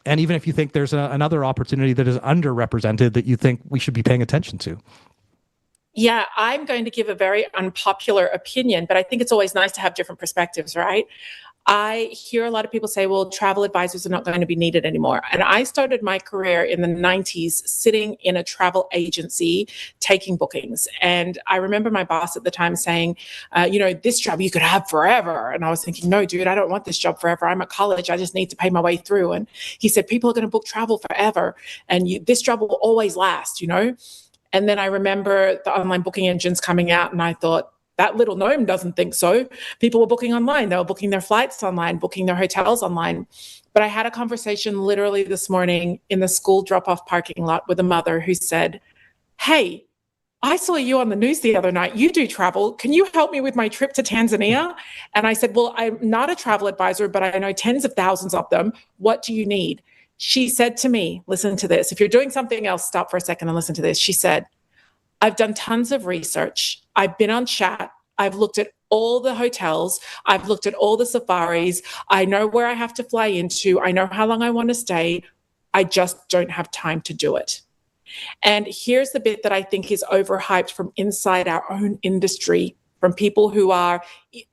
And even if you think there's another opportunity that is underrepresented that you think we should be paying attention to. Yeah, I'm going to give a very unpopular opinion, but I think it's always nice to have different perspectives, right? I hear a lot of people say, well, travel advisors are not going to be needed anymore. And I started my career in the 90s sitting in a travel agency taking bookings. And I remember my boss at the time saying, this job you could have forever. And I was thinking, no, dude, I don't want this job forever. I'm at college. I just need to pay my way through. And he said, people are going to book travel forever. And this job will always last, And then I remember the online booking engines coming out, and I thought, that little gnome doesn't think so. People were booking online. They were booking their flights online, booking their hotels online. But I had a conversation literally this morning in the school drop-off parking lot with a mother who said, hey, I saw you on the news the other night. You do travel. Can you help me with my trip to Tanzania? And I said, well, I'm not a travel advisor, but I know tens of thousands of them. What do you need? She said to me, listen to this. If you're doing something else, stop for a second and listen to this. She said, I've done tons of research. I've been on chat. I've looked at all the hotels. I've looked at all the safaris. I know where I have to fly into. I know how long I want to stay. I just don't have time to do it. And here's the bit that I think is overhyped from inside our own industry, from people who are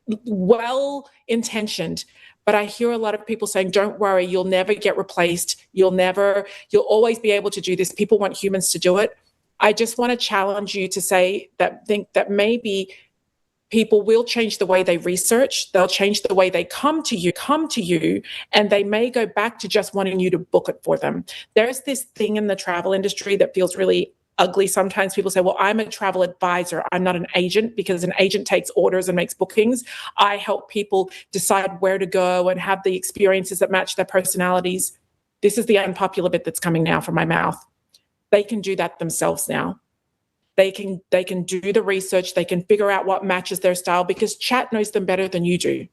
well-intentioned. But I hear a lot of people saying, don't worry, you'll never get replaced. You'll always be able to do this. People want humans to do it. I just want to challenge you to think that maybe people will change the way they research. They'll change the way they come to you, and they may go back to just wanting you to book it for them. There's this thing in the travel industry that feels really ugly. Sometimes people say, well, I'm a travel advisor. I'm not an agent, because an agent takes orders and makes bookings. I help people decide where to go and have the experiences that match their personalities. This is the unpopular bit that's coming now from my mouth. They can do that themselves now. They can do the research. They can figure out what matches their style, because chat knows them better than you do.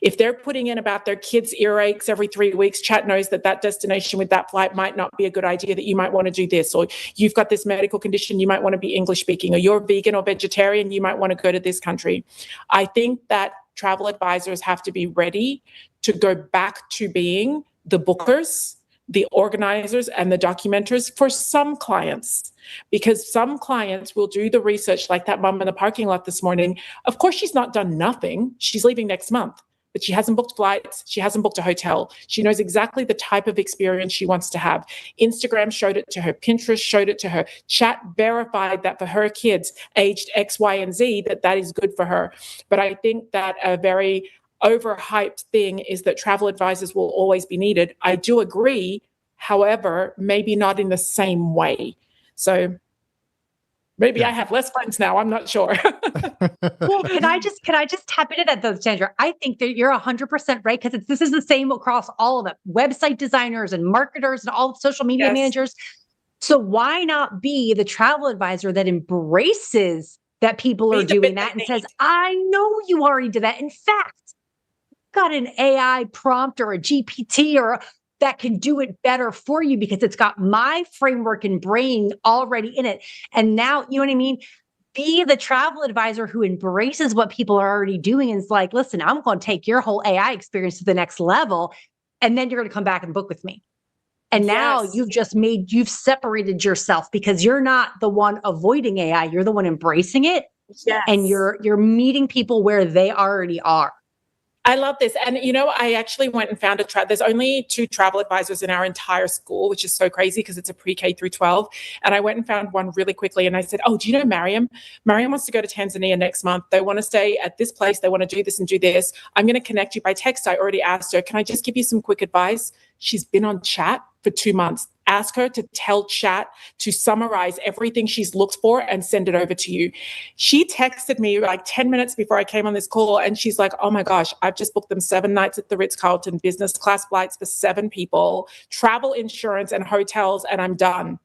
If they're putting in about their kids' earaches every 3 weeks, chat knows that destination with that flight might not be a good idea, that you might want to do this, or you've got this medical condition, you might want to be English speaking, or you're vegan or vegetarian, you might want to go to this country. I think that travel advisors have to be ready to go back to being the bookers, the organizers and the documenters for some clients, because some clients will do the research like that mom in the parking lot this morning. Of course, she's not done nothing. She's leaving next month, but she hasn't booked flights. She hasn't booked a hotel. She knows exactly the type of experience she wants to have. Instagram showed it to her. Pinterest showed it to her. Chat verified that for her kids aged X, Y, and Z, that is good for her. But I think that a very overhyped thing is that travel advisors will always be needed. I do agree, however, maybe not in the same way. So maybe I have less friends now. I'm not sure. Well, can I just tap into that though, Sandra? I think that you're 100% right, because this is the same across all of them: website designers and marketers and all social media managers. So why not be the travel advisor that embraces that people are doing that and says, I know you already did that. In fact, got an AI prompt or a GPT that can do it better for you because it's got my framework and brain already in it. And now, you know what I mean? Be the travel advisor who embraces what people are already doing and is like, listen, I'm going to take your whole AI experience to the next level. And then you're going to come back and book with me. And now you've separated yourself, because you're not the one avoiding AI. You're the one embracing it. Yes. And you're meeting people where they already are. I love this. And, I actually went and found there's only 2 travel advisors in our entire school, which is so crazy because it's a pre-K through 12. And I went and found one really quickly. And I said, oh, do you know Mariam? Mariam wants to go to Tanzania next month. They want to stay at this place. They want to do this and do this. I'm going to connect you by text. I already asked her, can I just give you some quick advice? She's been on chat for 2 months. Ask her to tell chat to summarize everything she's looked for and send it over to you. She texted me like 10 minutes before I came on this call, and she's like, oh my gosh, I've just booked them 7 nights at the Ritz-Carlton, business class flights for 7 people, travel insurance and hotels, and I'm done.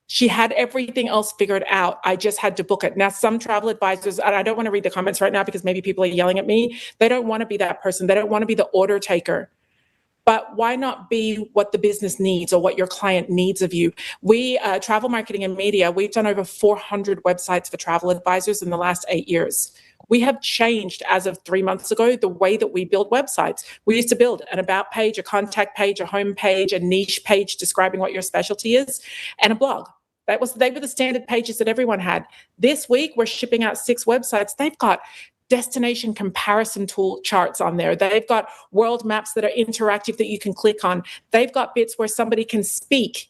She had everything else figured out. I just had to book it. Now, some travel advisors, and I don't want to read the comments right now because maybe people are yelling at me. They don't want to be that person. They don't want to be the order taker. But why not be what the business needs or what your client needs of you? We, Travel Marketing and Media, we've done over 400 websites for travel advisors in the last 8 years. We have changed, as of 3 months ago, the way that we build websites. We used to build an about page, a contact page, a home page, a niche page describing what your specialty is, and a blog. They were the standard pages that everyone had. This week, we're shipping out 6 websites. They've got destination comparison tool charts on there. They've got world maps that are interactive that you can click on. They've got bits where somebody can speak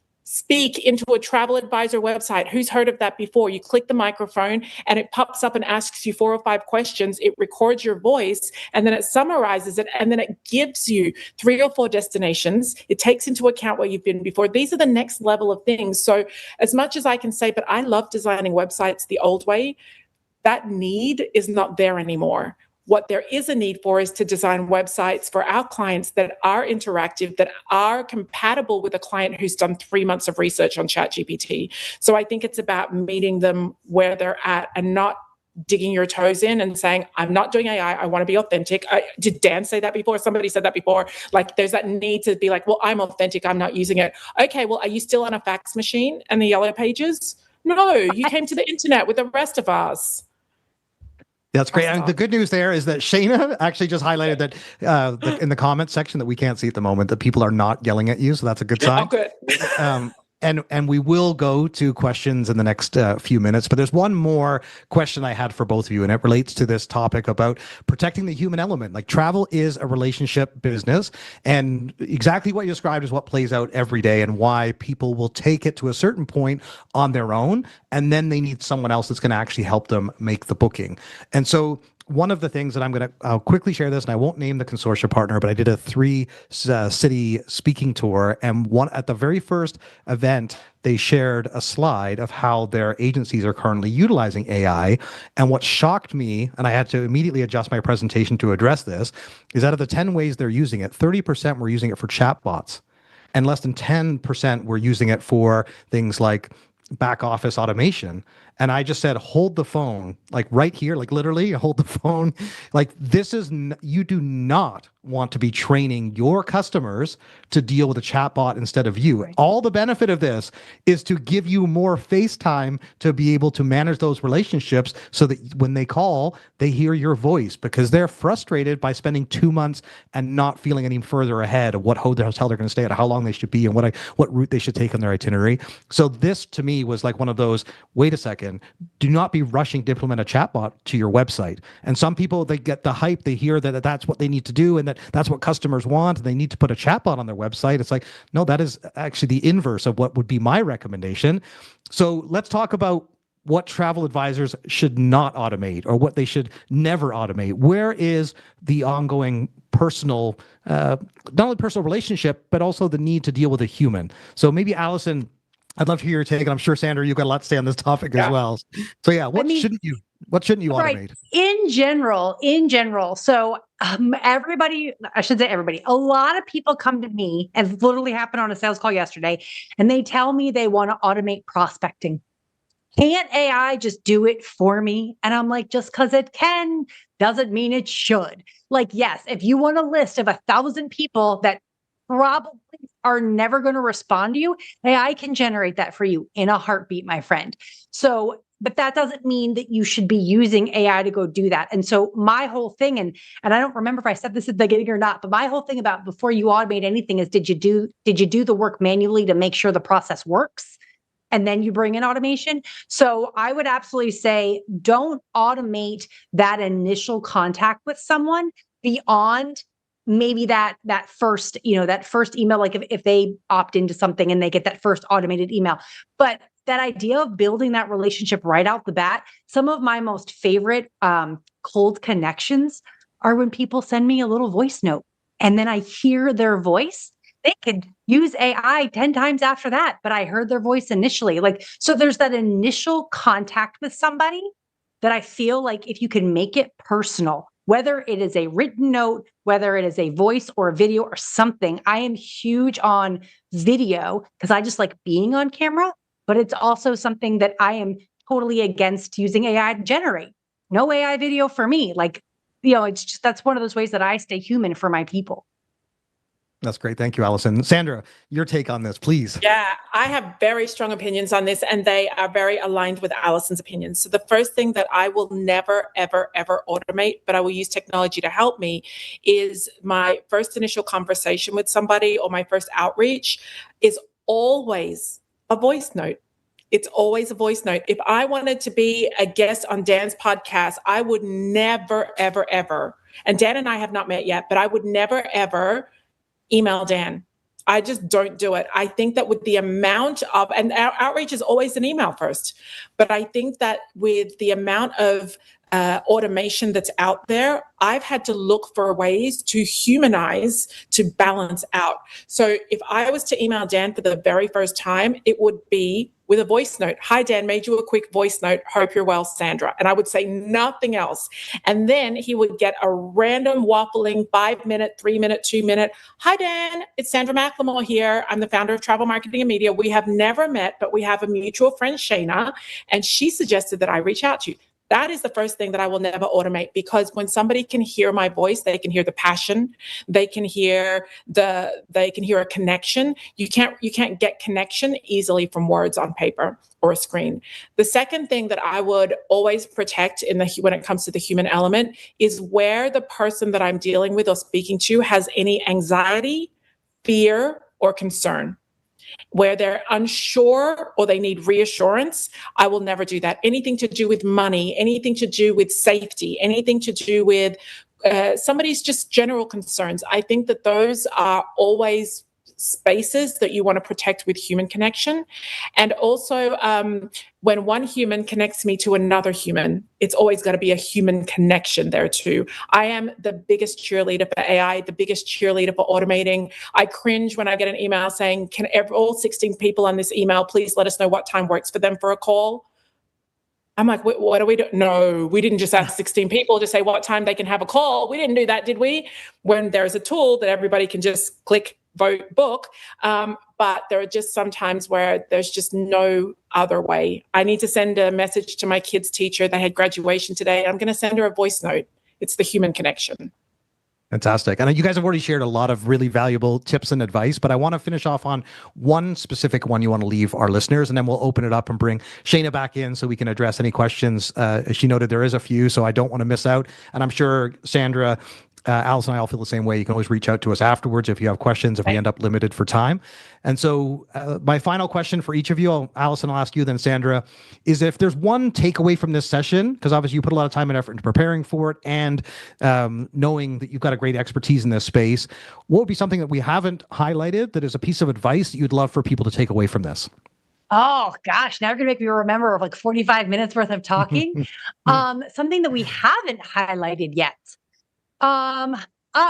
into a travel advisor website. Who's heard of that before? You click the microphone and it pops up and asks you 4 or 5 questions. It records your voice and then it summarizes it, and then it gives you 3 or 4 destinations. It takes into account where you've been before. These are the next level of things. So as much as I can say, but I love designing websites the old way, that need is not there anymore. What there is a need for is to design websites for our clients that are interactive, that are compatible with a client who's done 3 months of research on ChatGPT. So I think it's about meeting them where they're at and not digging your toes in and saying, I'm not doing AI, I want to be authentic. Did Dan say that before? Somebody said that before. Like, there's that need to be like, well, I'm authentic, I'm not using it. Okay, well, are you still on a fax machine and the yellow pages? No, you came to the internet with the rest of us. That's great. And the good news there is that Shayna actually just highlighted that in the comments section that we can't see at the moment, that people are not yelling at you. So that's a good sign. Oh, good. And we will go to questions in the next few minutes, but there's one more question I had for both of you, and it relates to this topic about protecting the human element. Like, travel is a relationship business, and exactly what you described is what plays out every day, and why people will take it to a certain point on their own, and then they need someone else that's going to actually help them make the booking. And so one of the things that I'll quickly share this, and I won't name the consortia partner, but I did a 3-city speaking tour, and at the very first event, they shared a slide of how their agencies are currently utilizing AI. And what shocked me, and I had to immediately adjust my presentation to address this, is out of the 10 ways they're using it, 30% were using it for chatbots, and less than 10% were using it for things like back office automation. and I just said, hold the phone, like right here, like literally hold the phone. Like you do not want to be training your customers to deal with a chatbot instead of you. Right. All the benefit of this is to give you more face time to be able to manage those relationships so that when they call, they hear your voice, because they're frustrated by spending 2 months and not feeling any further ahead of what hotel they're going to stay at, how long they should be, and what route they should take on their itinerary. So this to me was like one of those, wait a second, do not be rushing to implement a chatbot to your website. And some people, they get the hype, they hear that that's what they need to do and that's what customers want, and they need to put a chatbot on their website. It's like, no, that is actually the inverse of what would be my recommendation. So let's talk about what travel advisors should not automate, or what they should never automate. Where is the ongoing personal, not only personal relationship, but also the need to deal with a human? So maybe Allison, I'd love to hear your take, and I'm sure Sandra, you've got a lot to say on this topic as well. So yeah, what shouldn't you automate? Right. In general. So everybody, I should say everybody, a lot of people come to me, and literally happened on a sales call yesterday, and they tell me they want to automate prospecting. Can't AI just do it for me? And I'm like, just because it can doesn't mean it should. Like, yes, if you want a list of 1,000 people that probably are never going to respond to you, AI can generate that for you in a heartbeat, my friend. So, but that doesn't mean that you should be using AI to go do that. And so my whole thing, and I don't remember if I said this at the beginning or not, but my whole thing about before you automate anything is, did you do the work manually to make sure the process works? And then you bring in automation. So I would absolutely say, don't automate that initial contact with someone beyond maybe that first email, like if they opt into something and they get that first automated email. But that idea of building that relationship right out the bat, some of my most favorite cold connections are when people send me a little voice note and then I hear their voice. They could use AI 10 times after that, but I heard their voice initially. So there's that initial contact with somebody that I feel like if you can make it personal, whether it is a written note, whether it is a voice or a video or something. I am huge on video because I just like being on camera, but it's also something that I am totally against using AI to generate. No AI video for me. It's just, that's one of those ways that I stay human for my people. That's great. Thank you, Allison. Sandra, your take on this, please. Yeah, I have very strong opinions on this, and they are very aligned with Allison's opinions. So the first thing that I will never, ever, ever automate, but I will use technology to help me, is my first initial conversation with somebody or my first outreach is always a voice note. It's always a voice note. If I wanted to be a guest on Dan's podcast, I would never, ever, ever, and Dan and I have not met yet, but I would never, ever email Dan. I just don't do it. I think that with the amount of, and our outreach is always an email first, but I think that with the amount of automation that's out there, I've had to look for ways to humanize, to balance out. So if I was to email Dan for the very first time, it would be with a voice note. Hi, Dan, made you a quick voice note. Hope you're well, Sandra. And I would say nothing else. And then he would get a random waffling 5-minute, 3-minute, 2-minute. Hi, Dan, it's Sandra McLemore here. I'm the founder of Travel Marketing and Media. We have never met, but we have a mutual friend, Shayna, and she suggested that I reach out to you. That is the first thing that I will never automate, because when somebody can hear my voice, they can hear the passion, they can hear a connection. You can't get connection easily from words on paper or a screen. The second thing that I would always protect when it comes to the human element is where the person that I'm dealing with or speaking to has any anxiety, fear, or concern. Where they're unsure or they need reassurance, I will never do that. Anything to do with money, anything to do with safety, anything to do with somebody's just general concerns. I think that those are always spaces that you want to protect with human connection. And also, when one human connects me to another human, it's always got to be a human connection there too. I am the biggest cheerleader for AI, the biggest cheerleader for automating. I cringe when I get an email saying, can all 16 people on this email please let us know what time works for them for a call? I'm like, what do we do? No, we didn't just ask 16 people to say what time they can have a call. We didn't do that, did we? When there's a tool that everybody can just click book. But there are just some times where there's just no other way. I need to send a message to my kids' teacher. They had graduation today. I'm going to send her a voice note. It's the human connection. Fantastic. And you guys have already shared a lot of really valuable tips and advice, but I want to finish off on one specific one you want to leave our listeners, and then we'll open it up and bring Shayna back in so we can address any questions. As she noted, there is a few, so I don't want to miss out. And I'm sure Sandra, Alice and I all feel the same way. You can always reach out to us afterwards if you have questions, if we end up limited for time. And so my final question for each of you, Allison, I'll ask you, then Sandra, is if there's one takeaway from this session, because obviously you put a lot of time and effort into preparing for it and knowing that you've got a great expertise in this space, what would be something that we haven't highlighted that is a piece of advice that you'd love for people to take away from this? Oh gosh, now you're gonna make me remember like 45 minutes worth of talking. Something that we haven't highlighted yet.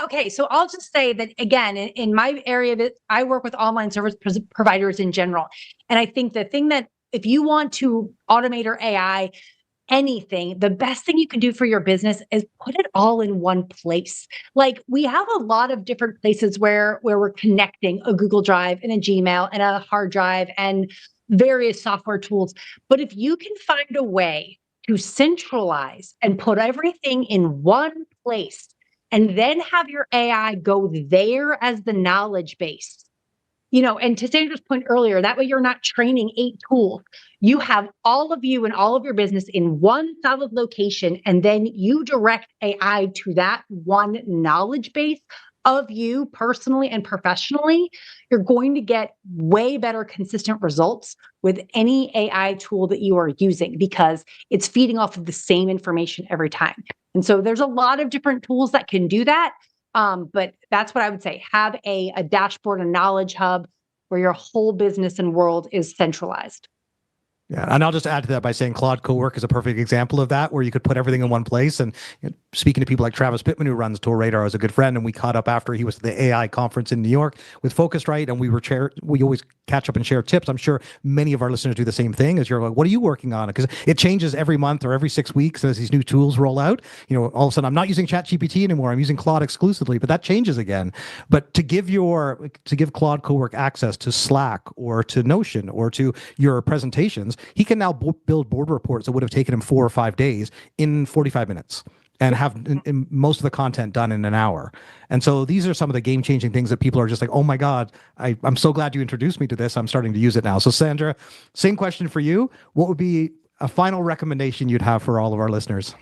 Okay, so I'll just say that again, in my area, I work with online service providers in general. And I think the thing that if you want to automate or AI anything, the best thing you can do for your business is put it all in one place. Like we have a lot of different places where we're connecting a Google Drive and a Gmail and a hard drive and various software tools. But if you can find a way to centralize and put everything in one place, and then have your AI go there as the knowledge base. And to Sandra's point earlier, that way you're not training 8 tools. You have all of you and all of your business in one solid location, and then you direct AI to that one knowledge base of you personally and professionally. You're going to get way better consistent results with any AI tool that you are using because it's feeding off of the same information every time. And so there's a lot of different tools that can do that. But that's what I would say. Have a dashboard, a knowledge hub where your whole business and world is centralized. Yeah, and I'll just add to that by saying Claude Cowork is a perfect example of that, where you could put everything in one place. And speaking to people like Travis Pittman, who runs Tool Radar, is a good friend, and we caught up after he was at the AI conference in New York with Focusrite, and we always catch up and share tips. I'm sure many of our listeners do the same thing. As you're like, what are you working on? Because it changes every month or every 6 weeks as these new tools roll out. All of a sudden, I'm not using ChatGPT anymore. I'm using Claude exclusively, but that changes again. But to give Claude Cowork access to Slack or to Notion or to your presentations, he can now build board reports that would have taken him 4 or 5 days in 45 minutes and have in most of the content done in an hour. And so these are some of the game-changing things that people are just like, oh my God, I'm so glad you introduced me to this. I'm starting to use it now. So Sandra, same question for you. What would be a final recommendation you'd have for all of our listeners?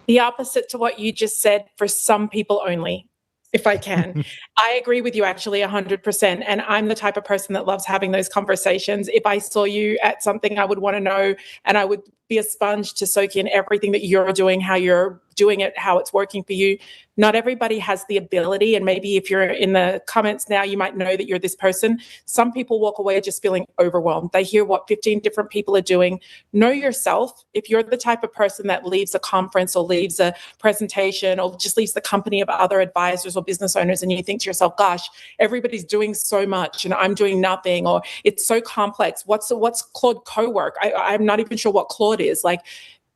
The opposite to what you just said, for some people only. If I can. I agree with you actually 100%. And I'm the type of person that loves having those conversations. If I saw you at something, I would want to know, and I would be a sponge to soak in everything that you're doing, how you're doing it, how it's working for you. Not everybody has the ability. And maybe if you're in the comments now, you might know that you're this person. Some people walk away just feeling overwhelmed. They hear what 15 different people are doing. Know yourself. If you're the type of person that leaves a conference or leaves a presentation or just leaves the company of other advisors or business owners, and you think to yourself, gosh, everybody's doing so much and I'm doing nothing, or it's so complex. What's Claude Cowork? I'm not even sure what Claude is. Like,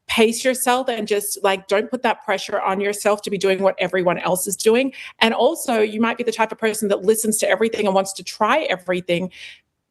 pace yourself and just don't put that pressure on yourself to be doing what everyone else is doing. And also, you might be the type of person that listens to everything and wants to try everything.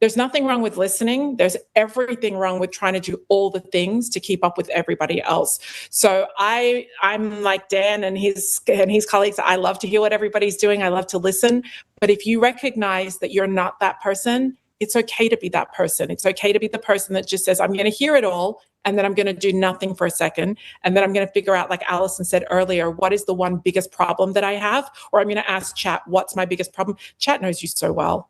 There's nothing wrong with listening. There's everything wrong with trying to do all the things to keep up with everybody else. So I'm like Dan and his colleagues. I love to hear what everybody's doing. I love to listen. But if you recognize that you're not that person, it's okay to be that person. It's okay to be the person that just says, I'm going to hear it all, and then I'm going to do nothing for a second. And then I'm going to figure out, like Allison said earlier, what is the one biggest problem that I have? Or I'm going to ask Chat, what's my biggest problem? Chat knows you so well.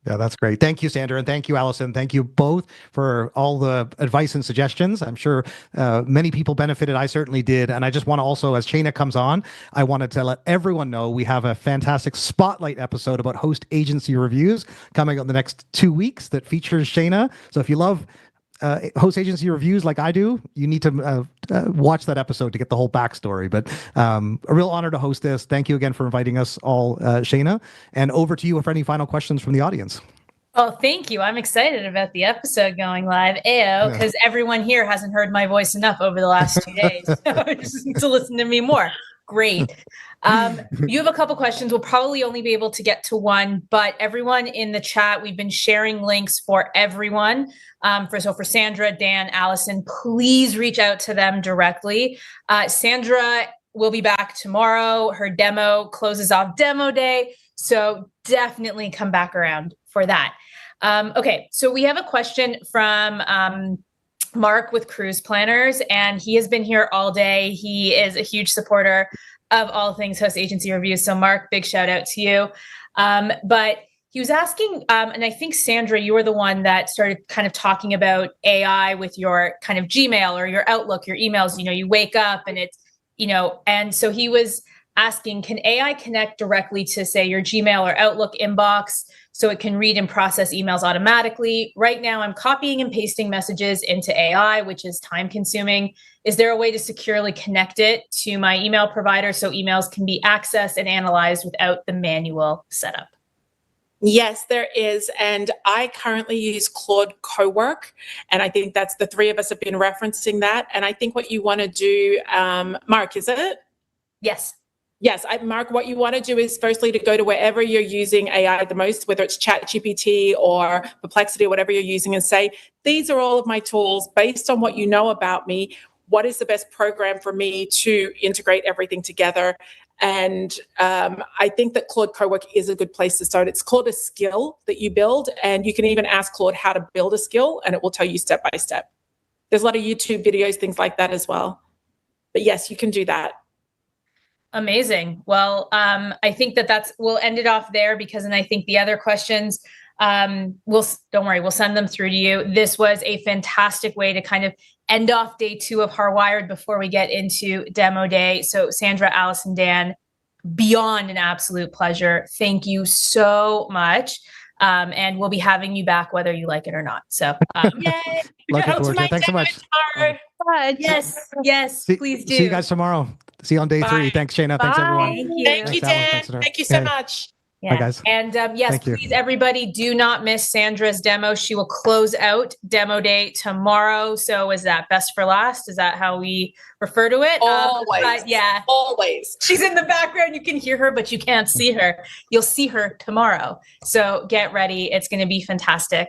Yeah, that's great. Thank you, Sandra. And thank you, Allison. Thank you both for all the advice and suggestions. I'm sure many people benefited. I certainly did. And I just want to also, as Shayna comes on, I wanted to let everyone know we have a fantastic spotlight episode about host agency reviews coming up in the next 2 weeks that features Shayna. So if you love host agency reviews like I do, you need to watch that episode to get the whole backstory. But a real honor to host this. Thank you again for inviting us all, Shayna. And over to you for any final questions from the audience. Oh, thank you. I'm excited about the episode going live, because everyone here hasn't heard my voice enough over the last 2 days. So just to listen to me more. Great. You have a couple questions. We'll probably only be able to get to one, but everyone in the chat, we've been sharing links for everyone. For Sandra, Dan, Allison, please reach out to them directly. Sandra will be back tomorrow. Her demo closes off demo day. So definitely come back around for that. Okay, so we have a question from Mark with Cruise Planners, and he has been here all day. He is a huge supporter of all things Host Agency Reviews. So Mark, big shout out to you. But he was asking, and I think Sandra, you were the one that started kind of talking about AI with your kind of Gmail or your Outlook, your emails. You know, you wake up and it's, you know, and so he was asking, can AI connect directly to, say, your Gmail or Outlook inbox so it can read and process emails automatically? Right now, I'm copying and pasting messages into AI, which is time consuming. Is there a way to securely connect it to my email provider so emails can be accessed and analyzed without the manual setup? Yes, there is. And I currently use Claude Cowork. And I think that's the three of us have been referencing that. And I think what you want to do, Mark, is it? Yes. Yes, Mark, what you want to do is firstly to go to wherever you're using AI the most, whether it's ChatGPT or Perplexity or whatever you're using, and say, these are all of my tools based on what you know about me. What is the best program for me to integrate everything together? And I think that Claude Cowork is a good place to start. It's called a skill that you build, and you can even ask Claude how to build a skill, and it will tell you step by step. There's a lot of YouTube videos, things like that as well. But yes, you can do that. Amazing. Well, I think we'll end it off there because, and I think the other questions, don't worry, we'll send them through to you. This was a fantastic way to kind of end off day 2 of HAR Wired before we get into demo day. So Sandra, Allison, Dan, beyond an absolute pleasure. Thank you so much. And we'll be having you back whether you like it or not. So yay! Looking forward to it. Thanks so much. Yes, please do. See you guys tomorrow. See you on day 3. Thanks, Shayna. Thanks, everyone. Thank you. Thank you, Dan. Thank you so much. Yeah. Bye, guys. And yes, Thank you. please, everybody, do not miss Sandra's demo. She will close out demo day tomorrow. So is that best for last? Is that how we refer to it? Always. Yeah. Always. She's in the background. You can hear her, but you can't see her. You'll see her tomorrow. So get ready. It's going to be fantastic.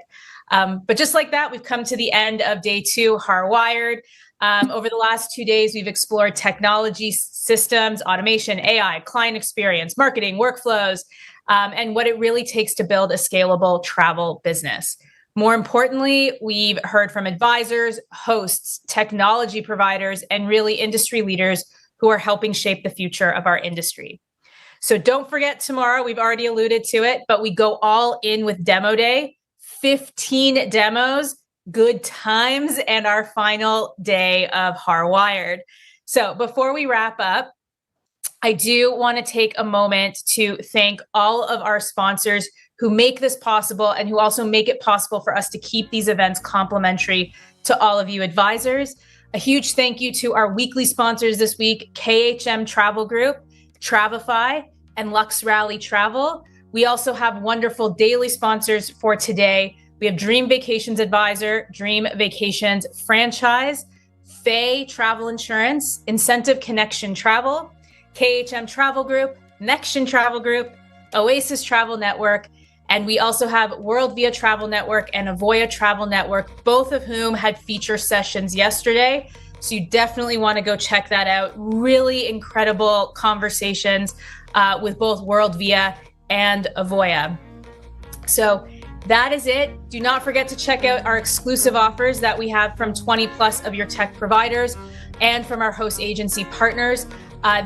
But just like that, we've come to the end of day 2, HAR Wired. Over the last 2 days, we've explored technology, systems, automation, AI, client experience, marketing, workflows, and what it really takes to build a scalable travel business. More importantly, we've heard from advisors, hosts, technology providers, and really industry leaders who are helping shape the future of our industry. So don't forget tomorrow, we've already alluded to it, but we go all in with demo day, 15 demos, good times, and our final day of HAR Wired. So before we wrap up, I do want to take a moment to thank all of our sponsors who make this possible and who also make it possible for us to keep these events complimentary to all of you advisors. A huge thank you to our weekly sponsors this week, KHM Travel Group, Travify, and LuxRally Travel. We also have wonderful daily sponsors for today. We have Dream Vacations Advisor, Dream Vacations Franchise, Fay Travel Insurance, Incentive Connection Travel, KHM Travel Group, Nexion Travel Group, Oasis Travel Network, and we also have WorldVia Travel Network and Avoya Travel Network, both of whom had feature sessions yesterday. So you definitely want to go check that out. Really incredible conversations with both WorldVia and Avoya. So that is it. Do not forget to check out our exclusive offers that we have from 20 plus of your tech providers and from our host agency partners.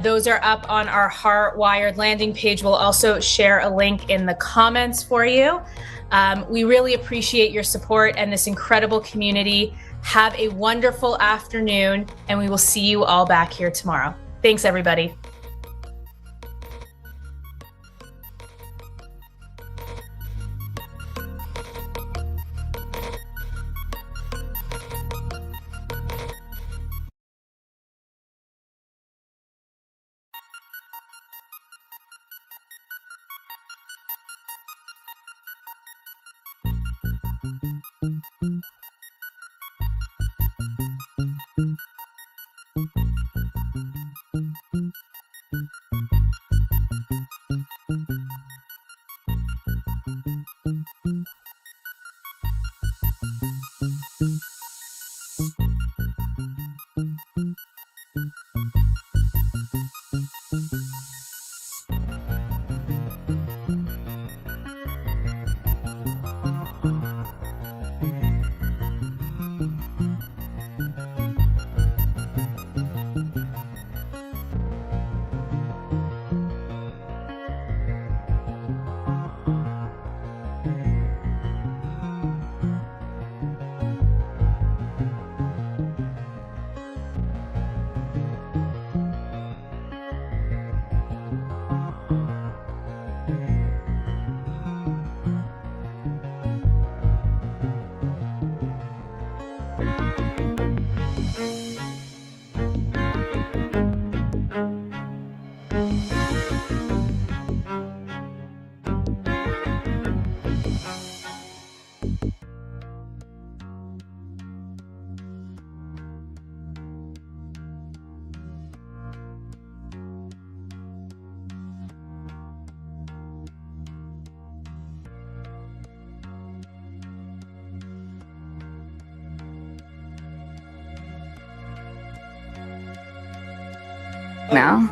Those are up on our HAR Wired landing page. We'll also share a link in the comments for you. We really appreciate your support and this incredible community. Have a wonderful afternoon, and we will see you all back here tomorrow. Thanks, everybody. Now,